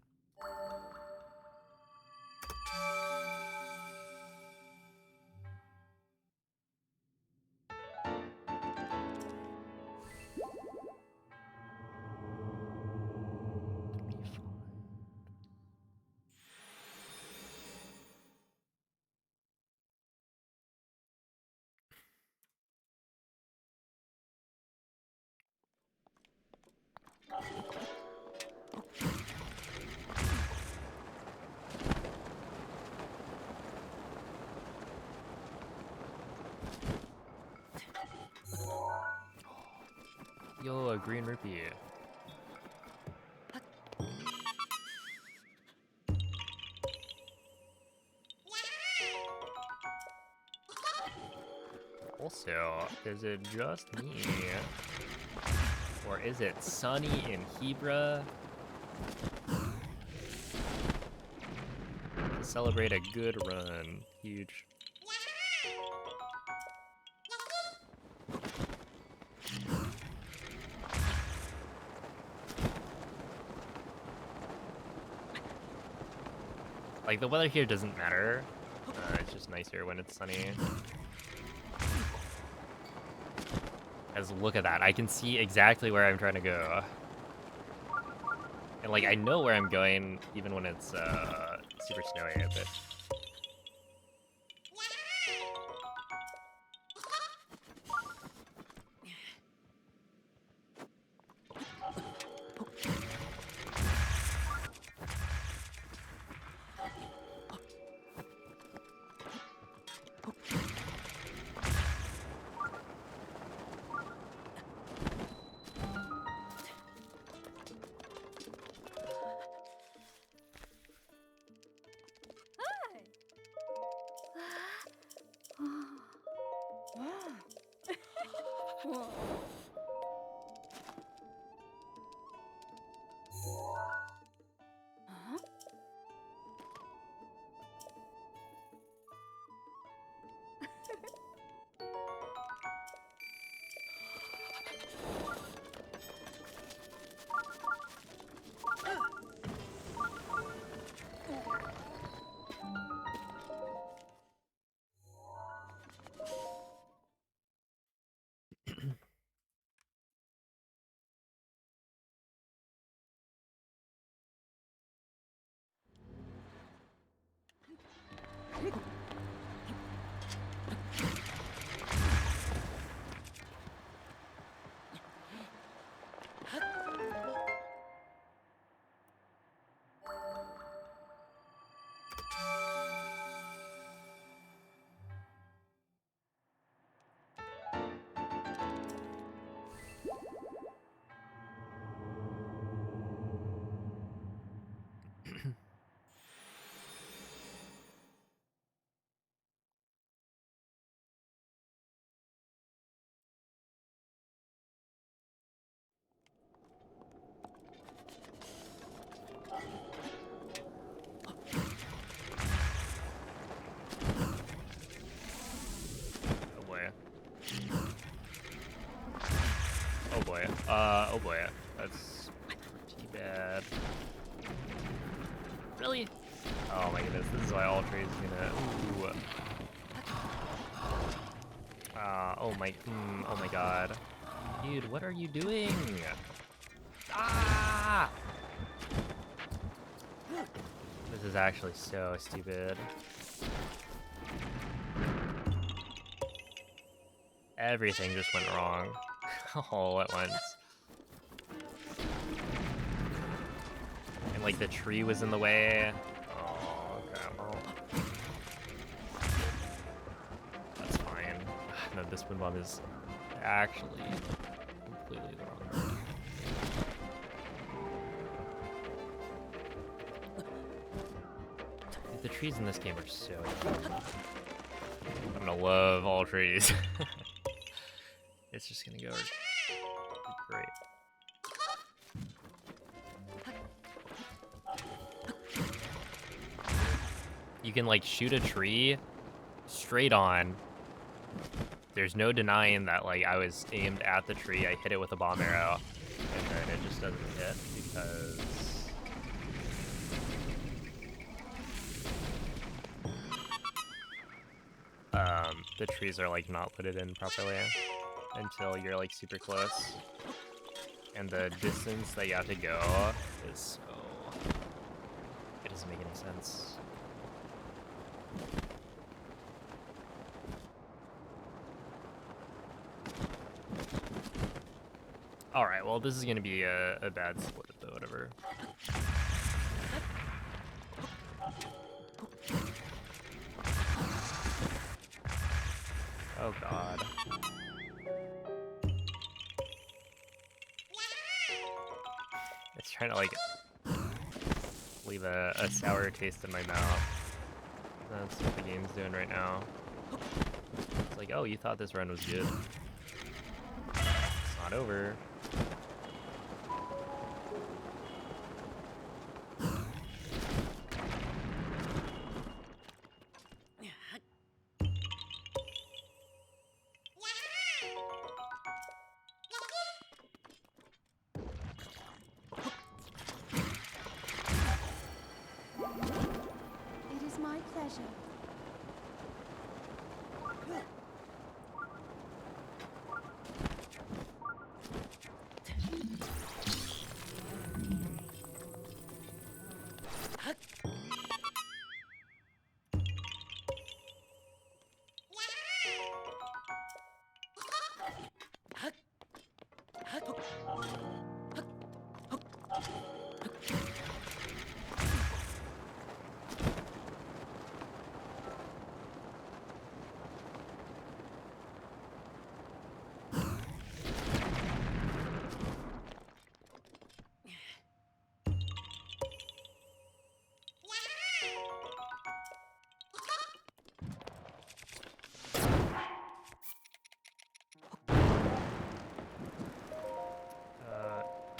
A: Yo, a green rupee. Also, is it just me? Or is it Sunny in Hebra? To celebrate a good run. Huge. Like, the weather here doesn't matter. It's just nicer when it's sunny. As look at that, I can see exactly where I'm trying to go. And like, I know where I'm going even when it's super snowy, but... Oh boy, that's pretty bad. Really? Oh my goodness, this is why all trees is gonna. Ooh. Oh my god. Dude, what are you doing? Ah! This is actually so stupid. Everything just went wrong all at once. And like the tree was in the way. Oh, crap. Oh. That's fine. No, this wind bomb is actually completely the wrong one. The trees in this game are so dumb. I'm gonna love all trees. It's just gonna go great. You can like shoot a tree straight on. There's no denying that like I was aimed at the tree, I hit it with a bomb arrow, and then it just doesn't hit because the trees are like not put it in properly until you're like super close. And the distance that you have to go is so... It doesn't make any sense. Alright, well this is gonna be a bad split, but whatever. Oh god. It's trying to like leave a sour taste in my mouth. That's what the game's doing right now. It's like, oh, you thought this run was good. It's not over.
C: It is my pleasure.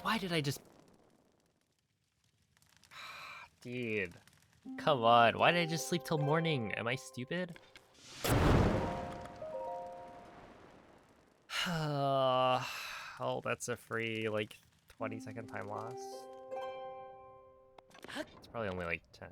A: Why did I just... Dude. Come on, why did I just sleep till morning? Am I stupid? Oh, that's a free, like, 20-second time loss. It's probably only, like, 10.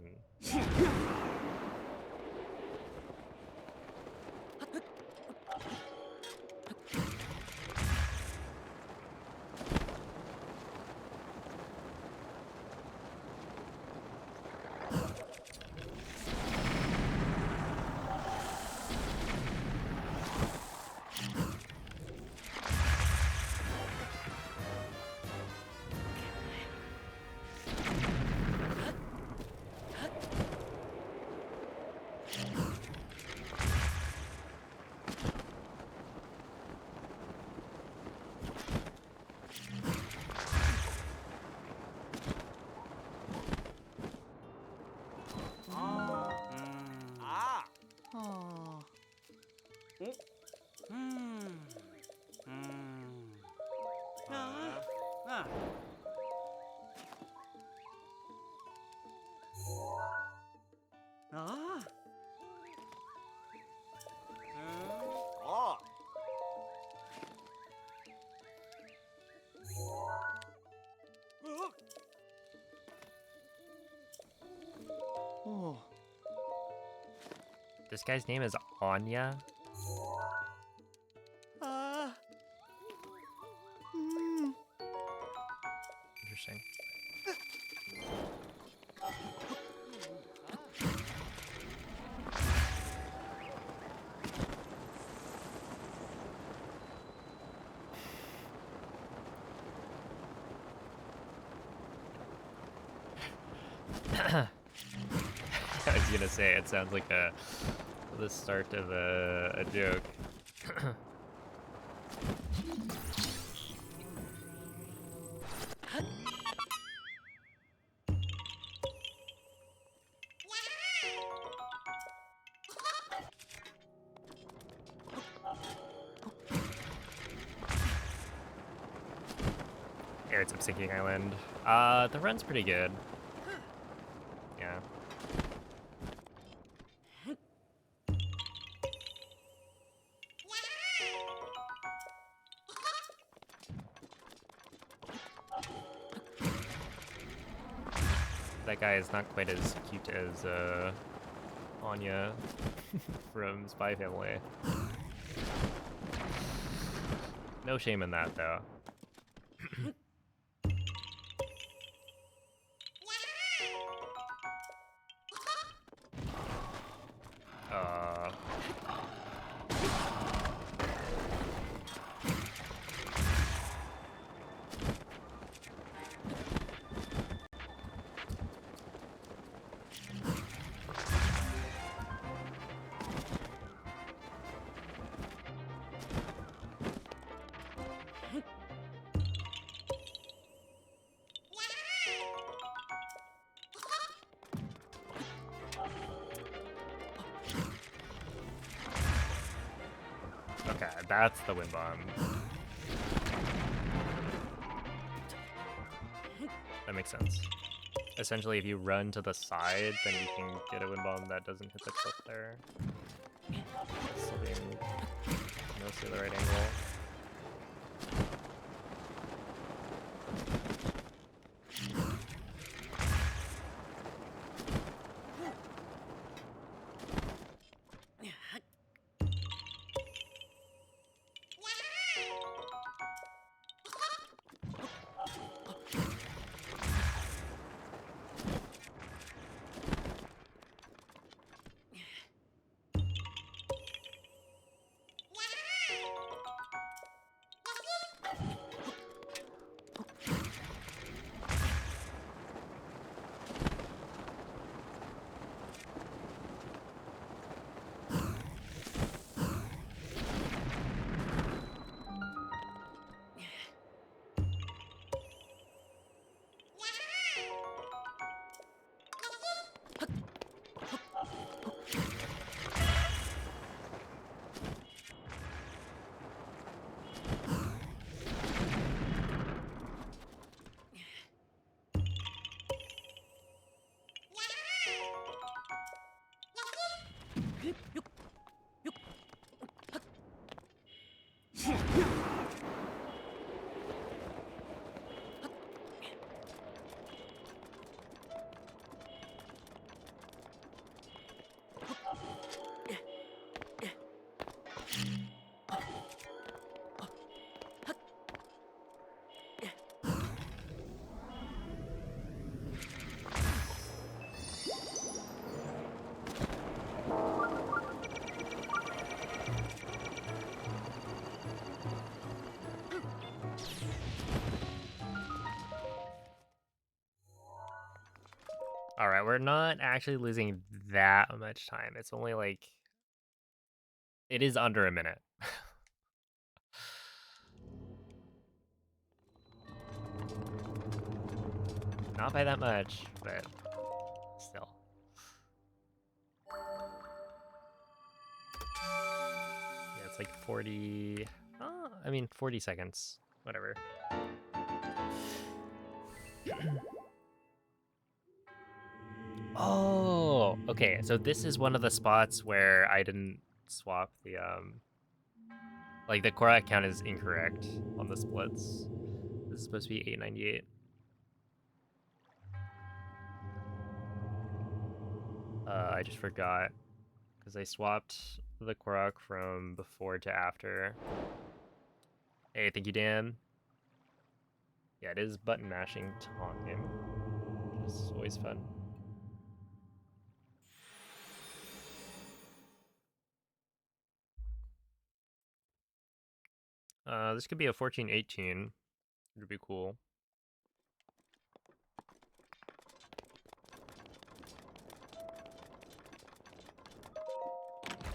E: Oh.
B: Oh. Oh.
A: This guy's name is Anya.
B: Ah. Hmm.
A: Interesting. I was gonna say it sounds like the start of a joke. Here, it's up Sinking Island. The run's pretty good. Yeah. That guy is not quite as cute as Anya from Spy Family. No shame in that, though. uh... Okay, that's the wind bomb. That makes sense. Essentially, if you run to the side, then you can get a wind bomb that doesn't hit the cliff there. Sitting mostly the right angle. Alright, we're not actually losing that much time. It's only like... It is under a minute. Not by that much, but still. Yeah, it's like 40... I mean, 40 seconds. Whatever. Oh, okay. So this is one of the spots where I didn't swap the like the Korak count is incorrect on the splits. This is supposed to be 898. I just forgot because I swapped the Korok from before to after. Hey, thank you, Dan. Yeah, it is button mashing time, which is always fun. This could be a 14-18. It'd be cool.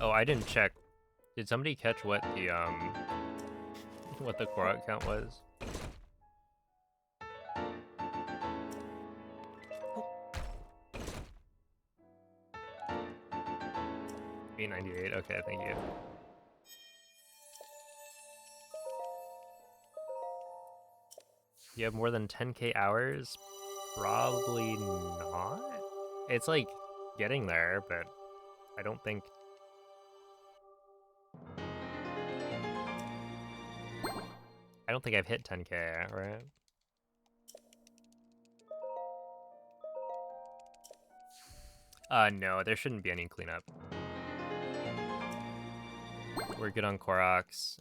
A: Oh, I didn't check. Did somebody catch what the Korok count was? $898. Okay, thank you. You have more than 10k hours? Probably not. It's like getting there, but I don't think. I don't think I've hit 10k, right? No, there shouldn't be any cleanup. We're good on Koroks.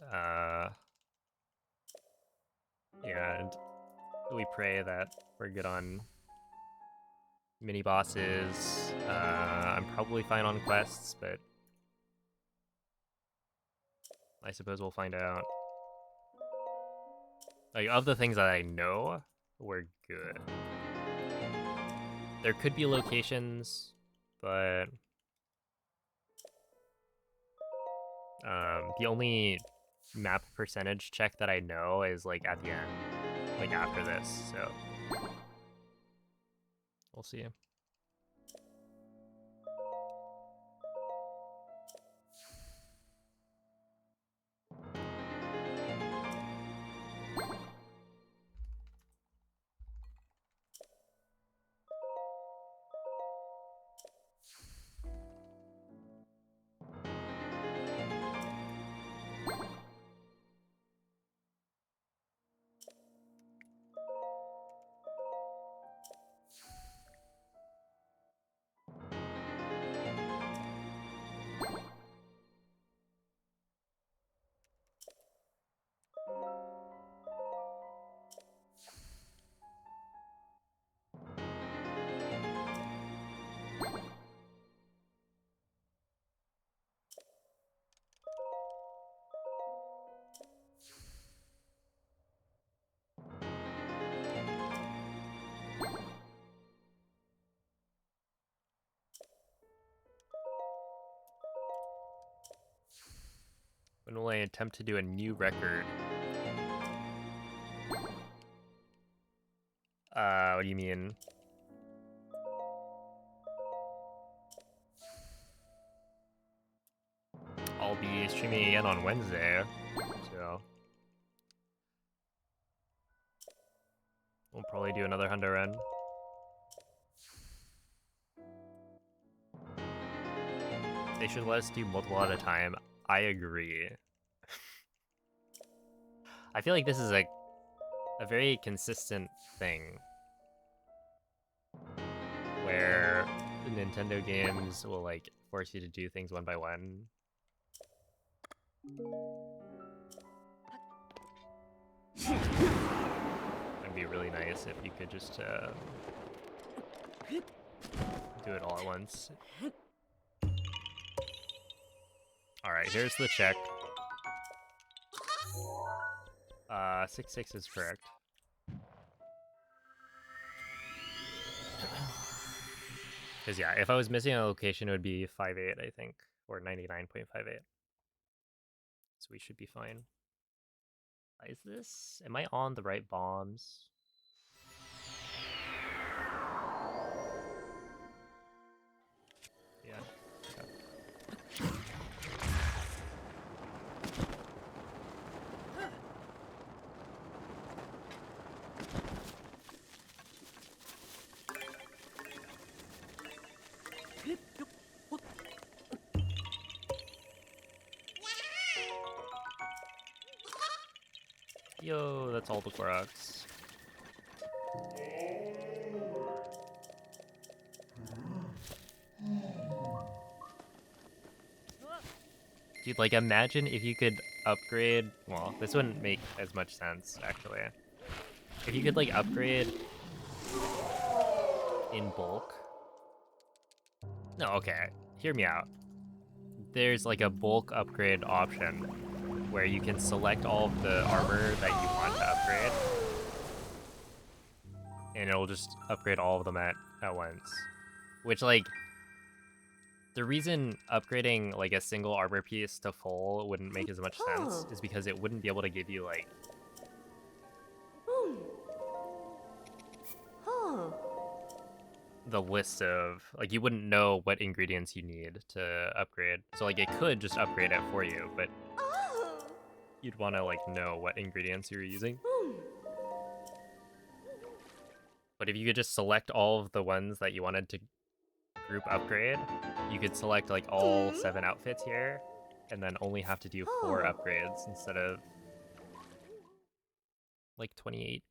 A: And we pray that we're good on mini bosses. I'm probably fine on quests, but I suppose we'll find out. Like, of the things that I know, we're good. There could be locations, but the only map percentage check that I know is like at the end, like after this, so we'll see. When will I attempt to do a new record? What do you mean? I'll be streaming again on Wednesday, so we'll probably do another Hundo run. They should let us do multiple at a time. I agree. I feel like this is a very consistent thing where Nintendo games will like force you to do things one by one. It'd be really nice if you could just do it all at once. Alright, here's the check. 6-6 is correct. Because yeah, if I was missing a location, it would be 5.8, I think, or 99.58. So we should be fine. Is this? Am I on the right bombs? Yeah. Okay. Yo, that's all the Koroks. Dude, like imagine if you could upgrade, well, this wouldn't make as much sense actually. If you could like upgrade in bulk. No, okay, hear me out. There's like a bulk upgrade option where you can select all of the armor that you want to upgrade. And it'll just upgrade all of them at once. Which like, the reason upgrading like a single armor piece to full wouldn't make as much sense is because it wouldn't be able to give you like the list of, like you wouldn't know what ingredients you need to upgrade. So like it could just upgrade it for you, but you'd want to like know what ingredients you're using. But if you could just select all of the ones that you wanted to group upgrade, you could select like all 7 outfits here and then only have to do 4 upgrades instead of like 28.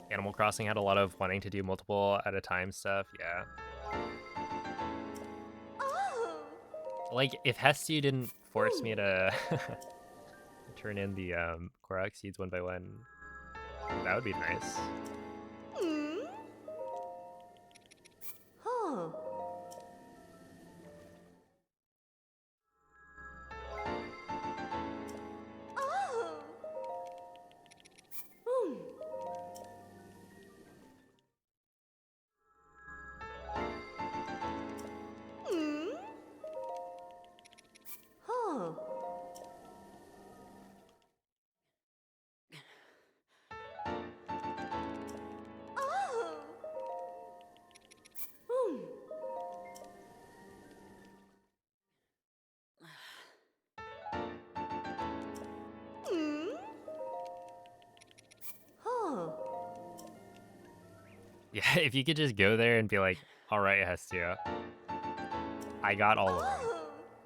A: Animal Crossing had a lot of wanting to do multiple at a time stuff, yeah. Like, if Hestia didn't force me to turn in the Korok seeds one by one, that would be nice. Yeah, if you could just go there and be like, all right, Hestia, I got all of them.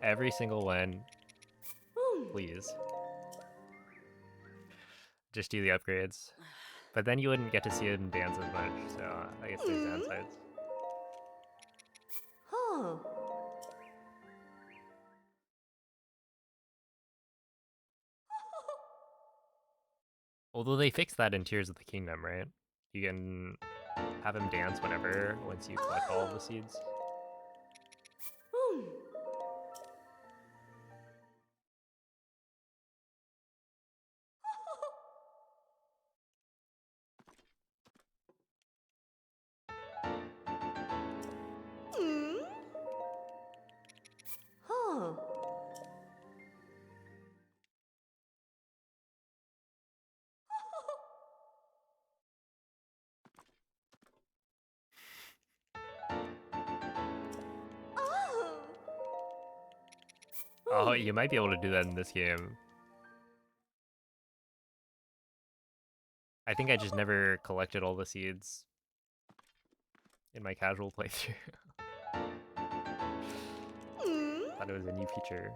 A: Every single one, please. Just do the upgrades. But then you wouldn't get to see him dance as much, so I guess there's downsides. Although they fixed that in Tears of the Kingdom, right? You can have him dance whenever, once you collect all of the seeds. Oh, you might be able to do that in this game. I think I just never collected all the seeds in my casual playthrough. Thought it was a new feature.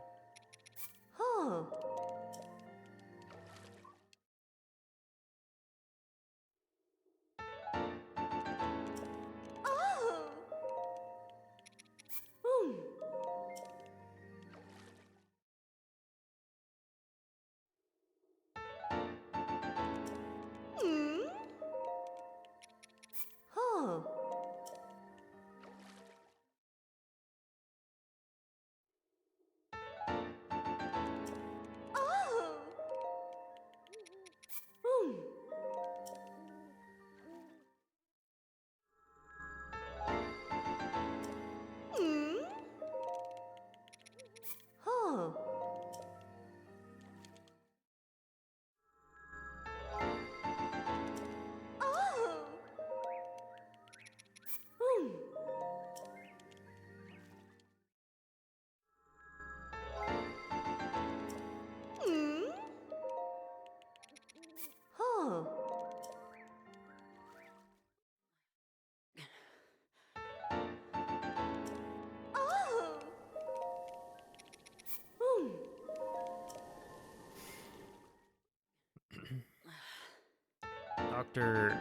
A: Dr.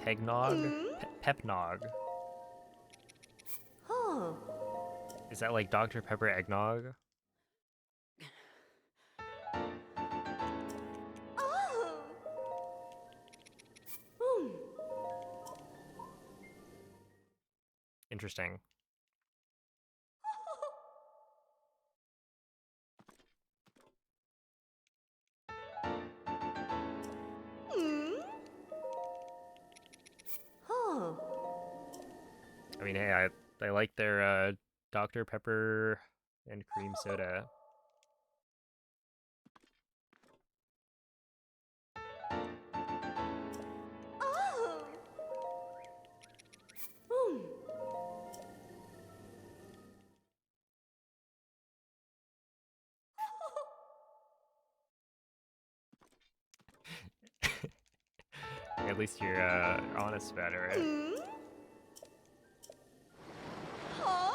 A: Pegnog? Pepnog.
C: Huh.
A: Is that like Dr. Pepper eggnog?
C: Oh. Hmm.
A: Interesting.
C: Hmm. Huh.
A: I mean, hey, I like their Dr. Pepper and cream soda.
C: Oh. Hmm.
A: At least you're honest about it, right?
C: Hmm. Oh.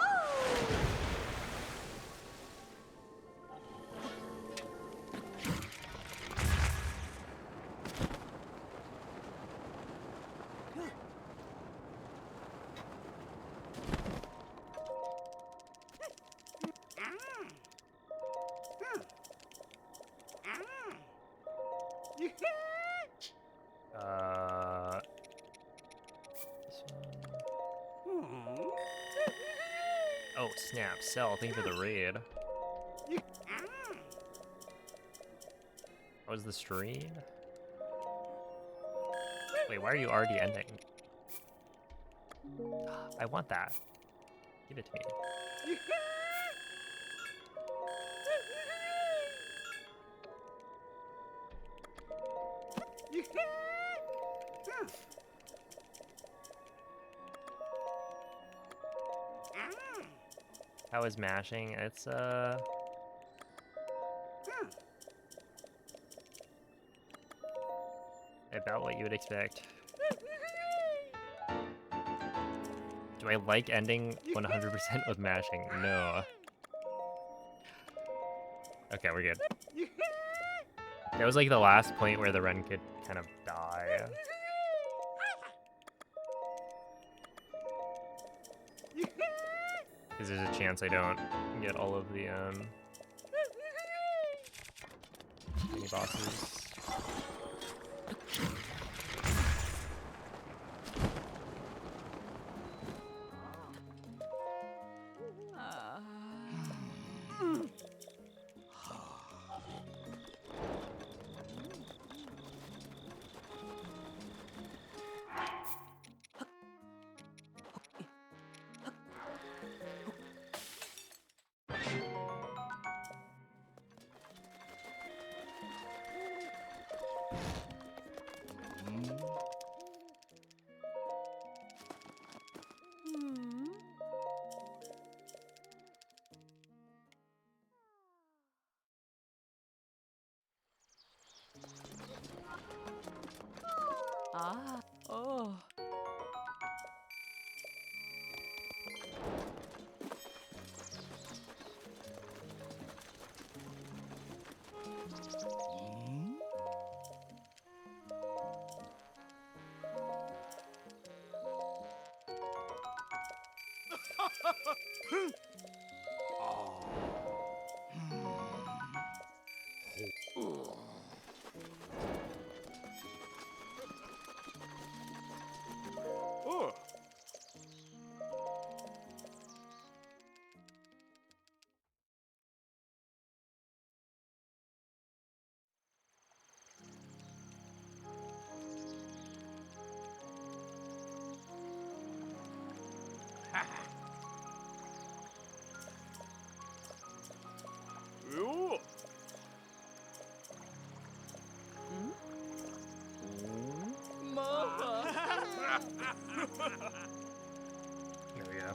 A: Uh, this one. Oh, snap. Cell, thank you for the raid. What was the stream? Wait, why are you already ending? I want that. Give it to me. How is mashing? It's about what you would expect. Do I like ending 100% with mashing? No. Okay, we're good. That was like the last point where the Ren could kind of die. Because there's a chance I don't get all of the mini bosses.
E: Ah. Hmm. Ah. Oh.
B: Oh. Ooh.
E: Mama.
A: There we go.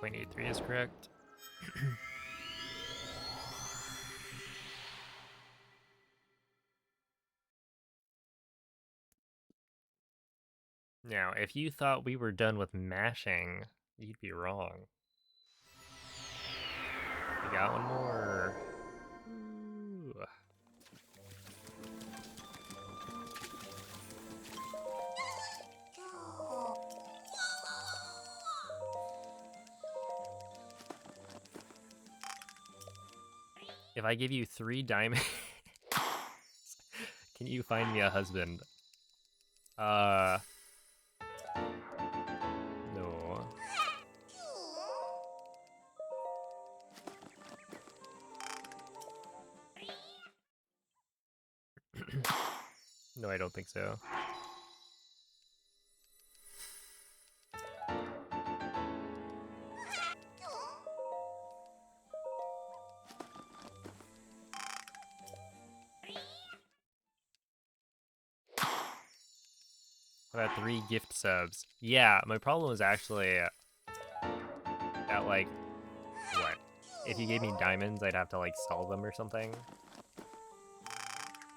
A: 0.83 is correct. Now, if you thought we were done with mashing, you'd be wrong. We got one more. Ooh. If I give you 3 diamonds, can you find me a husband? No. No, I don't think so. How about 3 gift subs? Yeah, my problem is actually that, like, what? If you gave me diamonds, I'd have to, like, sell them or something.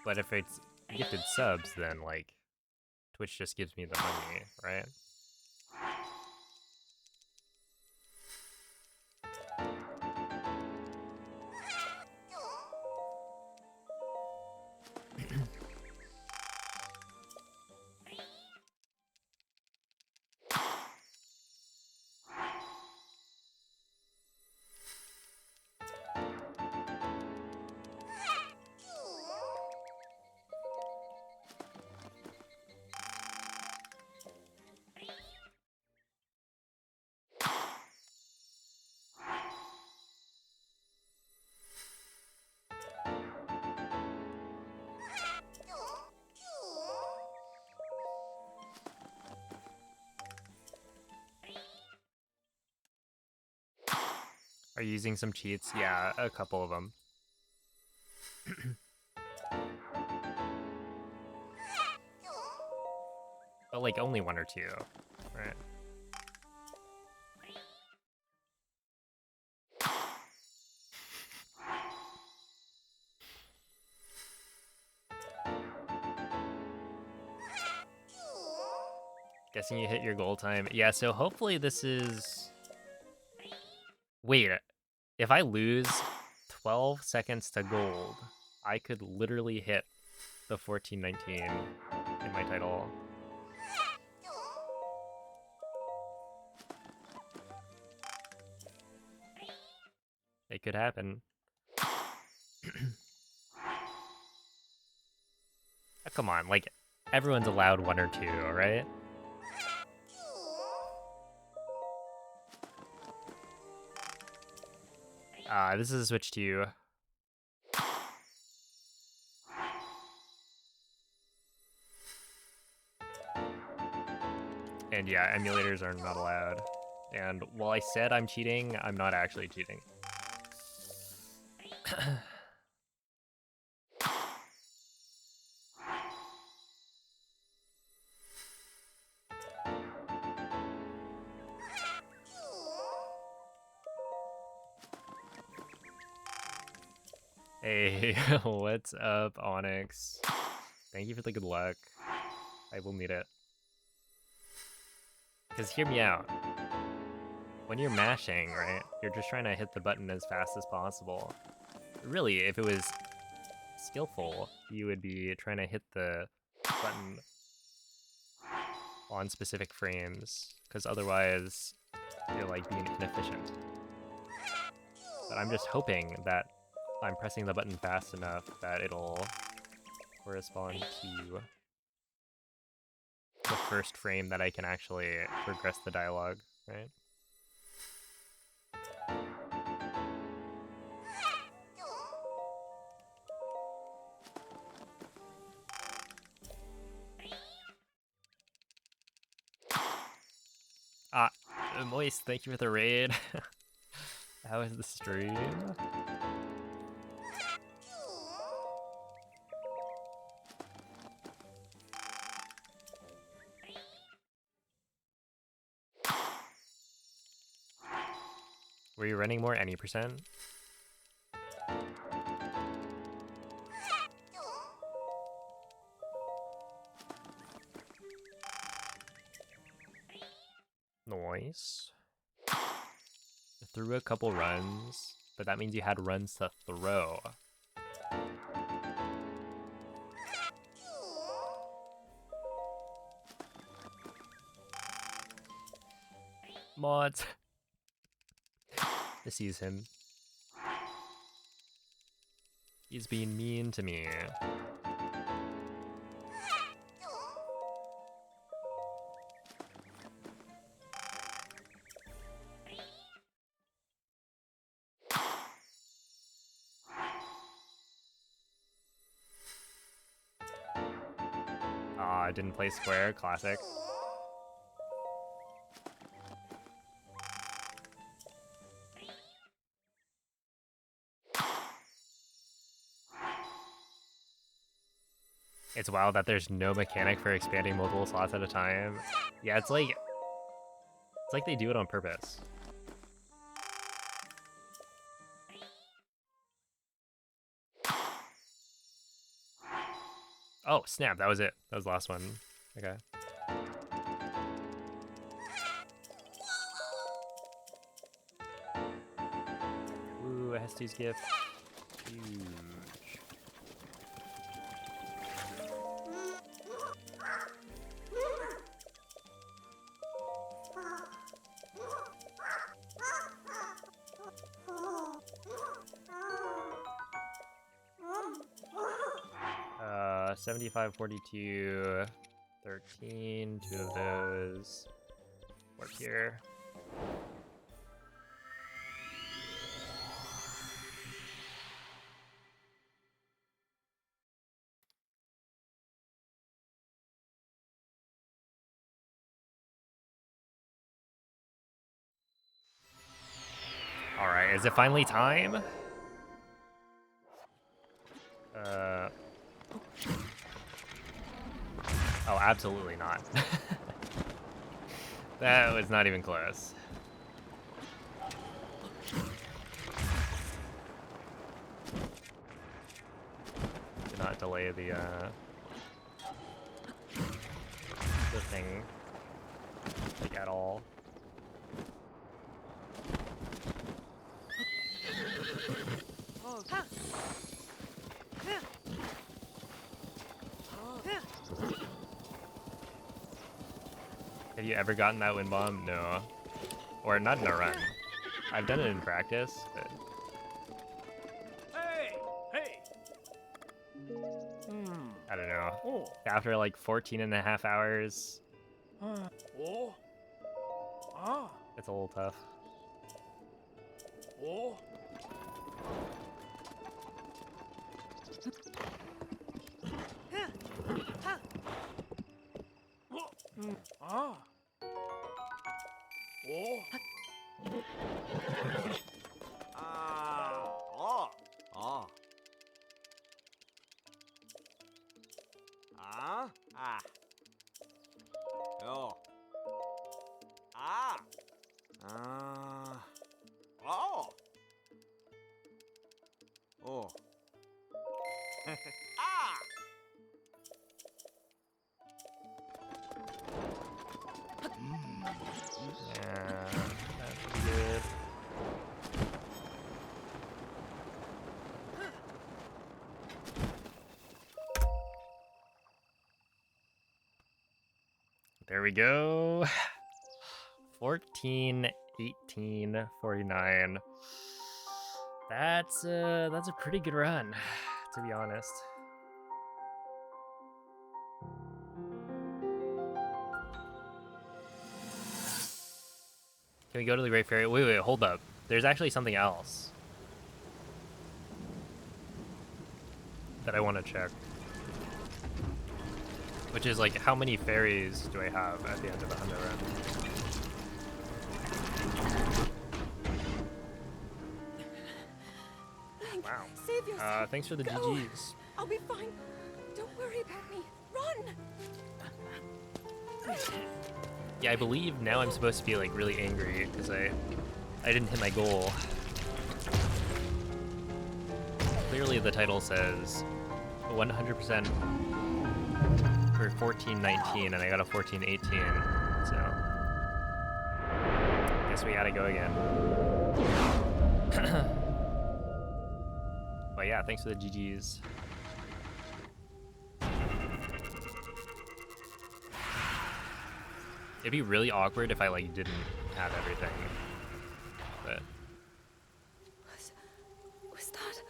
A: But if it's gifted subs, then, like, Twitch just gives me the money, right? Are you using some cheats? Yeah, a couple of them. But, like, only 1 or 2, right? Guessing you hit your goal time. Yeah, so hopefully this is... Wait, if I lose 12 seconds to gold, I could literally hit the 1419 in my title. It could happen. Oh, come on, like, everyone's allowed 1 or 2, right? This is a switch to you. And yeah, emulators are not allowed. And while I said I'm cheating, I'm not actually cheating. Hey, what's up, Onyx? Thank you for the good luck. I will need it. Because hear me out. When you're mashing, right, you're just trying to hit the button as fast as possible. Really, if it was skillful, you would be trying to hit the button on specific frames, because otherwise you're, like, being inefficient. But I'm just hoping that I'm pressing the button fast enough that it'll correspond to the first frame that I can actually progress the dialogue, right? Moist, thank you for the raid. How is the stream? Were you running more any percent? Nice. Threw a couple runs, but that means you had runs to throw. Mods. This is him. He's being mean to me. I didn't play square, classic. It's wild that there's no mechanic for expanding multiple slots at a time. Yeah, it's like they do it on purpose. Oh, snap, that was it. That was the last one. Okay. Ooh, a Hesty's gift. Huge. 75, 42, 13, 2 of those. Work here. All right, is it finally time? Oh, absolutely not. That was not even close. Did not delay the thing like at all. Have you ever gotten that wind bomb? No. Or not in a run. I've done it in practice, but...
B: Hey! Hey!
A: I don't know.
B: Oh!
A: After like 14 and a half hours,
B: Oh! Ah!
A: it's a little tough.
B: Oh! Ah! Oh! Ah! Oh! Oh! Ah! Ah! Oh! Ah! Ah! Oh! Oh! Ah!
A: Yeah, that's pretty good. There we go. 14, 18, 49. That's a pretty good run, to be honest. Can we go to the Great Fairy? Wait, hold up. There's actually something else that I want to check. Which is like, how many fairies do I have at the end of the Hundo run? Wow.
E: Save yourself.
A: Thanks for the
E: Go.
A: GGs.
E: I'll be fine. Don't worry about me. Run!
A: Yeah, I believe now I'm supposed to be like really angry because I I didn't hit my goal. Clearly the title says 100% for 1419 and I got a 1418, so guess we gotta go again. But yeah, thanks for the GGs. It'd be really awkward if I like didn't have everything. But
E: Was that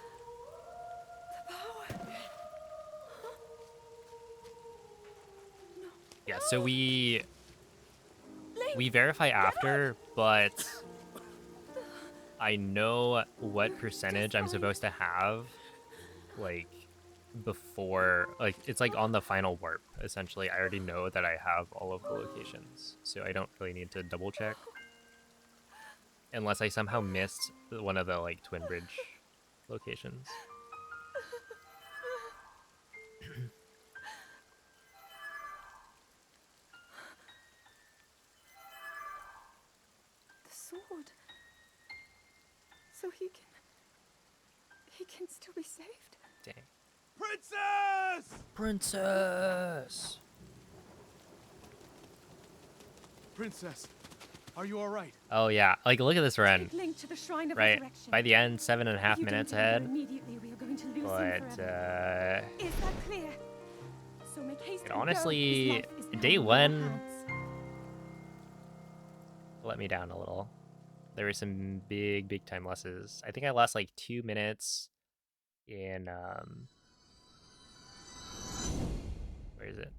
E: the power?
A: yeah, so we
E: Link,
A: verify after, but I know what percentage I'm supposed to have, like, before, like, it's like on the final warp, essentially. I already know that I have all of the locations, so I don't really need to double check. Unless I somehow missed one of the, like, Twin Bridge locations.
E: the sword. So he can still be saved.
A: Dang.
B: Princess!
A: Princess!
B: Princess, are you all right?
A: Oh yeah, like, look at this run.
E: Take Link to the Shrine of
A: Right,
E: Resurrection.
A: by the end, 7.5
E: If you
A: minutes
E: don't deliver
A: ahead.
E: Immediately, we are going to lose him
A: But,
E: forever. Is that clear? So make haste and go.
A: honestly,
E: His life is now
A: day
E: in your
A: one
E: hands.
A: let me down a little. There were some big time losses. I think I lost like 2 minutes in, where is it?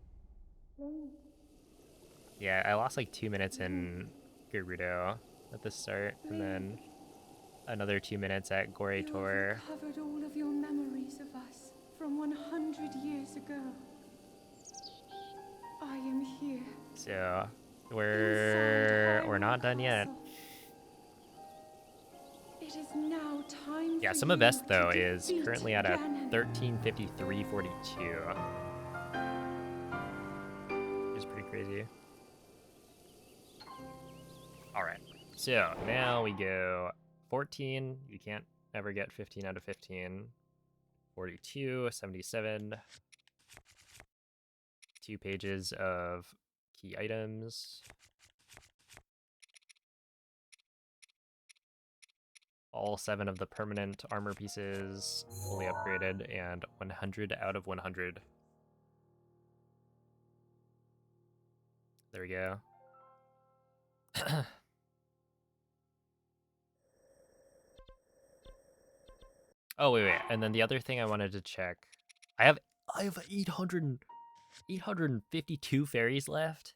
A: Yeah, I lost like 2 minutes in Gerudo at the start, and then another 2 minutes at Gore
E: You have
A: Tor.
E: recovered all of your memories of us from 100 years ago. I am here.
A: So
E: inside
A: we're not done yet.
E: Hyrule Castle. It is now time
A: Yeah,
E: for
A: Summa
E: you
A: Best
E: to
A: though is
E: defeat
A: currently at a
E: Ganon.
A: 13:53:42. Which is pretty crazy. Alright, so now we go 14. You can't ever get 15 out of 15. 42, 77. 2 pages of key items. All 7 of the permanent armor pieces fully upgraded, and 100 out of 100. There we go. Oh, wait. And then the other thing I wanted to check. I have 852 fairies left.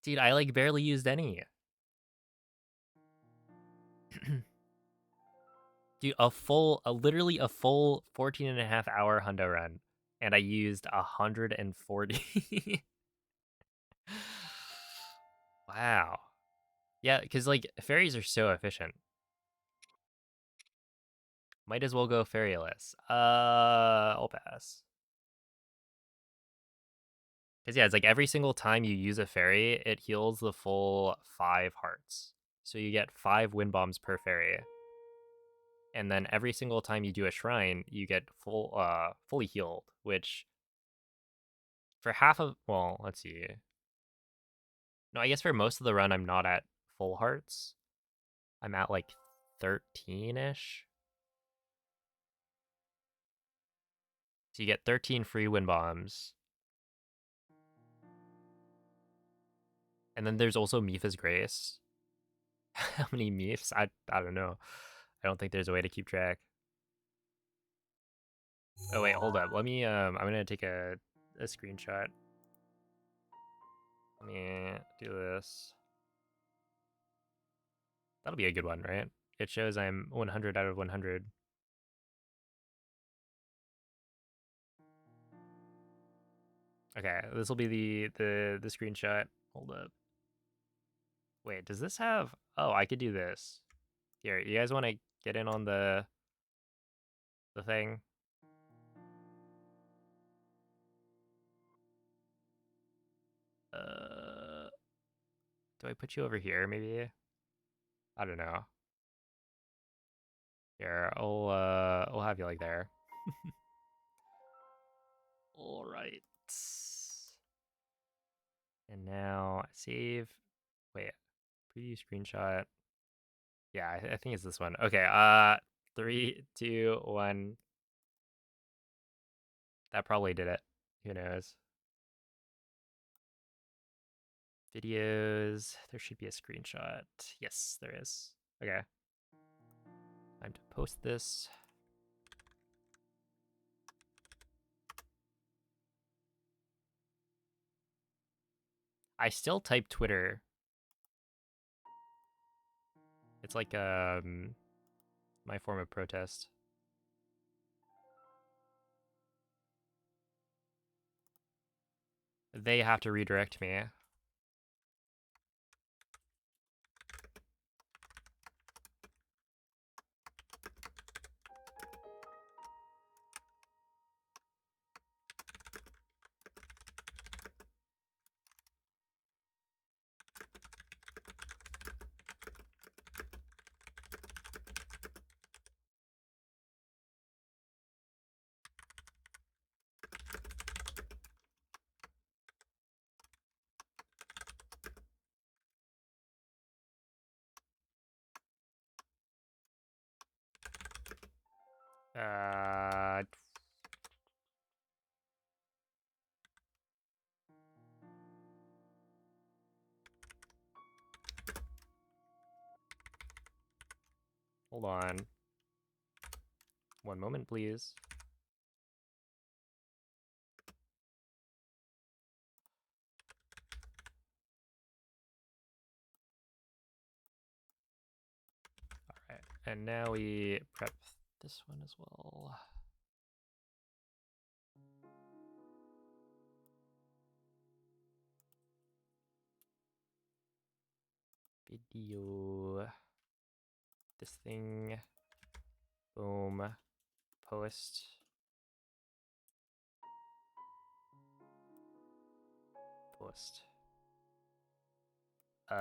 A: Dude, I like barely used any. Dude, literally a full 14.5 hour hundo run, and I used 140. Wow. Yeah, because like fairies are so efficient. Might as well go fairyless. I'll pass. Because yeah, it's like every single time you use a fairy, it heals the full 5 hearts. So you get 5 wind bombs per fairy. And then every single time you do a shrine, you get fully healed, which for half of, well, let's see. No, I guess for most of the run, I'm not at full hearts. I'm at like 13-ish. So you get 13 free wind bombs. And then there's also Mipha's Grace. How many Miphs? I don't know. I don't think there's a way to keep track. Oh wait, hold up. Let me I'm gonna take a screenshot. Let me do this. That'll be a good one, right? It shows I'm 100 out of 100. Okay, this will be the screenshot. Hold up. Wait, does this have? Oh, I could do this. Here, you guys want to get in on the thing? Do I put you over here, maybe? I don't know. Here, I'll have you like there. All right. And now save. Wait, preview screenshot. Yeah, I think it's this one. Okay. 3, 2, 1. That probably did it. Who knows? Videos. There should be a screenshot. Yes, there is. Okay. Time to post this. I still type Twitter. It's like my form of protest. They have to redirect me. Hold on. One moment, please. All right, and now we prep this one as well. Video. This thing. Boom. Post. Post. All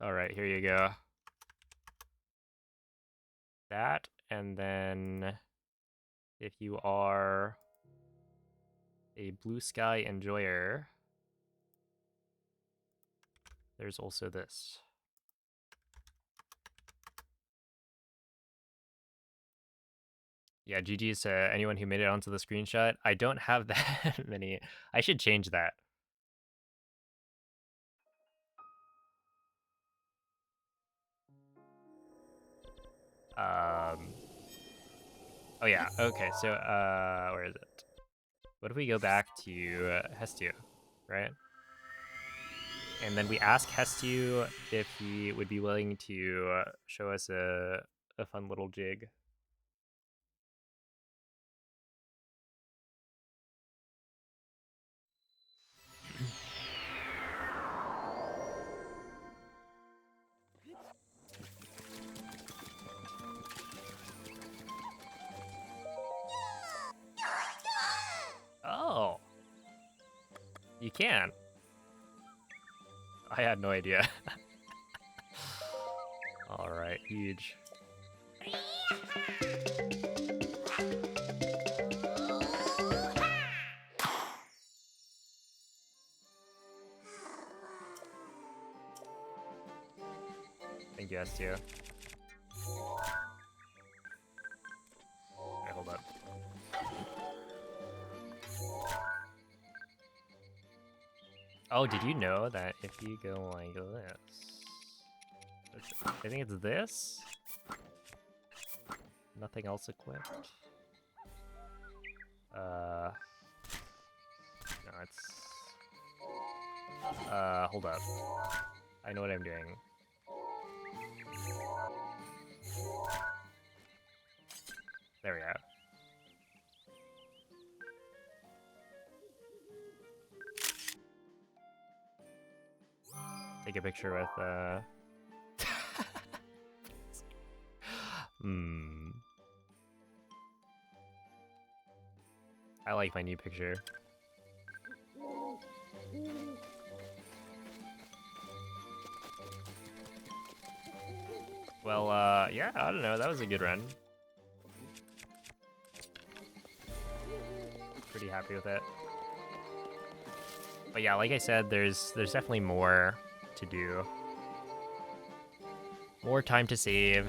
A: right, here you go. That, and then if you are a blue sky enjoyer, there's also this. Yeah, GG's to anyone who made it onto the screenshot. I don't have that many. I should change that. Oh yeah, okay, so where is it? What if we go back to Hestiu, right? And then we ask Hestiu if he would be willing to show us a fun little jig. Oh, you can. I had no idea. All right, huge. Thank you, Hestiu. Okay, hold up. Oh, did you know that if you go like this, I think it's this? Nothing else equipped? No, it's... hold up. I know what I'm doing. There we go. Take a picture with, I like my new picture. Well, yeah, I don't know. That was a good run. Pretty happy with it. But yeah, like I said, there's definitely more to do. More time to save.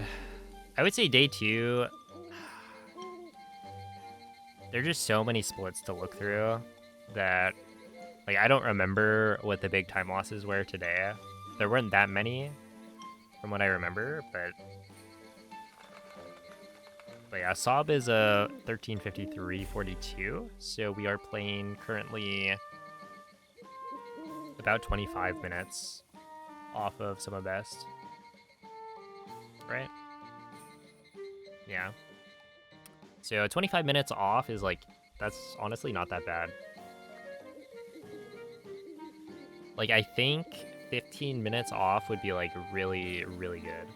A: I would say day 2. There are just so many splits to look through that, like, I don't remember what the big time losses were today. There weren't that many from what I remember, but yeah, Sob is a 13:53:42, so we are playing currently about 25 minutes off of Summer Best, right? Yeah. So 25 minutes off is like, that's honestly not that bad. Like, I think 15 minutes off would be like really, really good.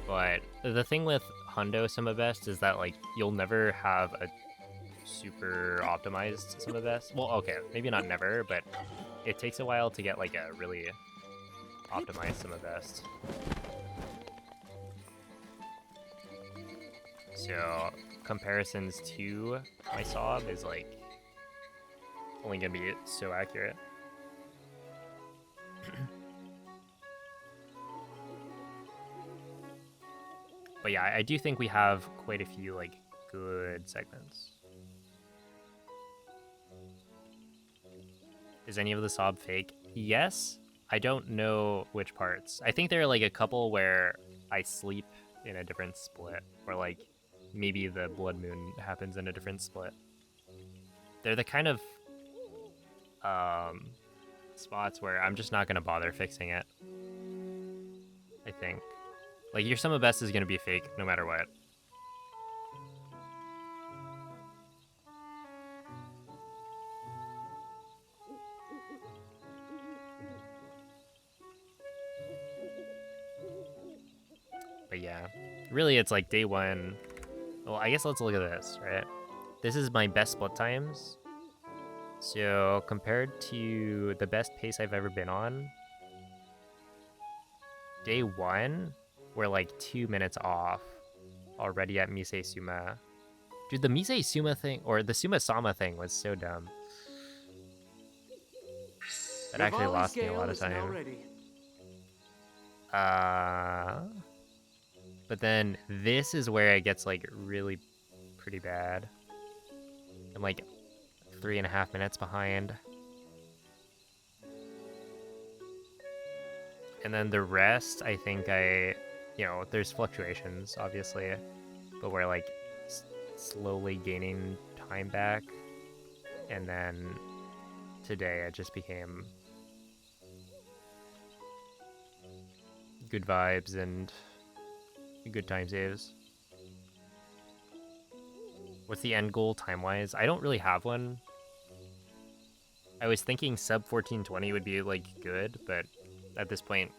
A: But the thing with Hundo Summer Best is that like you'll never have a super optimized Summer Best. Well, okay, maybe not never, but it takes a while to get like a really optimized Summer Best. So comparisons to my Sob is like only gonna be so accurate. But yeah, I do think we have quite a few like good segments. Is any of the Sob fake? Yes. I don't know which parts. I think there are like a couple where I sleep in a different split, or like maybe the blood moon happens in a different split. They're the kind of spots where I'm just not gonna bother fixing it. I think. Like, your Summer Best is gonna be fake no matter what. But yeah, really it's like day 1. Well, I guess let's look at this, right? This is my best split times. So compared to the best pace I've ever been on, day 1, we're like 2 minutes off already at Misei Suma. Dude, the Misei Suma thing, or the Suma Sama thing, was so dumb. That actually
D: Rivali's
A: lost me a
D: Gale
A: lot of
D: is now
A: time.
D: ready.
A: But then this is where it gets like really pretty bad. I'm like 3.5 minutes behind. And then the rest, I think there's fluctuations, obviously, but we're like slowly gaining time back. And then today it just became good vibes and good time saves. What's the end goal time-wise? I don't really have one. I was thinking sub 1420 would be like good, but at this point,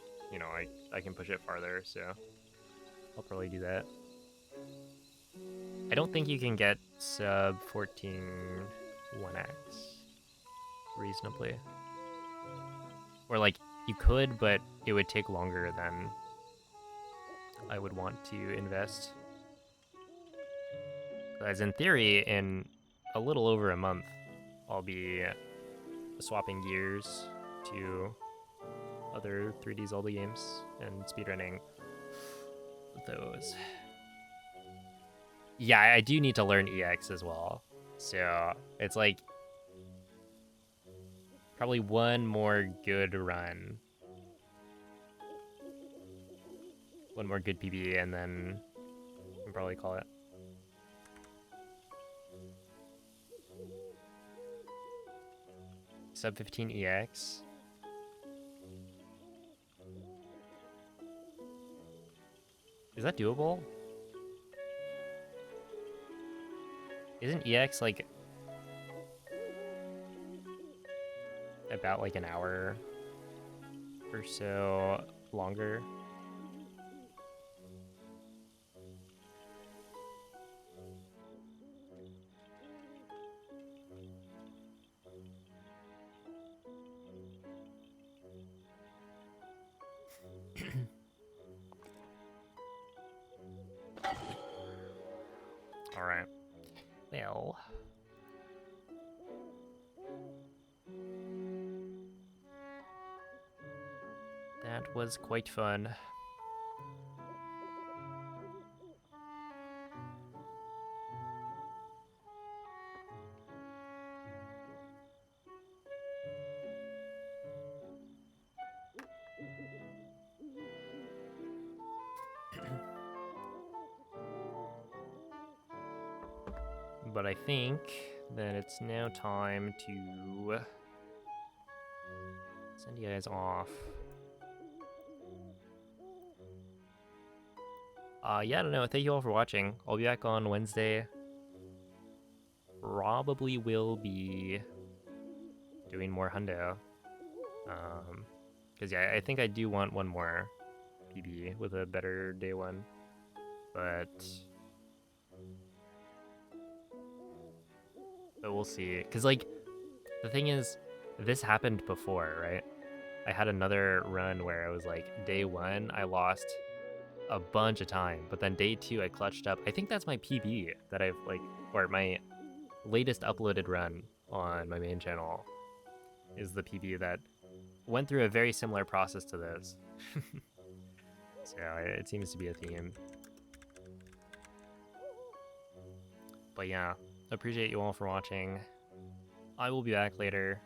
A: I can push it farther, so I'll probably do that. I don't think you can get sub 14 1x reasonably. Or like you could, but it would take longer than I would want to invest. As in theory, in a little over a month, I'll be swapping gears to other 3D Zelda games and speedrunning those. Yeah, I do need to learn EX as well. So it's like probably one more good run. One more good PB, and then I can probably call it. Sub 15 EX. Is that doable? Isn't EX like about like an hour or so longer? was quite fun. But I think that it's now time to send you guys off. Yeah, I don't know. Thank you all for watching. I'll be back on Wednesday. Probably will be doing more Hundo. Because yeah, I think I do want one more PB with a better day one. But we'll see. Because like, the thing is, this happened before, right? I had another run where it was like day one, I lost a bunch of time, but then day two, I clutched up. I think that's my PB that I've like, or my latest uploaded run on my main channel is the PB that went through a very similar process to this. So it seems to be a theme. But yeah, appreciate you all for watching. I will be back later.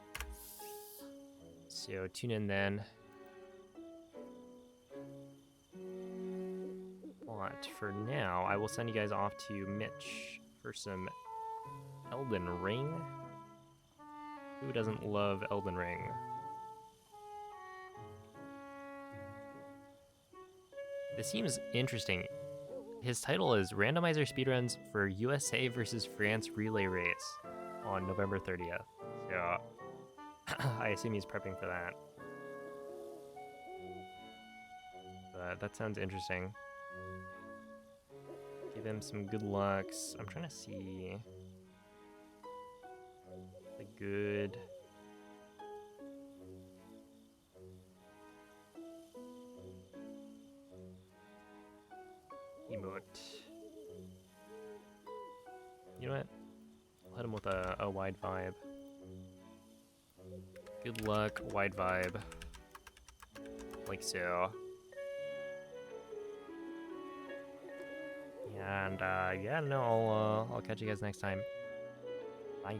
A: So tune in then. But for now, I will send you guys off to Mitch for some Elden Ring. Who doesn't love Elden Ring? This seems interesting. His title is Randomizer Speedruns for USA versus France Relay Race on November 30th. So I assume he's prepping for that. But that sounds interesting. Give him some good lucks. I'm trying to see the good. Emote. You know what? I'll hit him with a wide vibe. Good luck, wide vibe. Like so. And yeah, no, I'll catch you guys next time. Bye.